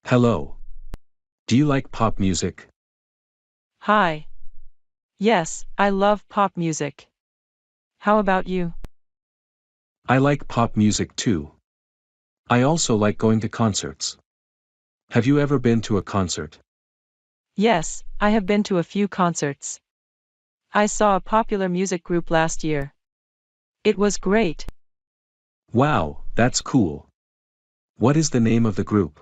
Hello. Do you like pop music? Hi. Yes, I love pop music. How about you? I like pop music too. I also like going to concerts. Have you ever been to a concert? Yes, I have been to a few concerts. I saw a popular music group last year. It was great. Wow, that's cool. What is the name of the group?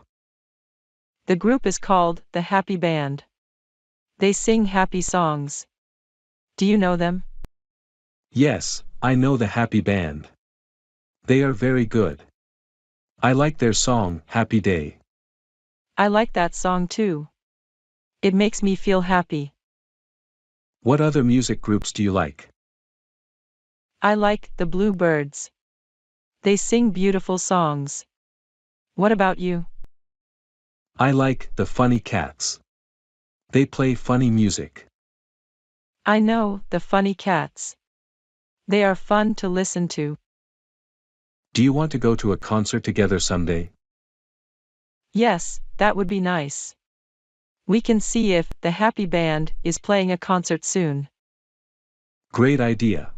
The group is called the Happy Band. They sing happy songs. Do you know them? Yes, I know the Happy Band. They are very good. I like their song, Happy Day. I like that song too. It makes me feel happy. What other music groups do you like? I like the Bluebirds. They sing beautiful songs. What about you? I like the Funny Cats. They play funny music. I know the Funny Cats. They are fun to listen to. Do you want to go to a concert together someday? Yes, that would be nice. We can see if the Happy Band is playing a concert soon. Great idea.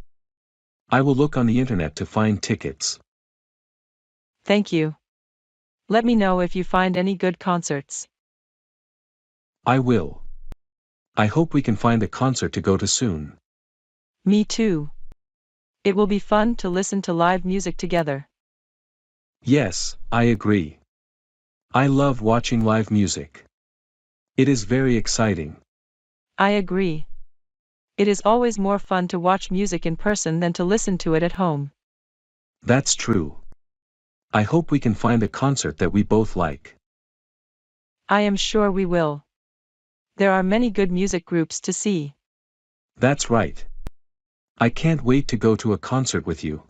I will look on the internet to find tickets. Thank you. Let me know if you find any good concerts. I will. I hope we can find a concert to go to soon. Me too. It will be fun to listen to live music together. Yes, I agree. I love watching live music. It is very exciting. I agree. It is always more fun to watch music in person than to listen to it at home. That's true. I hope we can find a concert that we both like. I am sure we will. There are many good music groups to see. That's right. I can't wait to go to a concert with you.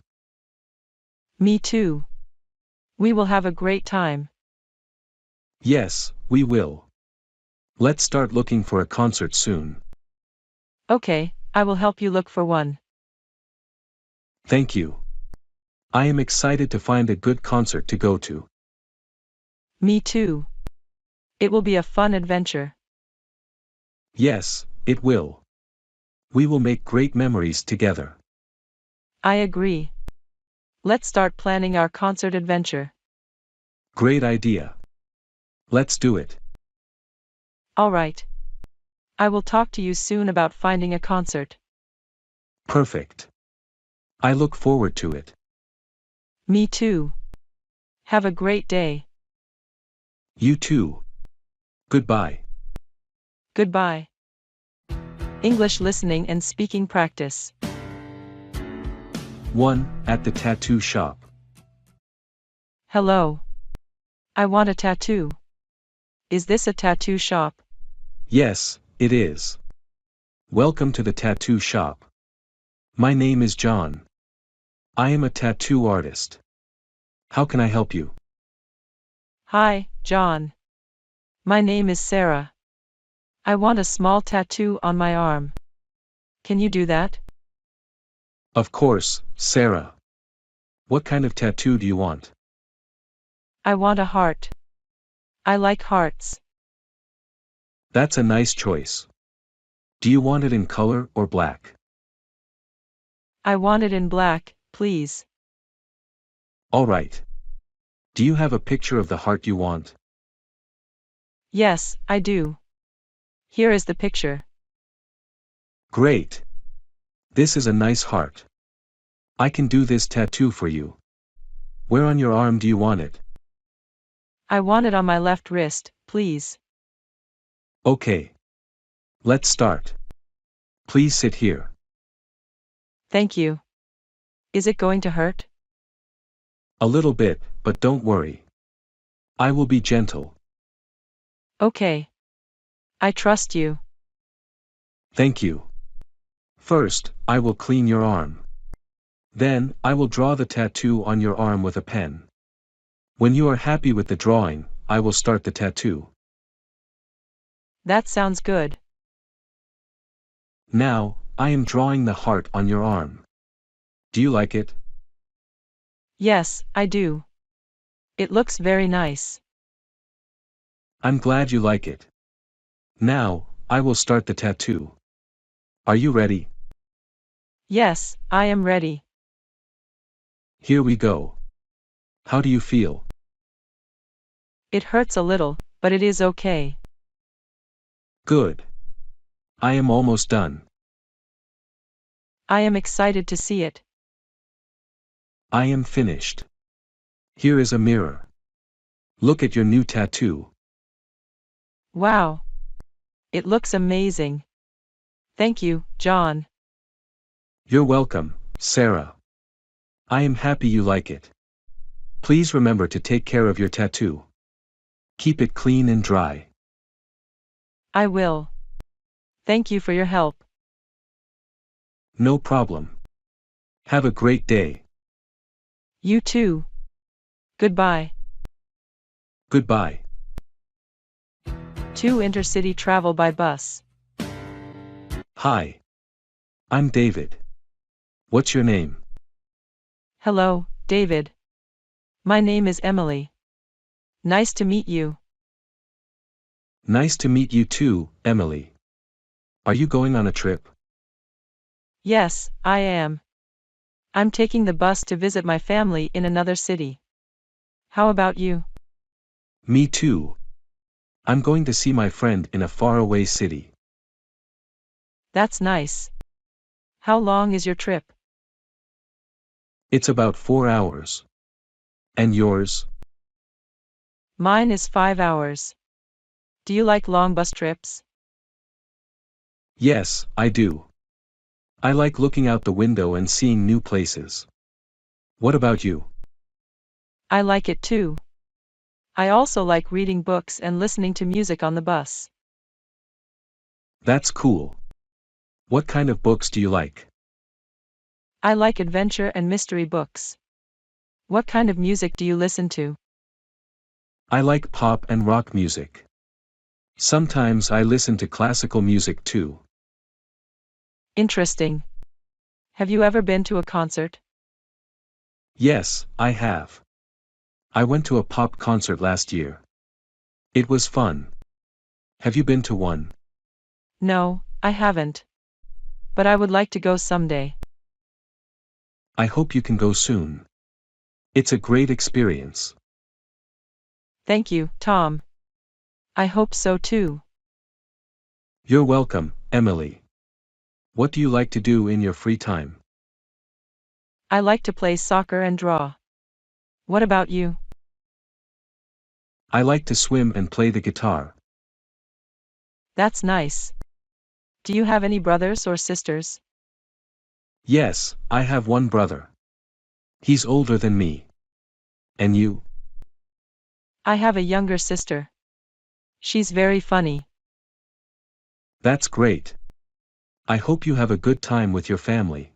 Me too. We will have a great time. Yes, we will. Let's start looking for a concert soon. Okay, I will help you look for one. Thank you. I am excited to find a good concert to go to. Me too. It will be a fun adventure. Yes, it will. We will make great memories together. I agree. Let's start planning our concert adventure. Great idea. Let's do it. All right. I will talk to you soon about finding a concert. Perfect. I look forward to it. Me too. Have a great day. You too. Goodbye. Goodbye. English listening and speaking practice. 1. At the tattoo shop. Hello. I want a tattoo. Is this a tattoo shop? Yes, it is. Welcome to the tattoo shop. My name is John. I am a tattoo artist. How can I help you? Hi, John. My name is Sarah. I want a small tattoo on my arm. Can you do that? Of course, Sarah. What kind of tattoo do you want? I want a heart. I like hearts. That's a nice choice. Do you want it in color or black? I want it in black, please. Alright. Do you have a picture of the heart you want? Yes, I do. Here is the picture. Great. This is a nice heart. I can do this tattoo for you. Where on your arm do you want it? I want it on my left wrist, please. Okay. Let's start. Please sit here. Thank you. Is it going to hurt? A little bit, but don't worry. I will be gentle. Okay. I trust you. Thank you. First, I will clean your arm. Then, I will draw the tattoo on your arm with a pen. When you are happy with the drawing, I will start the tattoo. That sounds good. Now, I am drawing the heart on your arm. Do you like it? Yes, I do. It looks very nice. I'm glad you like it. Now, I will start the tattoo. Are you ready? Yes, I am ready. Here we go. How do you feel? It hurts a little, but it is okay. Good. I am almost done. I am excited to see it. I am finished. Here is a mirror. Look at your new tattoo. Wow. It looks amazing. Thank you, John. You're welcome, Sarah. I am happy you like it. Please remember to take care of your tattoo. Keep it clean and dry. I will. Thank you for your help. No problem. Have a great day. You too. Goodbye. Goodbye. 2 intercity travel by bus. Hi. I'm David. What's your name? Hello, David. My name is Emily. Nice to meet you. Nice to meet you too, Emily. Are you going on a trip? Yes, I am. I'm taking the bus to visit my family in another city. How about you? Me too. I'm going to see my friend in a faraway city. That's nice. How long is your trip? It's about 4 hours. And yours? Mine is 5 hours. Do you like long bus trips? Yes, I do. I like looking out the window and seeing new places. What about you? I like it too. I also like reading books and listening to music on the bus. That's cool. What kind of books do you like? I like adventure and mystery books. What kind of music do you listen to? I like pop and rock music. Sometimes I listen to classical music too. Interesting. Have you ever been to a concert? Yes, I have. I went to a pop concert last year. It was fun. Have you been to one? No, I haven't. But I would like to go someday. I hope you can go soon. It's a great experience. Thank you, Tom. I hope so too. You're welcome, Emily. What do you like to do in your free time? I like to play soccer and draw. What about you? I like to swim and play the guitar. That's nice. Do you have any brothers or sisters? Yes, I have one brother. He's older than me. And you? I have a younger sister. She's very funny. That's great. I hope you have a good time with your family.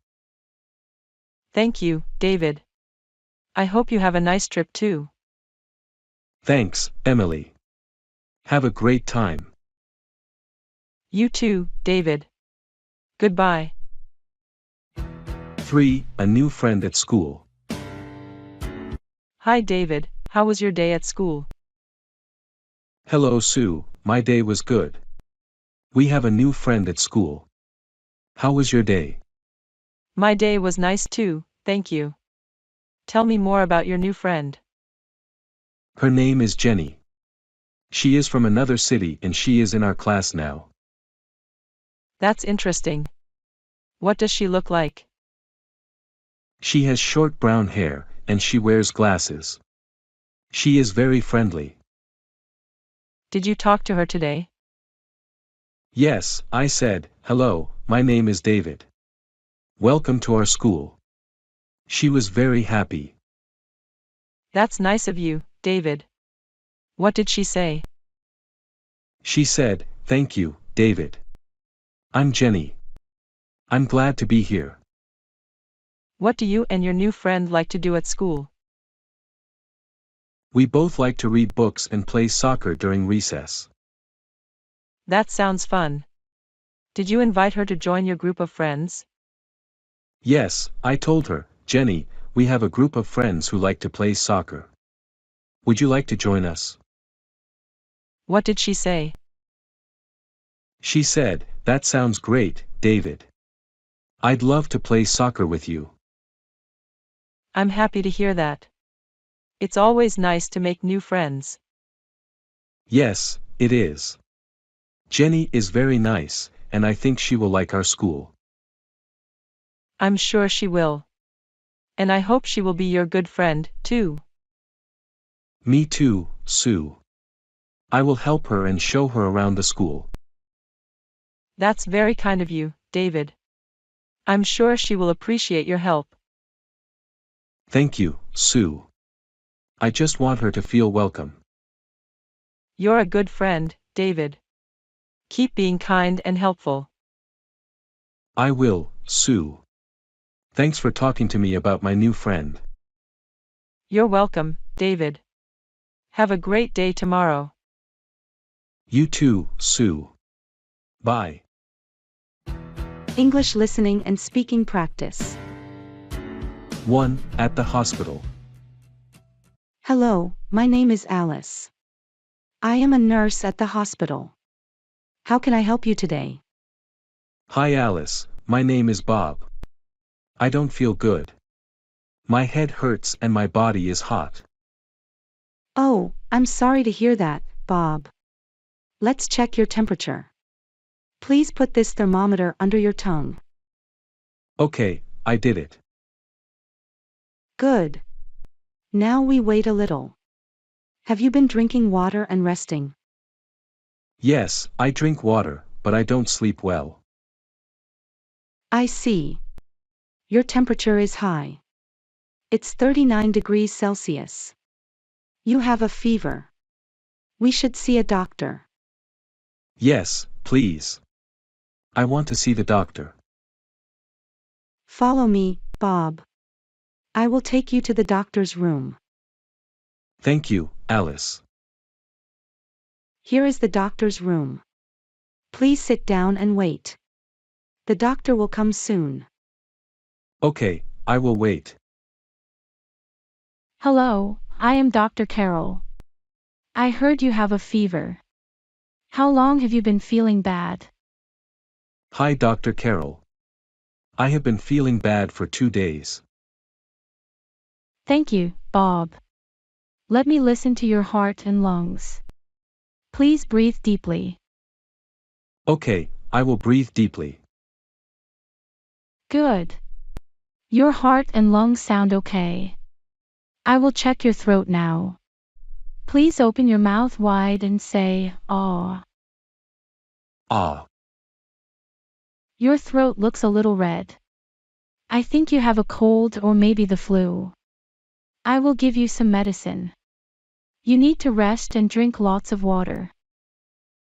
Thank you, David. I hope you have a nice trip too. Thanks, Emily. Have a great time. You too, David. Goodbye. 3. A new friend at school. Hi David, how was your day at school? Hello Sue, my day was good. We have a new friend at school. How was your day? My day was nice too, thank you. Tell me more about your new friend. Her name is Jenny. She is from another city and she is in our class now. That's interesting. What does she look like? She has short brown hair, and she wears glasses. She is very friendly. Did you talk to her today? Yes, I said, hello, my name is David. Welcome to our school. She was very happy. That's nice of you, David. What did she say? She said, thank you, David. I'm Jenny. I'm glad to be here. What do you and your new friend like to do at school? We both like to read books and play soccer during recess. That sounds fun. Did you invite her to join your group of friends? Yes, I told her, Jenny, we have a group of friends who like to play soccer. Would you like to join us? What did she say? She said, that sounds great, David. I'd love to play soccer with you. I'm happy to hear that. It's always nice to make new friends. Yes, it is. Jenny is very nice, and I think she will like our school. I'm sure she will. And I hope she will be your good friend, too. Me too, Sue. I will help her and show her around the school. That's very kind of you, David. I'm sure she will appreciate your help. Thank you, Sue. I just want her to feel welcome. You're a good friend, David. Keep being kind and helpful. I will, Sue. Thanks for talking to me about my new friend. You're welcome, David. Have a great day tomorrow. You too, Sue. Bye. English listening and speaking practice. 1. At the hospital. Hello, my name is Alice. I am a nurse at the hospital. How can I help you today? Hi Alice, my name is Bob. I don't feel good. My head hurts and my body is hot. Oh, I'm sorry to hear that, Bob. Let's check your temperature. Please put this thermometer under your tongue. Okay, I did it. Good. Now we wait a little. Have you been drinking water and resting? Yes, I drink water, but I don't sleep well. I see. Your temperature is high. It's 39 degrees Celsius. You have a fever. We should see a doctor. Yes, please. I want to see the doctor. Follow me, Bob. I will take you to the doctor's room. Thank you, Alice. Here is the doctor's room. Please sit down and wait. The doctor will come soon. Okay, I will wait. Hello, I am Dr. Carol. I heard you have a fever. How long have you been feeling bad? Hi Dr. Carol. I have been feeling bad for 2 days. Thank you, Bob. Let me listen to your heart and lungs. Please breathe deeply. Okay, I will breathe deeply. Good. Your heart and lungs sound okay. I will check your throat now. Please open your mouth wide and say, "Aw." Ah. Your throat looks a little red. I think you have a cold or maybe the flu. I will give you some medicine. You need to rest and drink lots of water.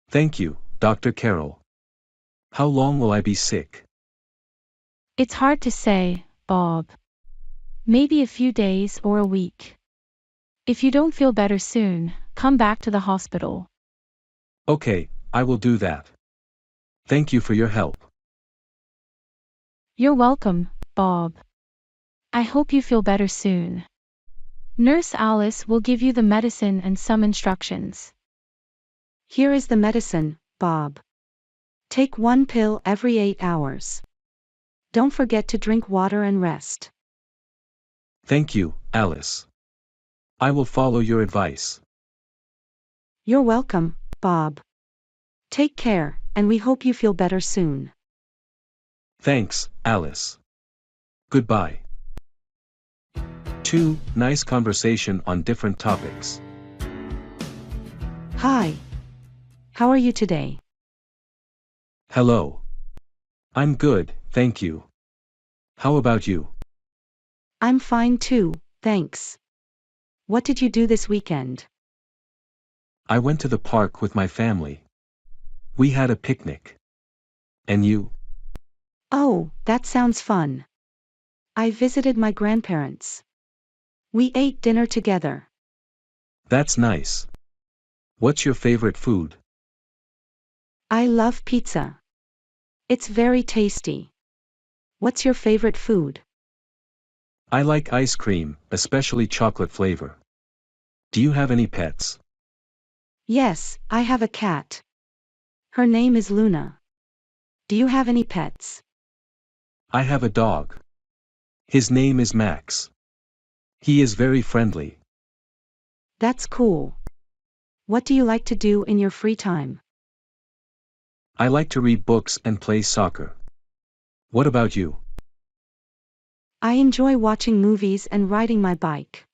Thank you, Dr. Carol. How long will I be sick? It's hard to say, Bob. Maybe a few days or a week. If you don't feel better soon, come back to the hospital. Okay, I will do that. Thank you for your help. You're welcome, Bob. I hope you feel better soon. Nurse Alice will give you the medicine and some instructions. Here is the medicine, Bob. Take one pill every 8 hours. Don't forget to drink water and rest. Thank you, Alice. I will follow your advice. You're welcome, Bob. Take care, and we hope you feel better soon. Thanks, Alice. Goodbye. 2. Nice conversation on different topics. Hi. How are you today? Hello. I'm good, thank you. How about you? I'm fine too, thanks. What did you do this weekend? I went to the park with my family. We had a picnic. And you? Oh, that sounds fun. I visited my grandparents. We ate dinner together. That's nice. What's your favorite food? I love pizza. It's very tasty. What's your favorite food? I like ice cream, especially chocolate flavor. Do you have any pets? Yes, I have a cat. Her name is Luna. Do you have any pets? I have a dog. His name is Max. He is very friendly. That's cool. What do you like to do in your free time? I like to read books and play soccer. What about you? I enjoy watching movies and riding my bike.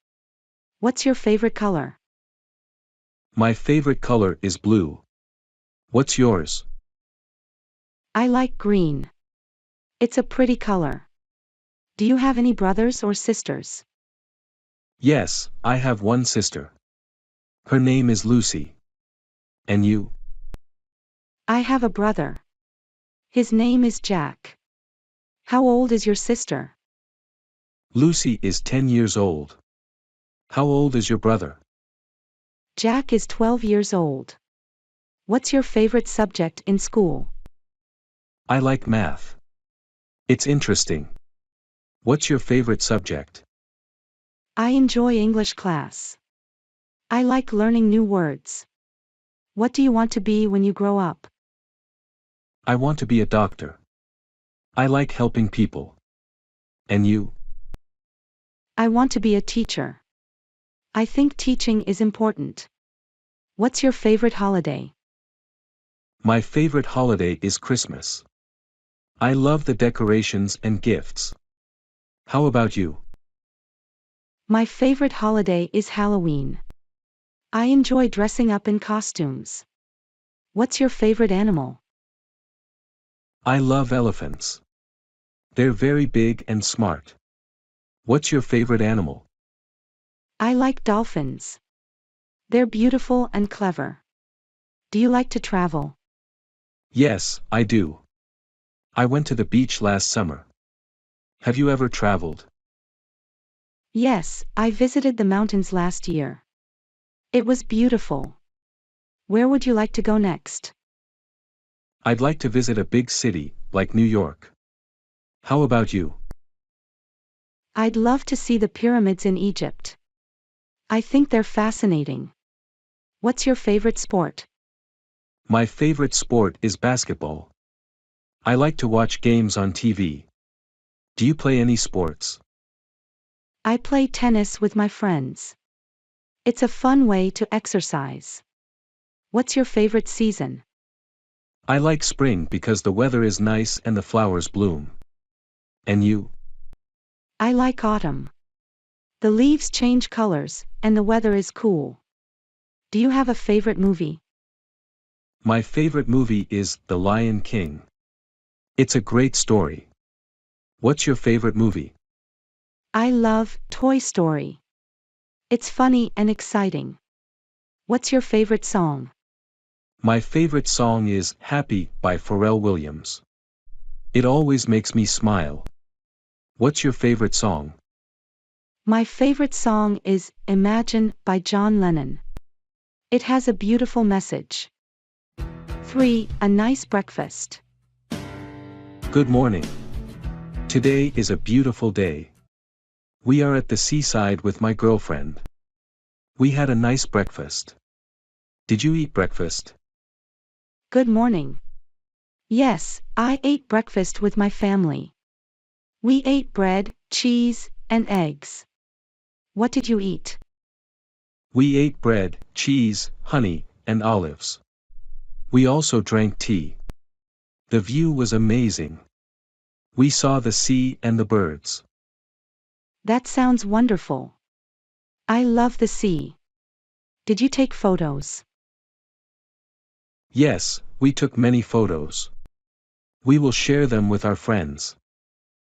What's your favorite color? My favorite color is blue. What's yours? I like green. It's a pretty color. Do you have any brothers or sisters? Yes, I have one sister. Her name is Lucy. And you? I have a brother. His name is Jack. How old is your sister? Lucy is 10 years old. How old is your brother? Jack is 12 years old. What's your favorite subject in school? I like math. It's interesting. What's your favorite subject? I enjoy English class. I like learning new words. What do you want to be when you grow up? I want to be a doctor. I like helping people. And you? I want to be a teacher. I think teaching is important. What's your favorite holiday? My favorite holiday is Christmas. I love the decorations and gifts. How about you? My favorite holiday is Halloween. I enjoy dressing up in costumes. What's your favorite animal? I love elephants. They're very big and smart. What's your favorite animal? I like dolphins. They're beautiful and clever. Do you like to travel? Yes, I do. I went to the beach last summer. Have you ever traveled? Yes, I visited the mountains last year. It was beautiful. Where would you like to go next? I'd like to visit a big city, like New York. How about you? I'd love to see the pyramids in Egypt. I think they're fascinating. What's your favorite sport? My favorite sport is basketball. I like to watch games on TV. Do you play any sports? I play tennis with my friends. It's a fun way to exercise. What's your favorite season? I like spring because the weather is nice and the flowers bloom. And you? I like autumn. The leaves change colors, and the weather is cool. Do you have a favorite movie? My favorite movie is The Lion King. It's a great story. What's your favorite movie? I love Toy Story. It's funny and exciting. What's your favorite song? My favorite song is Happy by Pharrell Williams. It always makes me smile. What's your favorite song? My favorite song is Imagine by John Lennon. It has a beautiful message. 3. A nice breakfast. Good morning. Today is a beautiful day. We are at the seaside with my girlfriend. We had a nice breakfast. Did you eat breakfast? Good morning. Yes, I ate breakfast with my family. We ate bread, cheese, and eggs. What did you eat? We ate bread, cheese, honey, and olives. We also drank tea. The view was amazing. We saw the sea and the birds. That sounds wonderful. I love the sea. Did you take photos? Yes, we took many photos. We will share them with our friends.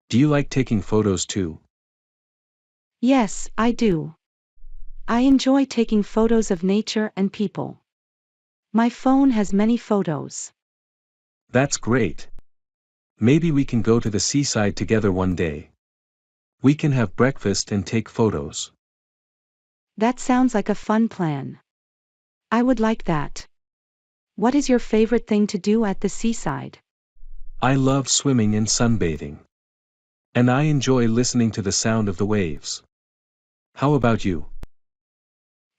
Do you like taking photos too? Yes, I do. I enjoy taking photos of nature and people. My phone has many photos. That's great. Maybe we can go to the seaside together one day. We can have breakfast and take photos. That sounds like a fun plan. I would like that. What is your favorite thing to do at the seaside? I love swimming and sunbathing. And I enjoy listening to the sound of the waves. How about you?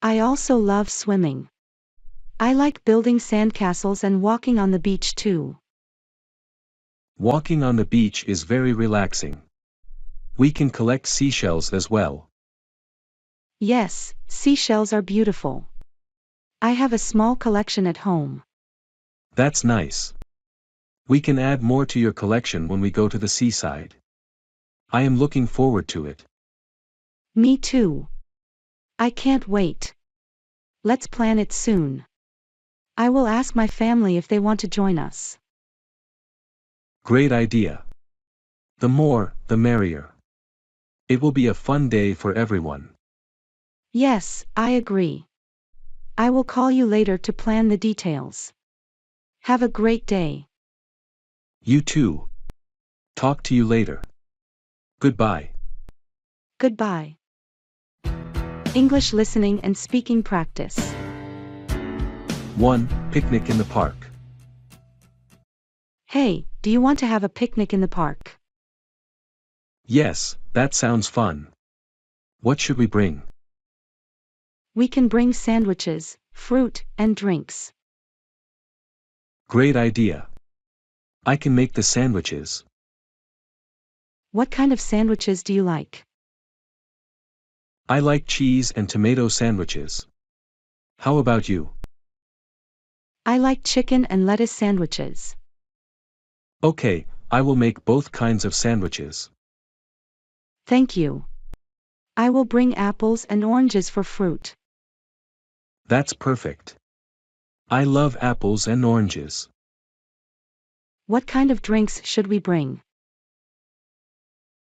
I also love swimming. I like building sandcastles and walking on the beach too. Walking on the beach is very relaxing. We can collect seashells as well. Yes, seashells are beautiful. I have a small collection at home. That's nice. We can add more to your collection when we go to the seaside. I am looking forward to it. Me too. I can't wait. Let's plan it soon. I will ask my family if they want to join us. Great idea. The more, the merrier. It will be a fun day for everyone. Yes, I agree. I will call you later to plan the details. Have a great day. You too. Talk to you later. Goodbye. Goodbye. English listening and speaking practice. 1. Picnic in the park. Hey, do you want to have a picnic in the park? Yes, that sounds fun. What should we bring? We can bring sandwiches, fruit, and drinks. Great idea. I can make the sandwiches. What kind of sandwiches do you like? I like cheese and tomato sandwiches. How about you? I like chicken and lettuce sandwiches. Okay, I will make both kinds of sandwiches. Thank you. I will bring apples and oranges for fruit. That's perfect. I love apples and oranges. What kind of drinks should we bring?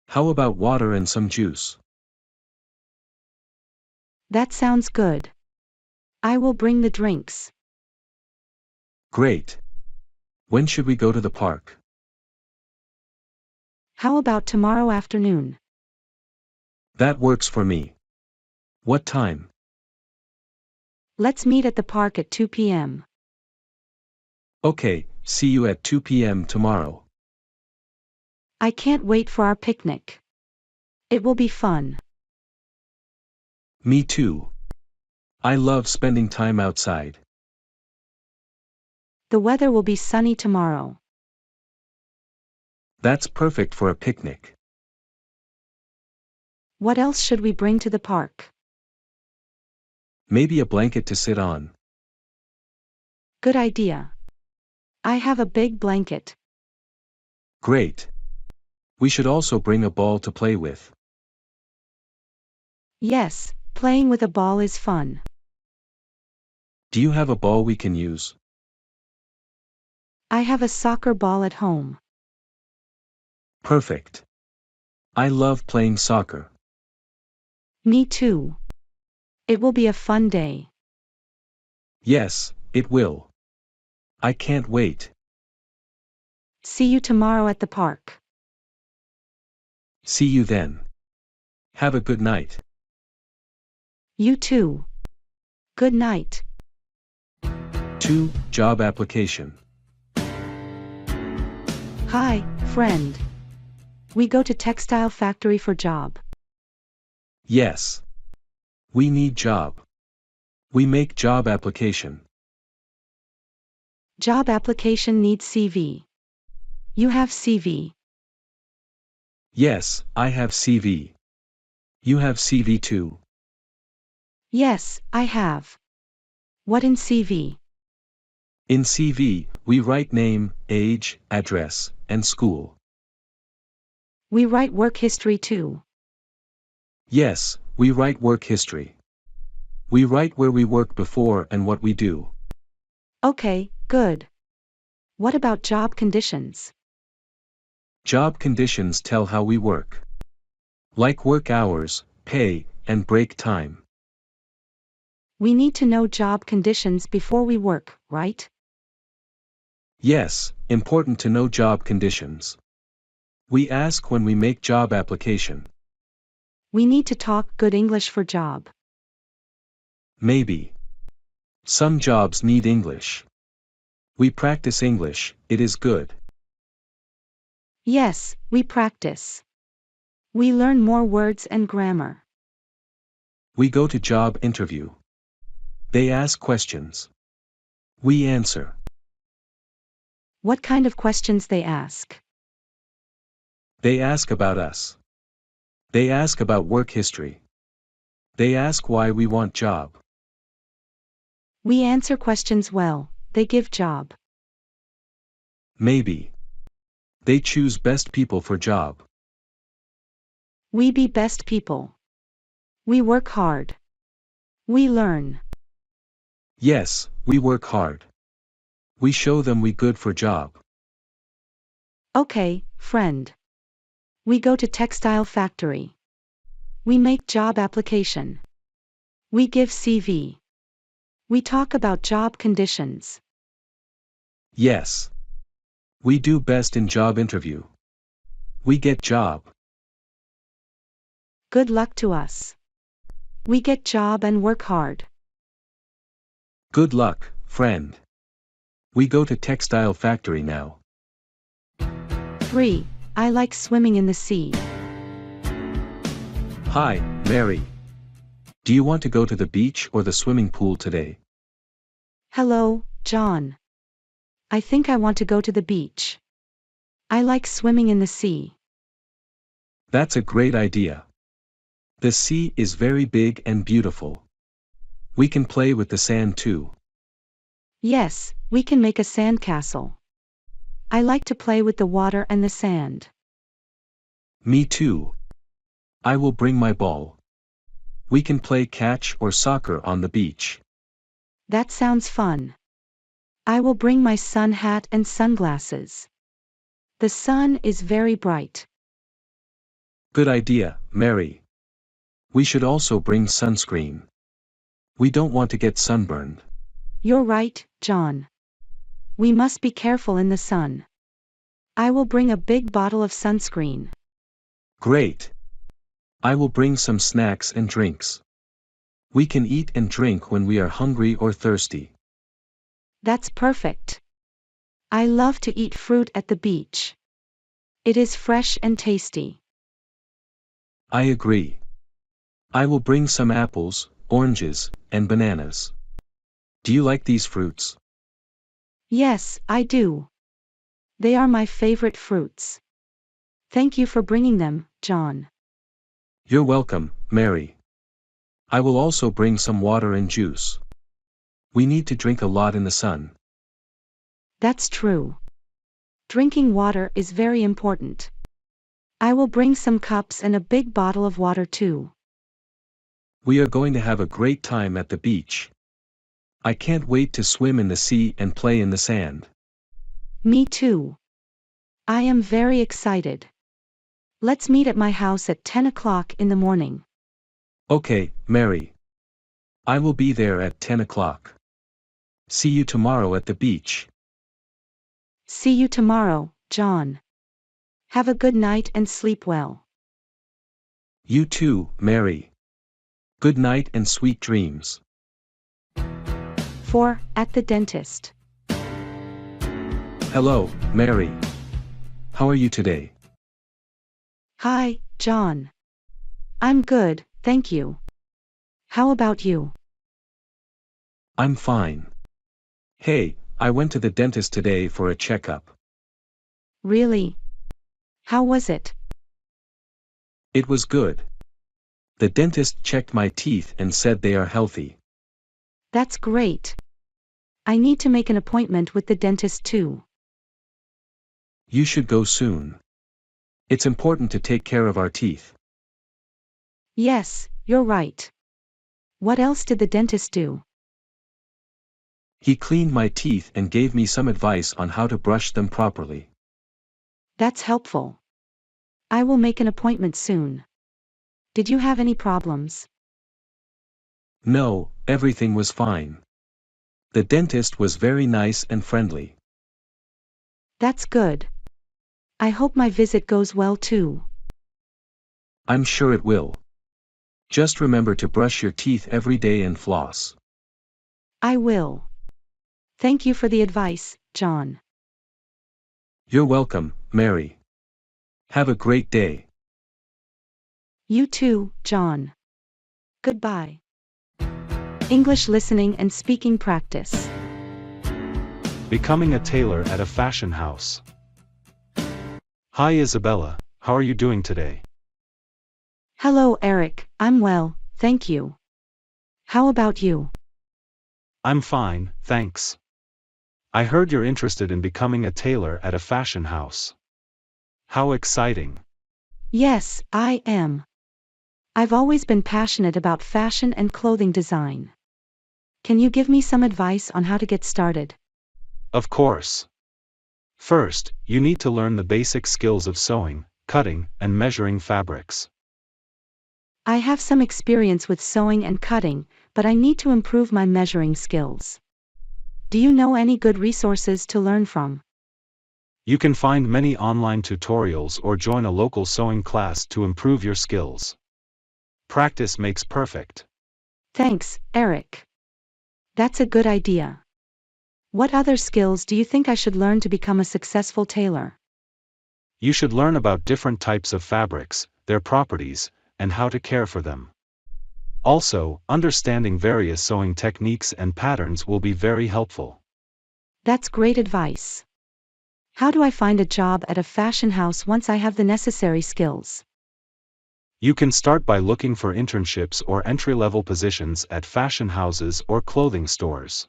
How about water and some juice? That sounds good. I will bring the drinks. Great. When should we go to the park? How about tomorrow afternoon? That works for me. What time? Let's meet at the park at 2 p.m. Okay, see you at 2 p.m. tomorrow. I can't wait for our picnic. It will be fun. Me too. I love spending time outside. The weather will be sunny tomorrow. That's perfect for a picnic. What else should we bring to the park? Maybe a blanket to sit on. Good idea. I have a big blanket. Great. We should also bring a ball to play with. Yes, playing with a ball is fun. Do you have a ball we can use? I have a soccer ball at home. Perfect. I love playing soccer. Me too. It will be a fun day. Yes, it will. I can't wait. See you tomorrow at the park. See you then. Have a good night. You too. Good night. 2. Job application. Hi, friend. We go to textile factory for job. Yes. We need job. We make job application. Job application needs CV. You have CV. Yes, I have CV. You have CV too. Yes, I have. What in CV? In CV, we write name, age, address, and school. We write work history too. Yes, we write work history. We write where we work before and what we do. Okay, good. What about job conditions? Job conditions tell how we work. Like work hours, pay, and break time. We need to know job conditions before we work, right? Yes, important to know job conditions. We ask when we make job application. We need to talk good English for job. Maybe. Some jobs need English. We practice English, it is good. Yes, we practice. We learn more words and grammar. We go to job interview. They ask questions. We answer. What kind of questions they ask? They ask about us. They ask about work history. They ask why we want job. We answer questions well, they give job. Maybe. They choose best people for job. We be best people. We work hard. We learn. Yes, we work hard. We show them we good for job. Okay, friend. We go to textile factory. We make job application. We give CV. We talk about job conditions. Yes. We do best in job interview. We get job. Good luck to us. We get job and work hard. Good luck, friend. We go to textile factory now. 3. I like swimming in the sea. Hi, Mary. Do you want to go to the beach or the swimming pool today? Hello, John. I think I want to go to the beach. I like swimming in the sea. That's a great idea. The sea is very big and beautiful. We can play with the sand too. Yes, we can make a sand castle. I like to play with the water and the sand. Me too. I will bring my ball. We can play catch or soccer on the beach. That sounds fun. I will bring my sun hat and sunglasses. The sun is very bright. Good idea, Mary. We should also bring sunscreen. We don't want to get sunburned. You're right, John. We must be careful in the sun. I will bring a big bottle of sunscreen. Great. I will bring some snacks and drinks. We can eat and drink when we are hungry or thirsty. That's perfect. I love to eat fruit at the beach. It is fresh and tasty. I agree. I will bring some apples, oranges, and bananas. Do you like these fruits? Yes, I do. They are my favorite fruits. Thank you for bringing them, John. You're welcome, Mary. I will also bring some water and juice. We need to drink a lot in the sun. That's true. Drinking water is very important. I will bring some cups and a big bottle of water too. We are going to have a great time at the beach. I can't wait to swim in the sea and play in the sand. Me too. I am very excited. Let's meet at my house at 10 o'clock in the morning. Okay, Mary. I will be there at 10 o'clock. See you tomorrow at the beach. See you tomorrow, John. Have a good night and sleep well. You too, Mary. Good night and sweet dreams. 4. At the dentist. Hello, Mary. How are you today? Hi, John. I'm good, thank you. How about you? I'm fine. Hey, I went to the dentist today for a checkup. Really? How was it? It was good. The dentist checked my teeth and said they are healthy. That's great. I need to make an appointment with the dentist too. You should go soon. It's important to take care of our teeth. Yes, you're right. What else did the dentist do? He cleaned my teeth and gave me some advice on how to brush them properly. That's helpful. I will make an appointment soon. Did you have any problems? No, everything was fine. The dentist was very nice and friendly. That's good. I hope my visit goes well too. I'm sure it will. Just remember to brush your teeth every day and floss. I will. Thank you for the advice, John. You're welcome, Mary. Have a great day. You too, John. Goodbye. English listening and speaking practice. Becoming a tailor at a fashion house. Hi Isabella, how are you doing today? Hello, Eric, I'm well, thank you. How about you? I'm fine, thanks. I heard you're interested in becoming a tailor at a fashion house. How exciting. Yes, I am. I've always been passionate about fashion and clothing design. Can you give me some advice on how to get started? Of course. First, you need to learn the basic skills of sewing, cutting, and measuring fabrics. I have some experience with sewing and cutting, but I need to improve my measuring skills. Do you know any good resources to learn from? You can find many online tutorials or join a local sewing class to improve your skills. Practice makes perfect. Thanks, Eric. That's a good idea. What other skills do you think I should learn to become a successful tailor? You should learn about different types of fabrics, their properties, and how to care for them. Also, understanding various sewing techniques and patterns will be very helpful. That's great advice. How do I find a job at a fashion house once I have the necessary skills? You can start by looking for internships or entry-level positions at fashion houses or clothing stores.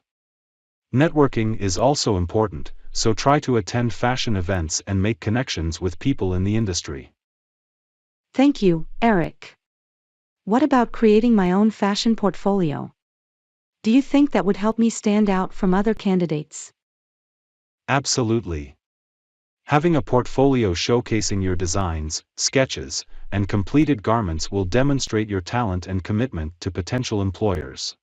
Networking is also important, so try to attend fashion events and make connections with people in the industry. Thank you, Eric. What about creating my own fashion portfolio? Do you think that would help me stand out from other candidates? Absolutely. Having a portfolio showcasing your designs, sketches, and completed garments will demonstrate your talent and commitment to potential employers.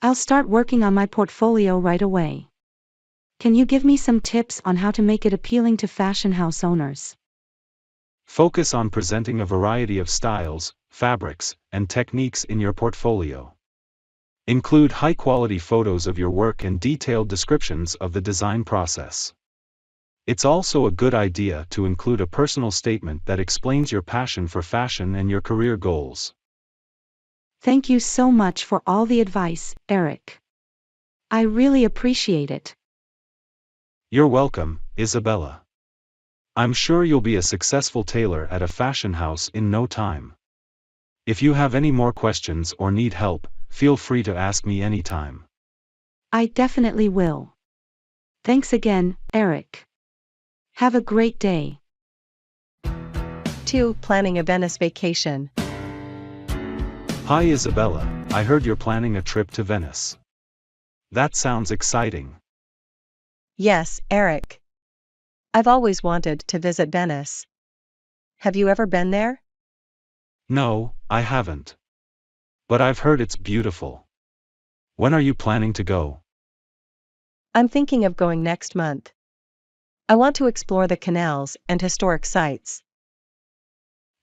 I'll start working on my portfolio right away. Can you give me some tips on how to make it appealing to fashion house owners? Focus on presenting a variety of styles, fabrics, and techniques in your portfolio. Include high-quality photos of your work and detailed descriptions of the design process. It's also a good idea to include a personal statement that explains your passion for fashion and your career goals. Thank you so much for all the advice, Eric. I really appreciate it. You're welcome, Isabella. I'm sure you'll be a successful tailor at a fashion house in no time. If you have any more questions or need help, feel free to ask me anytime. I definitely will. Thanks again, Eric. Have a great day. 2. Planning a Venice vacation. Hi Isabella, I heard you're planning a trip to Venice. That sounds exciting. Yes, Eric. I've always wanted to visit Venice. Have you ever been there? No, I haven't. But I've heard it's beautiful. When are you planning to go? I'm thinking of going next month. I want to explore the canals and historic sites.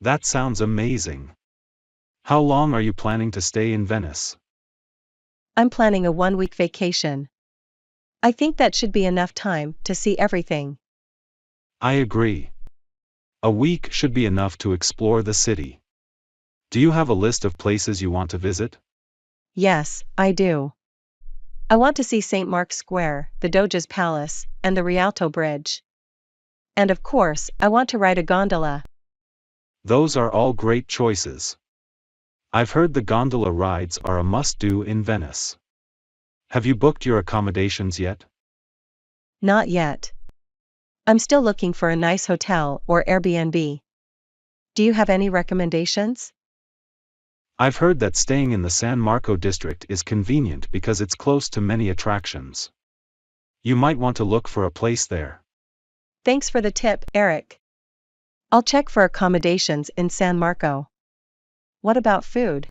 That sounds amazing. How long are you planning to stay in Venice? I'm planning a 1-week vacation. I think that should be enough time to see everything. I agree. A week should be enough to explore the city. Do you have a list of places you want to visit? Yes, I do. I want to see St. Mark's Square, the Doge's Palace, and the Rialto Bridge. And of course, I want to ride a gondola. Those are all great choices. I've heard the gondola rides are a must-do in Venice. Have you booked your accommodations yet? Not yet. I'm still looking for a nice hotel or Airbnb. Do you have any recommendations? I've heard that staying in the San Marco district is convenient because it's close to many attractions. You might want to look for a place there. Thanks for the tip, Eric. I'll check for accommodations in San Marco. What about food?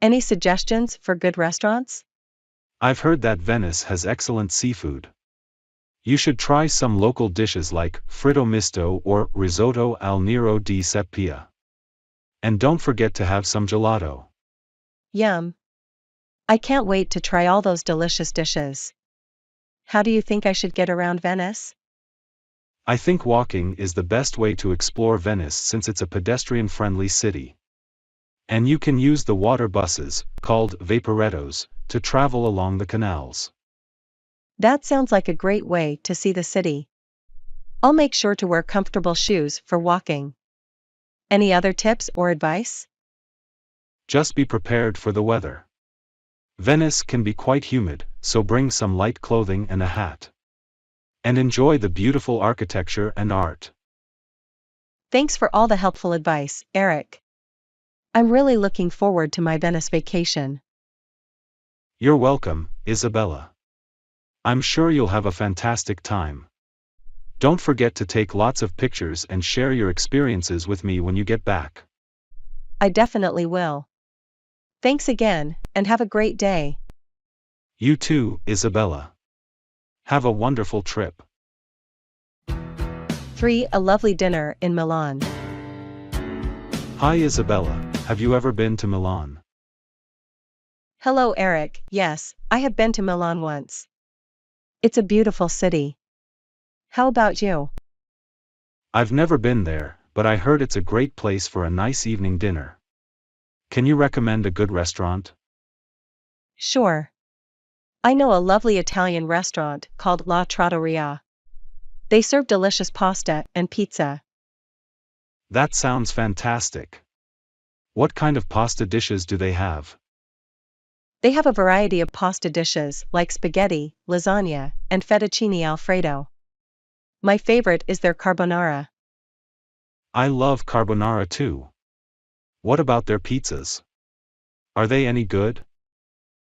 Any suggestions for good restaurants? I've heard that Venice has excellent seafood. You should try some local dishes like fritto misto or risotto al nero di seppia. And don't forget to have some gelato. Yum. I can't wait to try all those delicious dishes. How do you think I should get around Venice? I think walking is the best way to explore Venice since it's a pedestrian-friendly city. And you can use the water buses, called vaporettos, to travel along the canals. That sounds like a great way to see the city. I'll make sure to wear comfortable shoes for walking. Any other tips or advice? Just be prepared for the weather. Venice can be quite humid, so bring some light clothing and a hat. And enjoy the beautiful architecture and art. Thanks for all the helpful advice, Eric. I'm really looking forward to my Venice vacation. You're welcome, Isabella. I'm sure you'll have a fantastic time. Don't forget to take lots of pictures and share your experiences with me when you get back. I definitely will. Thanks again, and have a great day. You too, Isabella. Have a wonderful trip. 3. A lovely dinner in Milan. Hi Isabella, have you ever been to Milan? Hello Eric, yes, I have been to Milan once. It's a beautiful city. How about you? I've never been there, but I heard it's a great place for a nice evening dinner. Can you recommend a good restaurant? Sure. I know a lovely Italian restaurant called La Trattoria. They serve delicious pasta and pizza. That sounds fantastic. What kind of pasta dishes do they have? They have a variety of pasta dishes like spaghetti, lasagna, and fettuccine alfredo. My favorite is their carbonara. I love carbonara too. What about their pizzas? Are they any good?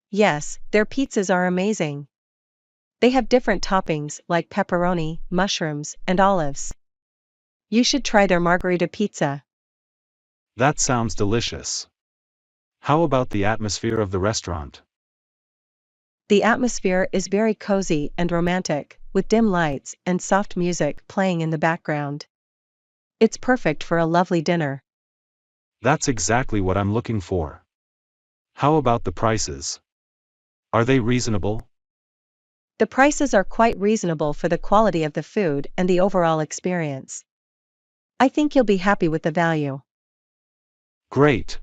Yes, their pizzas are amazing. They have different toppings like pepperoni, mushrooms, and olives. You should try their margherita pizza. That sounds delicious. How about the atmosphere of the restaurant? The atmosphere is very cozy and romantic, with dim lights and soft music playing in the background. It's perfect for a lovely dinner. That's exactly what I'm looking for. How about the prices? Are they reasonable? The prices are quite reasonable for the quality of the food and the overall experience. I think you'll be happy with the value. Great.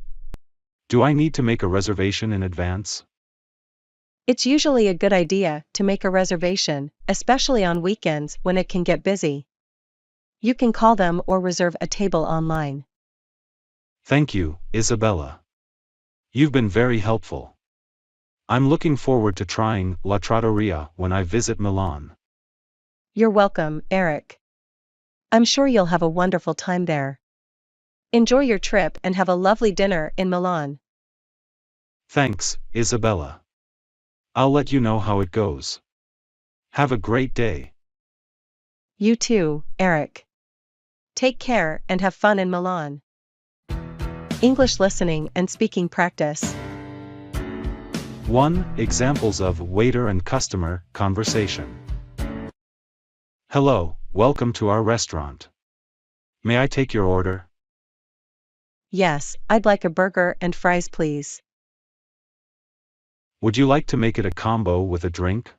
Do I need to make a reservation in advance? It's usually a good idea to make a reservation, especially on weekends when it can get busy. You can call them or reserve a table online. Thank you, Isabella. You've been very helpful. I'm looking forward to trying La Trattoria when I visit Milan. You're welcome, Eric. I'm sure you'll have a wonderful time there. Enjoy your trip and have a lovely dinner in Milan. Thanks, Isabella. I'll let you know how it goes. Have a great day. You too, Eric. Take care and have fun in Milan. English listening and speaking practice. 1. Examples of waiter and customer conversation. Hello, welcome to our restaurant. May I take your order? Yes, I'd like a burger and fries please. Would you like to make it a combo with a drink?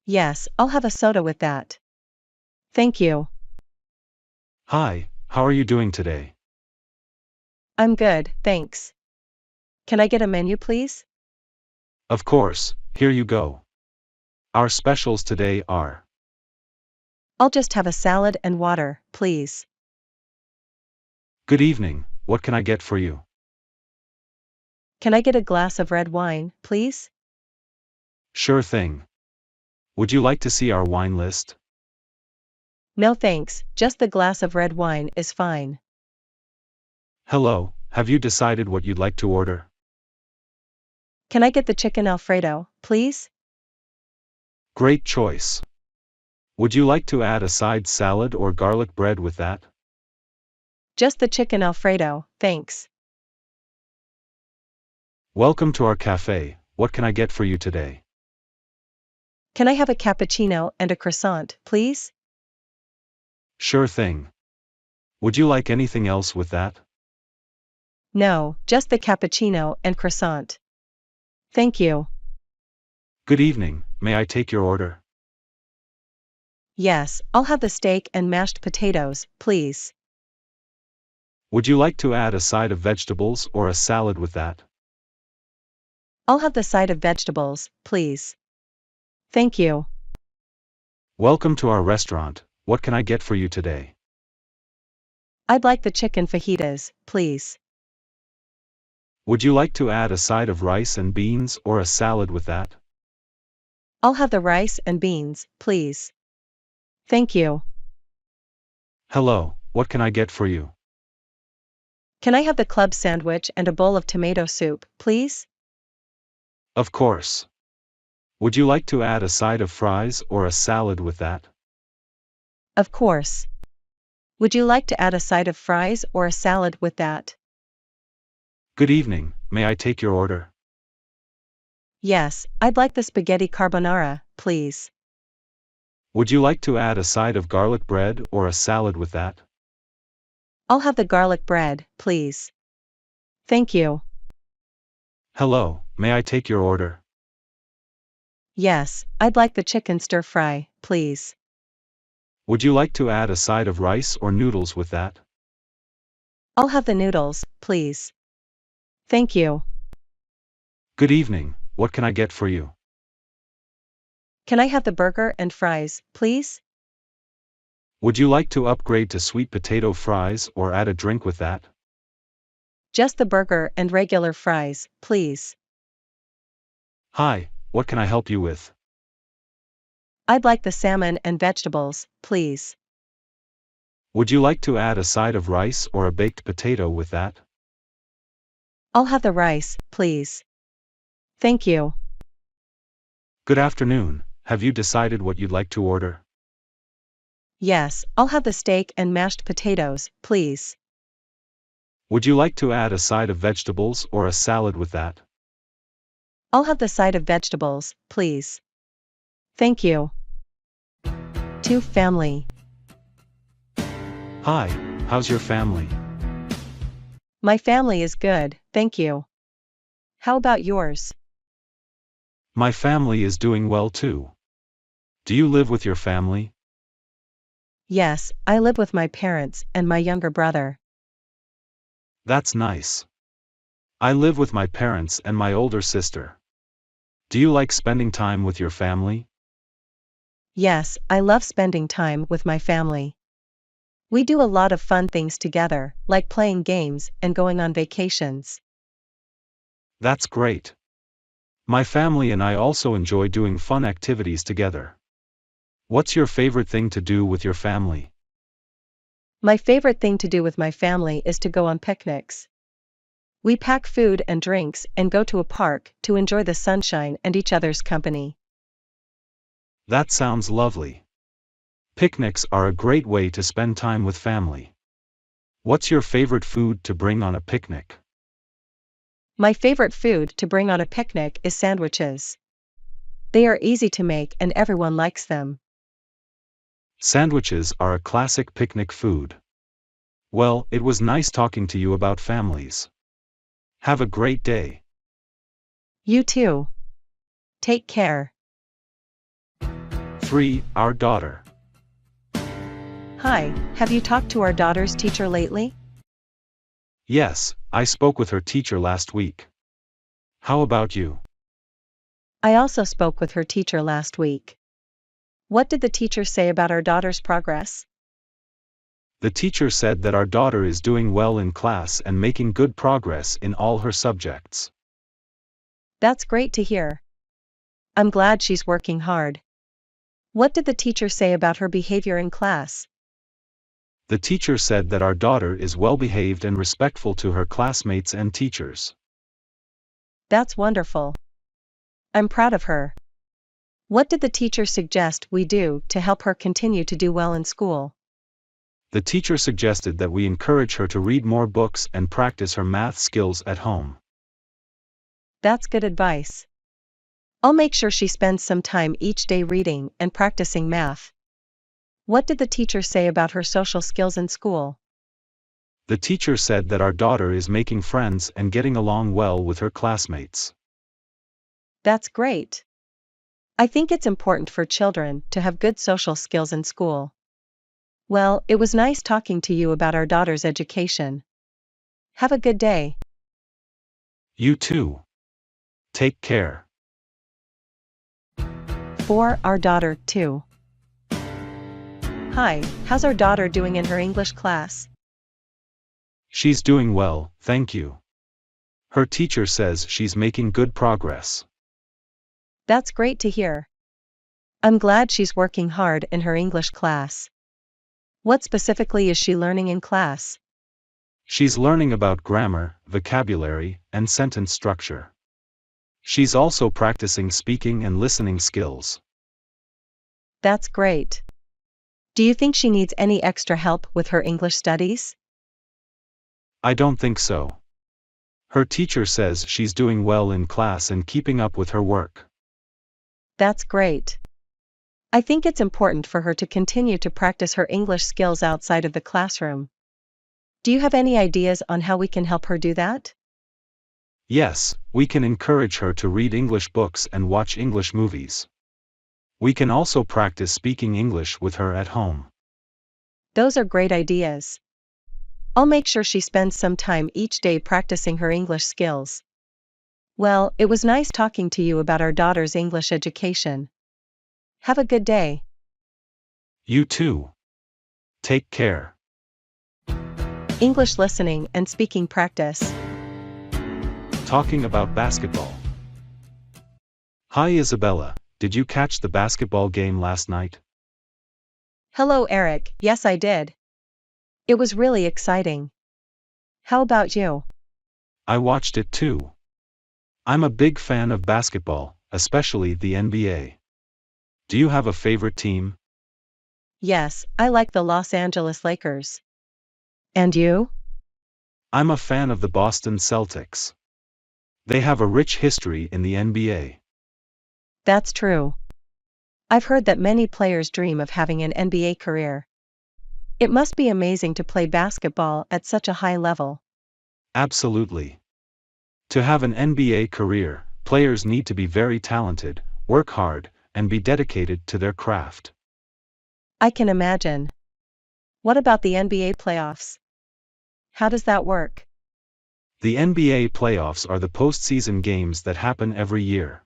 Yes, I'll have a soda with that. Thank you. Hi, how are you doing today? I'm good, thanks. Can I get a menu, please? Of course, here you go. Our specials today are: I'll just have a salad and water, please. Good evening, what can I get for you? Can I get a glass of red wine, please? Sure thing. Would you like to see our wine list? No thanks, just the glass of red wine is fine. Hello, have you decided what you'd like to order? Can I get the chicken Alfredo, please? Great choice. Would you like to add a side salad or garlic bread with that? Just the chicken Alfredo, thanks. Welcome to our cafe, what can I get for you today? Can I have a cappuccino and a croissant, please? Sure thing. Would you like anything else with that? No, just the cappuccino and croissant. Thank you. Good evening, may I take your order? Yes, I'll have the steak and mashed potatoes, please. Would you like to add a side of vegetables or a salad with that? I'll have the side of vegetables, please. Thank you. Welcome to our restaurant, what can I get for you today? I'd like the chicken fajitas, please. Would you like to add a side of rice and beans or a salad with that? I'll have the rice and beans, please. Thank you. Hello, what can I get for you? Can I have the club sandwich and a bowl of tomato soup, please? Of course. Would you like to add a side of fries or a salad with that? Of course. Would you like to add a side of fries or a salad with that? Good evening, may I take your order? Yes, I'd like the spaghetti carbonara, please. Would you like to add a side of garlic bread or a salad with that? I'll have the garlic bread, please. Thank you. Hello, may I take your order? Yes, I'd like the chicken stir fry, please. Would you like to add a side of rice or noodles with that? I'll have the noodles, please. Thank you. Good evening, what can I get for you? Can I have the burger and fries, please? Would you like to upgrade to sweet potato fries or add a drink with that? Just the burger and regular fries, please. Hi, what can I help you with? I'd like the salmon and vegetables, please. Would you like to add a side of rice or a baked potato with that? I'll have the rice, please. Thank you. Good afternoon, have you decided what you'd like to order? Yes, I'll have the steak and mashed potatoes, please. Would you like to add a side of vegetables or a salad with that? I'll have the side of vegetables, please. Thank you. To family. Hi, how's your family? My family is good, thank you. How about yours? My family is doing well too. Do you live with your family? Yes, I live with my parents and my younger brother. That's nice. I live with my parents and my older sister. Do you like spending time with your family? Yes, I love spending time with my family. We do a lot of fun things together, like playing games and going on vacations. That's great. My family and I also enjoy doing fun activities together. What's your favorite thing to do with your family? My favorite thing to do with my family is to go on picnics. We pack food and drinks and go to a park to enjoy the sunshine and each other's company. That sounds lovely. Picnics are a great way to spend time with family. What's your favorite food to bring on a picnic? My favorite food to bring on a picnic is sandwiches. They are easy to make and everyone likes them. Sandwiches are a classic picnic food. Well, it was nice talking to you about families. Have a great day. You too. Take care. 3. Our daughter. Hi, have you talked to our daughter's teacher lately? Yes, I spoke with her teacher last week. How about you? I also spoke with her teacher last week. What did the teacher say about our daughter's progress? The teacher said that our daughter is doing well in class and making good progress in all her subjects. That's great to hear. I'm glad she's working hard. What did the teacher say about her behavior in class? The teacher said that our daughter is well behaved and respectful to her classmates and teachers. That's wonderful. I'm proud of her. What did the teacher suggest we do to help her continue to do well in school? The teacher suggested that we encourage her to read more books and practice her math skills at home. That's good advice. I'll make sure she spends some time each day reading and practicing math. What did the teacher say about her social skills in school? The teacher said that our daughter is making friends and getting along well with her classmates. That's great. I think it's important for children to have good social skills in school. Well, it was nice talking to you about our daughter's education. Have a good day. You too. Take care. 4. Our daughter, too. Hi, how's our daughter doing in her English class? She's doing well, thank you. Her teacher says she's making good progress. That's great to hear. I'm glad she's working hard in her English class. What specifically is she learning in class? She's learning about grammar, vocabulary, and sentence structure. She's also practicing speaking and listening skills. That's great. Do you think she needs any extra help with her English studies? I don't think so. Her teacher says she's doing well in class and keeping up with her work. That's great. I think it's important for her to continue to practice her English skills outside of the classroom. Do you have any ideas on how we can help her do that? Yes, we can encourage her to read English books and watch English movies. We can also practice speaking English with her at home. Those are great ideas. I'll make sure she spends some time each day practicing her English skills. Well, it was nice talking to you about our daughter's English education. Have a good day. You too. Take care. English listening and speaking practice. Talking about basketball. Hi Isabella, did you catch the basketball game last night? Hello Eric, yes I did. It was really exciting. How about you? I watched it too. I'm a big fan of basketball, especially the NBA. Do you have a favorite team? Yes, I like the Los Angeles Lakers. And you? I'm a fan of the Boston Celtics. They have a rich history in the NBA. That's true. I've heard that many players dream of having an NBA career. It must be amazing to play basketball at such a high level. Absolutely. To have an NBA career, players need to be very talented, work hard, and be dedicated to their craft. I can imagine. What about the NBA playoffs? How does that work? The NBA playoffs are the postseason games that happen every year.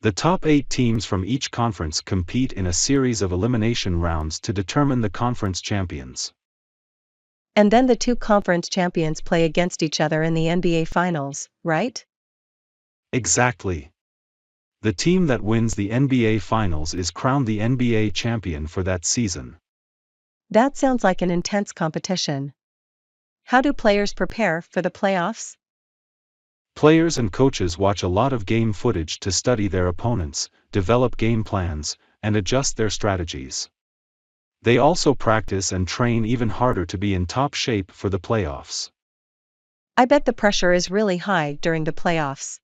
The top 8 teams from each conference compete in a series of elimination rounds to determine the conference champions. And then the 2 conference champions play against each other in the NBA Finals, right? Exactly. The team that wins the NBA Finals is crowned the NBA champion for that season. That sounds like an intense competition. How do players prepare for the playoffs? Players and coaches watch a lot of game footage to study their opponents, develop game plans, and adjust their strategies. They also practice and train even harder to be in top shape for the playoffs. I bet the pressure is really high during the playoffs.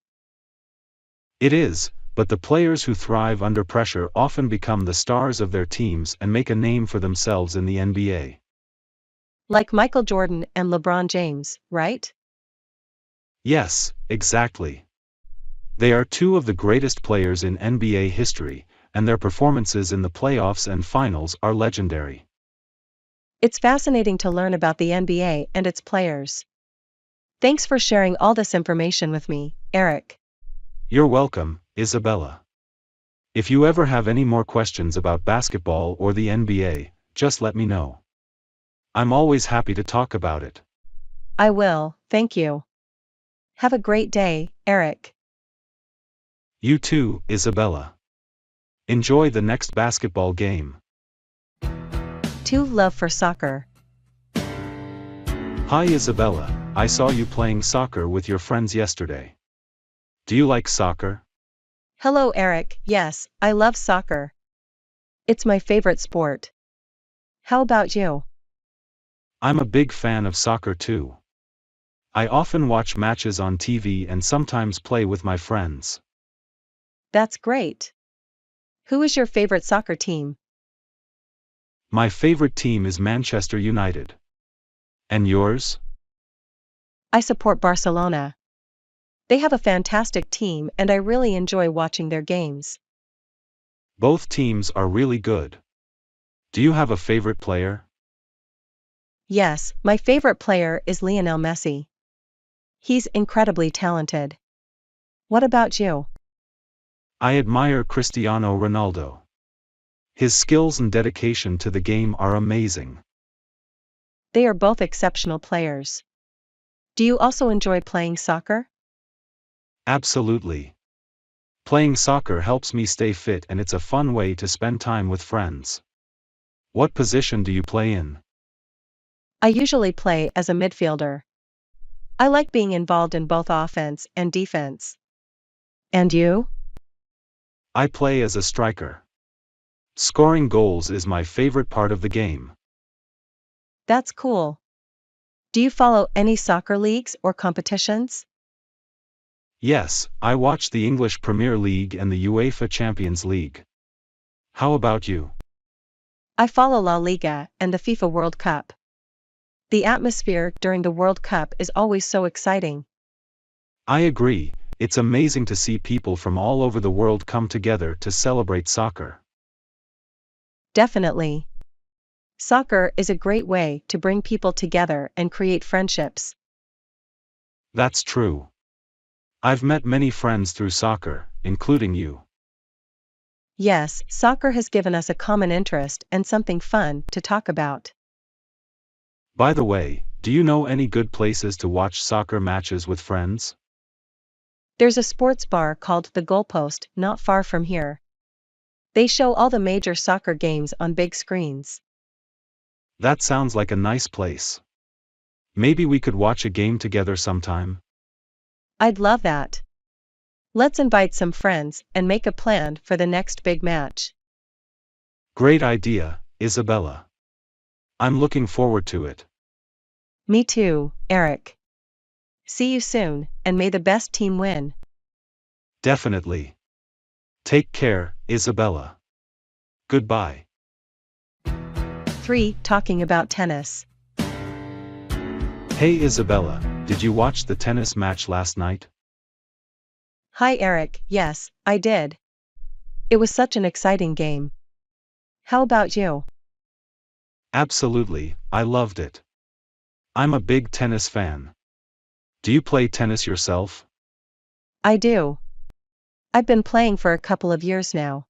It is, but the players who thrive under pressure often become the stars of their teams and make a name for themselves in the NBA. Like Michael Jordan and LeBron James, right? Yes, exactly. They are two of the greatest players in NBA history, and their performances in the playoffs and finals are legendary. It's fascinating to learn about the NBA and its players. Thanks for sharing all this information with me, Eric. You're welcome, Isabella. If you ever have any more questions about basketball or the NBA, just let me know. I'm always happy to talk about it. I will, thank you. Have a great day, Eric. You too, Isabella. Enjoy the next basketball game. 2. Love for soccer. Hi Isabella, I saw you playing soccer with your friends yesterday. Do you like soccer? Hello, Eric. Yes, I love soccer. It's my favorite sport. How about you? I'm a big fan of soccer too. I often watch matches on TV and sometimes play with my friends. That's great. Who is your favorite soccer team? My favorite team is Manchester United. And yours? I support Barcelona. They have a fantastic team and I really enjoy watching their games. Both teams are really good. Do you have a favorite player? Yes, my favorite player is Lionel Messi. He's incredibly talented. What about you? I admire Cristiano Ronaldo. His skills and dedication to the game are amazing. They are both exceptional players. Do you also enjoy playing soccer? Absolutely. Playing soccer helps me stay fit and it's a fun way to spend time with friends. What position do you play in? I usually play as a midfielder. I like being involved in both offense and defense. And you? I play as a striker. Scoring goals is my favorite part of the game. That's cool. Do you follow any soccer leagues or competitions? Yes, I watch the English Premier League and the UEFA Champions League. How about you? I follow La Liga and the FIFA World Cup. The atmosphere during the World Cup is always so exciting. I agree, it's amazing to see people from all over the world come together to celebrate soccer. Definitely. Soccer is a great way to bring people together and create friendships. That's true. I've met many friends through soccer, including you. Yes, soccer has given us a common interest and something fun to talk about. By the way, do you know any good places to watch soccer matches with friends? There's a sports bar called The Goalpost not far from here. They show all the major soccer games on big screens. That sounds like a nice place. Maybe we could watch a game together sometime. I'd love that. Let's invite some friends and make a plan for the next big match. Great idea, Isabella. I'm looking forward to it. Me too, Eric. See you soon, and may the best team win. Definitely. Take care, Isabella. Goodbye. 3. Talking about tennis. Hey Isabella, did you watch the tennis match last night? Hi Eric, yes, I did. It was such an exciting game. How about you? Absolutely, I loved it. I'm a big tennis fan. Do you play tennis yourself? I do. I've been playing for a couple of years now.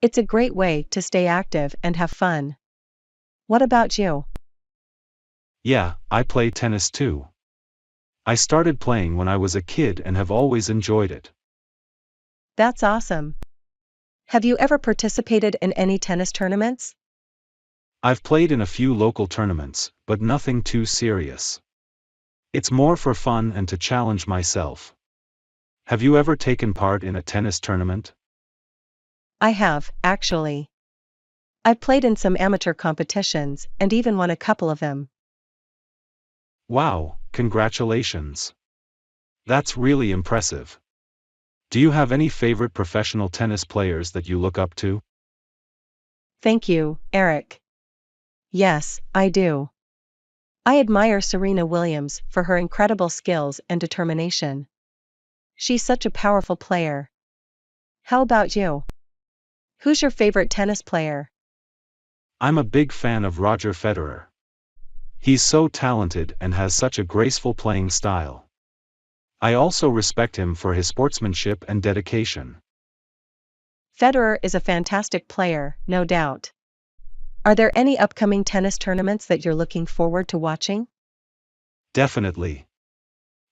It's a great way to stay active and have fun. What about you? Yeah, I play tennis too. I started playing when I was a kid and have always enjoyed it. That's awesome. Have you ever participated in any tennis tournaments? I've played in a few local tournaments, but nothing too serious. It's more for fun and to challenge myself. Have you ever taken part in a tennis tournament? I have, actually. I played in some amateur competitions and even won a couple of them. Wow, congratulations. That's really impressive. Do you have any favorite professional tennis players that you look up to? Thank you, Eric. Yes, I do. I admire Serena Williams for her incredible skills and determination. She's such a powerful player. How about you? Who's your favorite tennis player? I'm a big fan of Roger Federer. He's so talented and has such a graceful playing style. I also respect him for his sportsmanship and dedication. Federer is a fantastic player, no doubt. Are there any upcoming tennis tournaments that you're looking forward to watching? Definitely.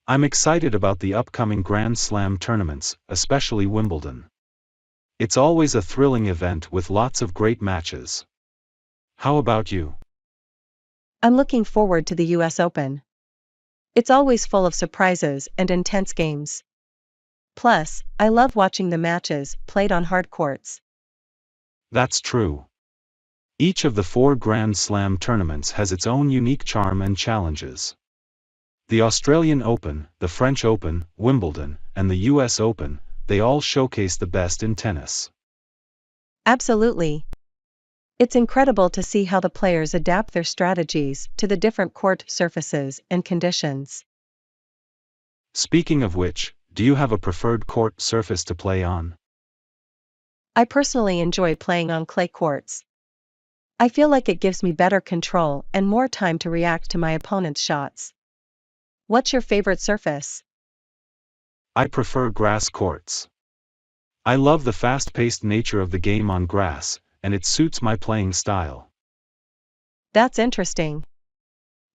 I'm excited about the upcoming Grand Slam tournaments, especially Wimbledon. It's always a thrilling event with lots of great matches. How about you? I'm looking forward to the US Open. It's always full of surprises and intense games. Plus, I love watching the matches played on hard courts. That's true. Each of the 4 Grand Slam tournaments has its own unique charm and challenges. The Australian Open, the French Open, Wimbledon, and the US Open, they all showcase the best in tennis. Absolutely. It's incredible to see how the players adapt their strategies to the different court surfaces and conditions. Speaking of which, do you have a preferred court surface to play on? I personally enjoy playing on clay courts. I feel like it gives me better control and more time to react to my opponent's shots. What's your favorite surface? I prefer grass courts. I love the fast-paced nature of the game on grass, and it suits my playing style. That's interesting.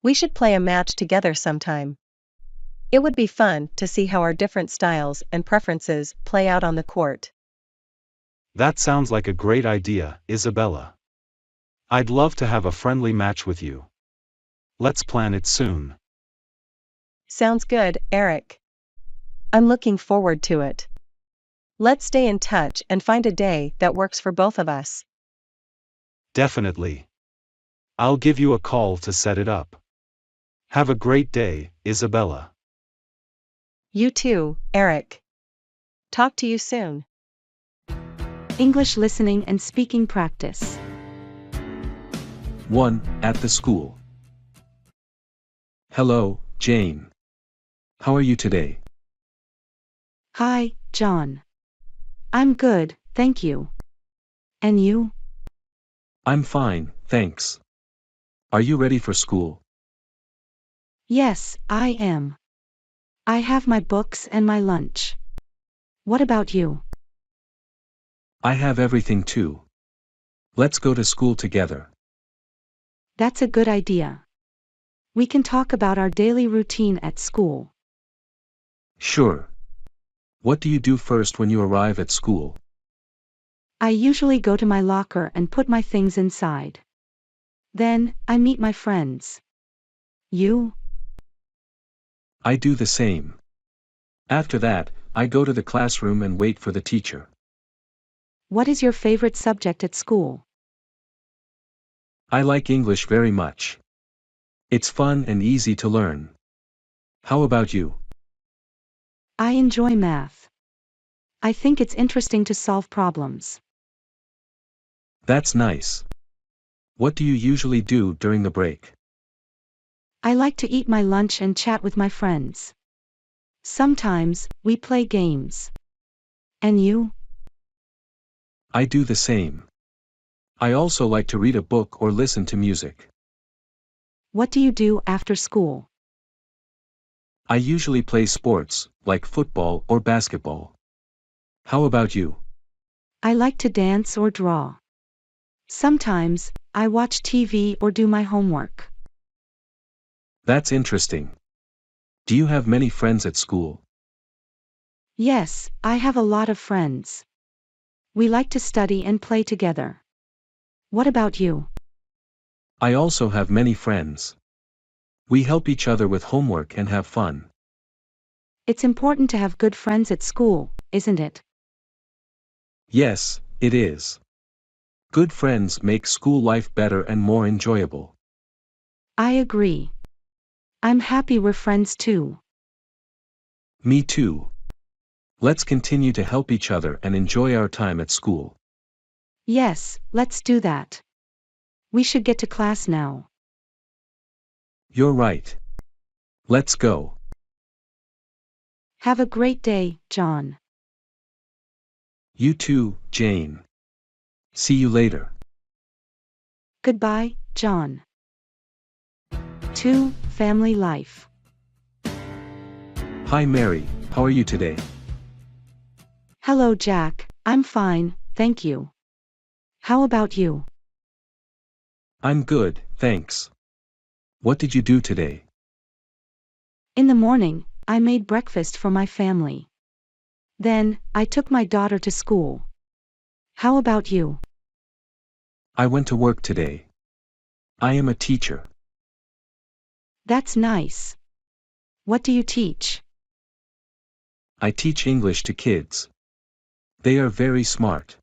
We should play a match together sometime. It would be fun to see how our different styles and preferences play out on the court. That sounds like a great idea, Isabella. I'd love to have a friendly match with you. Let's plan it soon. Sounds good, Eric. I'm looking forward to it. Let's stay in touch and find a day that works for both of us. Definitely. I'll give you a call to set it up. Have a great day, Isabella. You too, Eric. Talk to you soon. English listening and speaking practice. 1. At the school. Hello, Jane. How are you today? Hi, John. I'm good, thank you. And you? I'm fine, thanks. Are you ready for school? Yes, I am. I have my books and my lunch. What about you? I have everything too. Let's go to school together. That's a good idea. We can talk about our daily routine at school. Sure. What do you do first when you arrive at school? I usually go to my locker and put my things inside. Then, I meet my friends. You? I do the same. After that, I go to the classroom and wait for the teacher. What is your favorite subject at school? I like English very much. It's fun and easy to learn. How about you? I enjoy math. I think it's interesting to solve problems. That's nice. What do you usually do during the break? I like to eat my lunch and chat with my friends. Sometimes, we play games. And you? I do the same. I also like to read a book or listen to music. What do you do after school? I usually play sports, like football or basketball. How about you? I like to dance or draw. Sometimes, I watch TV or do my homework. That's interesting. Do you have many friends at school? Yes, I have a lot of friends. We like to study and play together. What about you? I also have many friends. We help each other with homework and have fun. It's important to have good friends at school, isn't it? Yes, it is. Good friends make school life better and more enjoyable. I agree. I'm happy we're friends too. Me too. Let's continue to help each other and enjoy our time at school. Yes, let's do that. We should get to class now. You're right. Let's go. Have a great day, John. You too, Jane. See you later. Goodbye, John. 2. Family life. Hi Mary, how are you today? Hello, Jack. I'm fine, thank you. How about you? I'm good, thanks. What did you do today? In the morning, I made breakfast for my family. Then, I took my daughter to school. How about you? I went to work today. I am a teacher. That's nice. What do you teach? I teach English to kids. They are very smart.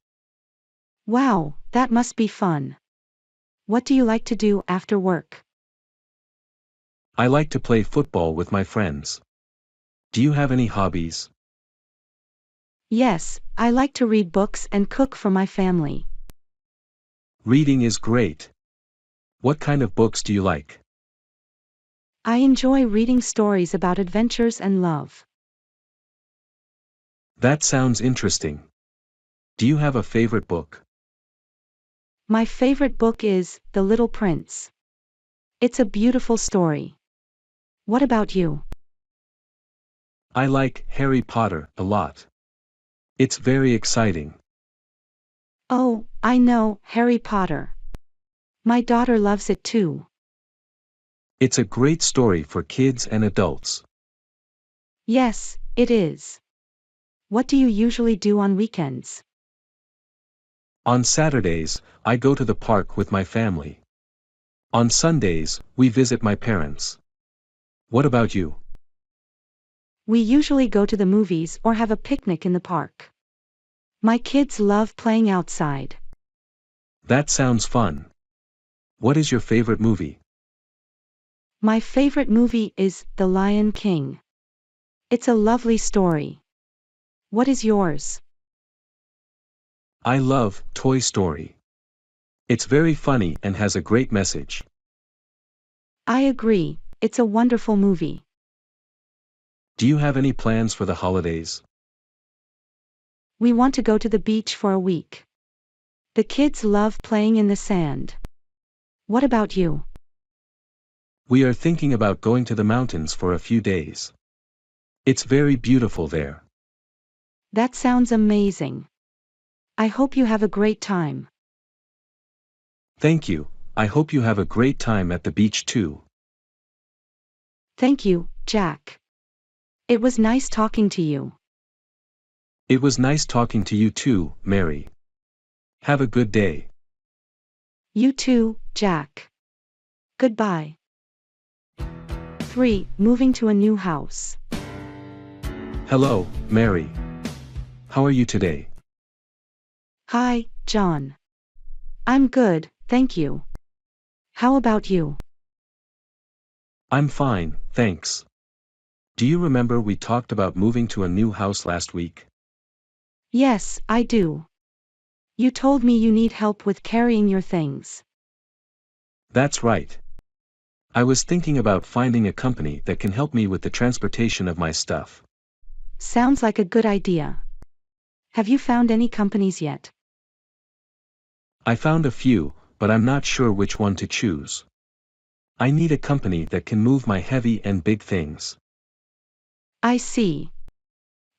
Wow, that must be fun. What do you like to do after work? I like to play football with my friends. Do you have any hobbies? Yes, I like to read books and cook for my family. Reading is great. What kind of books do you like? I enjoy reading stories about adventures and love. That sounds interesting. Do you have a favorite book? My favorite book is The Little Prince. It's a beautiful story. What about you? I like Harry Potter a lot. It's very exciting. Oh, I know, Harry Potter. My daughter loves it too. It's a great story for kids and adults. Yes, it is. What do you usually do on weekends? On Saturdays, I go to the park with my family. On Sundays, we visit my parents. What about you? We usually go to the movies or have a picnic in the park. My kids love playing outside. That sounds fun. What is your favorite movie? My favorite movie is The Lion King. It's a lovely story. What is yours? I love Toy Story. It's very funny and has a great message. I agree, it's a wonderful movie. Do you have any plans for the holidays? We want to go to the beach for a week. The kids love playing in the sand. What about you? We are thinking about going to the mountains for a few days. It's very beautiful there. That sounds amazing. I hope you have a great time. Thank you, I hope you have a great time at the beach too. Thank you, Jack. It was nice talking to you. It was nice talking to you too, Mary. Have a good day. You too, Jack. Goodbye. 3. Moving to a new house. Hello, Mary. How are you today? Hi, John. I'm good, thank you. How about you? I'm fine, thanks. Do you remember we talked about moving to a new house last week? Yes, I do. You told me you need help with carrying your things. That's right. I was thinking about finding a company that can help me with the transportation of my stuff. Sounds like a good idea. Have you found any companies yet? I found a few, but I'm not sure which one to choose. I need a company that can move my heavy and big things. I see.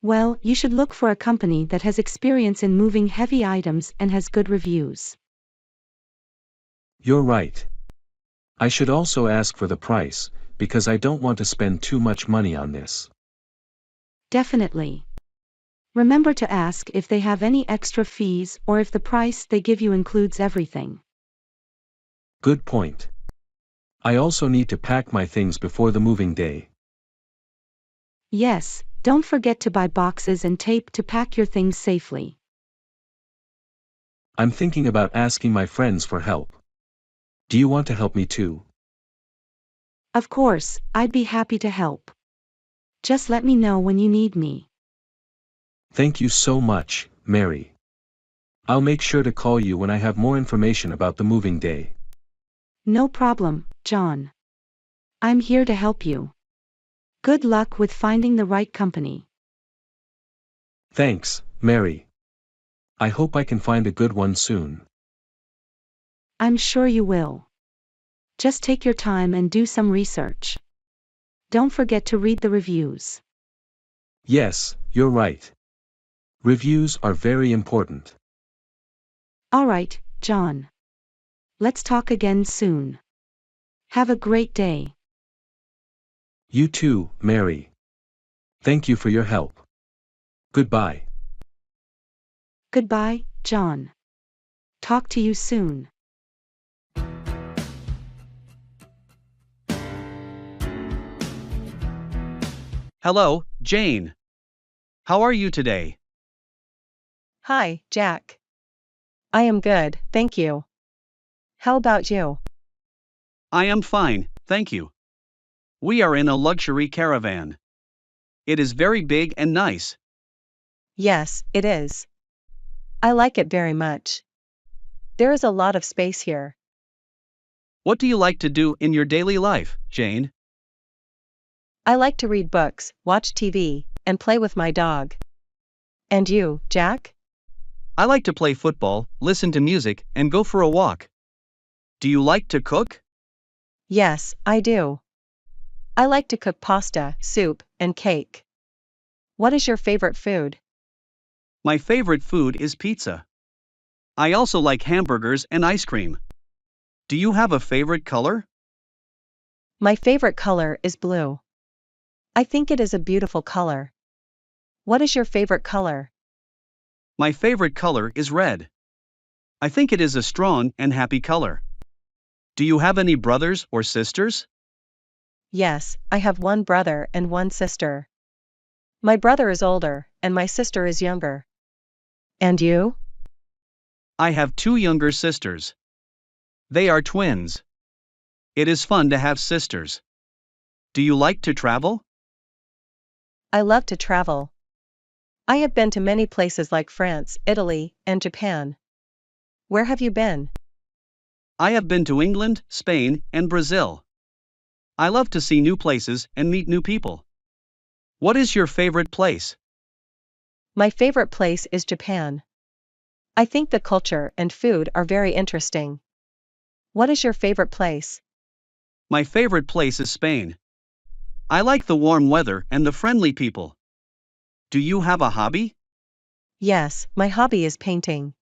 Well, you should look for a company that has experience in moving heavy items and has good reviews. You're right. I should also ask for the price, because I don't want to spend too much money on this. Definitely. Remember to ask if they have any extra fees or if the price they give you includes everything. Good point. I also need to pack my things before the moving day. Yes, don't forget to buy boxes and tape to pack your things safely. I'm thinking about asking my friends for help. Do you want to help me too? Of course, I'd be happy to help. Just let me know when you need me. Thank you so much, Mary. I'll make sure to call you when I have more information about the moving day. No problem, John. I'm here to help you. Good luck with finding the right company. Thanks, Mary. I hope I can find a good one soon. I'm sure you will. Just take your time and do some research. Don't forget to read the reviews. Yes, you're right. Reviews are very important. Alright, John. Let's talk again soon. Have a great day. You too, Mary. Thank you for your help. Goodbye. Goodbye, John. Talk to you soon. Hello, Jane. How are you today? Hi, Jack. I am good, thank you. How about you? I am fine, thank you. We are in a luxury caravan. It is very big and nice. Yes, it is. I like it very much. There is a lot of space here. What do you like to do in your daily life, Jane? I like to read books, watch TV, and play with my dog. And you, Jack? I like to play football, listen to music, and go for a walk. Do you like to cook? Yes, I do. I like to cook pasta, soup, and cake. What is your favorite food? My favorite food is pizza. I also like hamburgers and ice cream. Do you have a favorite color? My favorite color is blue. I think it is a beautiful color. What is your favorite color? My favorite color is red. I think it is a strong and happy color. Do you have any brothers or sisters? Yes, I have one brother and one sister. My brother is older, and my sister is younger. And you? I have two younger sisters. They are twins. It is fun to have sisters. Do you like to travel? I love to travel. I have been to many places like France, Italy, and Japan. Where have you been? I have been to England, Spain, and Brazil. I love to see new places and meet new people. What is your favorite place? My favorite place is Japan. I think the culture and food are very interesting. What is your favorite place? My favorite place is Spain. I like the warm weather and the friendly people. Do you have a hobby? Yes, my hobby is painting.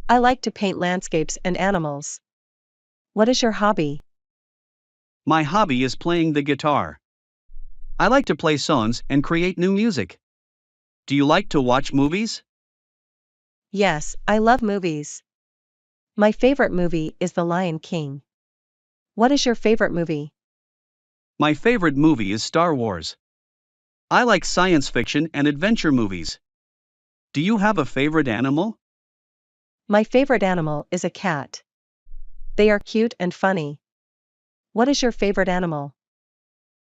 I like to paint landscapes and animals. What is your hobby? My hobby is playing the guitar. I like to play songs and create new music. Do you like to watch movies? Yes, I love movies. My favorite movie is The Lion King. What is your favorite movie? My favorite movie is Star Wars. I like science fiction and adventure movies. Do you have a favorite animal? My favorite animal is a cat. They are cute and funny. What is your favorite animal?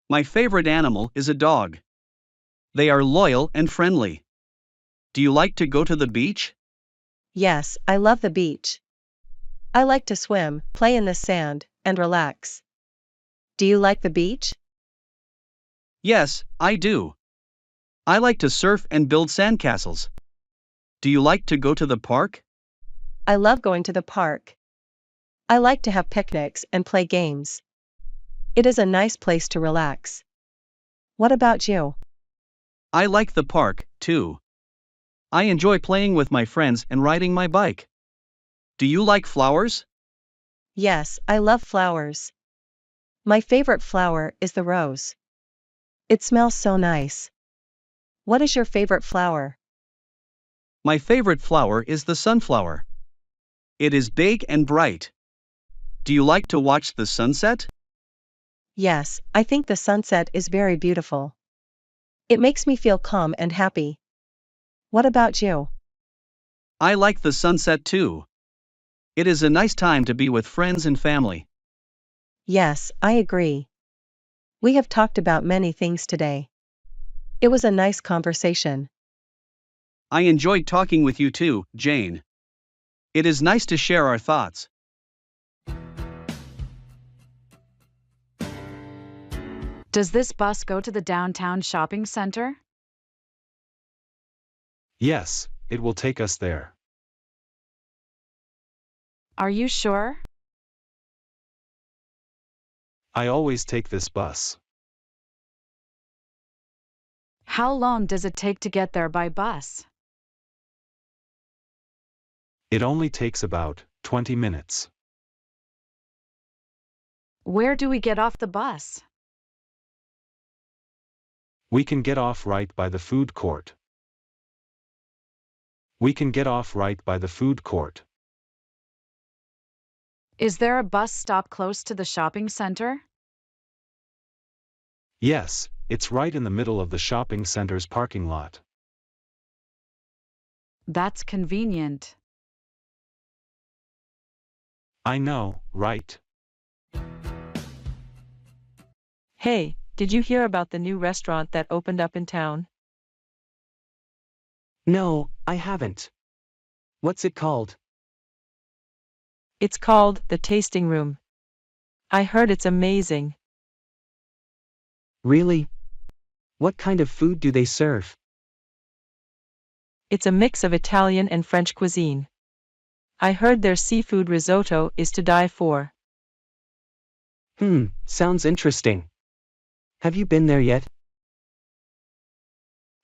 My favorite animal is a dog. They are loyal and friendly. Do you like to go to the beach? Yes, I love the beach. I like to swim, play in the sand, and relax. Do you like the beach? Yes, I do. I like to surf and build sandcastles. Do you like to go to the park? I love going to the park. I like to have picnics and play games. It is a nice place to relax. What about you? I like the park, too. I enjoy playing with my friends and riding my bike. Do you like flowers? Yes, I love flowers. My favorite flower is the rose. It smells so nice. What is your favorite flower? My favorite flower is the sunflower. It is big and bright. Do you like to watch the sunset? Yes, I think the sunset is very beautiful. It makes me feel calm and happy. What about you? I like the sunset too. It is a nice time to be with friends and family. Yes, I agree. We have talked about many things today. It was a nice conversation. I enjoyed talking with you too, Jane. It is nice to share our thoughts. Does this bus go to the downtown shopping center? Yes, it will take us there. Are you sure? I always take this bus. How long does it take to get there by bus? It only takes about 20 minutes. Where do we get off the bus? We can get off right by the food court. We can get off right by the food court. Is there a bus stop close to the shopping center? Yes, it's right in the middle of the shopping center's parking lot. That's convenient. I know, right? Hey, did you hear about the new restaurant that opened up in town? No, I haven't. What's it called? It's called The Tasting Room. I heard it's amazing. Really? What kind of food do they serve? It's a mix of Italian and French cuisine. I heard their seafood risotto is to die for. Sounds interesting. Have you been there yet?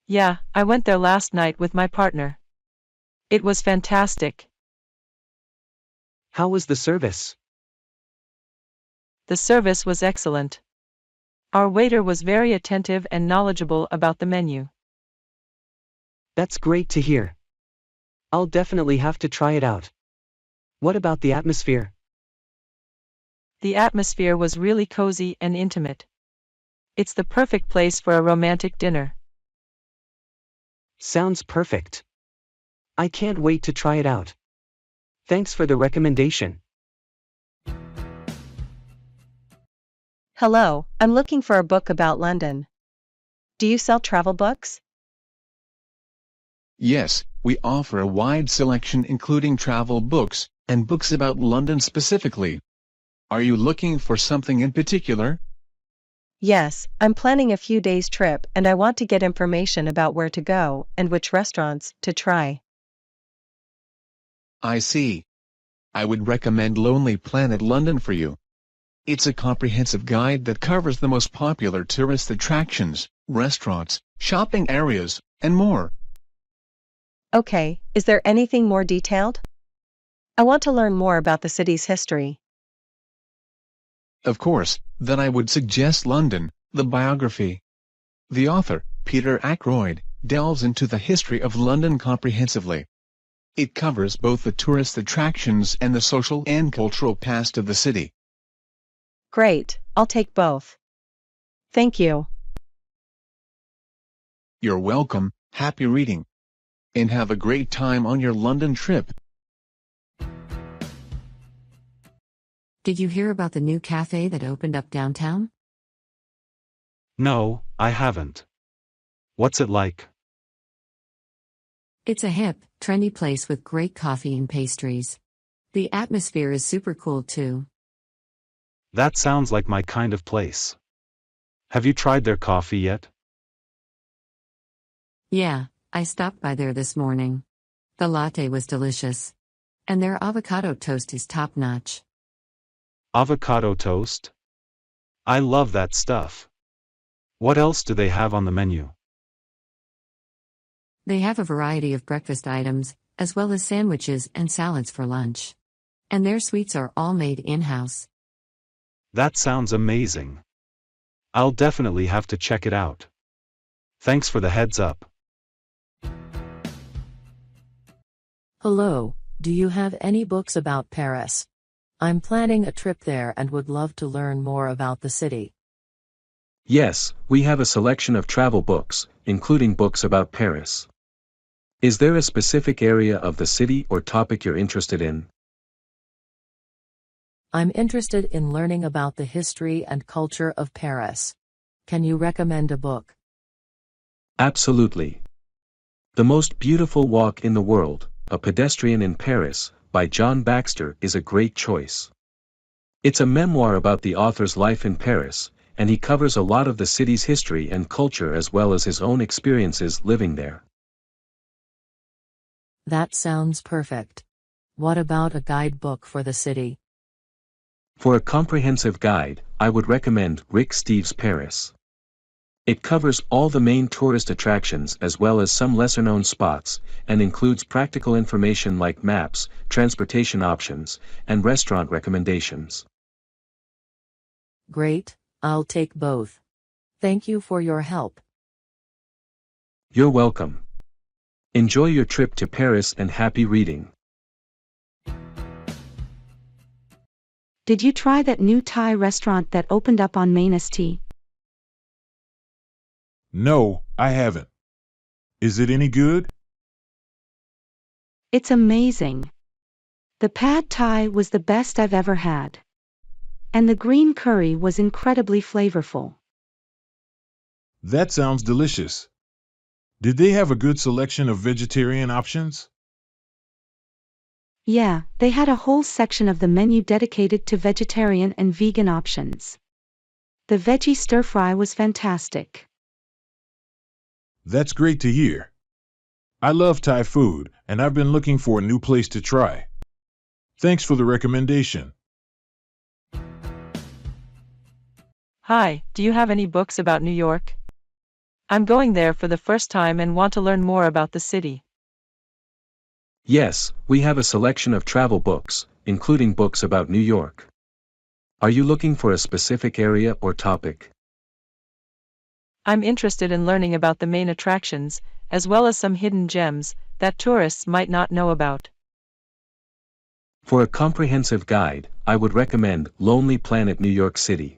Yeah, I went there last night with my partner. It was fantastic. How was the service? The service was excellent. Our waiter was very attentive and knowledgeable about the menu. That's great to hear. I'll definitely have to try it out. What about the atmosphere? The atmosphere was really cozy and intimate. It's the perfect place for a romantic dinner. Sounds perfect. I can't wait to try it out. Thanks for the recommendation. Hello, I'm looking for a book about London. Do you sell travel books? Yes, we offer a wide selection including travel books, and books about London specifically. Are you looking for something in particular? Yes, I'm planning a few days trip and I want to get information about where to go and which restaurants to try. I see. I would recommend Lonely Planet London for you. It's a comprehensive guide that covers the most popular tourist attractions, restaurants, shopping areas, and more. Okay, is there anything more detailed? I want to learn more about the city's history. Of course, then I would suggest London, the biography. The author, Peter Ackroyd, delves into the history of London comprehensively. It covers both the tourist attractions and the social and cultural past of the city. Great, I'll take both. Thank you. You're welcome, happy reading. And have a great time on your London trip. Did you hear about the new cafe that opened up downtown? No, I haven't. What's it like? It's a hip, trendy place with great coffee and pastries. The atmosphere is super cool too. That sounds like my kind of place. Have you tried their coffee yet? Yeah, I stopped by there this morning. The latte was delicious. And their avocado toast is top-notch. Avocado toast? I love that stuff. What else do they have on the menu? They have a variety of breakfast items, as well as sandwiches and salads for lunch. And their sweets are all made in-house. That sounds amazing. I'll definitely have to check it out. Thanks for the heads up. Hello, do you have any books about Paris? I'm planning a trip there and would love to learn more about the city. Yes, we have a selection of travel books, including books about Paris. Is there a specific area of the city or topic you're interested in? I'm interested in learning about the history and culture of Paris. Can you recommend a book? Absolutely. The Most Beautiful Walk in the World, A Pedestrian in Paris, by John Baxter is a great choice. It's a memoir about the author's life in Paris, and he covers a lot of the city's history and culture as well as his own experiences living there. That sounds perfect. What about a guidebook for the city? For a comprehensive guide, I would recommend Rick Steves' Paris. It covers all the main tourist attractions as well as some lesser-known spots, and includes practical information like maps, transportation options, and restaurant recommendations. Great, I'll take both. Thank you for your help. You're welcome. Enjoy your trip to Paris and happy reading. Did you try that new Thai restaurant that opened up on Main St? No, I haven't. Is it any good? It's amazing. The pad Thai was the best I've ever had. And the green curry was incredibly flavorful. That sounds delicious. Did they have a good selection of vegetarian options? Yeah, they had a whole section of the menu dedicated to vegetarian and vegan options. The veggie stir-fry was fantastic. That's great to hear. I love Thai food, and I've been looking for a new place to try. Thanks for the recommendation. Hi, do you have any books about New York? I'm going there for the first time and want to learn more about the city. Yes, we have a selection of travel books, including books about New York. Are you looking for a specific area or topic? I'm interested in learning about the main attractions, as well as some hidden gems that tourists might not know about. For a comprehensive guide, I would recommend Lonely Planet New York City.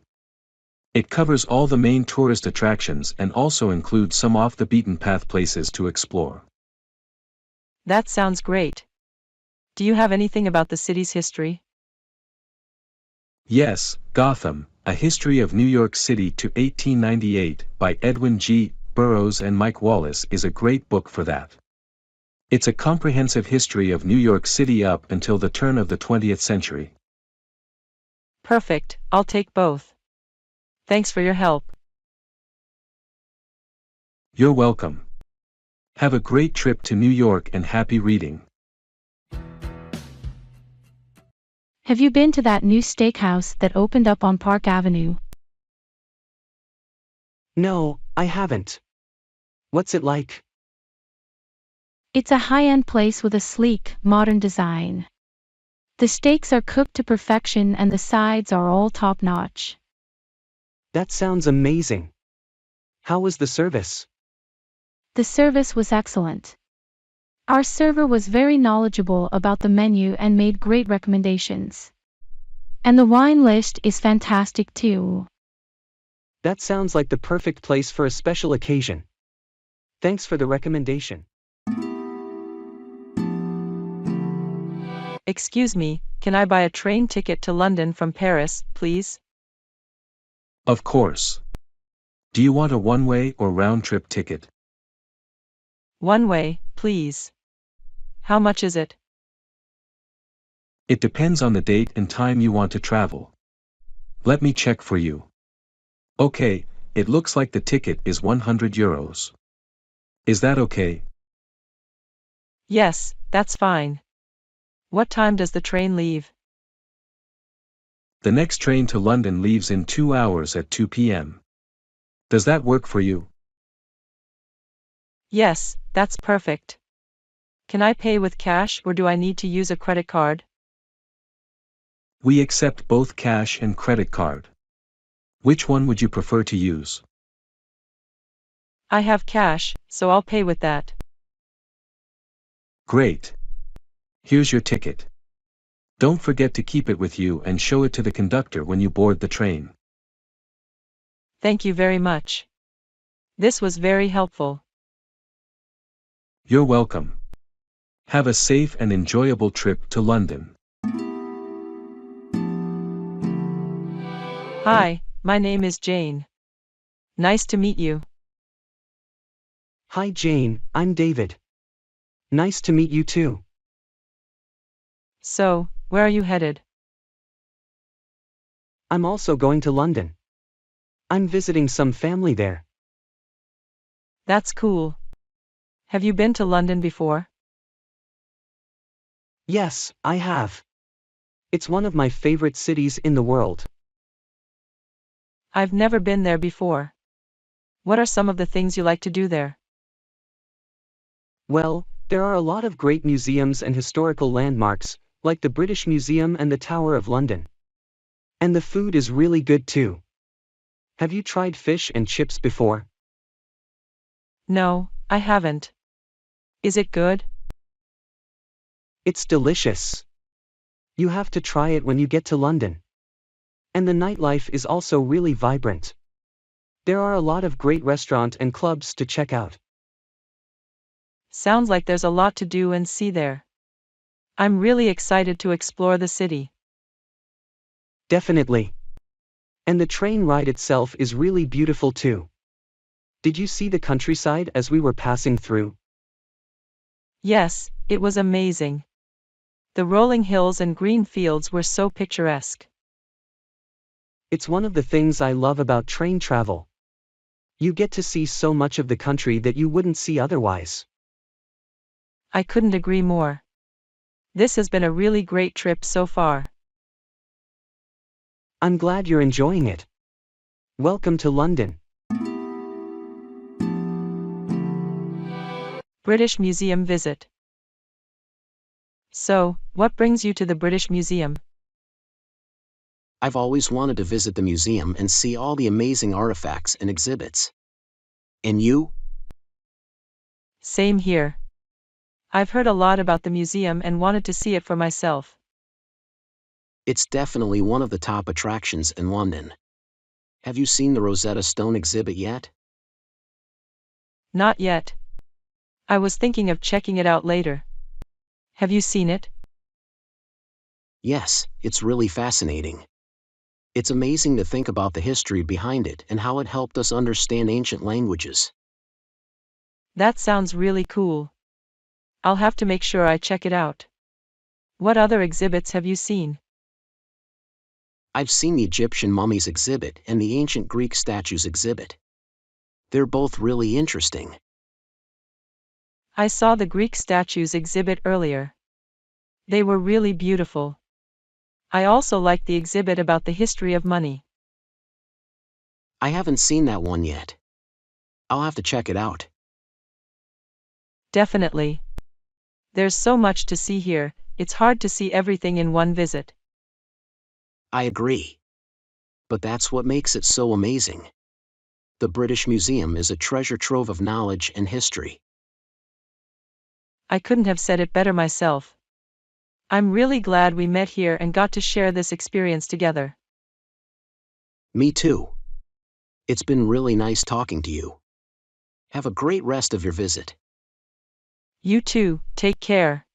It covers all the main tourist attractions and also includes some off-the-beaten-path places to explore. That sounds great. Do you have anything about the city's history? Yes, Gotham, A History of New York City to 1898 by Edwin G. Burroughs and Mike Wallace is a great book for that. It's a comprehensive history of New York City up until the turn of the 20th century. Perfect, I'll take both. Thanks for your help. You're welcome. Have a great trip to New York and happy reading. Have you been to that new steakhouse that opened up on Park Avenue? No, I haven't. What's it like? It's a high-end place with a sleek, modern design. The steaks are cooked to perfection and the sides are all top-notch. That sounds amazing. How was the service? The service was excellent. Our server was very knowledgeable about the menu and made great recommendations. And the wine list is fantastic too. That sounds like the perfect place for a special occasion. Thanks for the recommendation. Excuse me, can I buy a train ticket to London from Paris, please? Of course. Do you want a one-way or round-trip ticket? One way, please. How much is it? It depends on the date and time you want to travel. Let me check for you. Okay, it looks like the ticket is €100. Is that okay? Yes, that's fine. What time does the train leave? The next train to London leaves in 2 hours at 2 p.m. Does that work for you? Yes, that's perfect. Can I pay with cash or do I need to use a credit card? We accept both cash and credit card. Which one would you prefer to use? I have cash, so I'll pay with that. Great. Here's your ticket. Don't forget to keep it with you and show it to the conductor when you board the train. Thank you very much. This was very helpful. You're welcome. Have a safe and enjoyable trip to London. Hi, my name is Jane. Nice to meet you. Hi Jane, I'm David. Nice to meet you too. So, where are you headed? I'm also going to London. I'm visiting some family there. That's cool. Have you been to London before? Yes, I have. It's one of my favorite cities in the world. I've never been there before. What are some of the things you like to do there? Well, there are a lot of great museums and historical landmarks, like the British Museum and the Tower of London. And the food is really good too. Have you tried fish and chips before? No, I haven't. Is it good? It's delicious. You have to try it when you get to London. And the nightlife is also really vibrant. There are a lot of great restaurants and clubs to check out. Sounds like there's a lot to do and see there. I'm really excited to explore the city. Definitely. And the train ride itself is really beautiful too. Did you see the countryside as we were passing through? Yes, it was amazing. The rolling hills and green fields were so picturesque. It's one of the things I love about train travel. You get to see so much of the country that you wouldn't see otherwise. I couldn't agree more. This has been a really great trip so far. I'm glad you're enjoying it. Welcome to London. British Museum visit. So, what brings you to the British Museum? I've always wanted to visit the museum and see all the amazing artifacts and exhibits. And you? Same here. I've heard a lot about the museum and wanted to see it for myself. It's definitely one of the top attractions in London. Have you seen the Rosetta Stone exhibit yet? Not yet. I was thinking of checking it out later. Have you seen it? Yes, it's really fascinating. It's amazing to think about the history behind it and how it helped us understand ancient languages. That sounds really cool. I'll have to make sure I check it out. What other exhibits have you seen? I've seen the Egyptian mummies exhibit and the ancient Greek statues exhibit. They're both really interesting. I saw the Greek statues exhibit earlier. They were really beautiful. I also liked the exhibit about the history of money. I haven't seen that one yet. I'll have to check it out. Definitely. There's so much to see here, it's hard to see everything in one visit. I agree. But that's what makes it so amazing. The British Museum is a treasure trove of knowledge and history. I couldn't have said it better myself. I'm really glad we met here and got to share this experience together. Me too. It's been really nice talking to you. Have a great rest of your visit. You too, take care.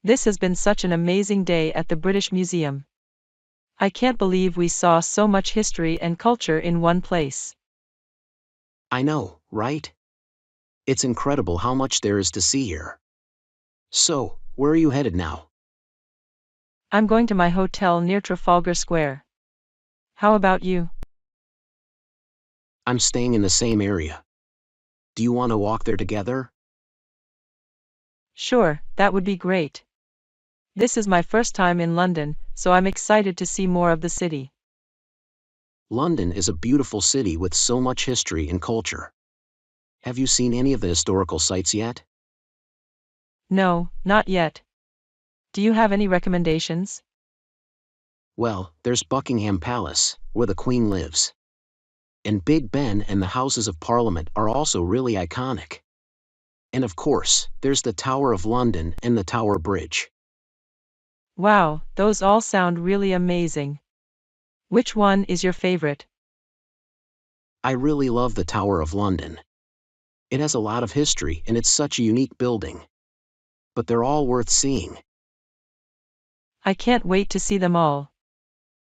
This has been such an amazing day at the British Museum. I can't believe we saw so much history and culture in one place. I know, right? It's incredible how much there is to see here. So, where are you headed now? I'm going to my hotel near Trafalgar Square. How about you? I'm staying in the same area. Do you want to walk there together? Sure, that would be great. This is my first time in London, so I'm excited to see more of the city. London is a beautiful city with so much history and culture. Have you seen any of the historical sites yet? No, not yet. Do you have any recommendations? Well, there's Buckingham Palace, where the Queen lives. And Big Ben and the Houses of Parliament are also really iconic. And of course, there's the Tower of London and the Tower Bridge. Wow, those all sound really amazing. Which one is your favorite? I really love the Tower of London. It has a lot of history and it's such a unique building. But they're all worth seeing. I can't wait to see them all.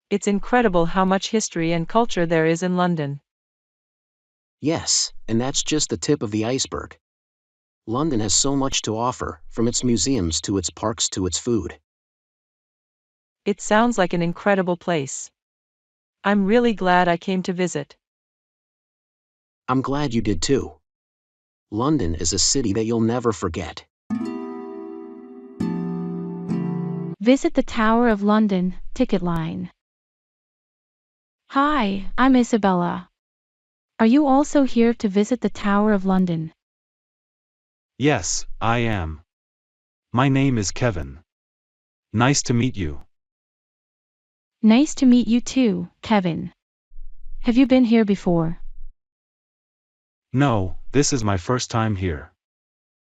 It's incredible how much history and culture there is in London. Yes, and that's just the tip of the iceberg. London has so much to offer, from its museums to its parks to its food. It sounds like an incredible place. I'm really glad I came to visit. I'm glad you did too. London is a city that you'll never forget. Visit the Tower of London, ticket line. Hi, I'm Isabella. Are you also here to visit the Tower of London? Yes, I am. My name is Kevin. Nice to meet you. Nice to meet you too, Kevin. Have you been here before? No, this is my first time here.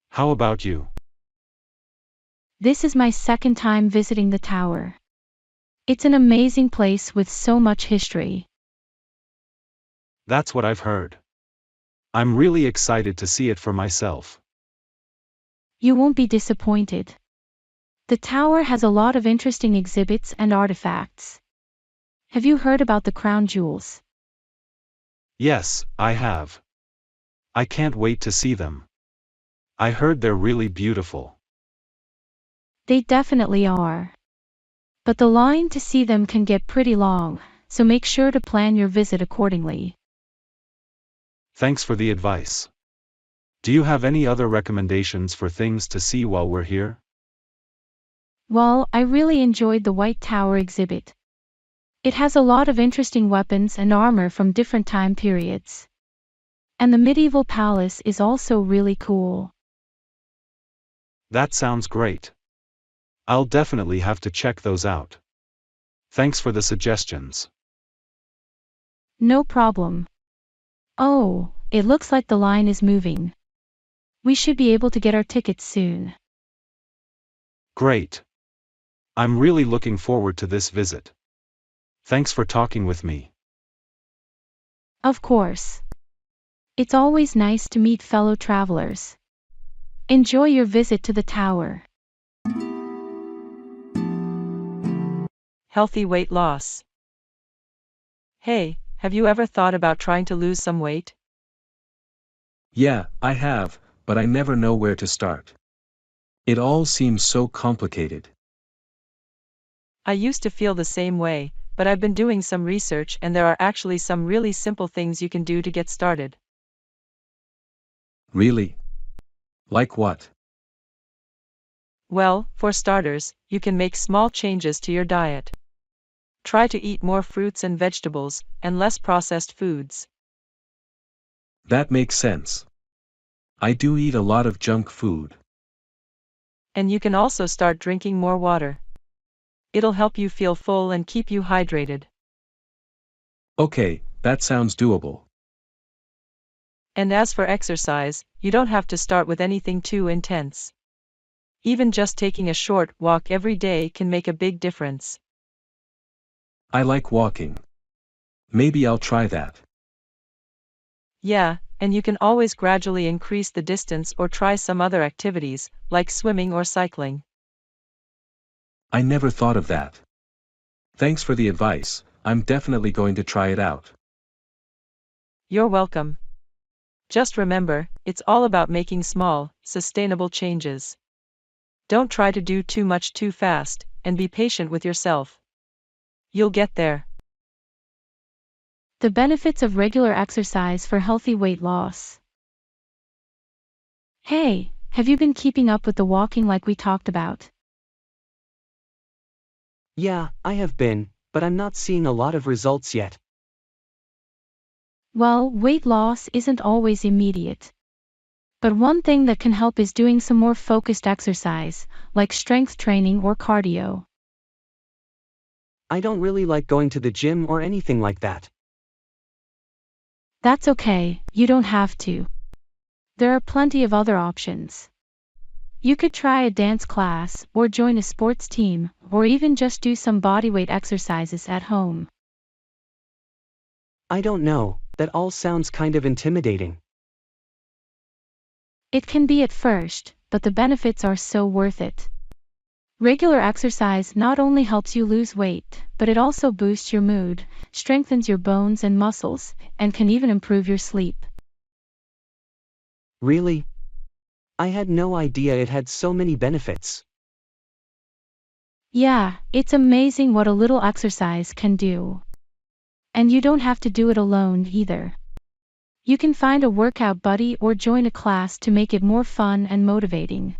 How about you? This is my second time visiting the tower. It's an amazing place with so much history. That's what I've heard. I'm really excited to see it for myself. You won't be disappointed. The tower has a lot of interesting exhibits and artifacts. Have you heard about the crown jewels? Yes, I have. I can't wait to see them. I heard they're really beautiful. They definitely are. But the line to see them can get pretty long, so make sure to plan your visit accordingly. Thanks for the advice. Do you have any other recommendations for things to see while we're here? Well, I really enjoyed the White Tower exhibit. It has a lot of interesting weapons and armor from different time periods. And the medieval palace is also really cool. That sounds great. I'll definitely have to check those out. Thanks for the suggestions. No problem. Oh, it looks like the line is moving. We should be able to get our tickets soon. Great. I'm really looking forward to this visit. Thanks for talking with me. Of course. It's always nice to meet fellow travelers. Enjoy your visit to the tower. Healthy weight loss. Hey, have you ever thought about trying to lose some weight? Yeah, I have, but I never know where to start. It all seems so complicated. I used to feel the same way, but I've been doing some research and there are actually some really simple things you can do to get started. Really? Like what? Well, for starters, you can make small changes to your diet. Try to eat more fruits and vegetables, and less processed foods. That makes sense. I do eat a lot of junk food. And you can also start drinking more water. It'll help you feel full and keep you hydrated. Okay, that sounds doable. And as for exercise, you don't have to start with anything too intense. Even just taking a short walk every day can make a big difference. I like walking. Maybe I'll try that. Yeah, and you can always gradually increase the distance or try some other activities, like swimming or cycling. I never thought of that. Thanks for the advice, I'm definitely going to try it out. You're welcome. Just remember, it's all about making small, sustainable changes. Don't try to do too much too fast, and be patient with yourself. You'll get there. The benefits of regular exercise for healthy weight loss. Hey, have you been keeping up with the walking like we talked about? Yeah, I have been, but I'm not seeing a lot of results yet. Well, weight loss isn't always immediate. But one thing that can help is doing some more focused exercise, like strength training or cardio. I don't really like going to the gym or anything like that. That's okay, you don't have to. There are plenty of other options. You could try a dance class, or join a sports team, or even just do some bodyweight exercises at home. I don't know, that all sounds kind of intimidating. It can be at first, but the benefits are so worth it. Regular exercise not only helps you lose weight, but it also boosts your mood, strengthens your bones and muscles, and can even improve your sleep. Really? I had no idea it had so many benefits. Yeah, it's amazing what a little exercise can do. And you don't have to do it alone either. You can find a workout buddy or join a class to make it more fun and motivating.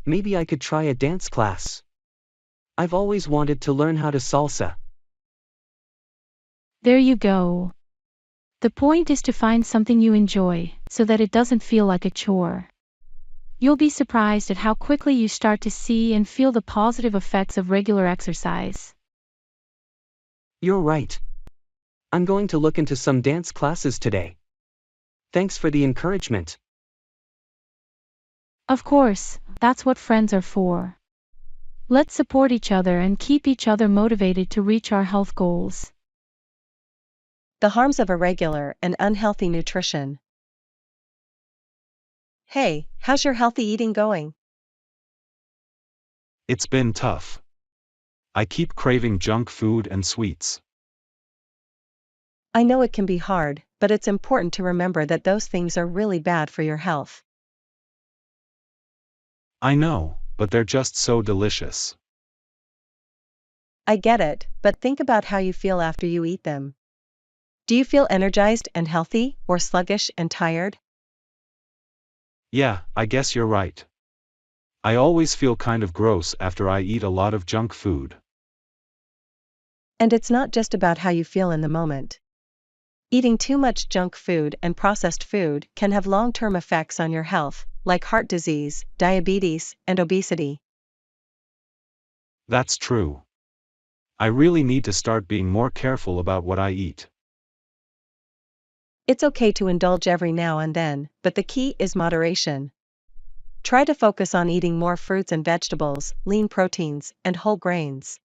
Maybe I could try a dance class. I've always wanted to learn how to salsa. There you go. The point is to find something you enjoy, so that it doesn't feel like a chore. You'll be surprised at how quickly you start to see and feel the positive effects of regular exercise. You're right. I'm going to look into some dance classes today. Thanks for the encouragement. Of course, that's what friends are for. Let's support each other and keep each other motivated to reach our health goals. The harms of irregular and unhealthy nutrition. Hey, how's your healthy eating going? It's been tough. I keep craving junk food and sweets. I know it can be hard, but it's important to remember that those things are really bad for your health. I know, but they're just so delicious. I get it, but think about how you feel after you eat them. Do you feel energized and healthy, or sluggish and tired? Yeah, I guess you're right. I always feel kind of gross after I eat a lot of junk food. And it's not just about how you feel in the moment. Eating too much junk food and processed food can have long-term effects on your health, like heart disease, diabetes, and obesity. That's true. I really need to start being more careful about what I eat. It's okay to indulge every now and then, but the key is moderation. Try to focus on eating more fruits and vegetables, lean proteins, and whole grains.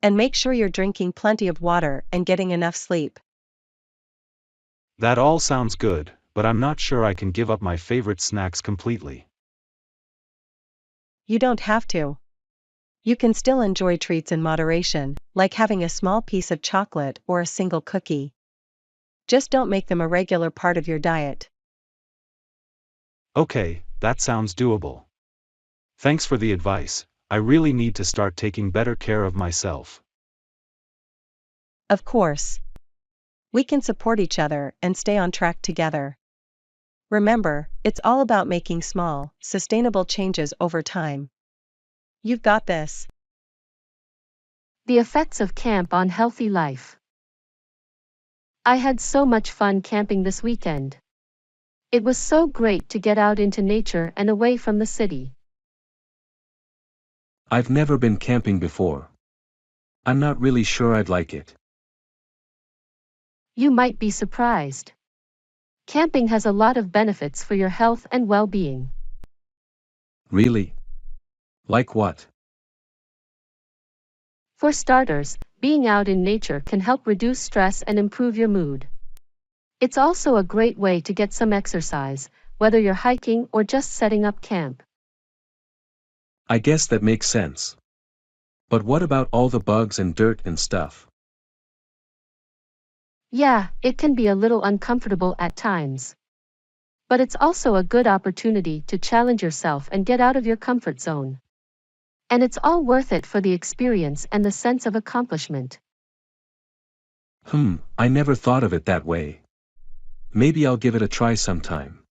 And make sure you're drinking plenty of water and getting enough sleep. That all sounds good, but I'm not sure I can give up my favorite snacks completely. You don't have to. You can still enjoy treats in moderation, like having a small piece of chocolate or a single cookie. Just don't make them a regular part of your diet. Okay, that sounds doable. Thanks for the advice. I really need to start taking better care of myself. Of course. We can support each other and stay on track together. Remember, it's all about making small, sustainable changes over time. You've got this. The effects of camp on healthy life. I had so much fun camping this weekend. It was so great to get out into nature and away from the city. I've never been camping before. I'm not really sure I'd like it. You might be surprised. Camping has a lot of benefits for your health and well-being. Really? Like what? For starters, being out in nature can help reduce stress and improve your mood. It's also a great way to get some exercise, whether you're hiking or just setting up camp. I guess that makes sense. But what about all the bugs and dirt and stuff? Yeah, it can be a little uncomfortable at times. But it's also a good opportunity to challenge yourself and get out of your comfort zone. And it's all worth it for the experience and the sense of accomplishment. I never thought of it that way. Maybe I'll give it a try sometime.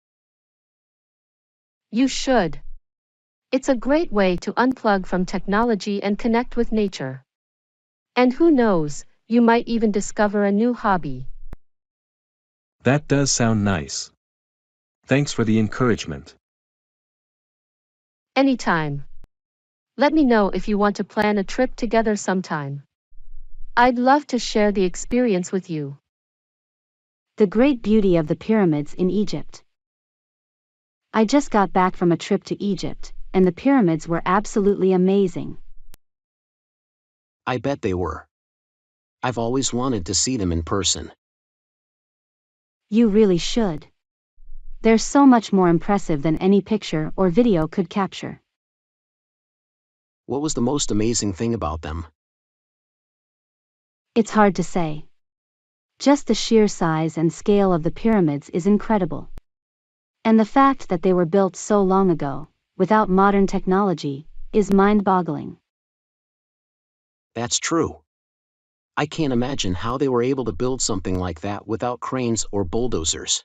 You should. It's a great way to unplug from technology and connect with nature. And who knows, you might even discover a new hobby. That does sound nice. Thanks for the encouragement. Anytime. Let me know if you want to plan a trip together sometime. I'd love to share the experience with you. The great beauty of the pyramids in Egypt. I just got back from a trip to Egypt, and the pyramids were absolutely amazing. I bet they were. I've always wanted to see them in person. You really should. They're so much more impressive than any picture or video could capture. What was the most amazing thing about them? It's hard to say. Just the sheer size and scale of the pyramids is incredible. And the fact that they were built so long ago, without modern technology, is mind-boggling. That's true. I can't imagine how they were able to build something like that without cranes or bulldozers.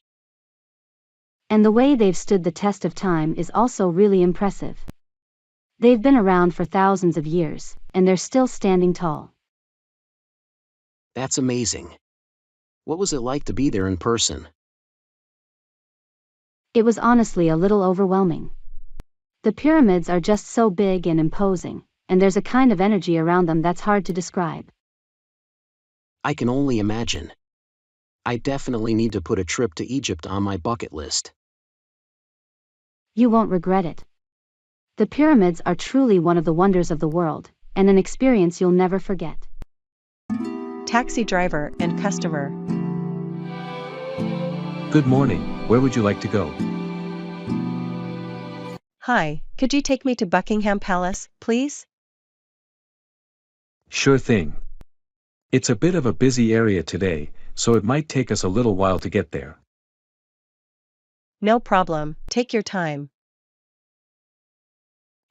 And the way they've stood the test of time is also really impressive. They've been around for thousands of years, and they're still standing tall. That's amazing. What was it like to be there in person? It was honestly a little overwhelming. The pyramids are just so big and imposing, and there's a kind of energy around them that's hard to describe. I can only imagine. I definitely need to put a trip to Egypt on my bucket list. You won't regret it. The pyramids are truly one of the wonders of the world, and an experience you'll never forget. Taxi driver and customer. Good morning, where would you like to go? Hi, could you take me to Buckingham Palace, please? Sure thing. It's a bit of a busy area today, so it might take us a little while to get there. No problem, take your time.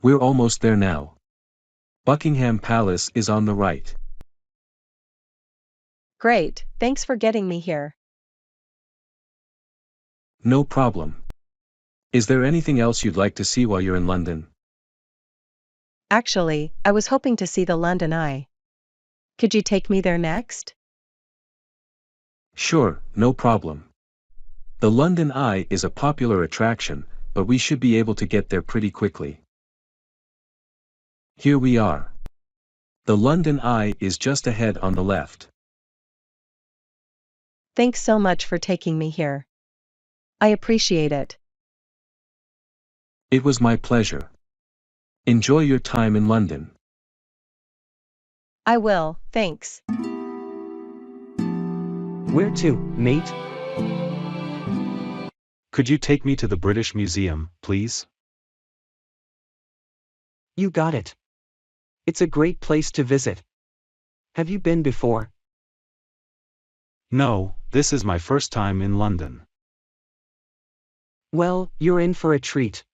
We're almost there now. Buckingham Palace is on the right. Great, thanks for getting me here. No problem. Is there anything else you'd like to see while you're in London? Actually, I was hoping to see the London Eye. Could you take me there next? Sure, no problem. The London Eye is a popular attraction, but we should be able to get there pretty quickly. Here we are. The London Eye is just ahead on the left. Thanks so much for taking me here. I appreciate it. It was my pleasure. Enjoy your time in London. I will, thanks. Where to, mate? Could you take me to the British Museum, please? You got it. It's a great place to visit. Have you been before? No, this is my first time in London. Well, you're in for a treat.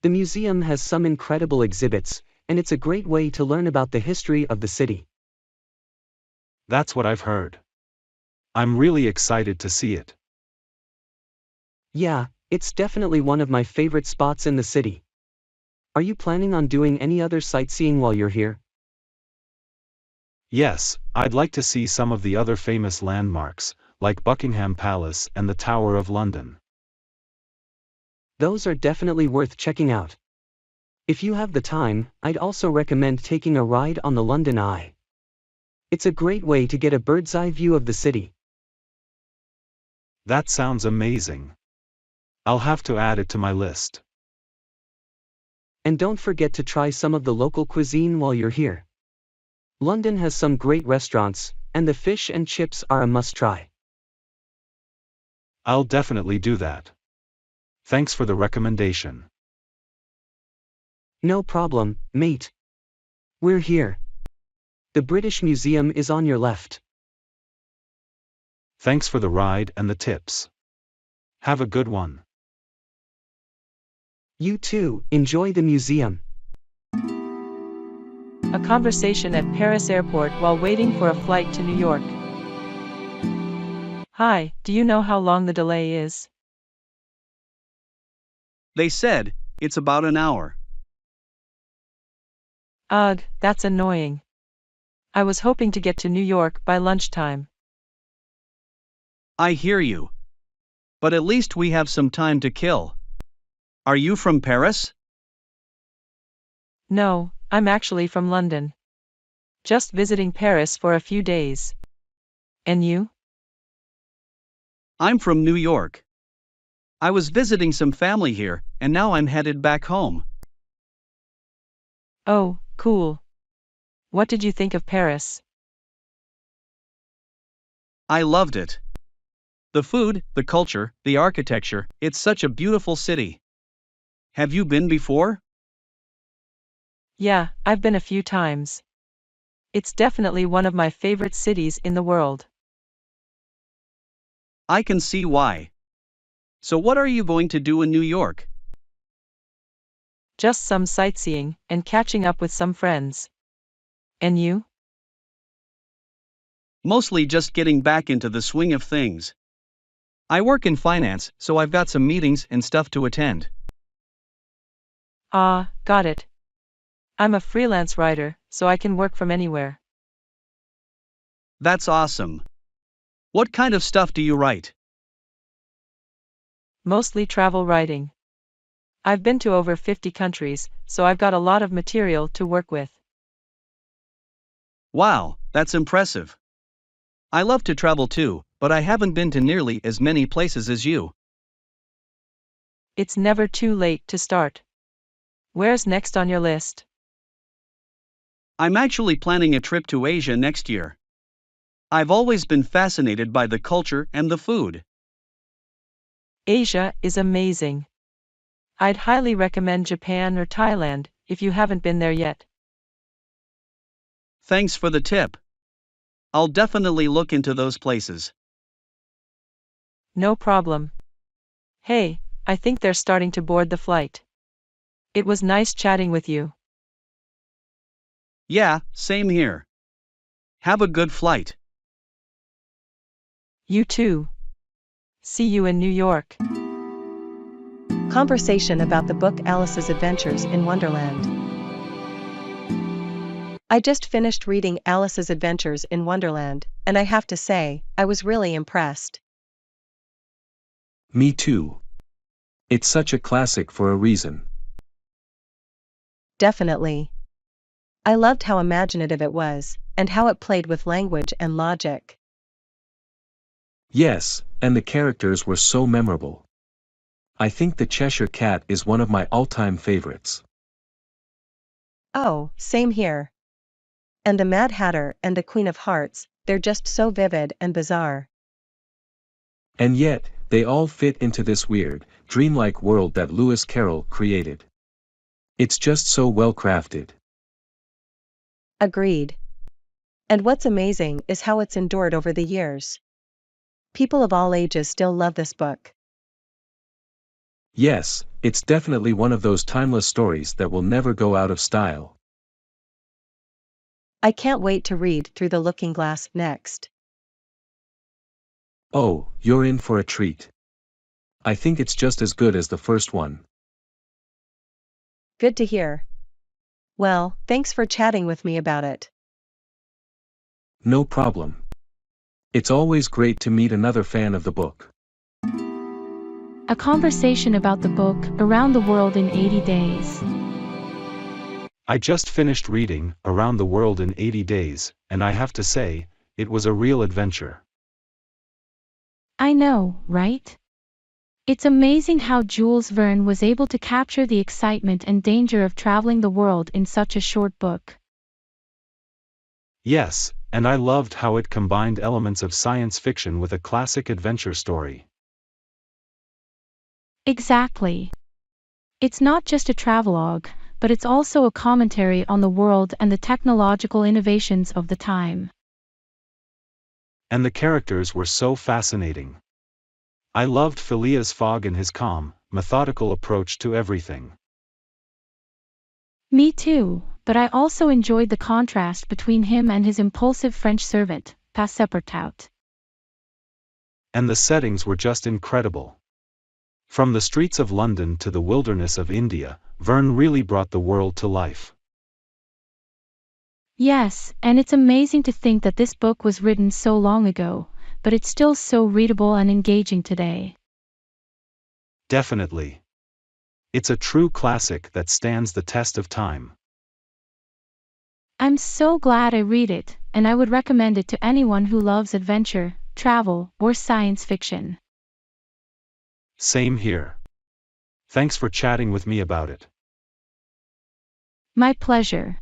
The museum has some incredible exhibits, and it's a great way to learn about the history of the city. That's what I've heard. I'm really excited to see it. Yeah, it's definitely one of my favorite spots in the city. Are you planning on doing any other sightseeing while you're here? Yes, I'd like to see some of the other famous landmarks, like Buckingham Palace and the Tower of London. Those are definitely worth checking out. If you have the time, I'd also recommend taking a ride on the London Eye. It's a great way to get a bird's-eye view of the city. That sounds amazing. I'll have to add it to my list. And don't forget to try some of the local cuisine while you're here. London has some great restaurants, and the fish and chips are a must-try. I'll definitely do that. Thanks for the recommendation. No problem, mate. We're here. The British Museum is on your left. Thanks for the ride and the tips. Have a good one. You too, enjoy the museum. A conversation at Paris airport while waiting for a flight to New York. Hi, do you know how long the delay is? They said, it's about an hour. Ugh, that's annoying. I was hoping to get to New York by lunchtime. I hear you. But at least we have some time to kill. Are you from Paris? No, I'm actually from London. Just visiting Paris for a few days. And you? I'm from New York. I was visiting some family here, and now I'm headed back home. Oh, cool. What did you think of Paris? I loved it. The food, the culture, the architecture, it's such a beautiful city. Have you been before? Yeah, I've been a few times. It's definitely one of my favorite cities in the world. I can see why. So what are you going to do in New York? Just some sightseeing and catching up with some friends. And you? Mostly just getting back into the swing of things. I work in finance, so I've got some meetings and stuff to attend. Ah, got it. I'm a freelance writer, so I can work from anywhere. That's awesome. What kind of stuff do you write? Mostly travel writing. I've been to over 50 countries, so I've got a lot of material to work with. Wow, that's impressive. I love to travel too, but I haven't been to nearly as many places as you. It's never too late to start. Where's next on your list? I'm actually planning a trip to Asia next year. I've always been fascinated by the culture and the food. Asia is amazing. I'd highly recommend Japan or Thailand, if you haven't been there yet. Thanks for the tip. I'll definitely look into those places. No problem. Hey, I think they're starting to board the flight. It was nice chatting with you. Yeah, same here. Have a good flight. You too. See you in New York. Conversation about the book Alice's Adventures in Wonderland. I just finished reading Alice's Adventures in Wonderland, and I have to say, I was really impressed. Me too. It's such a classic for a reason. Definitely. I loved how imaginative it was, and how it played with language and logic. Yes, and the characters were so memorable. I think the Cheshire Cat is one of my all-time favorites. Oh, same here. And the Mad Hatter and the Queen of Hearts, they're just so vivid and bizarre. And yet, they all fit into this weird, dreamlike world that Lewis Carroll created. It's just so well crafted. Agreed. And what's amazing is how it's endured over the years. People of all ages still love this book. Yes, it's definitely one of those timeless stories that will never go out of style. I can't wait to read Through the Looking Glass next. Oh, you're in for a treat. I think it's just as good as the first one. Good to hear. Well, thanks for chatting with me about it. No problem. It's always great to meet another fan of the book. A conversation about the book Around the World in 80 Days. I just finished reading Around the World in 80 Days, and I have to say, it was a real adventure. I know, right? It's amazing how Jules Verne was able to capture the excitement and danger of traveling the world in such a short book. Yes, and I loved how it combined elements of science fiction with a classic adventure story. Exactly. It's not just a travelogue, but it's also a commentary on the world and the technological innovations of the time. And the characters were so fascinating. I loved Phileas Fogg and his calm, methodical approach to everything. Me too, but I also enjoyed the contrast between him and his impulsive French servant, Passepartout. And the settings were just incredible. From the streets of London to the wilderness of India, Verne really brought the world to life. Yes, and it's amazing to think that this book was written so long ago, but it's still so readable and engaging today. Definitely. It's a true classic that stands the test of time. I'm so glad I read it, and I would recommend it to anyone who loves adventure, travel, or science fiction. Same here. Thanks for chatting with me about it. My pleasure.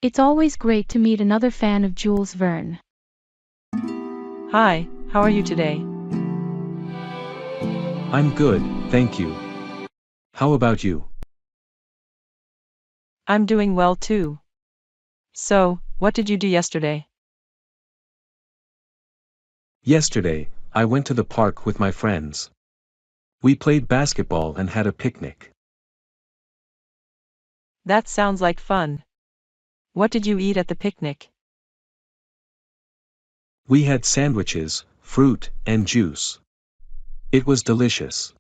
It's always great to meet another fan of Jules Verne. Hi, how are you today? I'm good, thank you. How about you? I'm doing well too. So, what did you do yesterday? Yesterday, I went to the park with my friends. We played basketball and had a picnic. That sounds like fun. What did you eat at the picnic? We had sandwiches, fruit, and juice. It was delicious.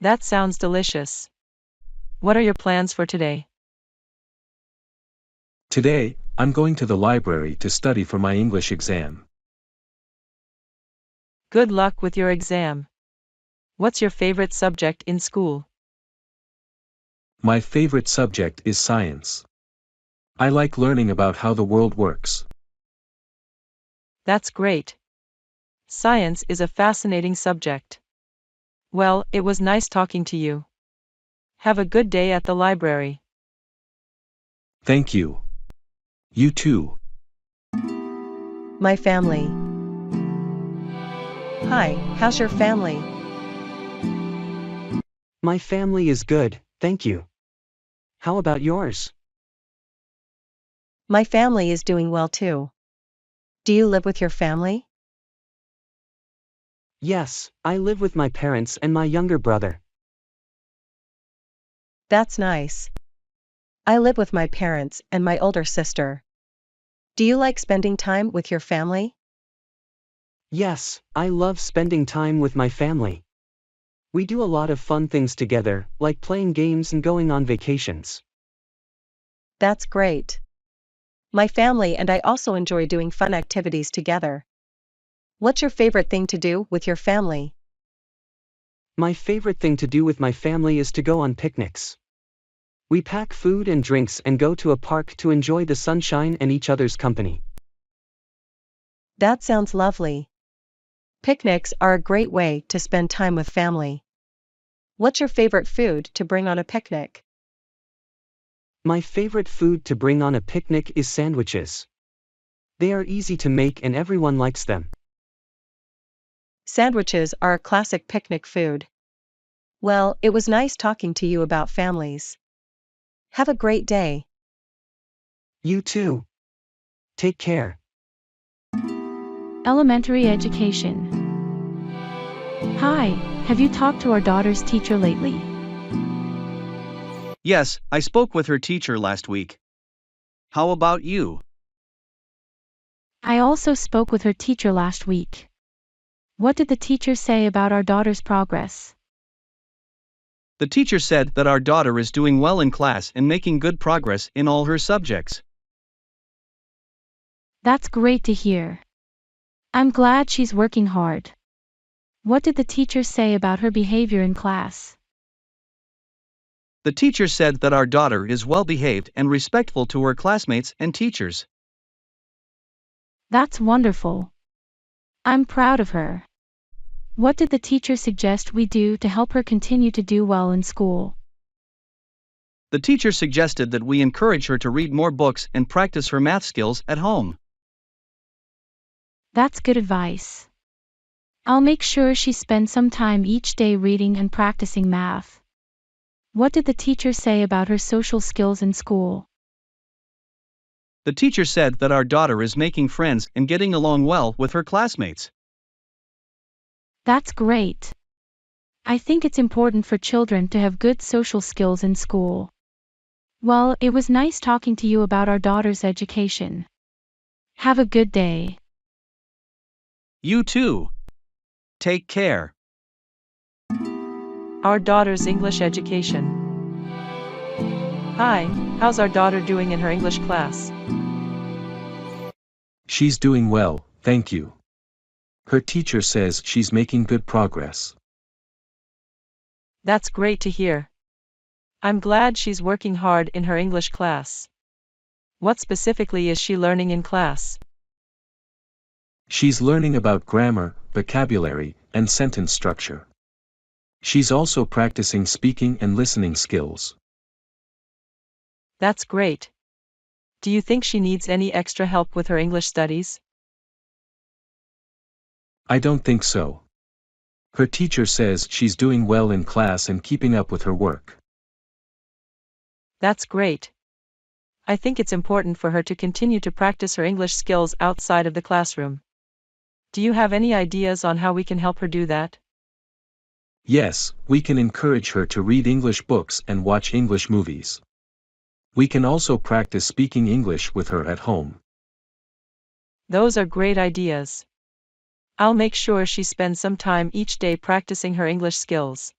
That sounds delicious. What are your plans for today? Today, I'm going to the library to study for my English exam. Good luck with your exam. What's your favorite subject in school? My favorite subject is science. I like learning about how the world works. That's great. Science is a fascinating subject. Well, it was nice talking to you. Have a good day at the library. Thank you. You too. My family. Hi, how's your family? My family is good, thank you. How about yours? My family is doing well too. Do you live with your family? Yes, I live with my parents and my younger brother. That's nice. I live with my parents and my older sister. Do you like spending time with your family? Yes, I love spending time with my family. We do a lot of fun things together, like playing games and going on vacations. That's great. My family and I also enjoy doing fun activities together. What's your favorite thing to do with your family? My favorite thing to do with my family is to go on picnics. We pack food and drinks and go to a park to enjoy the sunshine and each other's company. That sounds lovely. Picnics are a great way to spend time with family. What's your favorite food to bring on a picnic? My favorite food to bring on a picnic is sandwiches. They are easy to make and everyone likes them. Sandwiches are a classic picnic food. Well, it was nice talking to you about families. Have a great day. You too. Take care. Elementary education. Hi, have you talked to our daughter's teacher lately? Yes, I spoke with her teacher last week. How about you? I also spoke with her teacher last week. What did the teacher say about our daughter's progress? The teacher said that our daughter is doing well in class and making good progress in all her subjects. That's great to hear. I'm glad she's working hard. What did the teacher say about her behavior in class? The teacher said that our daughter is well behaved and respectful to her classmates and teachers. That's wonderful. I'm proud of her. What did the teacher suggest we do to help her continue to do well in school? The teacher suggested that we encourage her to read more books and practice her math skills at home. That's good advice. I'll make sure she spends some time each day reading and practicing math. What did the teacher say about her social skills in school? The teacher said that our daughter is making friends and getting along well with her classmates. That's great. I think it's important for children to have good social skills in school. Well, it was nice talking to you about our daughter's education. Have a good day. You too. Take care. Our daughter's English education. Hi, how's our daughter doing in her English class? She's doing well, thank you. Her teacher says she's making good progress. That's great to hear. I'm glad she's working hard in her English class. What specifically is she learning in class? She's learning about grammar, vocabulary, and sentence structure. She's also practicing speaking and listening skills. That's great. Do you think she needs any extra help with her English studies? I don't think so. Her teacher says she's doing well in class and keeping up with her work. That's great. I think it's important for her to continue to practice her English skills outside of the classroom. Do you have any ideas on how we can help her do that? Yes, we can encourage her to read English books and watch English movies. We can also practice speaking English with her at home. Those are great ideas. I'll make sure she spends some time each day practicing her English skills.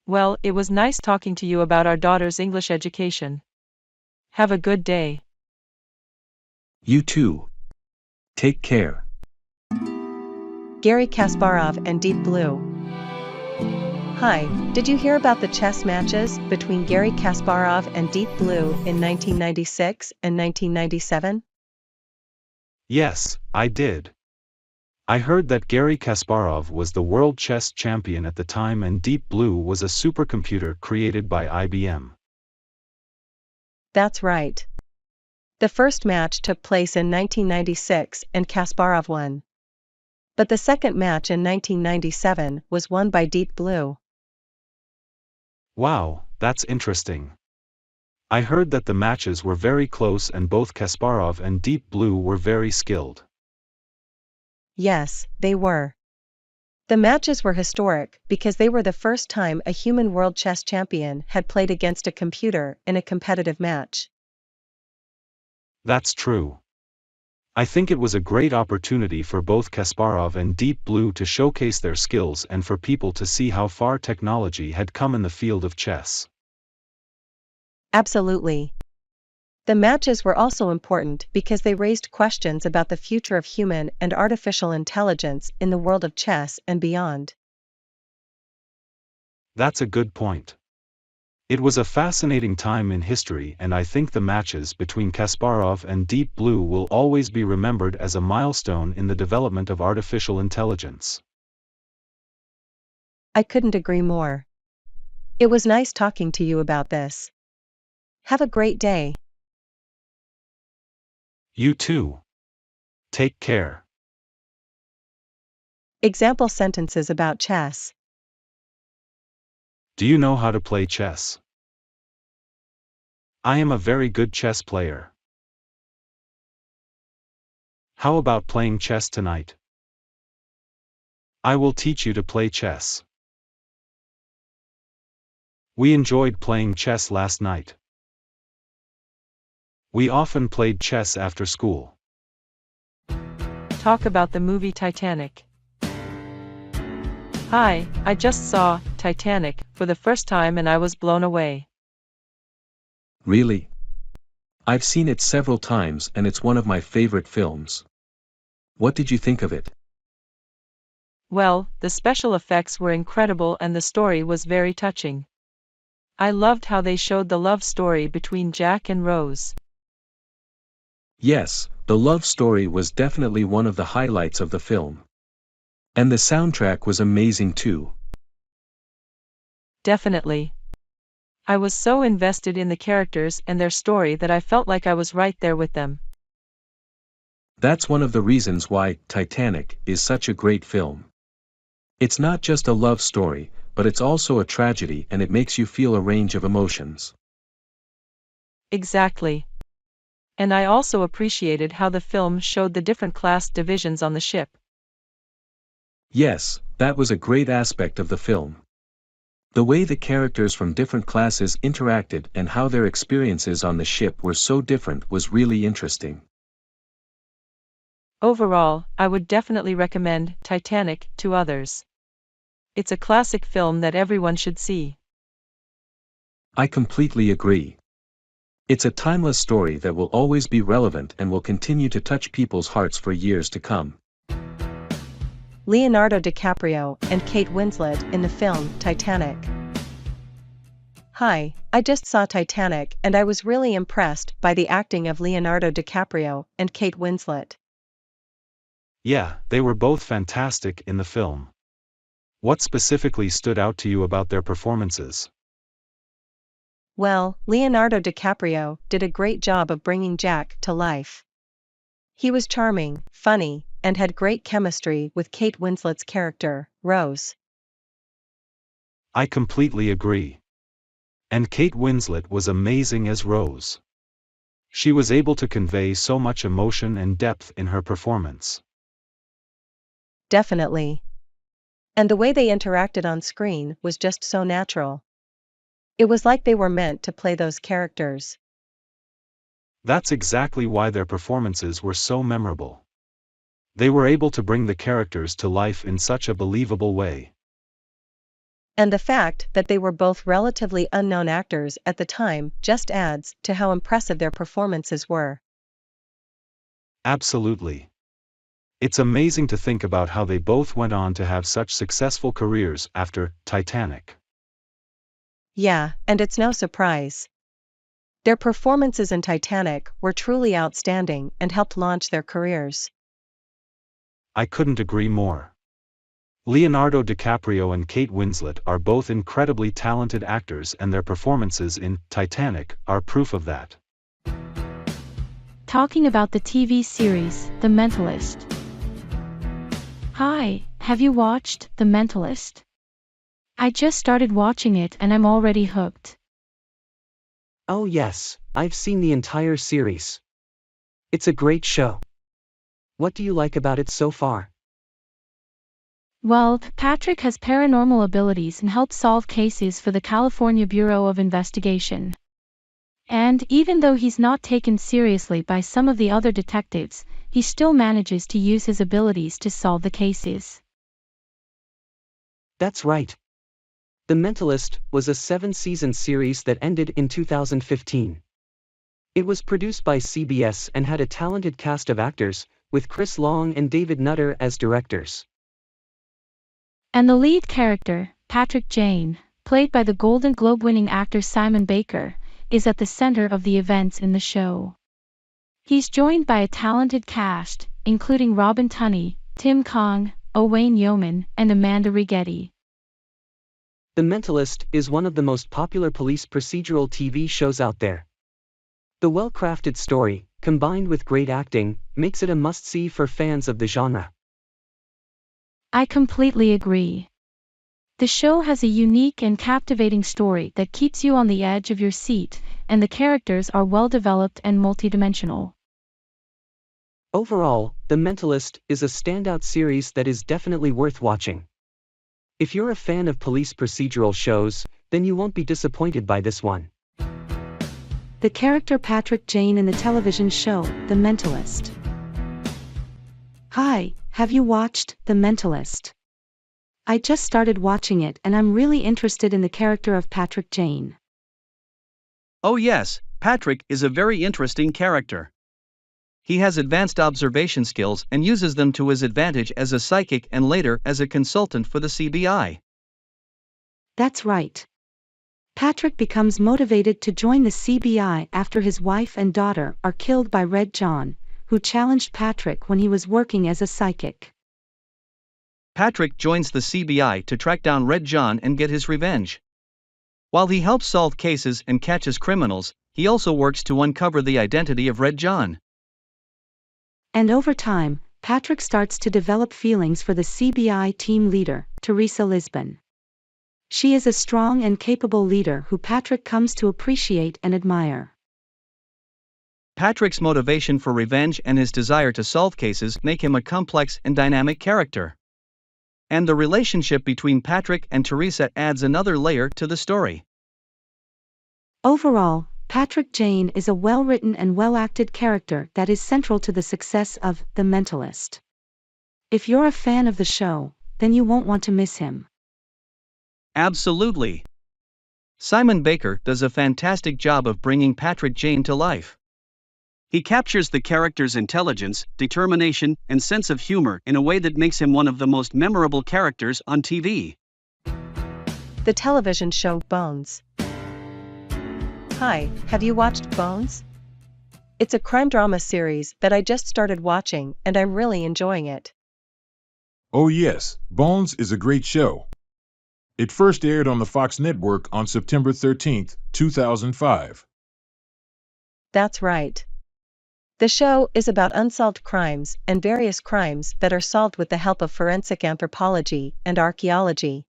Well, it was nice talking to you about our daughter's English education. Have a good day. You too. Take care. Garry Kasparov and Deep Blue. Hi, did you hear about the chess matches between Garry Kasparov and Deep Blue in 1996 and 1997? Yes, I did. I heard that Garry Kasparov was the world chess champion at the time and Deep Blue was a supercomputer created by IBM. That's right. The first match took place in 1996 and Kasparov won. But the second match in 1997 was won by Deep Blue. Wow, that's interesting. I heard that the matches were very close and both Kasparov and Deep Blue were very skilled. Yes, they were. The matches were historic because they were the first time a human world chess champion had played against a computer in a competitive match. That's true. I think it was a great opportunity for both Kasparov and Deep Blue to showcase their skills and for people to see how far technology had come in the field of chess. Absolutely. The matches were also important because they raised questions about the future of human and artificial intelligence in the world of chess and beyond. That's a good point. It was a fascinating time in history and I think the matches between Kasparov and Deep Blue will always be remembered as a milestone in the development of artificial intelligence. I couldn't agree more. It was nice talking to you about this. Have a great day. You too. Take care. Example sentences about chess. Do you know how to play chess? I am a very good chess player. How about playing chess tonight? I will teach you to play chess. We enjoyed playing chess last night. We often played chess after school. Talk about the movie Titanic. Hi, I just saw Titanic for the first time and I was blown away. Really? I've seen it several times and it's one of my favorite films. What did you think of it? Well, the special effects were incredible and the story was very touching. I loved how they showed the love story between Jack and Rose. Yes, the love story was definitely one of the highlights of the film. And the soundtrack was amazing too. Definitely. I was so invested in the characters and their story that I felt like I was right there with them. That's one of the reasons why Titanic is such a great film. It's not just a love story, but it's also a tragedy and it makes you feel a range of emotions. Exactly. And I also appreciated how the film showed the different class divisions on the ship. Yes, that was a great aspect of the film. The way the characters from different classes interacted and how their experiences on the ship were so different was really interesting. Overall, I would definitely recommend Titanic to others. It's a classic film that everyone should see. I completely agree. It's a timeless story that will always be relevant and will continue to touch people's hearts for years to come. Leonardo DiCaprio and Kate Winslet in the film Titanic. Hi, I just saw Titanic and I was really impressed by the acting of Leonardo DiCaprio and Kate Winslet. Yeah, they were both fantastic in the film. What specifically stood out to you about their performances? Well, Leonardo DiCaprio did a great job of bringing Jack to life. He was charming, funny, and had great chemistry with Kate Winslet's character, Rose. I completely agree. And Kate Winslet was amazing as Rose. She was able to convey so much emotion and depth in her performance. Definitely. And the way they interacted on screen was just so natural. It was like they were meant to play those characters. That's exactly why their performances were so memorable. They were able to bring the characters to life in such a believable way. And the fact that they were both relatively unknown actors at the time just adds to how impressive their performances were. Absolutely. It's amazing to think about how they both went on to have such successful careers after Titanic. Yeah, and it's no surprise. Their performances in Titanic were truly outstanding and helped launch their careers. I couldn't agree more. Leonardo DiCaprio and Kate Winslet are both incredibly talented actors, and their performances in Titanic are proof of that. Talking about the TV series, The Mentalist. Hi, have you watched The Mentalist? I just started watching it and I'm already hooked. Oh yes, I've seen the entire series. It's a great show. What do you like about it so far? Well, Patrick has paranormal abilities and helps solve cases for the California Bureau of Investigation. And even though he's not taken seriously by some of the other detectives, he still manages to use his abilities to solve the cases. That's right. The Mentalist was a 7-season series that ended in 2015. It was produced by CBS and had a talented cast of actors, with Chris Long and David Nutter as directors. And the lead character, Patrick Jane, played by the Golden Globe-winning actor Simon Baker, is at the center of the events in the show. He's joined by a talented cast, including Robin Tunney, Tim Kong, Owain Yeoman, and Amanda Rigetti. The Mentalist is one of the most popular police procedural TV shows out there. The well-crafted story, combined with great acting, makes it a must-see for fans of the genre. I completely agree. The show has a unique and captivating story that keeps you on the edge of your seat, and the characters are well-developed and multidimensional. Overall, The Mentalist is a standout series that is definitely worth watching. If you're a fan of police procedural shows, then you won't be disappointed by this one. The character Patrick Jane in the television show, The Mentalist. Hi, have you watched The Mentalist? I just started watching it and I'm really interested in the character of Patrick Jane. Oh yes, Patrick is a very interesting character. He has advanced observation skills and uses them to his advantage as a psychic and later as a consultant for the CBI. That's right. Patrick becomes motivated to join the CBI after his wife and daughter are killed by Red John, who challenged Patrick when he was working as a psychic. Patrick joins the CBI to track down Red John and get his revenge. While he helps solve cases and catches criminals, he also works to uncover the identity of Red John. And over time, Patrick starts to develop feelings for the CBI team leader, Teresa Lisbon. She is a strong and capable leader who Patrick comes to appreciate and admire. Patrick's motivation for revenge and his desire to solve cases make him a complex and dynamic character. And the relationship between Patrick and Teresa adds another layer to the story. Overall, Patrick Jane is a well-written and well-acted character that is central to the success of The Mentalist. If you're a fan of the show, then you won't want to miss him. Absolutely. Simon Baker does a fantastic job of bringing Patrick Jane to life. He captures the character's intelligence, determination, and sense of humor in a way that makes him one of the most memorable characters on TV. The television show Bones. Hi, have you watched Bones? It's a crime drama series that I just started watching and I'm really enjoying it. Oh yes, Bones is a great show. It first aired on the Fox network on September 13, 2005. That's right. The show is about unsolved crimes and various crimes that are solved with the help of forensic anthropology and archaeology.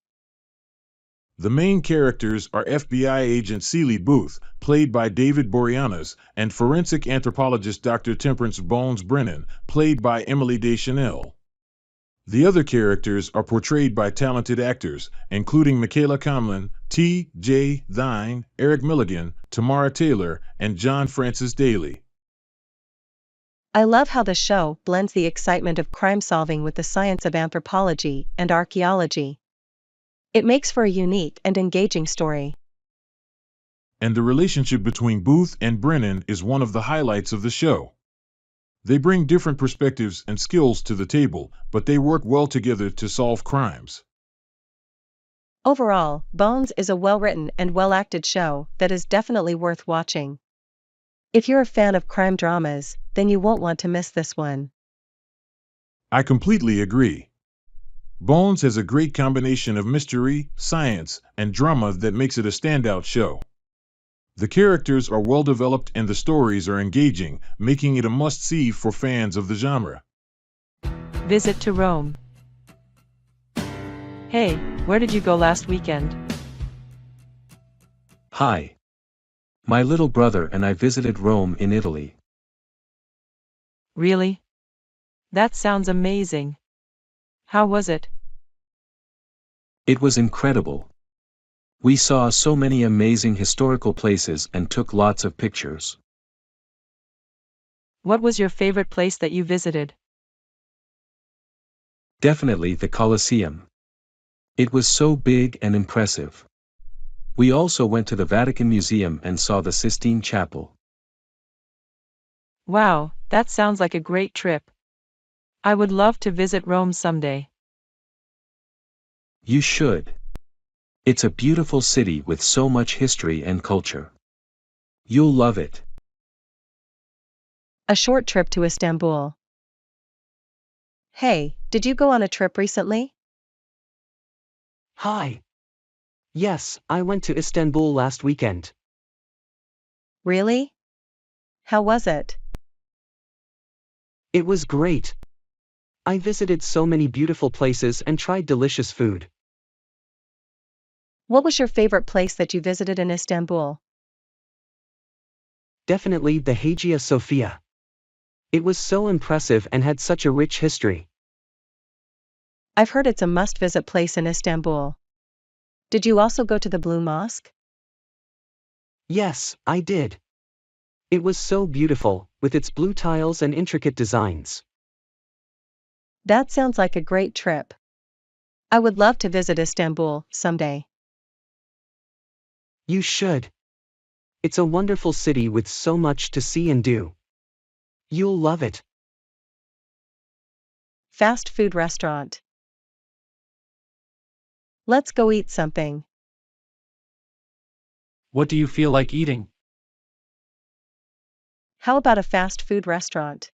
The main characters are FBI agent Celie Booth, played by David Boreanaz, and forensic anthropologist Dr. Temperance Bones Brennan, played by Emily Deschanel. The other characters are portrayed by talented actors, including Michaela Conlon, T.J. Thine, Eric Milligan, Tamara Taylor, and John Francis Daly. I love how the show blends the excitement of crime solving with the science of anthropology and archaeology. It makes for a unique and engaging story. And the relationship between Booth and Brennan is one of the highlights of the show. They bring different perspectives and skills to the table, but they work well together to solve crimes. Overall, Bones is a well-written and well-acted show that is definitely worth watching. If you're a fan of crime dramas, then you won't want to miss this one. I completely agree. Bones has a great combination of mystery, science, and drama that makes it a standout show. The characters are well developed and the stories are engaging, making it a must-see for fans of the genre. Visit to Rome. Hey, where did you go last weekend? Hi. My little brother and I visited Rome in Italy. Really? That sounds amazing. How was it? It was incredible. We saw so many amazing historical places and took lots of pictures. What was your favorite place that you visited? Definitely the Colosseum. It was so big and impressive. We also went to the Vatican Museum and saw the Sistine Chapel. Wow, that sounds like a great trip. I would love to visit Rome someday. You should. It's a beautiful city with so much history and culture. You'll love it. A short trip to Istanbul. Hey, did you go on a trip recently? Hi. Yes, I went to Istanbul last weekend. Really? How was it? It was great. I visited so many beautiful places and tried delicious food. What was your favorite place that you visited in Istanbul? Definitely the Hagia Sophia. It was so impressive and had such a rich history. I've heard it's a must-visit place in Istanbul. Did you also go to the Blue Mosque? Yes, I did. It was so beautiful, with its blue tiles and intricate designs. That sounds like a great trip. I would love to visit Istanbul someday. You should. It's a wonderful city with so much to see and do. You'll love it. Fast food restaurant. Let's go eat something. What do you feel like eating? How about a fast food restaurant?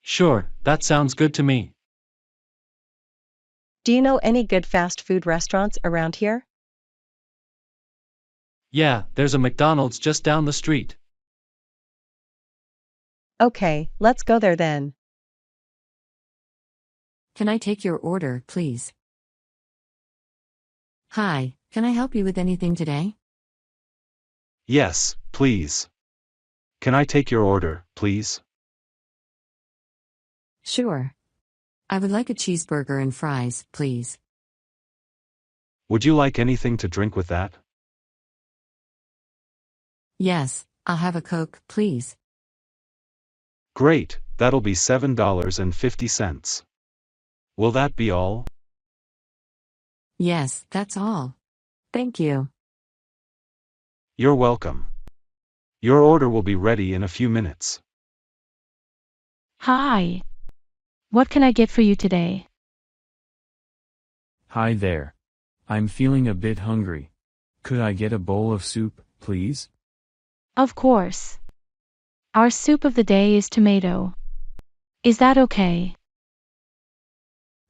Sure, that sounds good to me. Do you know any good fast food restaurants around here? Yeah, there's a McDonald's just down the street. Okay, let's go there then. Can I take your order, please? Hi, can I help you with anything today? Yes, please. Can I take your order, please? Sure. I would like a cheeseburger and fries, please. Would you like anything to drink with that? Yes, I'll have a Coke, please. Great, that'll be $7.50. Will that be all? Yes, that's all. Thank you. You're welcome. Your order will be ready in a few minutes. Hi. What can I get for you today? Hi there. I'm feeling a bit hungry. Could I get a bowl of soup, please? Of course. Our soup of the day is tomato. Is that okay?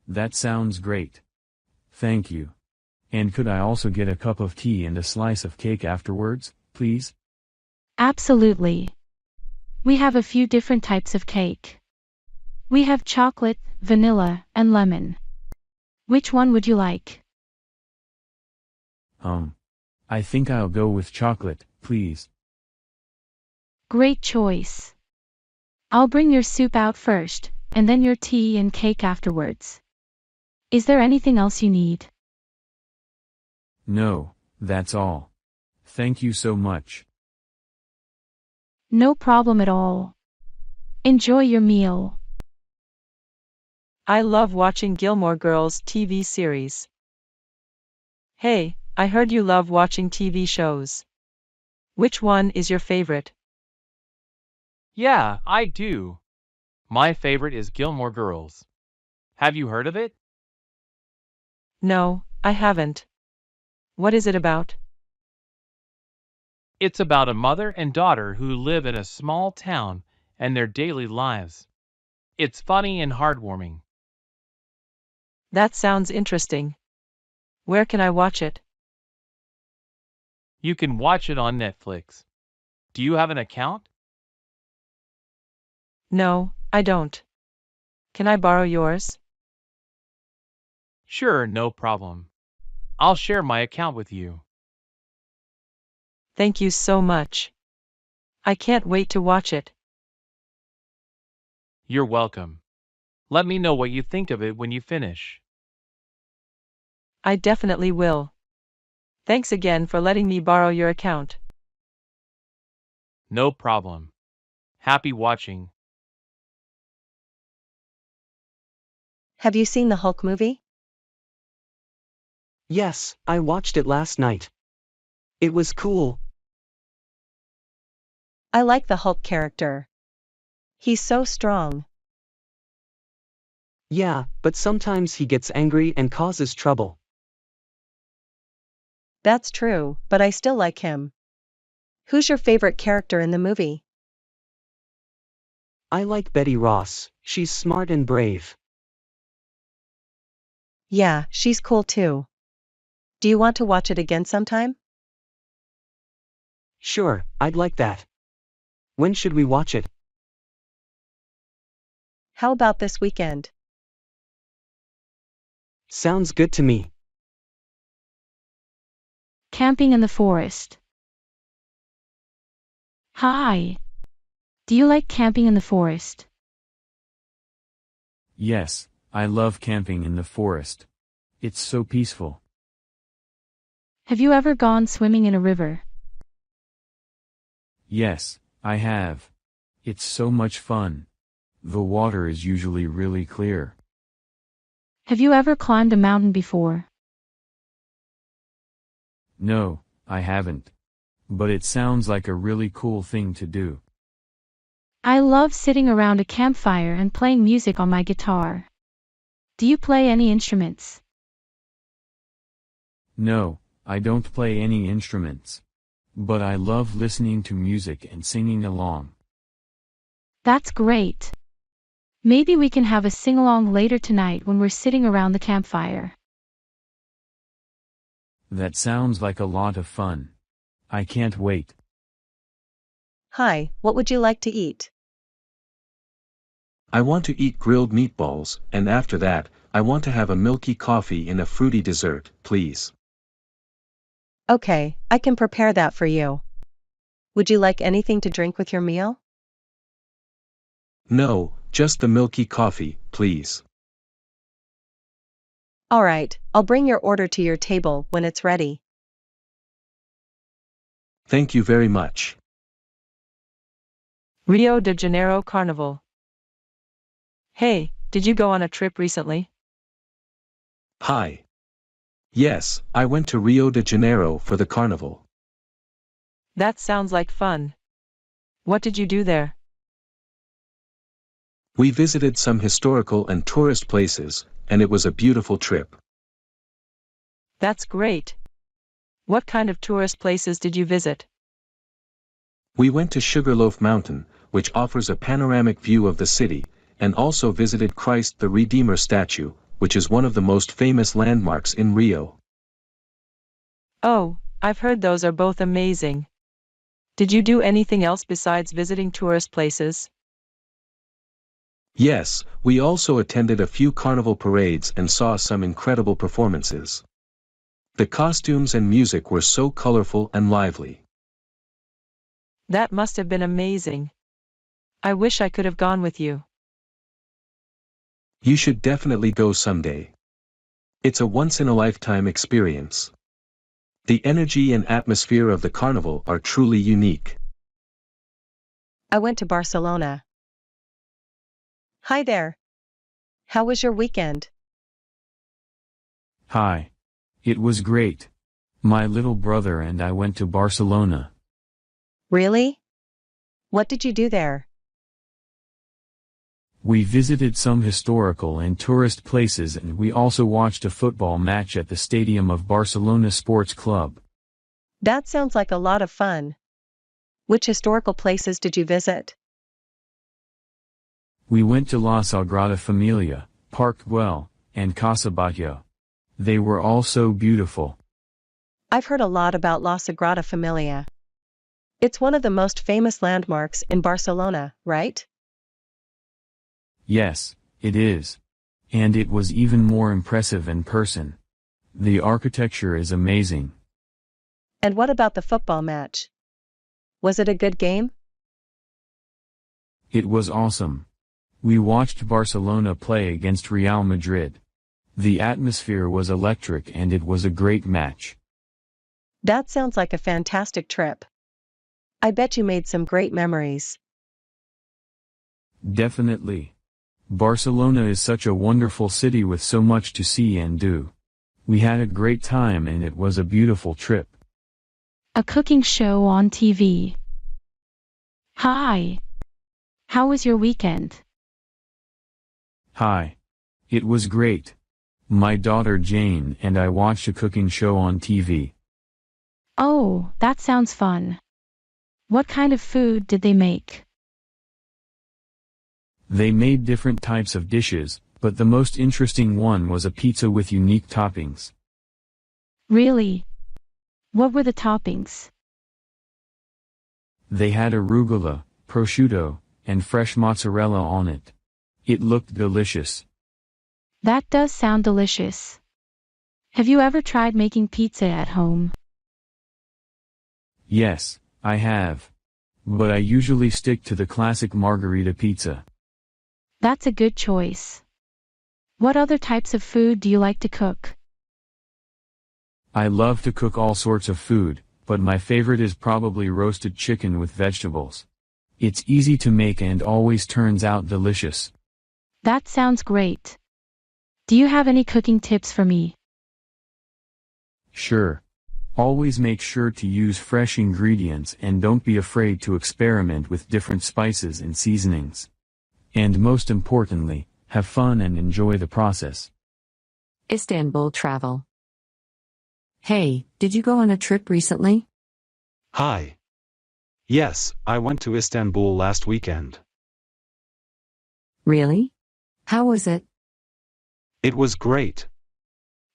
That sounds great. Thank you. And could I also get a cup of tea and a slice of cake afterwards, please? Absolutely. We have a few different types of cake. We have chocolate, vanilla, and lemon. Which one would you like? I think I'll go with chocolate, please. Great choice. I'll bring your soup out first, and then your tea and cake afterwards. Is there anything else you need? No, that's all. Thank you so much. No problem at all. Enjoy your meal. I love watching Gilmore Girls TV series. Hey, I heard you love watching TV shows. Which one is your favorite? Yeah, I do. My favorite is Gilmore Girls. Have you heard of it? No, I haven't. What is it about? It's about a mother and daughter who live in a small town and their daily lives. It's funny and heartwarming. That sounds interesting. Where can I watch it? You can watch it on Netflix. Do you have an account? No, I don't. Can I borrow yours? Sure, no problem. I'll share my account with you. Thank you so much. I can't wait to watch it. You're welcome. Let me know what you think of it when you finish. I definitely will. Thanks again for letting me borrow your account. No problem. Happy watching. Have you seen the Hulk movie? Yes, I watched it last night. It was cool. I like the Hulk character. He's so strong. Yeah, but sometimes he gets angry and causes trouble. That's true, but I still like him. Who's your favorite character in the movie? I like Betty Ross, she's smart and brave. Yeah, she's cool too. Do you want to watch it again sometime? Sure, I'd like that. When should we watch it? How about this weekend? Sounds good to me. Camping in the forest. Hi. Do you like camping in the forest? Yes, I love camping in the forest. It's so peaceful. Have you ever gone swimming in a river? Yes, I have. It's so much fun. The water is usually really clear. Have you ever climbed a mountain before? No, I haven't. But it sounds like a really cool thing to do. I love sitting around a campfire and playing music on my guitar. Do you play any instruments? No, I don't play any instruments. But I love listening to music and singing along. That's great. Maybe we can have a sing-along later tonight when we're sitting around the campfire. That sounds like a lot of fun. I can't wait. Hi, what would you like to eat? I want to eat grilled meatballs, and after that, I want to have a milky coffee and a fruity dessert, please. Okay, I can prepare that for you. Would you like anything to drink with your meal? No, just the milky coffee, please. All right, I'll bring your order to your table when it's ready. Thank you very much. Rio de Janeiro Carnival. Hey, did you go on a trip recently? Hi. Yes, I went to Rio de Janeiro for the carnival. That sounds like fun. What did you do there? We visited some historical and tourist places, and it was a beautiful trip. That's great. What kind of tourist places did you visit? We went to Sugarloaf Mountain, which offers a panoramic view of the city, and also visited Christ the Redeemer statue, which is one of the most famous landmarks in Rio. Oh, I've heard those are both amazing. Did you do anything else besides visiting tourist places? Yes, we also attended a few carnival parades and saw some incredible performances. The costumes and music were so colorful and lively. That must have been amazing. I wish I could have gone with you. You should definitely go someday. It's a once-in-a-lifetime experience. The energy and atmosphere of the carnival are truly unique. I went to Barcelona. Hi there. How was your weekend? Hi. It was great. My little brother and I went to Barcelona. Really? What did you do there? We visited some historical and tourist places and we also watched a football match at the stadium of Barcelona Sports Club. That sounds like a lot of fun. Which historical places did you visit? We went to La Sagrada Familia, Park Güell, and Casa Batlló. They were all so beautiful. I've heard a lot about La Sagrada Familia. It's one of the most famous landmarks in Barcelona, right? Yes, it is. And it was even more impressive in person. The architecture is amazing. And what about the football match? Was it a good game? It was awesome. We watched Barcelona play against Real Madrid. The atmosphere was electric and it was a great match. That sounds like a fantastic trip. I bet you made some great memories. Definitely. Barcelona is such a wonderful city with so much to see and do. We had a great time and it was a beautiful trip. A cooking show on TV. Hi. How was your weekend? Hi. It was great. My daughter Jane and I watched a cooking show on TV. Oh, that sounds fun. What kind of food did they make? They made different types of dishes, but the most interesting one was a pizza with unique toppings. Really? What were the toppings? They had arugula, prosciutto, and fresh mozzarella on it. It looked delicious. That does sound delicious. Have you ever tried making pizza at home? Yes, I have. But I usually stick to the classic margherita pizza. That's a good choice. What other types of food do you like to cook? I love to cook all sorts of food, but my favorite is probably roasted chicken with vegetables. It's easy to make and always turns out delicious. That sounds great. Do you have any cooking tips for me? Sure. Always make sure to use fresh ingredients and don't be afraid to experiment with different spices and seasonings. And most importantly, have fun and enjoy the process. Istanbul travel. Hey, did you go on a trip recently? Hi. Yes, I went to Istanbul last weekend. Really? How was it? It was great.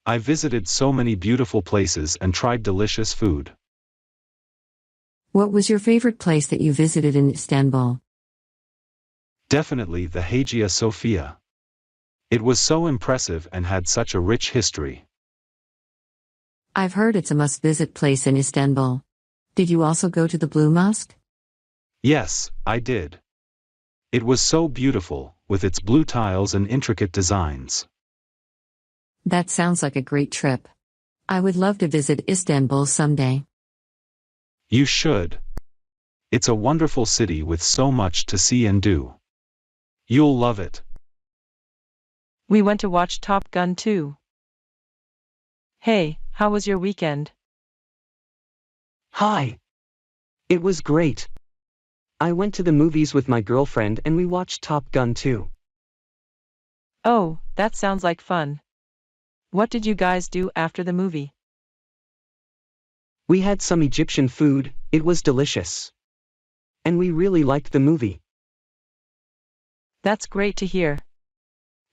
I visited so many beautiful places and tried delicious food. What was your favorite place that you visited in Istanbul? Definitely the Hagia Sophia. It was so impressive and had such a rich history. I've heard it's a must-visit place in Istanbul. Did you also go to the Blue Mosque? Yes, I did. It was so beautiful, with its blue tiles and intricate designs. That sounds like a great trip. I would love to visit Istanbul someday. You should. It's a wonderful city with so much to see and do. You'll love it. We went to watch Top Gun 2. Hey, how was your weekend? Hi. It was great. I went to the movies with my girlfriend and we watched Top Gun 2. Oh, that sounds like fun. What did you guys do after the movie? We had some Egyptian food, it was delicious. And we really liked the movie. That's great to hear.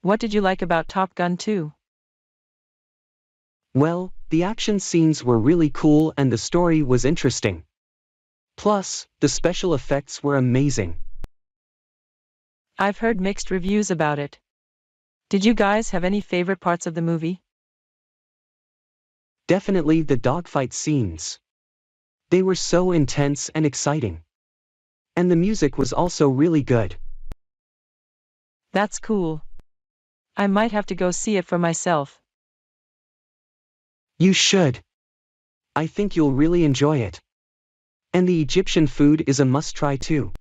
What did you like about Top Gun 2? Well, the action scenes were really cool and the story was interesting. Plus, the special effects were amazing. I've heard mixed reviews about it. Did you guys have any favorite parts of the movie? Definitely the dogfight scenes. They were so intense and exciting. And the music was also really good. That's cool. I might have to go see it for myself. You should. I think you'll really enjoy it. And the Egyptian food is a must-try too.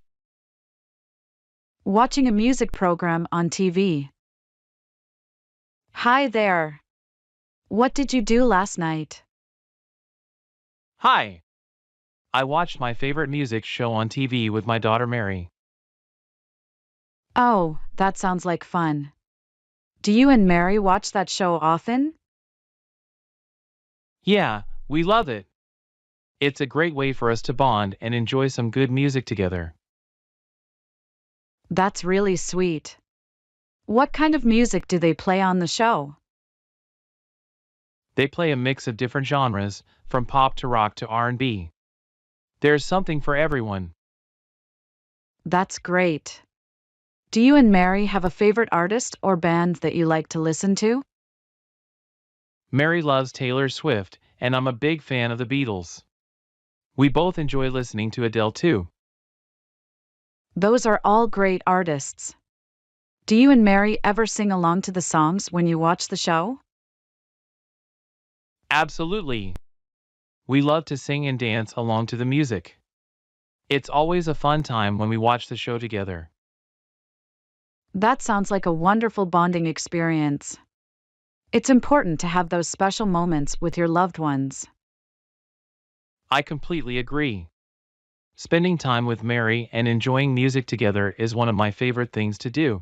Watching a music program on TV. Hi there. What did you do last night? Hi. I watched my favorite music show on TV with my daughter Mary. Oh, that sounds like fun. Do you and Mary watch that show often? Yeah, we love it. It's a great way for us to bond and enjoy some good music together. That's really sweet. What kind of music do they play on the show? They play a mix of different genres, from pop to rock to R&B. There's something for everyone. That's great. Do you and Mary have a favorite artist or band that you like to listen to? Mary loves Taylor Swift, and I'm a big fan of the Beatles. We both enjoy listening to Adele too. Those are all great artists. Do you and Mary ever sing along to the songs when you watch the show? Absolutely. We love to sing and dance along to the music. It's always a fun time when we watch the show together. That sounds like a wonderful bonding experience. It's important to have those special moments with your loved ones. I completely agree. Spending time with Mary and enjoying music together is one of my favorite things to do.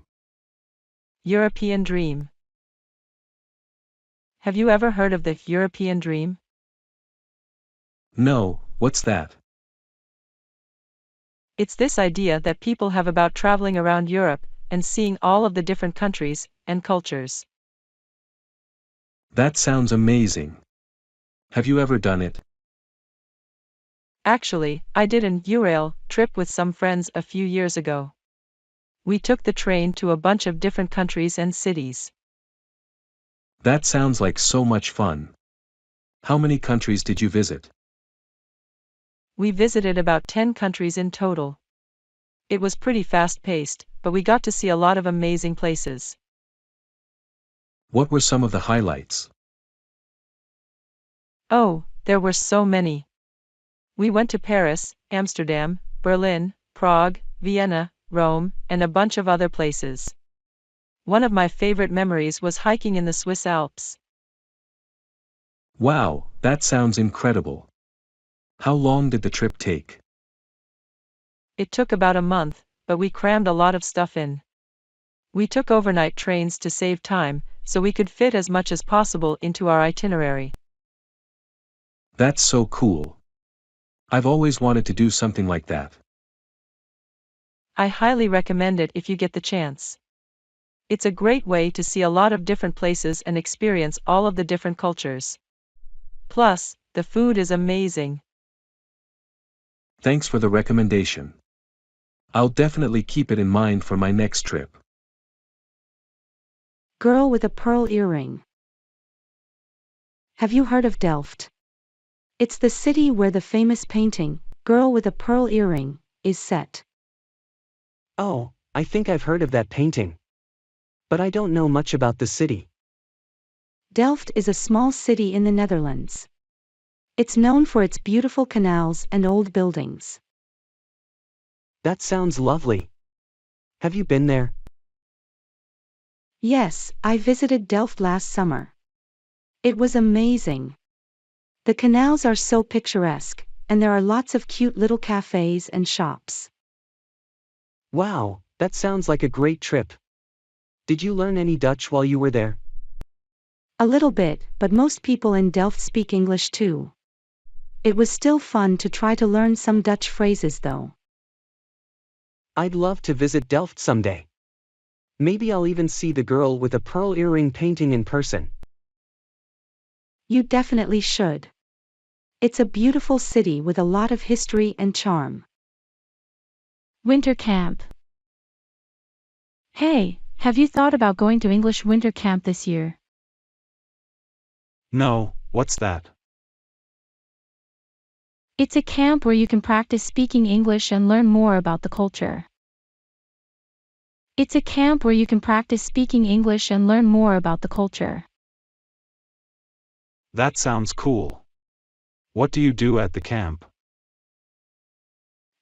European dream. Have you ever heard of the European dream? No, what's that? It's this idea that people have about traveling around Europe and seeing all of the different countries and cultures. That sounds amazing. Have you ever done it? Actually, I did an Eurail trip with some friends a few years ago. We took the train to a bunch of different countries and cities. That sounds like so much fun. How many countries did you visit? We visited about 10 countries in total. It was pretty fast-paced, but we got to see a lot of amazing places. What were some of the highlights? Oh, there were so many. We went to Paris, Amsterdam, Berlin, Prague, Vienna, Rome, and a bunch of other places. One of my favorite memories was hiking in the Swiss Alps. Wow, that sounds incredible. How long did the trip take? It took about a month, but we crammed a lot of stuff in. We took overnight trains to save time, so we could fit as much as possible into our itinerary. That's so cool. I've always wanted to do something like that. I highly recommend it if you get the chance. It's a great way to see a lot of different places and experience all of the different cultures. Plus, the food is amazing. Thanks for the recommendation. I'll definitely keep it in mind for my next trip. Girl with a pearl earring. Have you heard of Delft? It's the city where the famous painting, Girl with a Pearl Earring, is set. Oh, I think I've heard of that painting. But I don't know much about the city. Delft is a small city in the Netherlands. It's known for its beautiful canals and old buildings. That sounds lovely. Have you been there? Yes, I visited Delft last summer. It was amazing. The canals are so picturesque, and there are lots of cute little cafes and shops. Wow, that sounds like a great trip. Did you learn any Dutch while you were there? A little bit, but most people in Delft speak English too. It was still fun to try to learn some Dutch phrases though. I'd love to visit Delft someday. Maybe I'll even see the girl with a pearl earring painting in person. You definitely should. It's a beautiful city with a lot of history and charm. Winter camp. Hey, have you thought about going to English winter camp this year? No, what's that? It's a camp where you can practice speaking English and learn more about the culture. It's a camp where you can practice speaking English and learn more about the culture. That sounds cool. What do you do at the camp?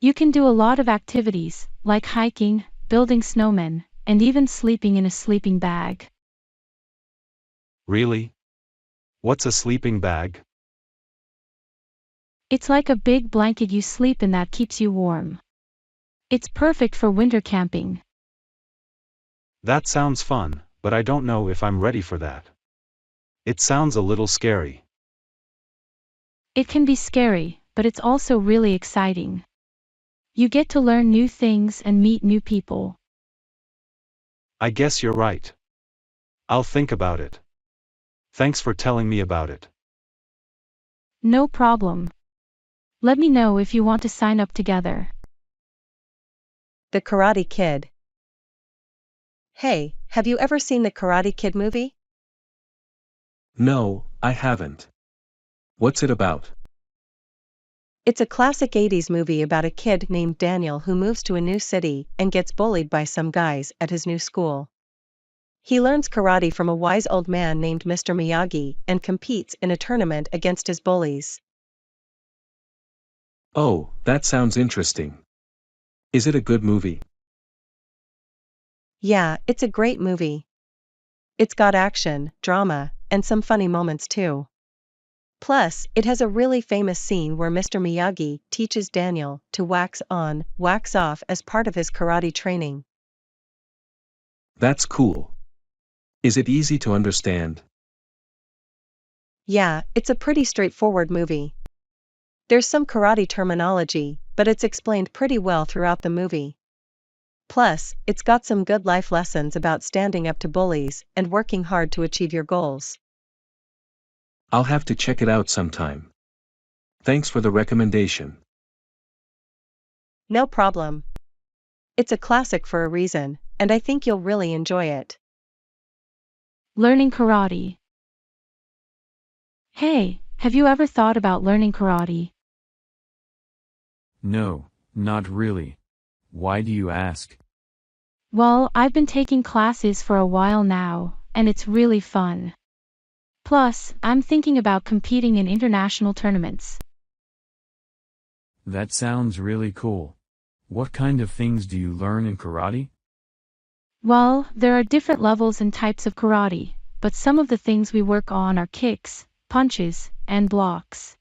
You can do a lot of activities, like hiking, building snowmen, and even sleeping in a sleeping bag. Really? What's a sleeping bag? It's like a big blanket you sleep in that keeps you warm. It's perfect for winter camping. That sounds fun, but I don't know if I'm ready for that. It sounds a little scary. It can be scary, but it's also really exciting. You get to learn new things and meet new people. I guess you're right. I'll think about it. Thanks for telling me about it. No problem. Let me know if you want to sign up together. The Karate Kid. Hey, have you ever seen the Karate Kid movie? No, I haven't. What's it about? It's a classic 80s movie about a kid named Daniel who moves to a new city and gets bullied by some guys at his new school. He learns karate from a wise old man named Mr. Miyagi and competes in a tournament against his bullies. Oh, that sounds interesting. Is it a good movie? Yeah, it's a great movie. It's got action, drama, and some funny moments too. Plus, it has a really famous scene where Mr. Miyagi teaches Daniel to wax on, wax off as part of his karate training. That's cool. Is it easy to understand? Yeah, it's a pretty straightforward movie. There's some karate terminology, but it's explained pretty well throughout the movie. Plus, it's got some good life lessons about standing up to bullies and working hard to achieve your goals. I'll have to check it out sometime. Thanks for the recommendation. No problem. It's a classic for a reason, and I think you'll really enjoy it. Learning karate. Hey, have you ever thought about learning karate? No, not really. Why do you ask? Well, I've been taking classes for a while now, and it's really fun. Plus, I'm thinking about competing in international tournaments. That sounds really cool. What kind of things do you learn in karate? Well, there are different levels and types of karate, but some of the things we work on are kicks, punches, and blocks.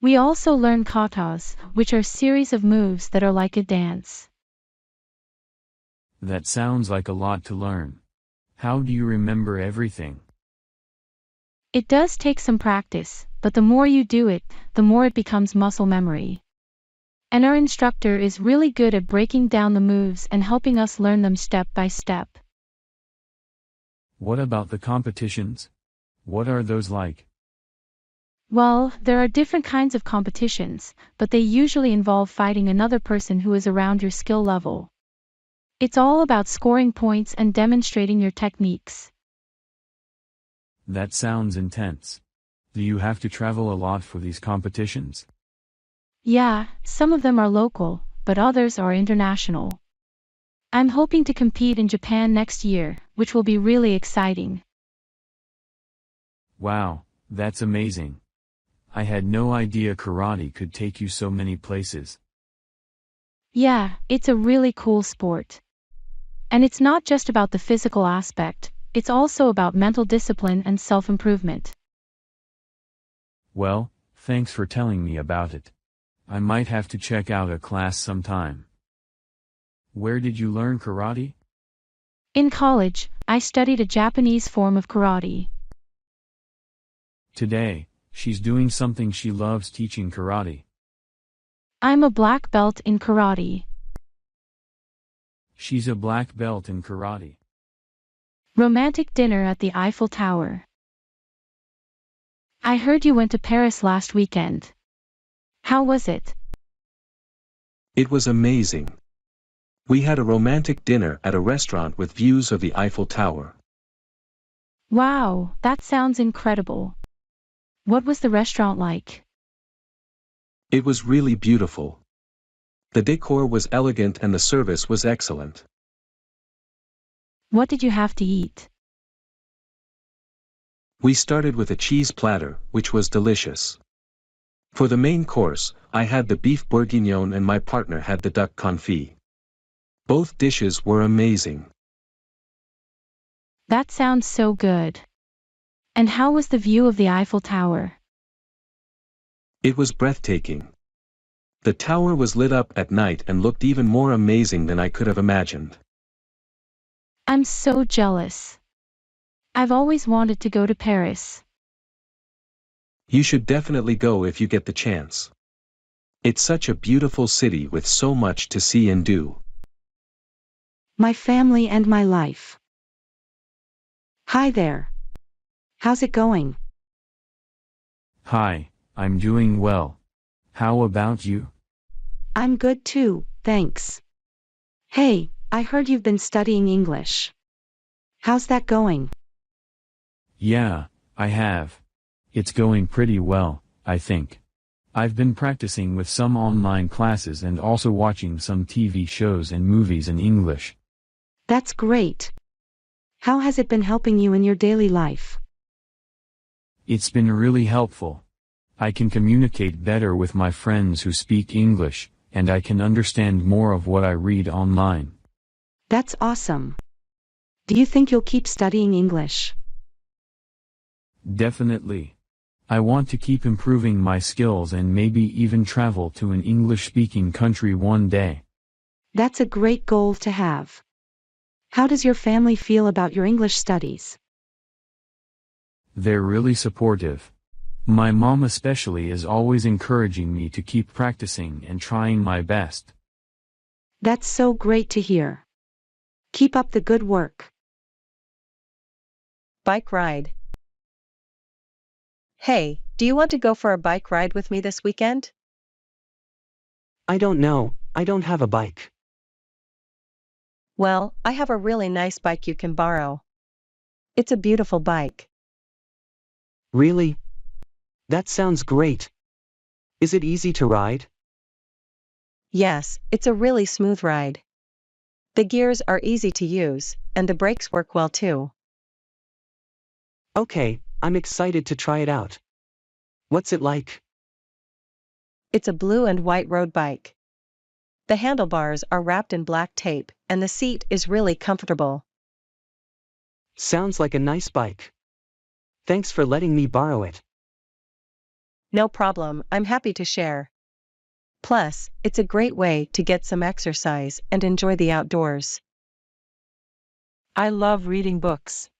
We also learn katas, which are series of moves that are like a dance. That sounds like a lot to learn. How do you remember everything? It does take some practice, but the more you do it, the more it becomes muscle memory. And our instructor is really good at breaking down the moves and helping us learn them step by step. What about the competitions? What are those like? Well, there are different kinds of competitions, but they usually involve fighting another person who is around your skill level. It's all about scoring points and demonstrating your techniques. That sounds intense. Do you have to travel a lot for these competitions? Yeah, some of them are local, but others are international. I'm hoping to compete in Japan next year, which will be really exciting. Wow, that's amazing. I had no idea karate could take you so many places. Yeah, it's a really cool sport. And it's not just about the physical aspect, it's also about mental discipline and self-improvement. Well, thanks for telling me about it. I might have to check out a class sometime. Where did you learn karate? In college, I studied a Japanese form of karate. Today, she's doing something she loves, teaching karate. I'm a black belt in karate. She's a black belt in karate. Romantic dinner at the Eiffel Tower. I heard you went to Paris last weekend. How was it? It was amazing. We had a romantic dinner at a restaurant with views of the Eiffel Tower. Wow, that sounds incredible. What was the restaurant like? It was really beautiful. The decor was elegant and the service was excellent. What did you have to eat? We started with a cheese platter, which was delicious. For the main course, I had the beef bourguignon and my partner had the duck confit. Both dishes were amazing. That sounds so good. And how was the view of the Eiffel Tower? It was breathtaking. The tower was lit up at night and looked even more amazing than I could have imagined. I'm so jealous. I've always wanted to go to Paris. You should definitely go if you get the chance. It's such a beautiful city with so much to see and do. My family and my life. Hi there. How's it going? Hi, I'm doing well. How about you? I'm good too, thanks. Hey, I heard you've been studying English. How's that going? Yeah, I have. It's going pretty well, I think. I've been practicing with some online classes and also watching some TV shows and movies in English. That's great. How has it been helping you in your daily life? It's been really helpful. I can communicate better with my friends who speak English, and I can understand more of what I read online. That's awesome. Do you think you'll keep studying English? Definitely. I want to keep improving my skills and maybe even travel to an English-speaking country one day. That's a great goal to have. How does your family feel about your English studies? They're really supportive. My mom especially is always encouraging me to keep practicing and trying my best. That's so great to hear. Keep up the good work. Bike ride. Hey, do you want to go for a bike ride with me this weekend? I don't know, I don't have a bike. Well, I have a really nice bike you can borrow. It's a beautiful bike. Really? That sounds great. Is it easy to ride? Yes, it's a really smooth ride. The gears are easy to use, and the brakes work well too. Okay, I'm excited to try it out. What's it like? It's a blue and white road bike. The handlebars are wrapped in black tape, and the seat is really comfortable. Sounds like a nice bike. Thanks for letting me borrow it. No problem, I'm happy to share. Plus, it's a great way to get some exercise and enjoy the outdoors. I love reading books.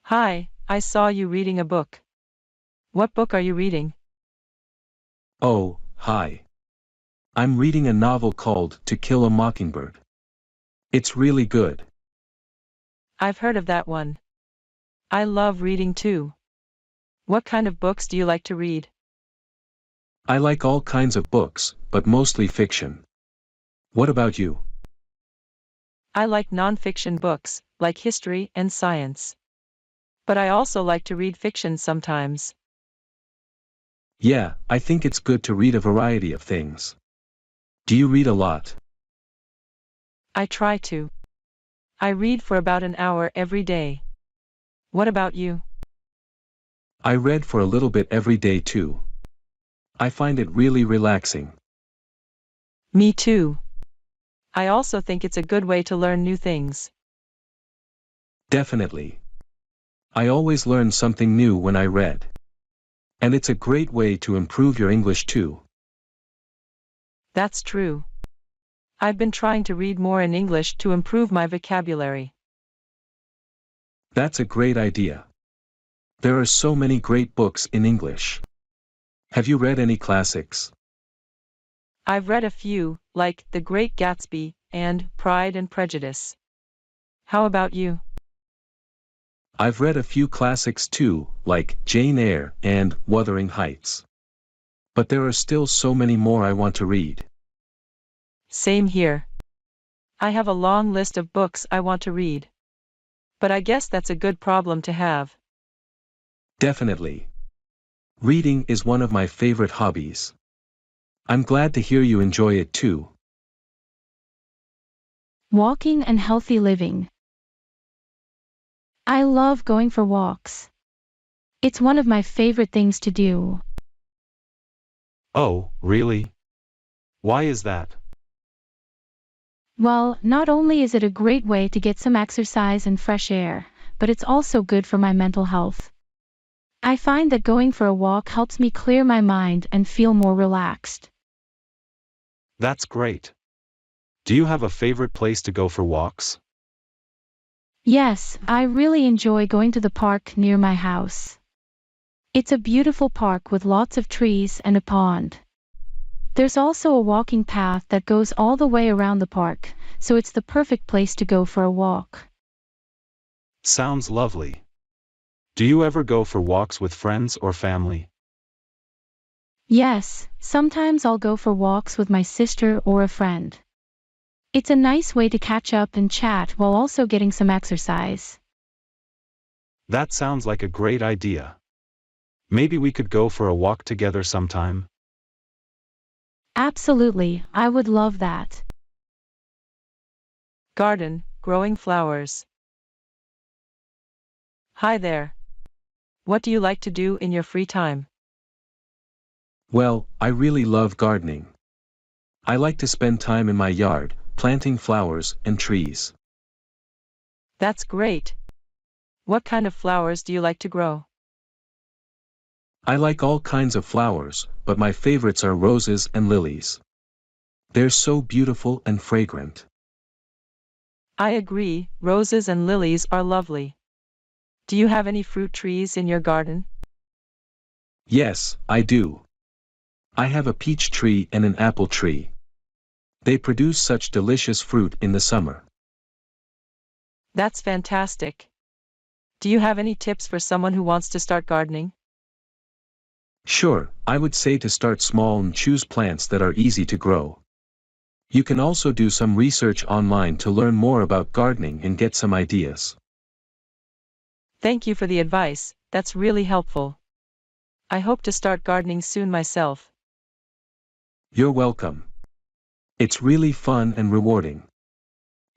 Hi, I saw you reading a book. What book are you reading? Oh, hi. I'm reading a novel called To Kill a Mockingbird. It's really good. I've heard of that one. I love reading too. What kind of books do you like to read? I like all kinds of books, but mostly fiction. What about you? I like non-fiction books, like history and science. But I also like to read fiction sometimes. Yeah, I think it's good to read a variety of things. Do you read a lot? I try to. I read for about an hour every day. What about you? I read for a little bit every day too. I find it really relaxing. Me too. I also think it's a good way to learn new things. Definitely. I always learn something new when I read. And it's a great way to improve your English too. That's true. I've been trying to read more in English to improve my vocabulary. That's a great idea. There are so many great books in English. Have you read any classics? I've read a few, like The Great Gatsby and Pride and Prejudice. How about you? I've read a few classics too, like Jane Eyre and Wuthering Heights. But there are still so many more I want to read. Same here. I have a long list of books I want to read. But I guess that's a good problem to have. Definitely. Reading is one of my favorite hobbies. I'm glad to hear you enjoy it too. Walking and healthy living. I love going for walks. It's one of my favorite things to do. Oh, really? Why is that? Well, not only is it a great way to get some exercise and fresh air, but it's also good for my mental health. I find that going for a walk helps me clear my mind and feel more relaxed. That's great. Do you have a favorite place to go for walks? Yes, I really enjoy going to the park near my house. It's a beautiful park with lots of trees and a pond. There's also a walking path that goes all the way around the park, so it's the perfect place to go for a walk. Sounds lovely. Do you ever go for walks with friends or family? Yes, sometimes I'll go for walks with my sister or a friend. It's a nice way to catch up and chat while also getting some exercise. That sounds like a great idea. Maybe we could go for a walk together sometime. Absolutely, I would love that. Garden, growing flowers. Hi there. What do you like to do in your free time? Well, I really love gardening. I like to spend time in my yard, planting flowers and trees. That's great. What kind of flowers do you like to grow? I like all kinds of flowers, but my favorites are roses and lilies. They're so beautiful and fragrant. I agree, roses and lilies are lovely. Do you have any fruit trees in your garden? Yes, I do. I have a peach tree and an apple tree. They produce such delicious fruit in the summer. That's fantastic. Do you have any tips for someone who wants to start gardening? Sure, I would say to start small and choose plants that are easy to grow. You can also do some research online to learn more about gardening and get some ideas. Thank you for the advice, that's really helpful. I hope to start gardening soon myself. You're welcome. It's really fun and rewarding.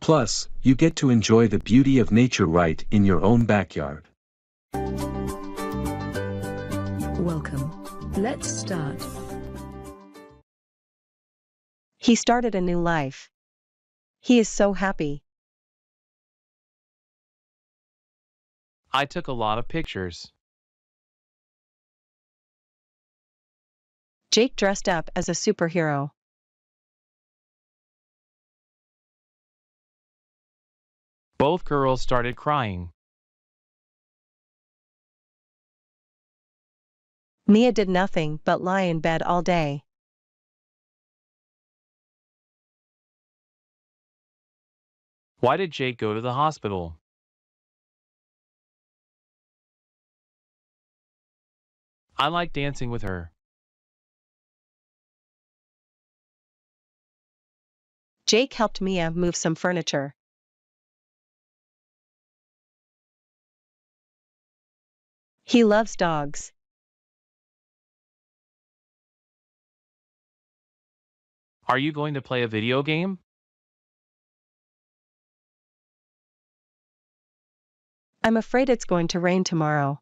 Plus, you get to enjoy the beauty of nature right in your own backyard. Welcome. Let's start. He started a new life. He is so happy. I took a lot of pictures. Jake dressed up as a superhero. Both girls started crying. Mia did nothing but lie in bed all day. Why did Jake go to the hospital? I like dancing with her. Jake helped Mia move some furniture. He loves dogs. Are you going to play a video game? I'm afraid it's going to rain tomorrow.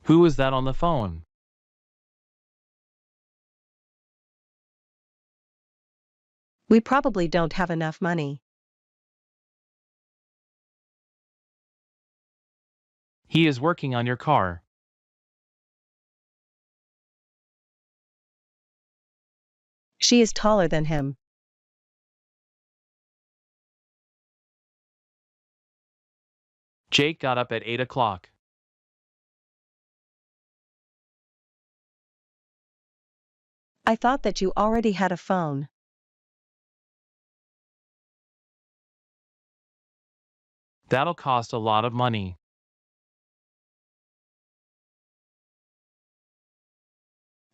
Who is that on the phone? We probably don't have enough money. He is working on your car. She is taller than him. Jake got up at 8 o'clock. I thought that you already had a phone. That'll cost a lot of money.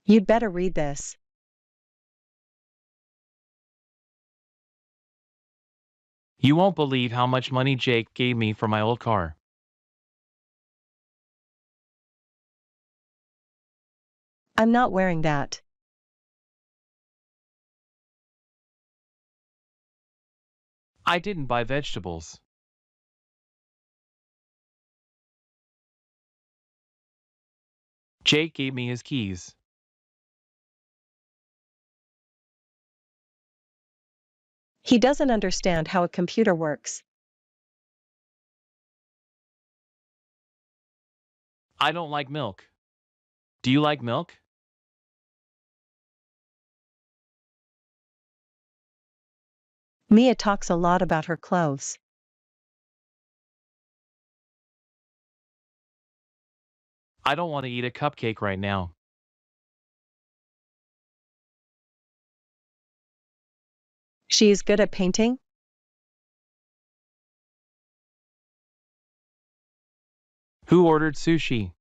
You'd better read this. You won't believe how much money Jake gave me for my old car. I'm not wearing that. I didn't buy vegetables. Jake gave me his keys. He doesn't understand how a computer works. I don't like milk. Do you like milk? Mia talks a lot about her clothes. I don't want to eat a cupcake right now. She is good at painting? Who ordered sushi?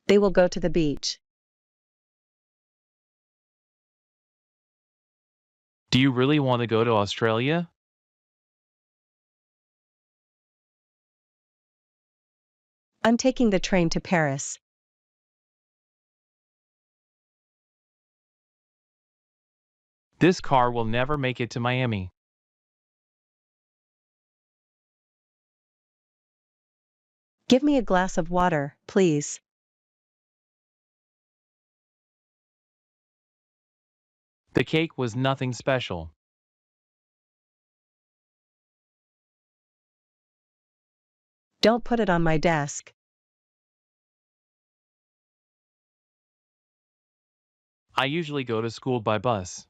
They will go to the beach. Do you really want to go to Australia? I'm taking the train to Paris. This car will never make it to Miami. Give me a glass of water, please. The cake was nothing special. Don't put it on my desk. I usually go to school by bus.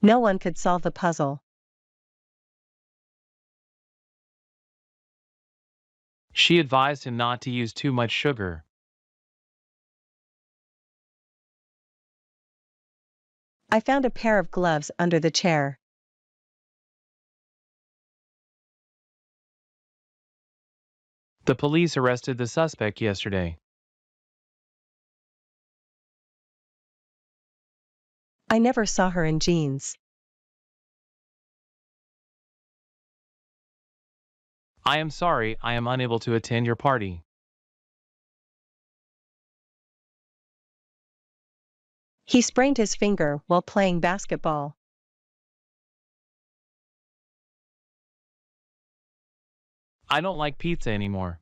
No one could solve the puzzle. She advised him not to use too much sugar. I found a pair of gloves under the chair. The police arrested the suspect yesterday. I never saw her in jeans. I am sorry, I am unable to attend your party. He sprained his finger while playing basketball. I don't like pizza anymore.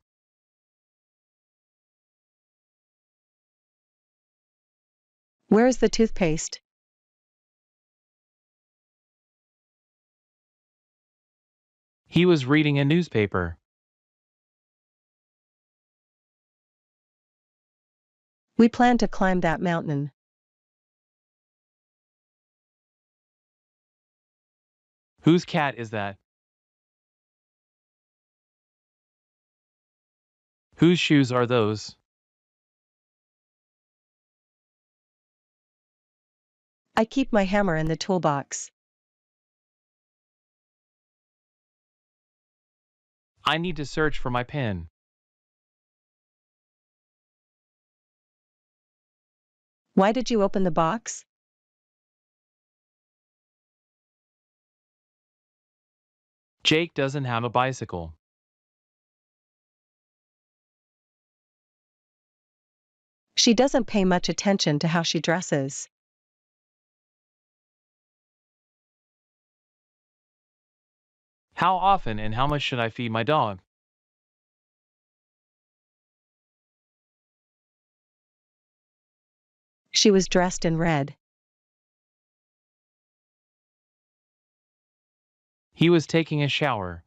Where is the toothpaste? He was reading a newspaper. We plan to climb that mountain. Whose cat is that? Whose shoes are those? I keep my hammer in the toolbox. I need to search for my pen. Why did you open the box? Jake doesn't have a bicycle. She doesn't pay much attention to how she dresses. How often and how much should I feed my dog? She was dressed in red. He was taking a shower.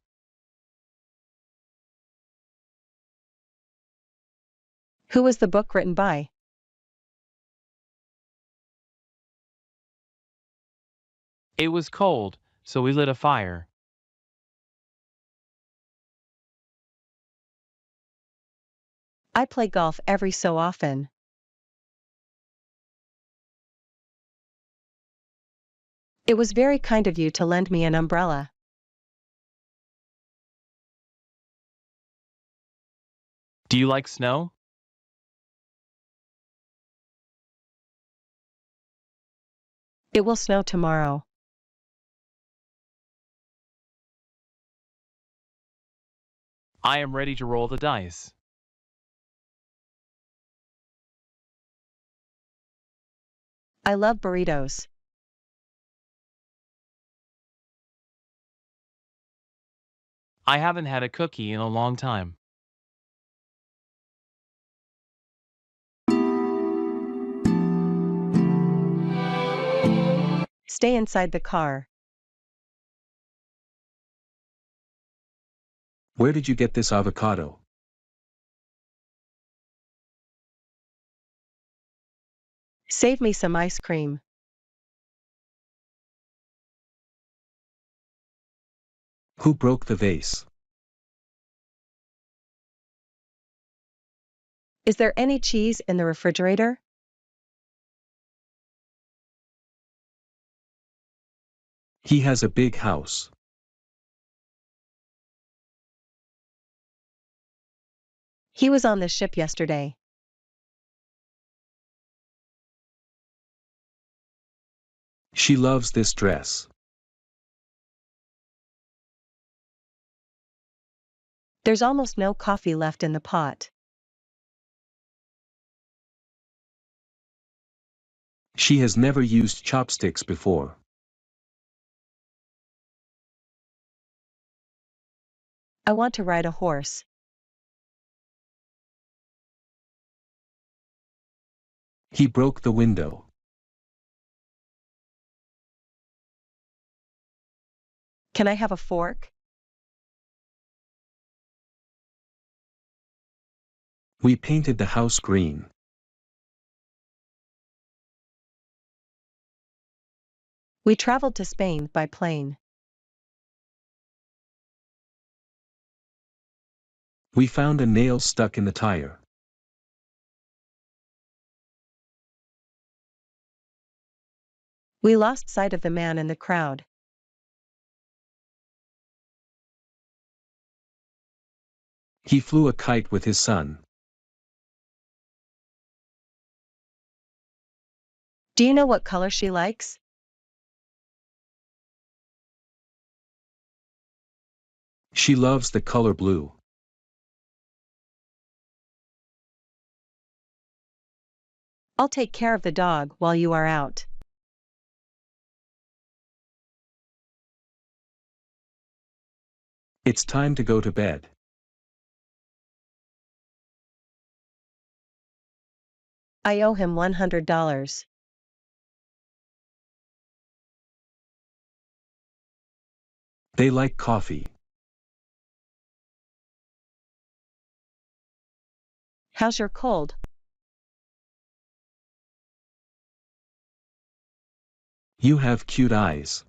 Who was the book written by? It was cold, so we lit a fire. I play golf every so often. It was very kind of you to lend me an umbrella. Do you like snow? It will snow tomorrow. I am ready to roll the dice. I love burritos. I haven't had a cookie in a long time. Stay inside the car. Where did you get this avocado? Save me some ice cream. Who broke the vase? Is there any cheese in the refrigerator? He has a big house. He was on the ship yesterday. She loves this dress. There's almost no coffee left in the pot. She has never used chopsticks before. I want to ride a horse. He broke the window. Can I have a fork? We painted the house green. We traveled to Spain by plane. We found a nail stuck in the tire. We lost sight of the man in the crowd. He flew a kite with his son. Do you know what color she likes? She loves the color blue. I'll take care of the dog while you are out. It's time to go to bed. I owe him $100. They like coffee. How's your cold? You have cute eyes.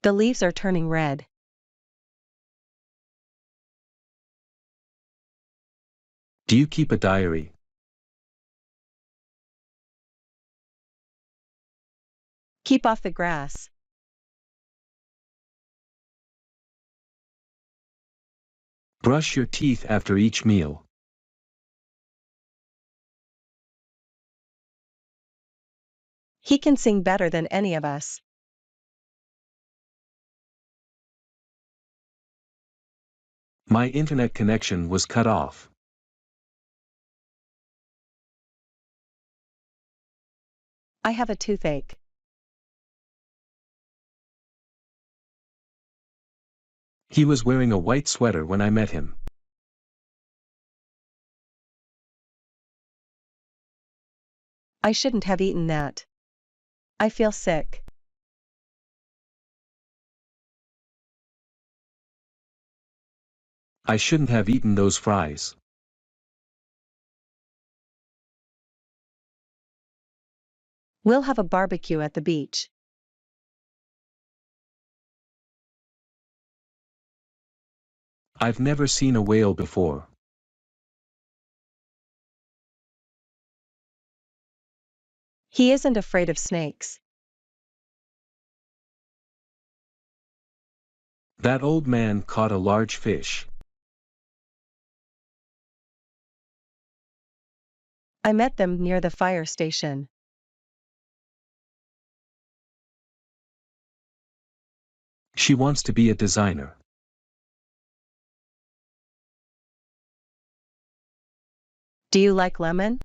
The leaves are turning red. Do you keep a diary? Keep off the grass. Brush your teeth after each meal. He can sing better than any of us. My internet connection was cut off. I have a toothache. He was wearing a white sweater when I met him. I shouldn't have eaten that. I feel sick. I shouldn't have eaten those fries. We'll have a barbecue at the beach. I've never seen a whale before. He isn't afraid of snakes. That old man caught a large fish. I met them near the fire station. She wants to be a designer. Do you like lemon?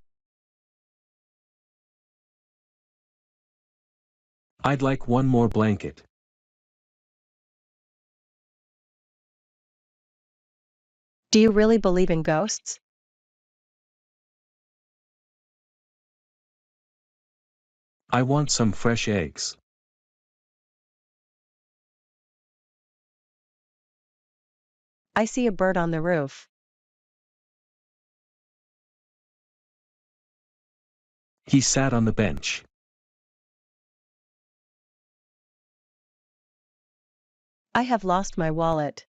I'd like one more blanket. Do you really believe in ghosts? I want some fresh eggs. I see a bird on the roof. He sat on the bench. I have lost my wallet.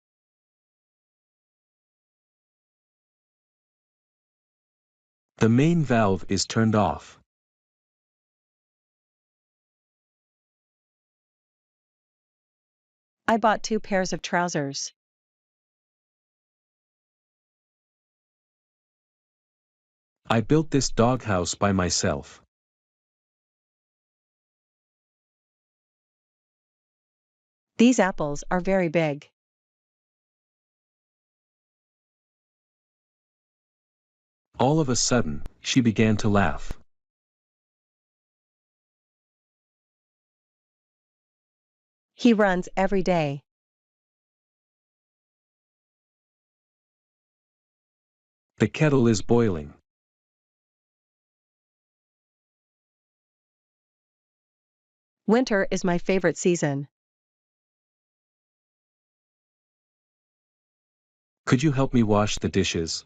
The main valve is turned off. I bought 2 pairs of trousers. I built this doghouse by myself. These apples are very big. All of a sudden, she began to laugh. He runs every day. The kettle is boiling. Winter is my favorite season. Could you help me wash the dishes?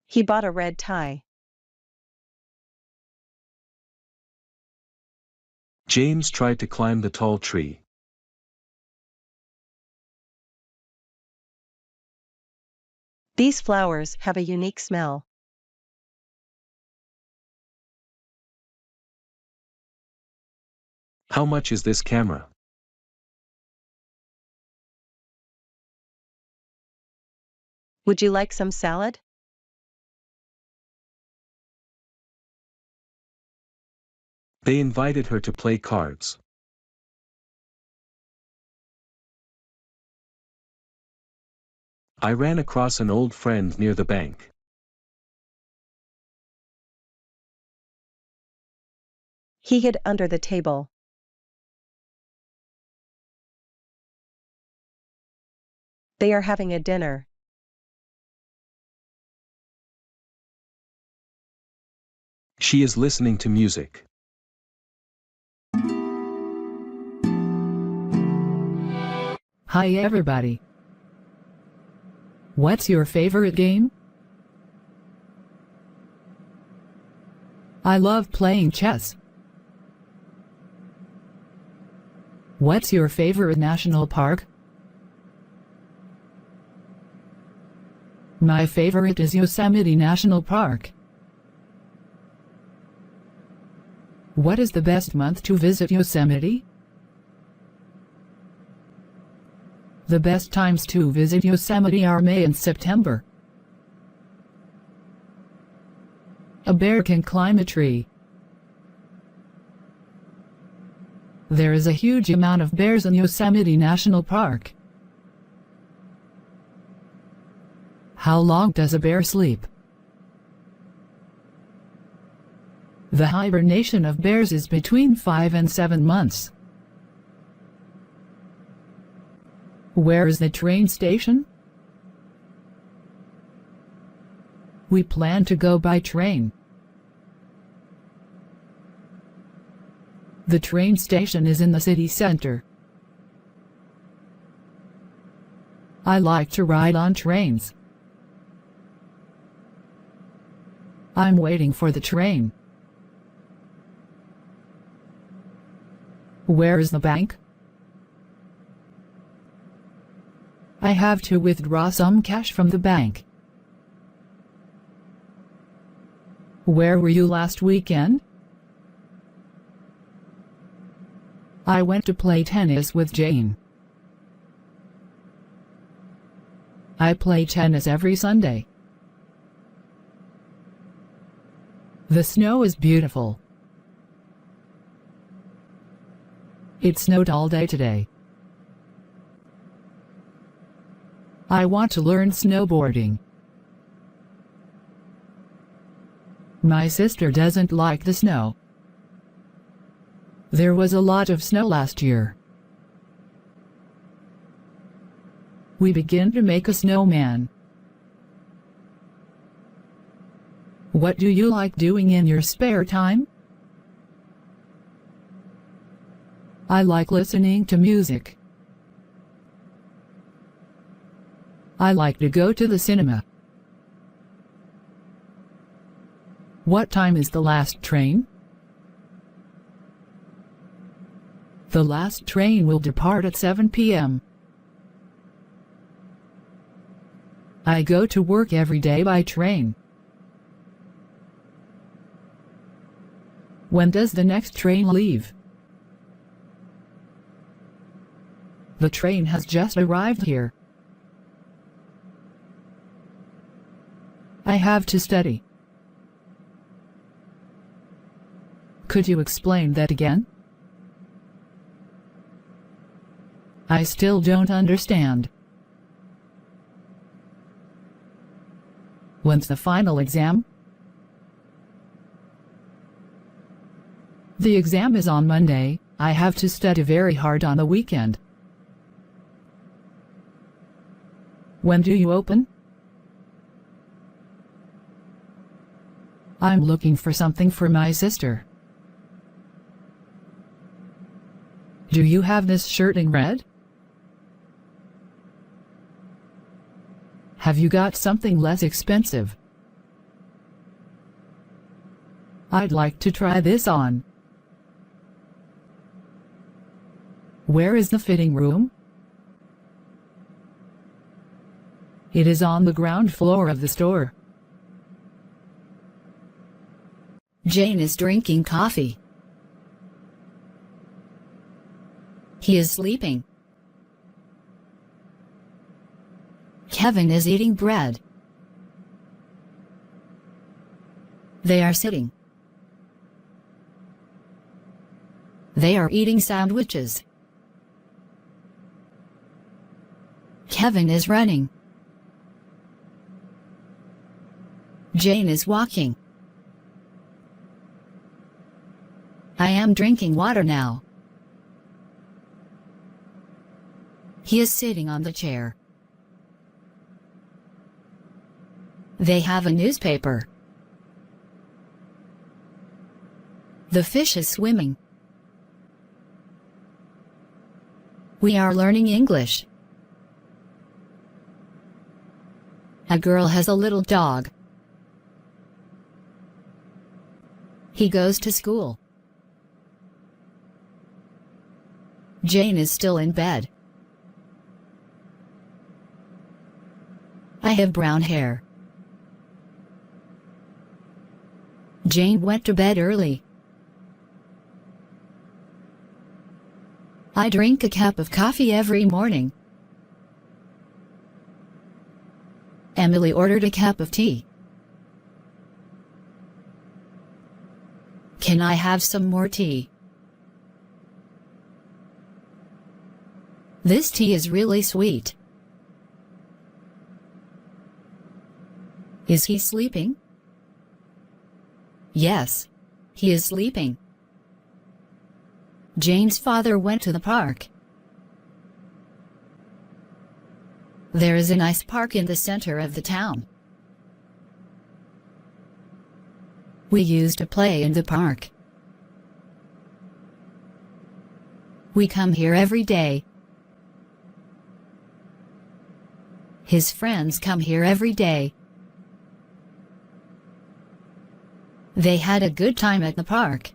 He bought a red tie. James tried to climb the tall tree. These flowers have a unique smell. How much is this camera? Would you like some salad? They invited her to play cards. I ran across an old friend near the bank. He hid under the table. They are having a dinner. She is listening to music. Hi everybody. What's your favorite game? I love playing chess. What's your favorite national park? My favorite is Yosemite National Park. What is the best month to visit Yosemite? The best times to visit Yosemite are May and September. A bear can climb a tree. There is a huge amount of bears in Yosemite National Park. How long does a bear sleep? The hibernation of bears is between 5 and 7 months. Where is the train station? We plan to go by train. The train station is in the city center. I like to ride on trains. I'm waiting for the train. Where is the bank? I have to withdraw some cash from the bank. Where were you last weekend? I went to play tennis with Jane. I play tennis every Sunday. The snow is beautiful. It snowed all day today. I want to learn snowboarding. My sister doesn't like the snow. There was a lot of snow last year. We begin to make a snowman. What do you like doing in your spare time? I like listening to music. I like to go to the cinema. What time is the last train? The last train will depart at 7 p.m. I go to work every day by train. When does the next train leave? The train has just arrived here. I have to study. Could you explain that again? I still don't understand. When's the final exam? The exam is on Monday. I have to study very hard on the weekend. When do you open? I'm looking for something for my sister. Do you have this shirt in red? Have you got something less expensive? I'd like to try this on. Where is the fitting room? It is on the ground floor of the store. Jane is drinking coffee. He is sleeping. Kevin is eating bread. They are sitting. They are eating sandwiches. Kevin is running. Jane is walking. I am drinking water now. He is sitting on the chair. They have a newspaper. The fish is swimming. We are learning English. A girl has a little dog. He goes to school. Jane is still in bed. I have brown hair. Jane went to bed early. I drink a cup of coffee every morning. Emily ordered a cup of tea. Can I have some more tea? This tea is really sweet. Is he sleeping? Yes, he is sleeping. Jane's father went to the park. There is a nice park in the center of the town. We used to play in the park. We come here every day. His friends come here every day. They had a good time at the park.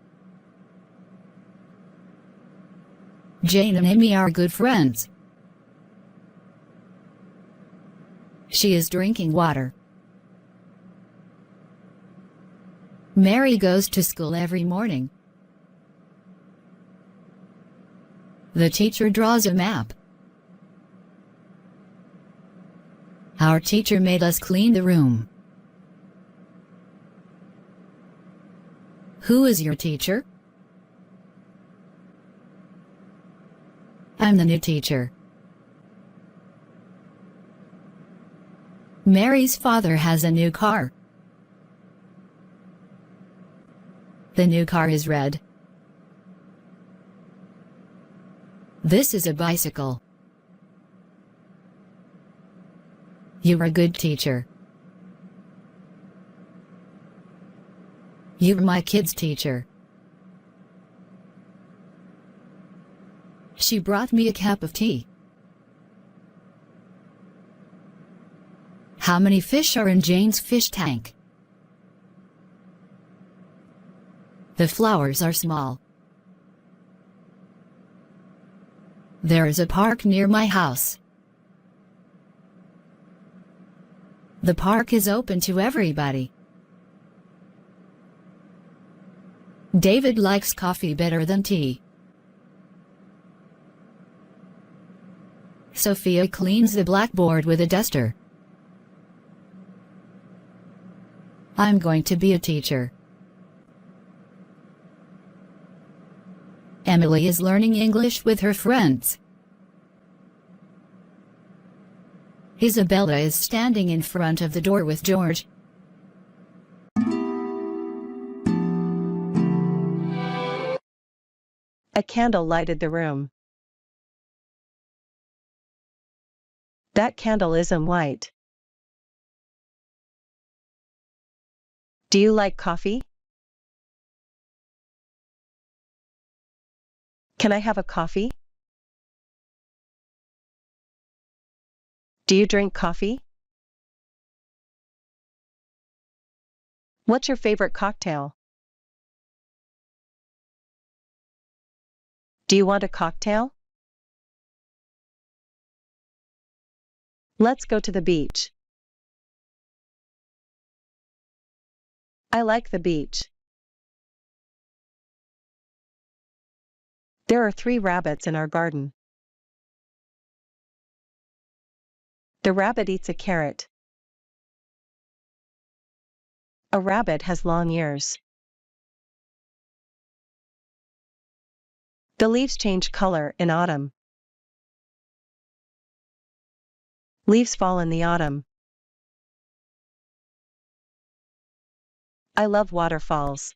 Jane and Amy are good friends. She is drinking water. Mary goes to school every morning. The teacher draws a map. Our teacher made us clean the room. Who is your teacher? I'm the new teacher. Mary's father has a new car. The new car is red. This is a bicycle. You're a good teacher. You're my kid's teacher. She brought me a cup of tea. How many fish are in Jane's fish tank? The flowers are small. There is a park near my house. The park is open to everybody. David likes coffee better than tea. Sophia cleans the blackboard with a duster. I'm going to be a teacher. Emily is learning English with her friends. Isabella is standing in front of the door with George. A candle lighted the room. That candle isn't white. Do you like coffee? Can I have a coffee? Do you drink coffee? What's your favorite cocktail? Do you want a cocktail? Let's go to the beach. I like the beach. There are 3 rabbits in our garden. The rabbit eats a carrot. A rabbit has long ears. The leaves change color in autumn. Leaves fall in the autumn. I love waterfalls.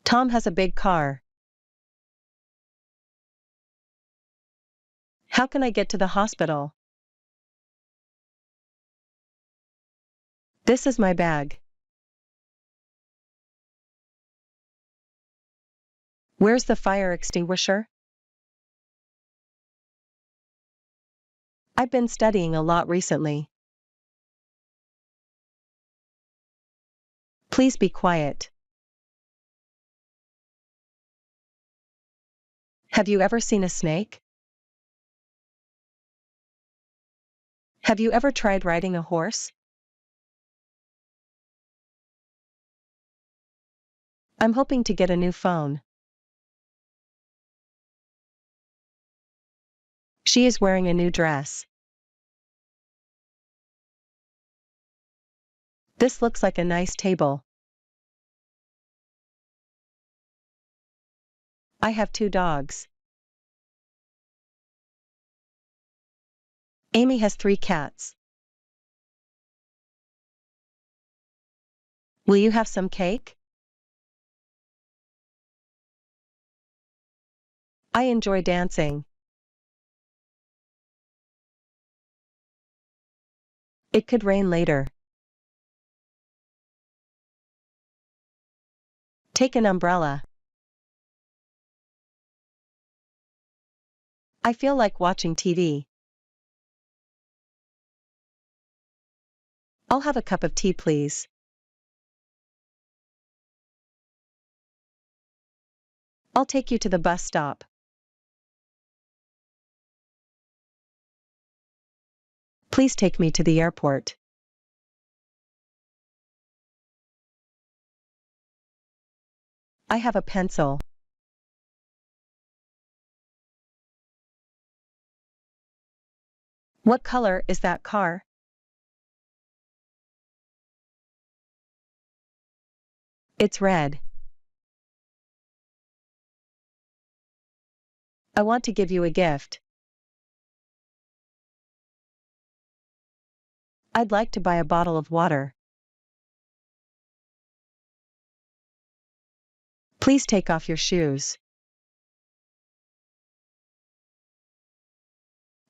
Tom has a big car. How can I get to the hospital? This is my bag. Where's the fire extinguisher? I've been studying a lot recently. Please be quiet. Have you ever seen a snake? Have you ever tried riding a horse? I'm hoping to get a new phone. She is wearing a new dress. This looks like a nice table. I have 2 dogs. Amy has 3 cats. Will you have some cake? I enjoy dancing. It could rain later. Take an umbrella. I feel like watching TV. I'll have a cup of tea, please. I'll take you to the bus stop. Please take me to the airport. I have a pencil. What color is that car? It's red. I want to give you a gift. I'd like to buy a bottle of water. Please take off your shoes.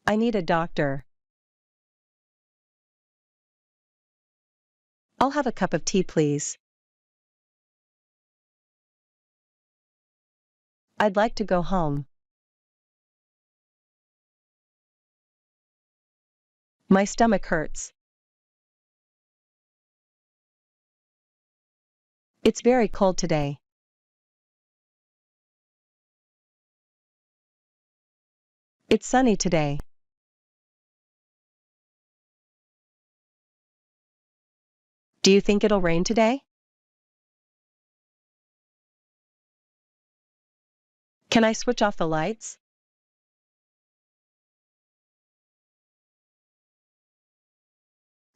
I need a doctor. I'll have a cup of tea, please. I'd like to go home. My stomach hurts. It's very cold today. It's sunny today. Do you think it'll rain today? Can I switch off the lights?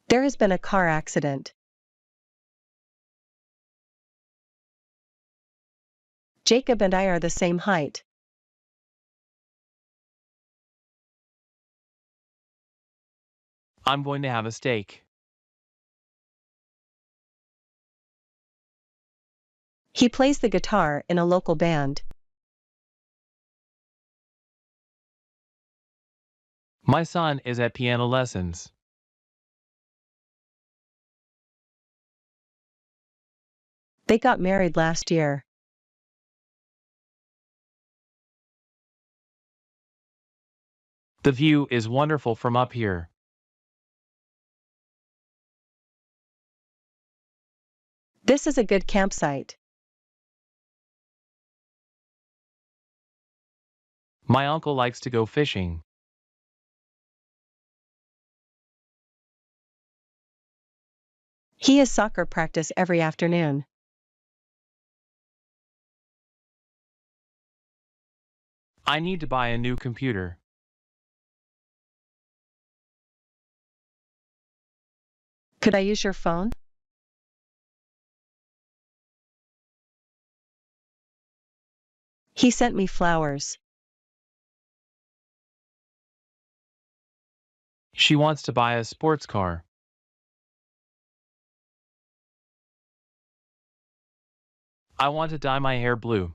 There has been a car accident. Jacob and I are the same height. I'm going to have a steak. He plays the guitar in a local band. My son is at piano lessons. They got married last year. The view is wonderful from up here. This is a good campsite. My uncle likes to go fishing. He has soccer practice every afternoon. I need to buy a new computer. Could I use your phone? He sent me flowers. She wants to buy a sports car. I want to dye my hair blue.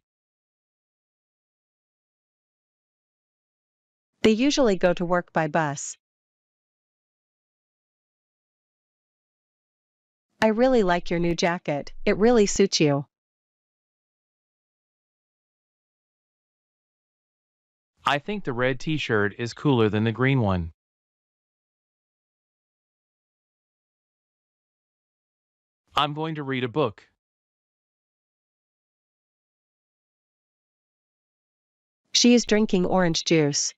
They usually go to work by bus. I really like your new jacket. It really suits you. I think the red t-shirt is cooler than the green one. I'm going to read a book. She is drinking orange juice.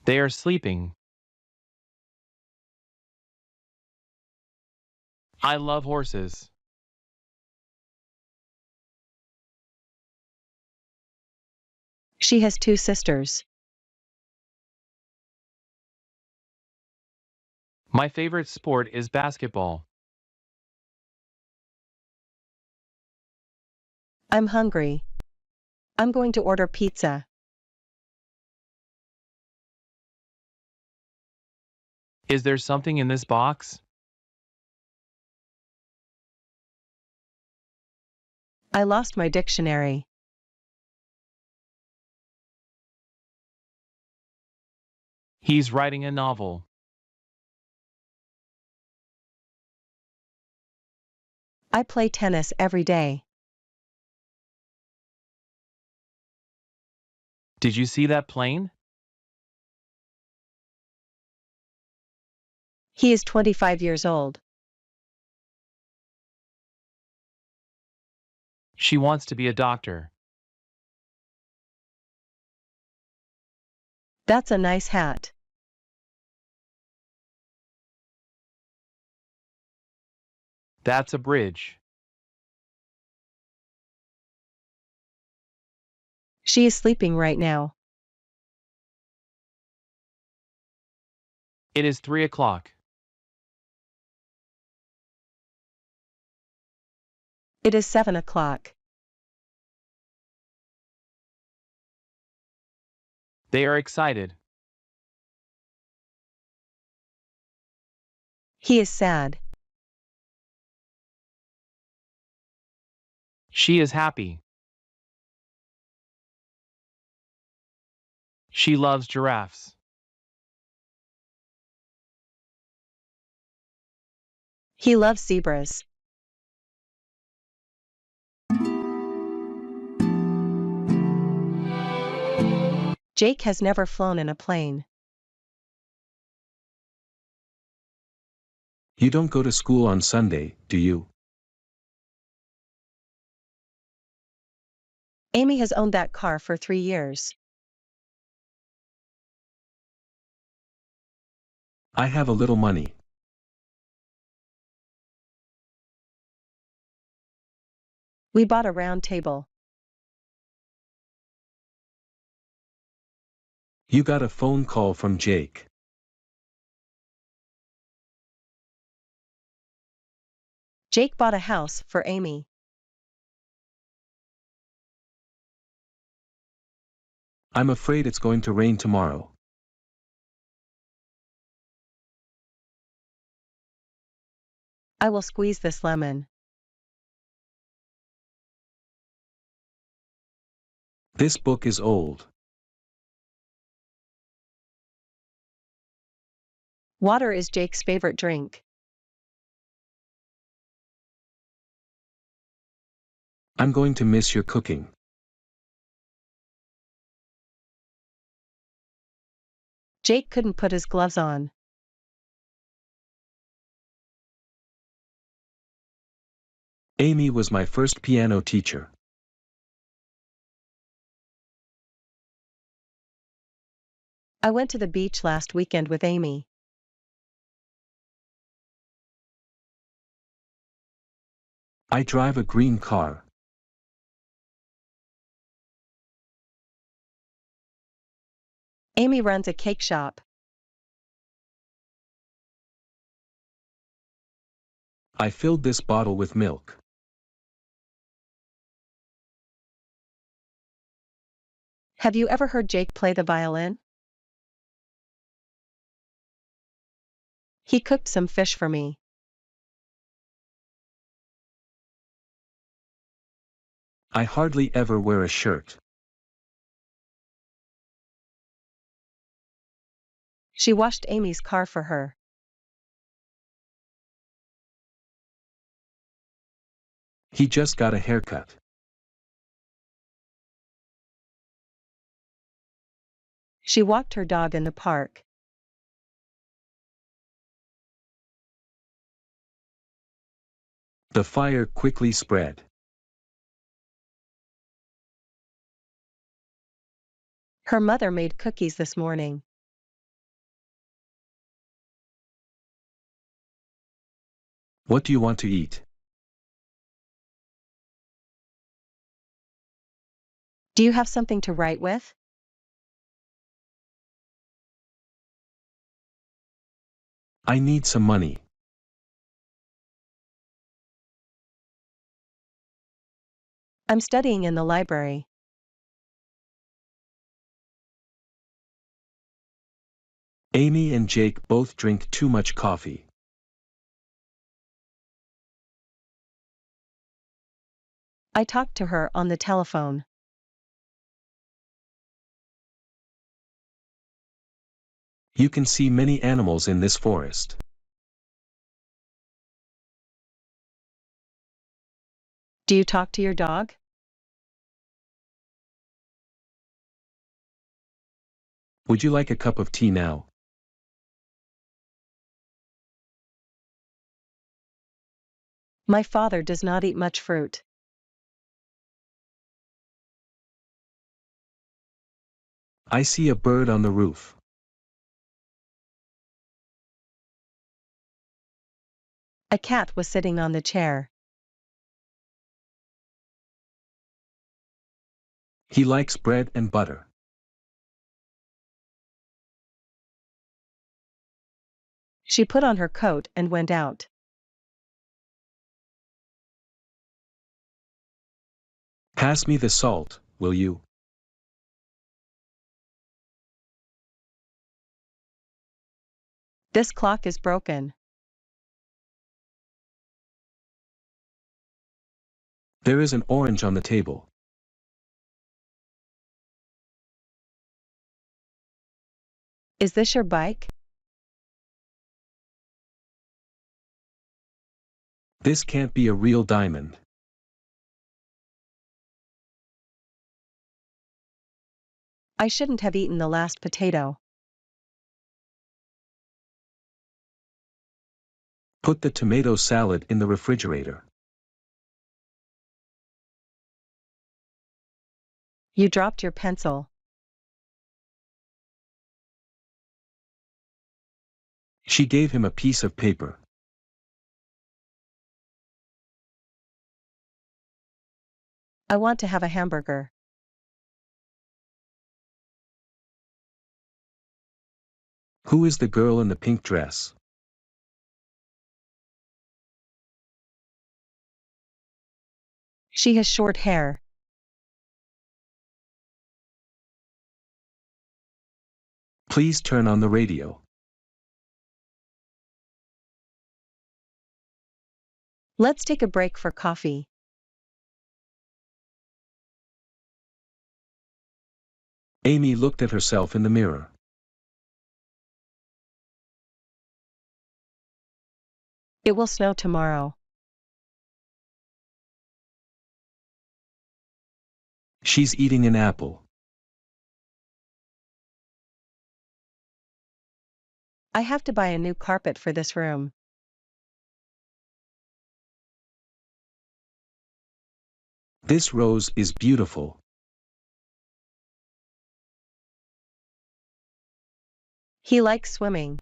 They are sleeping. I love horses. She has two sisters. My favorite sport is basketball. I'm hungry. I'm going to order pizza. Is there something in this box? I lost my dictionary. He's writing a novel. I play tennis every day. Did you see that plane? He is 25 years old. She wants to be a doctor. That's a nice hat. That's a bridge. She is sleeping right now. It is 3 o'clock. It is 7 o'clock. They are excited. He is sad. She is happy. She loves giraffes. He loves zebras. Jake has never flown in a plane. You don't go to school on Sunday, do you? Amy has owned that car for 3 years. I have a little money. We bought a round table. You got a phone call from Jake. Jake bought a house for Amy. I'm afraid it's going to rain tomorrow. I will squeeze this lemon. This book is old. Water is Jake's favorite drink. I'm going to miss your cooking. Jake couldn't put his gloves on. Amy was my first piano teacher. I went to the beach last weekend with Amy. I drive a green car. Amy runs a cake shop. I filled this bottle with milk. Have you ever heard Jake play the violin? He cooked some fish for me. I hardly ever wear a shirt. She washed Amy's car for her. He just got a haircut. She walked her dog in the park. The fire quickly spread. Her mother made cookies this morning. What do you want to eat? Do you have something to write with? I need some money. I'm studying in the library. Amy and Jake both drink too much coffee. I talked to her on the telephone. You can see many animals in this forest. Do you talk to your dog? Would you like a cup of tea now? My father does not eat much fruit. I see a bird on the roof. A cat was sitting on the chair. He likes bread and butter. She put on her coat and went out. Pass me the salt, will you? This clock is broken. There is an orange on the table. Is this your bike? This can't be a real diamond. I shouldn't have eaten the last potato. Put the tomato salad in the refrigerator. You dropped your pencil. She gave him a piece of paper. I want to have a hamburger. Who is the girl in the pink dress? She has short hair. Please turn on the radio. Let's take a break for coffee. Amy looked at herself in the mirror. It will snow tomorrow. She's eating an apple. I have to buy a new carpet for this room. This rose is beautiful. He likes swimming.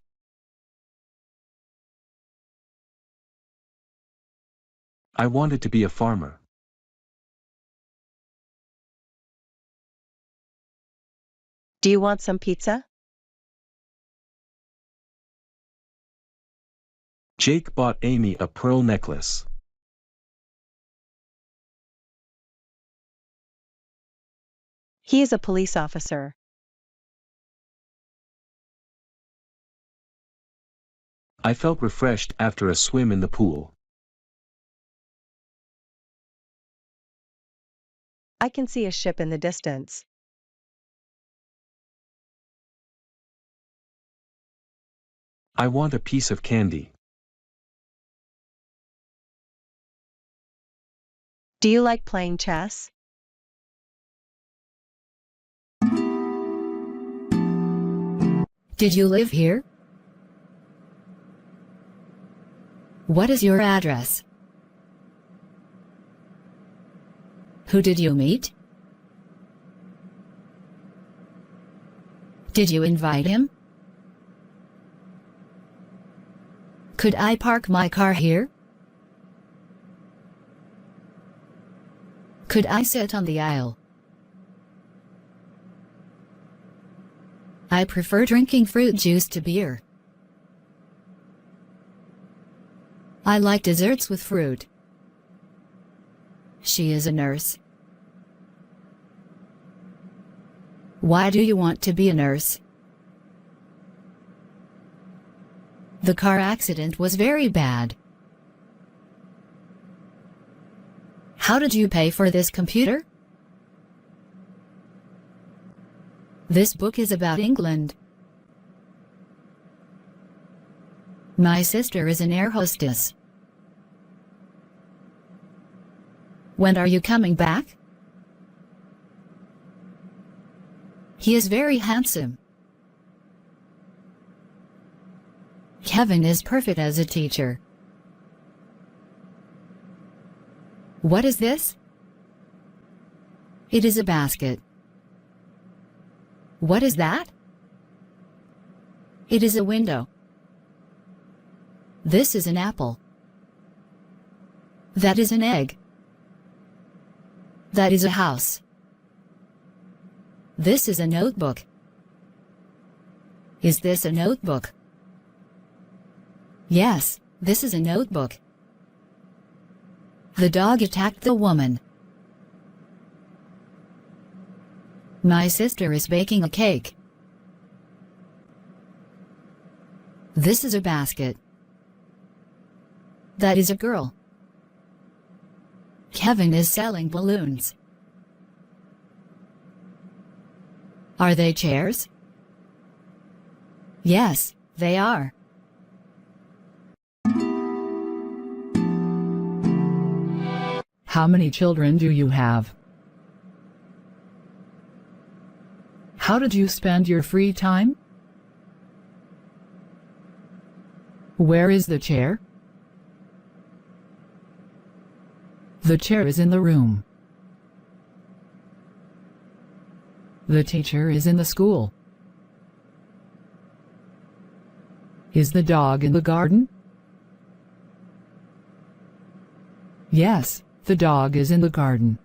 I wanted to be a farmer. Do you want some pizza? Jake bought Amy a pearl necklace. He is a police officer. I felt refreshed after a swim in the pool. I can see a ship in the distance. I want a piece of candy. Do you like playing chess? Did you live here? What is your address? Who did you meet? Did you invite him? Could I park my car here? Could I sit on the aisle? I prefer drinking fruit juice to beer. I like desserts with fruit. She is a nurse. Why do you want to be a nurse? The car accident was very bad. How did you pay for this computer? This book is about England. My sister is an air hostess. When are you coming back? He is very handsome. Kevin is perfect as a teacher. What is this? It is a basket. What is that? It is a window. This is an apple. That is an egg. That is a house. This is a notebook. Is this a notebook? Yes, this is a notebook. The dog attacked the woman. My sister is baking a cake. This is a basket. That is a girl. Kevin is selling balloons. Are they chairs? Yes, they are. How many children do you have? How did you spend your free time? Where is the chair? The chair is in the room. The teacher is in the school. Is the dog in the garden? Yes, the dog is in the garden.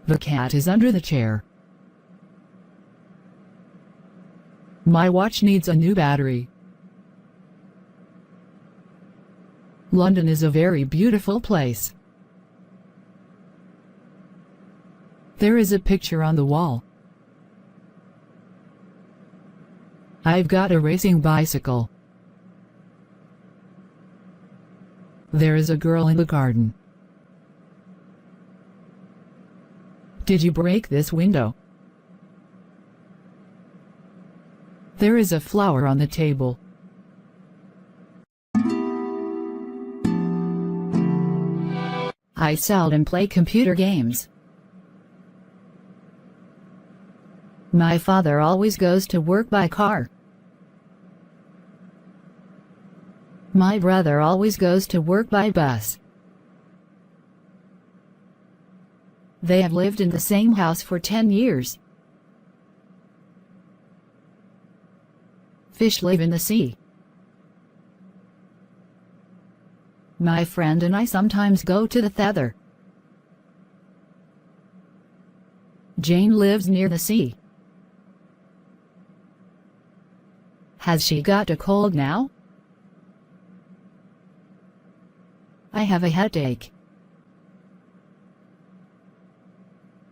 The cat is under the chair. My watch needs a new battery. London is a very beautiful place. There is a picture on the wall. I've got a racing bicycle. There is a girl in the garden. Did you break this window? There is a flower on the table. I seldom play computer games. My father always goes to work by car. My brother always goes to work by bus. They have lived in the same house for 10 years. Fish live in the sea. My friend and I sometimes go to the theater. Jane lives near the sea. Has she got a cold now? I have a headache.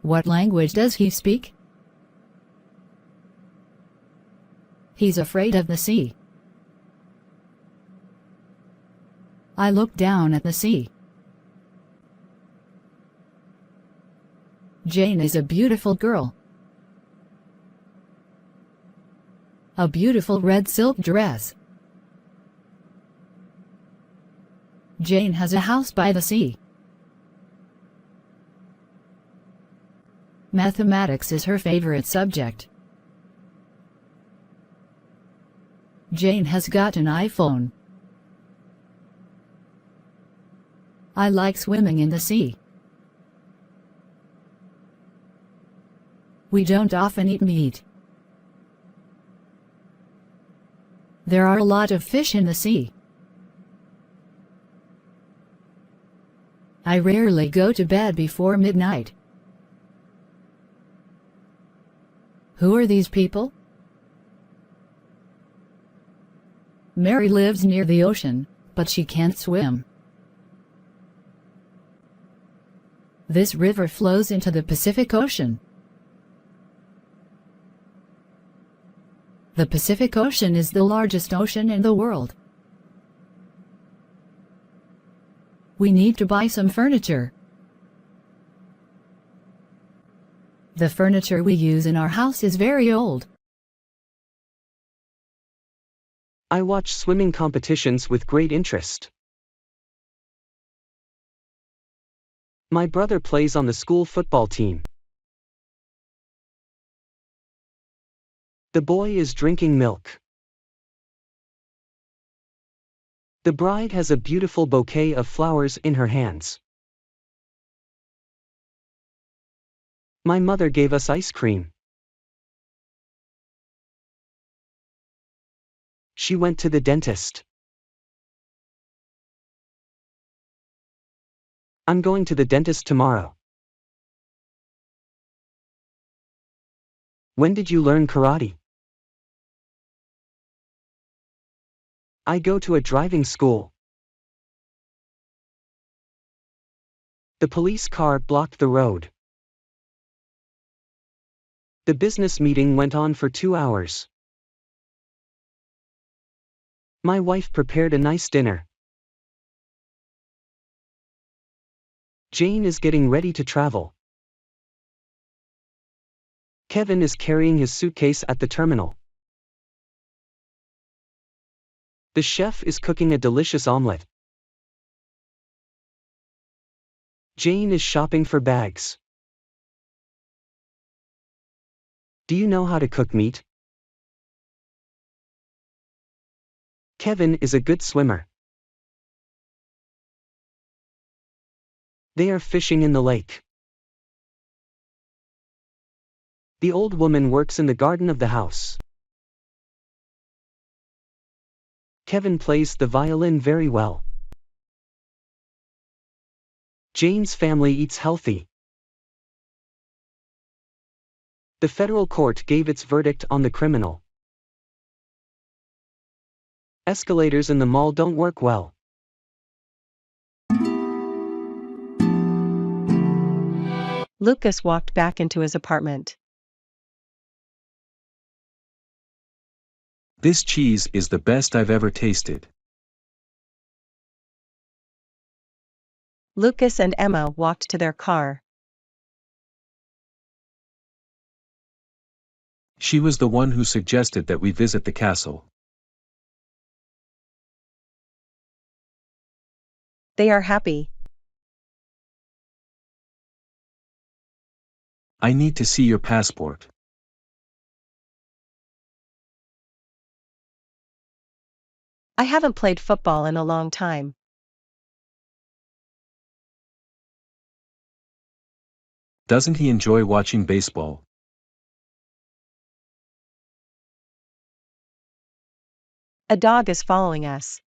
What language does he speak? He's afraid of the sea. I look down at the sea. Jane is a beautiful girl. A beautiful red silk dress. Jane has a house by the sea. Mathematics is her favorite subject. Jane has got an iPhone. I like swimming in the sea. We don't often eat meat. There are a lot of fish in the sea. I rarely go to bed before midnight. Who are these people? Mary lives near the ocean, but she can't swim. This river flows into the Pacific Ocean. The Pacific Ocean is the largest ocean in the world. We need to buy some furniture. The furniture we use in our house is very old. I watch swimming competitions with great interest. My brother plays on the school football team. The boy is drinking milk. The bride has a beautiful bouquet of flowers in her hands. My mother gave us ice cream. She went to the dentist. I'm going to the dentist tomorrow. When did you learn karate? I go to a driving school. The police car blocked the road. The business meeting went on for 2 hours. My wife prepared a nice dinner. Jane is getting ready to travel. Kevin is carrying his suitcase at the terminal. The chef is cooking a delicious omelette. Jane is shopping for bags. Do you know how to cook meat? Kevin is a good swimmer. They are fishing in the lake. The old woman works in the garden of the house. Kevin plays the violin very well. Jane's family eats healthy. The federal court gave its verdict on the criminal. Escalators in the mall don't work well. Lucas walked back into his apartment. This cheese is the best I've ever tasted. Lucas and Emma walked to their car. She was the one who suggested that we visit the castle. They are happy. I need to see your passport. I haven't played football in a long time. Doesn't he enjoy watching baseball? A dog is following us.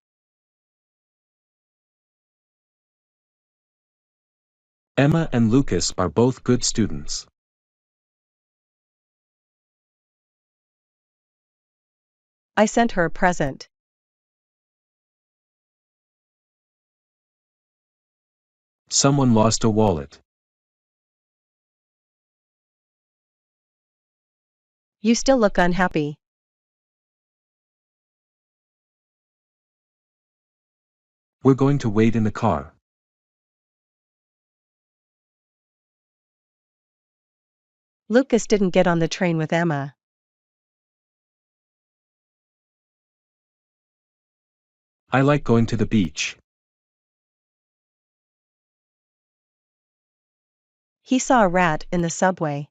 Emma and Lucas are both good students. I sent her a present. Someone lost a wallet. You still look unhappy. We're going to wait in the car. Lucas didn't get on the train with Emma. I like going to the beach. He saw a rat in the subway.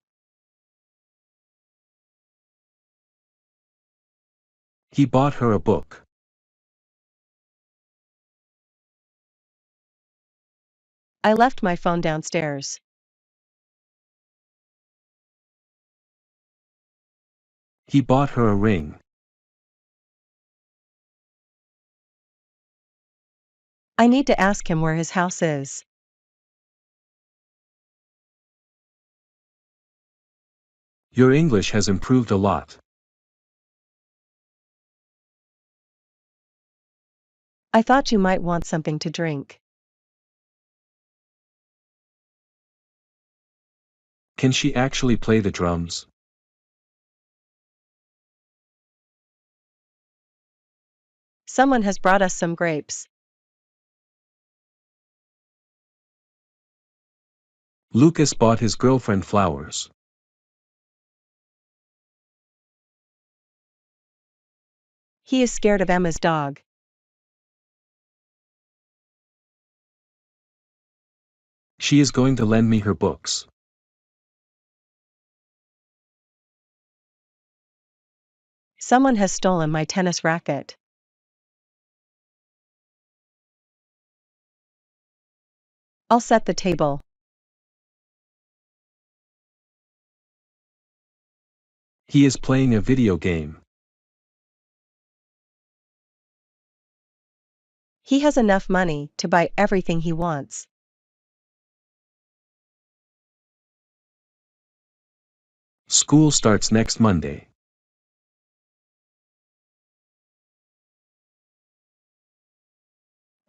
He bought her a book. I left my phone downstairs. He bought her a ring. I need to ask him where his house is. Your English has improved a lot. I thought you might want something to drink. Can she actually play the drums? Someone has brought us some grapes. Lucas bought his girlfriend flowers. He is scared of Emma's dog. She is going to lend me her books. Someone has stolen my tennis racket. I'll set the table. He is playing a video game. He has enough money to buy everything he wants. School starts next Monday.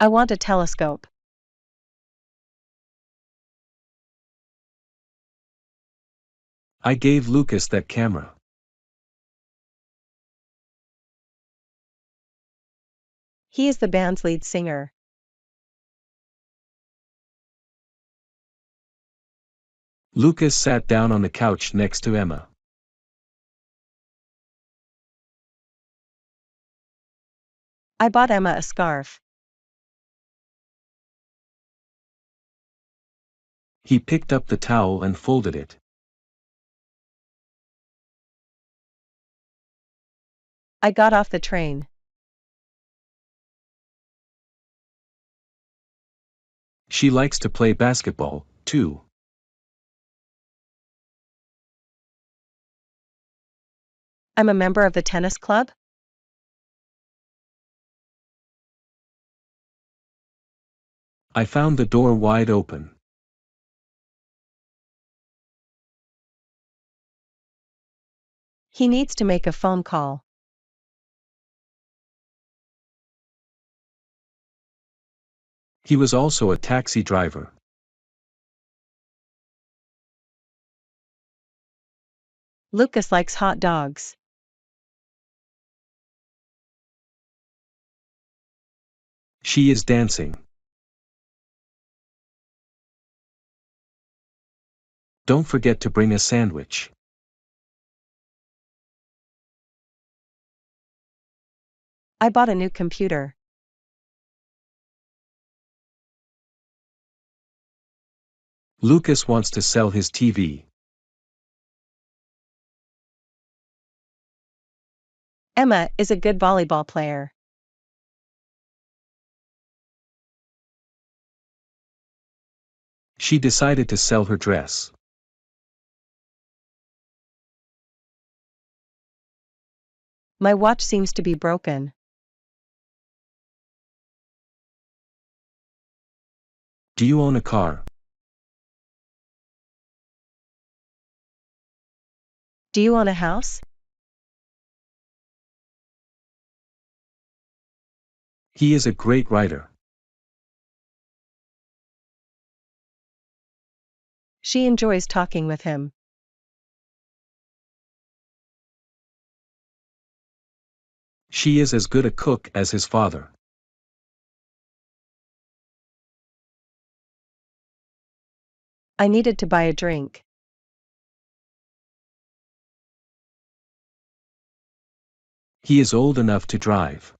I want a telescope. I gave Lucas that camera. He is the band's lead singer. Lucas sat down on the couch next to Emma. I bought Emma a scarf. He picked up the towel and folded it. I got off the train. She likes to play basketball, too. I'm a member of the tennis club. I found the door wide open. He needs to make a phone call. He was also a taxi driver. Lucas likes hot dogs. She is dancing. Don't forget to bring a sandwich. I bought a new computer. Lucas wants to sell his TV. Emma is a good volleyball player. She decided to sell her dress. My watch seems to be broken. Do you own a car? Do you own a house? He is a great writer. She enjoys talking with him. She is as good a cook as his father. I needed to buy a drink. He is old enough to drive.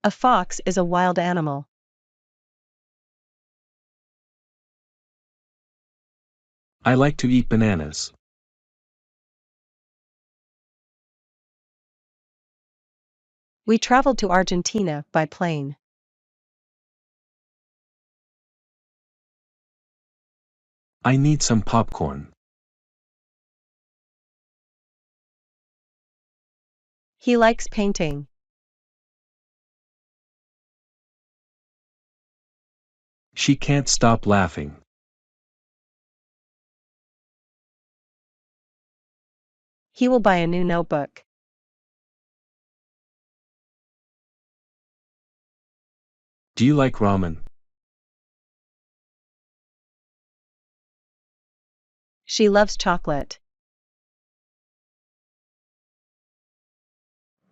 A fox is a wild animal. I like to eat bananas. We traveled to Argentina by plane. I need some popcorn. He likes painting. She can't stop laughing. He will buy a new notebook. Do you like ramen? She loves chocolate.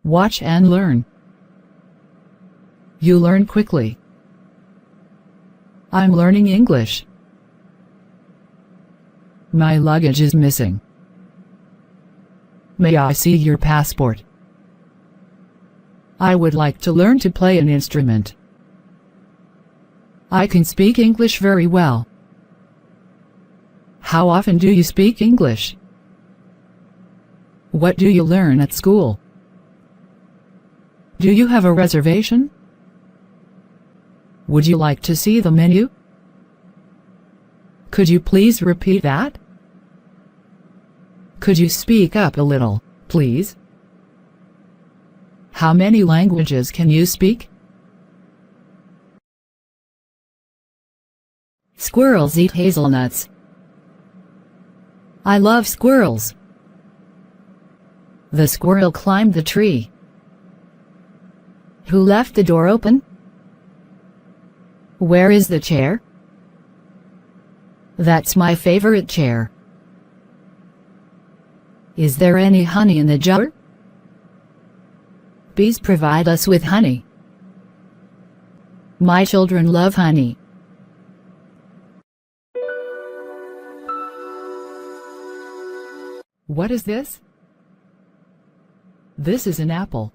Watch and learn. You learn quickly. I'm learning English. My luggage is missing. May I see your passport? I would like to learn to play an instrument. I can speak English very well. How often do you speak English? What do you learn at school? Do you have a reservation? Would you like to see the menu? Could you please repeat that? Could you speak up a little, please? How many languages can you speak? Squirrels eat hazelnuts. I love squirrels. The squirrel climbed the tree. Who left the door open? Where is the chair? That's my favorite chair. Is there any honey in the jar? Bees provide us with honey. My children love honey. What is this? This is an apple.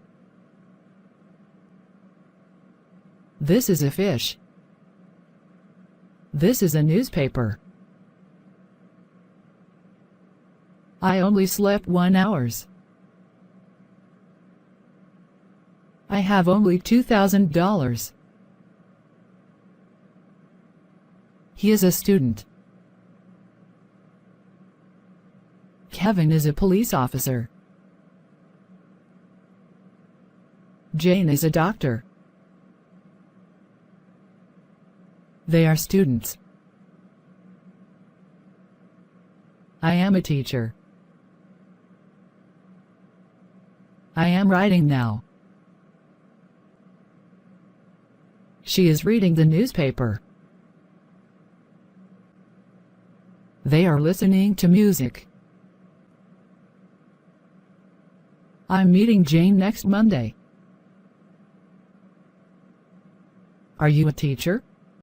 This is a fish. This is a newspaper. I only slept 1 hour. I have only $2,000. He is a student. Kevin is a police officer. Jane is a doctor. They are students. I am a teacher. I am writing now. She is reading the newspaper. They are listening to music. I'm meeting Jane next Monday. Are you a teacher?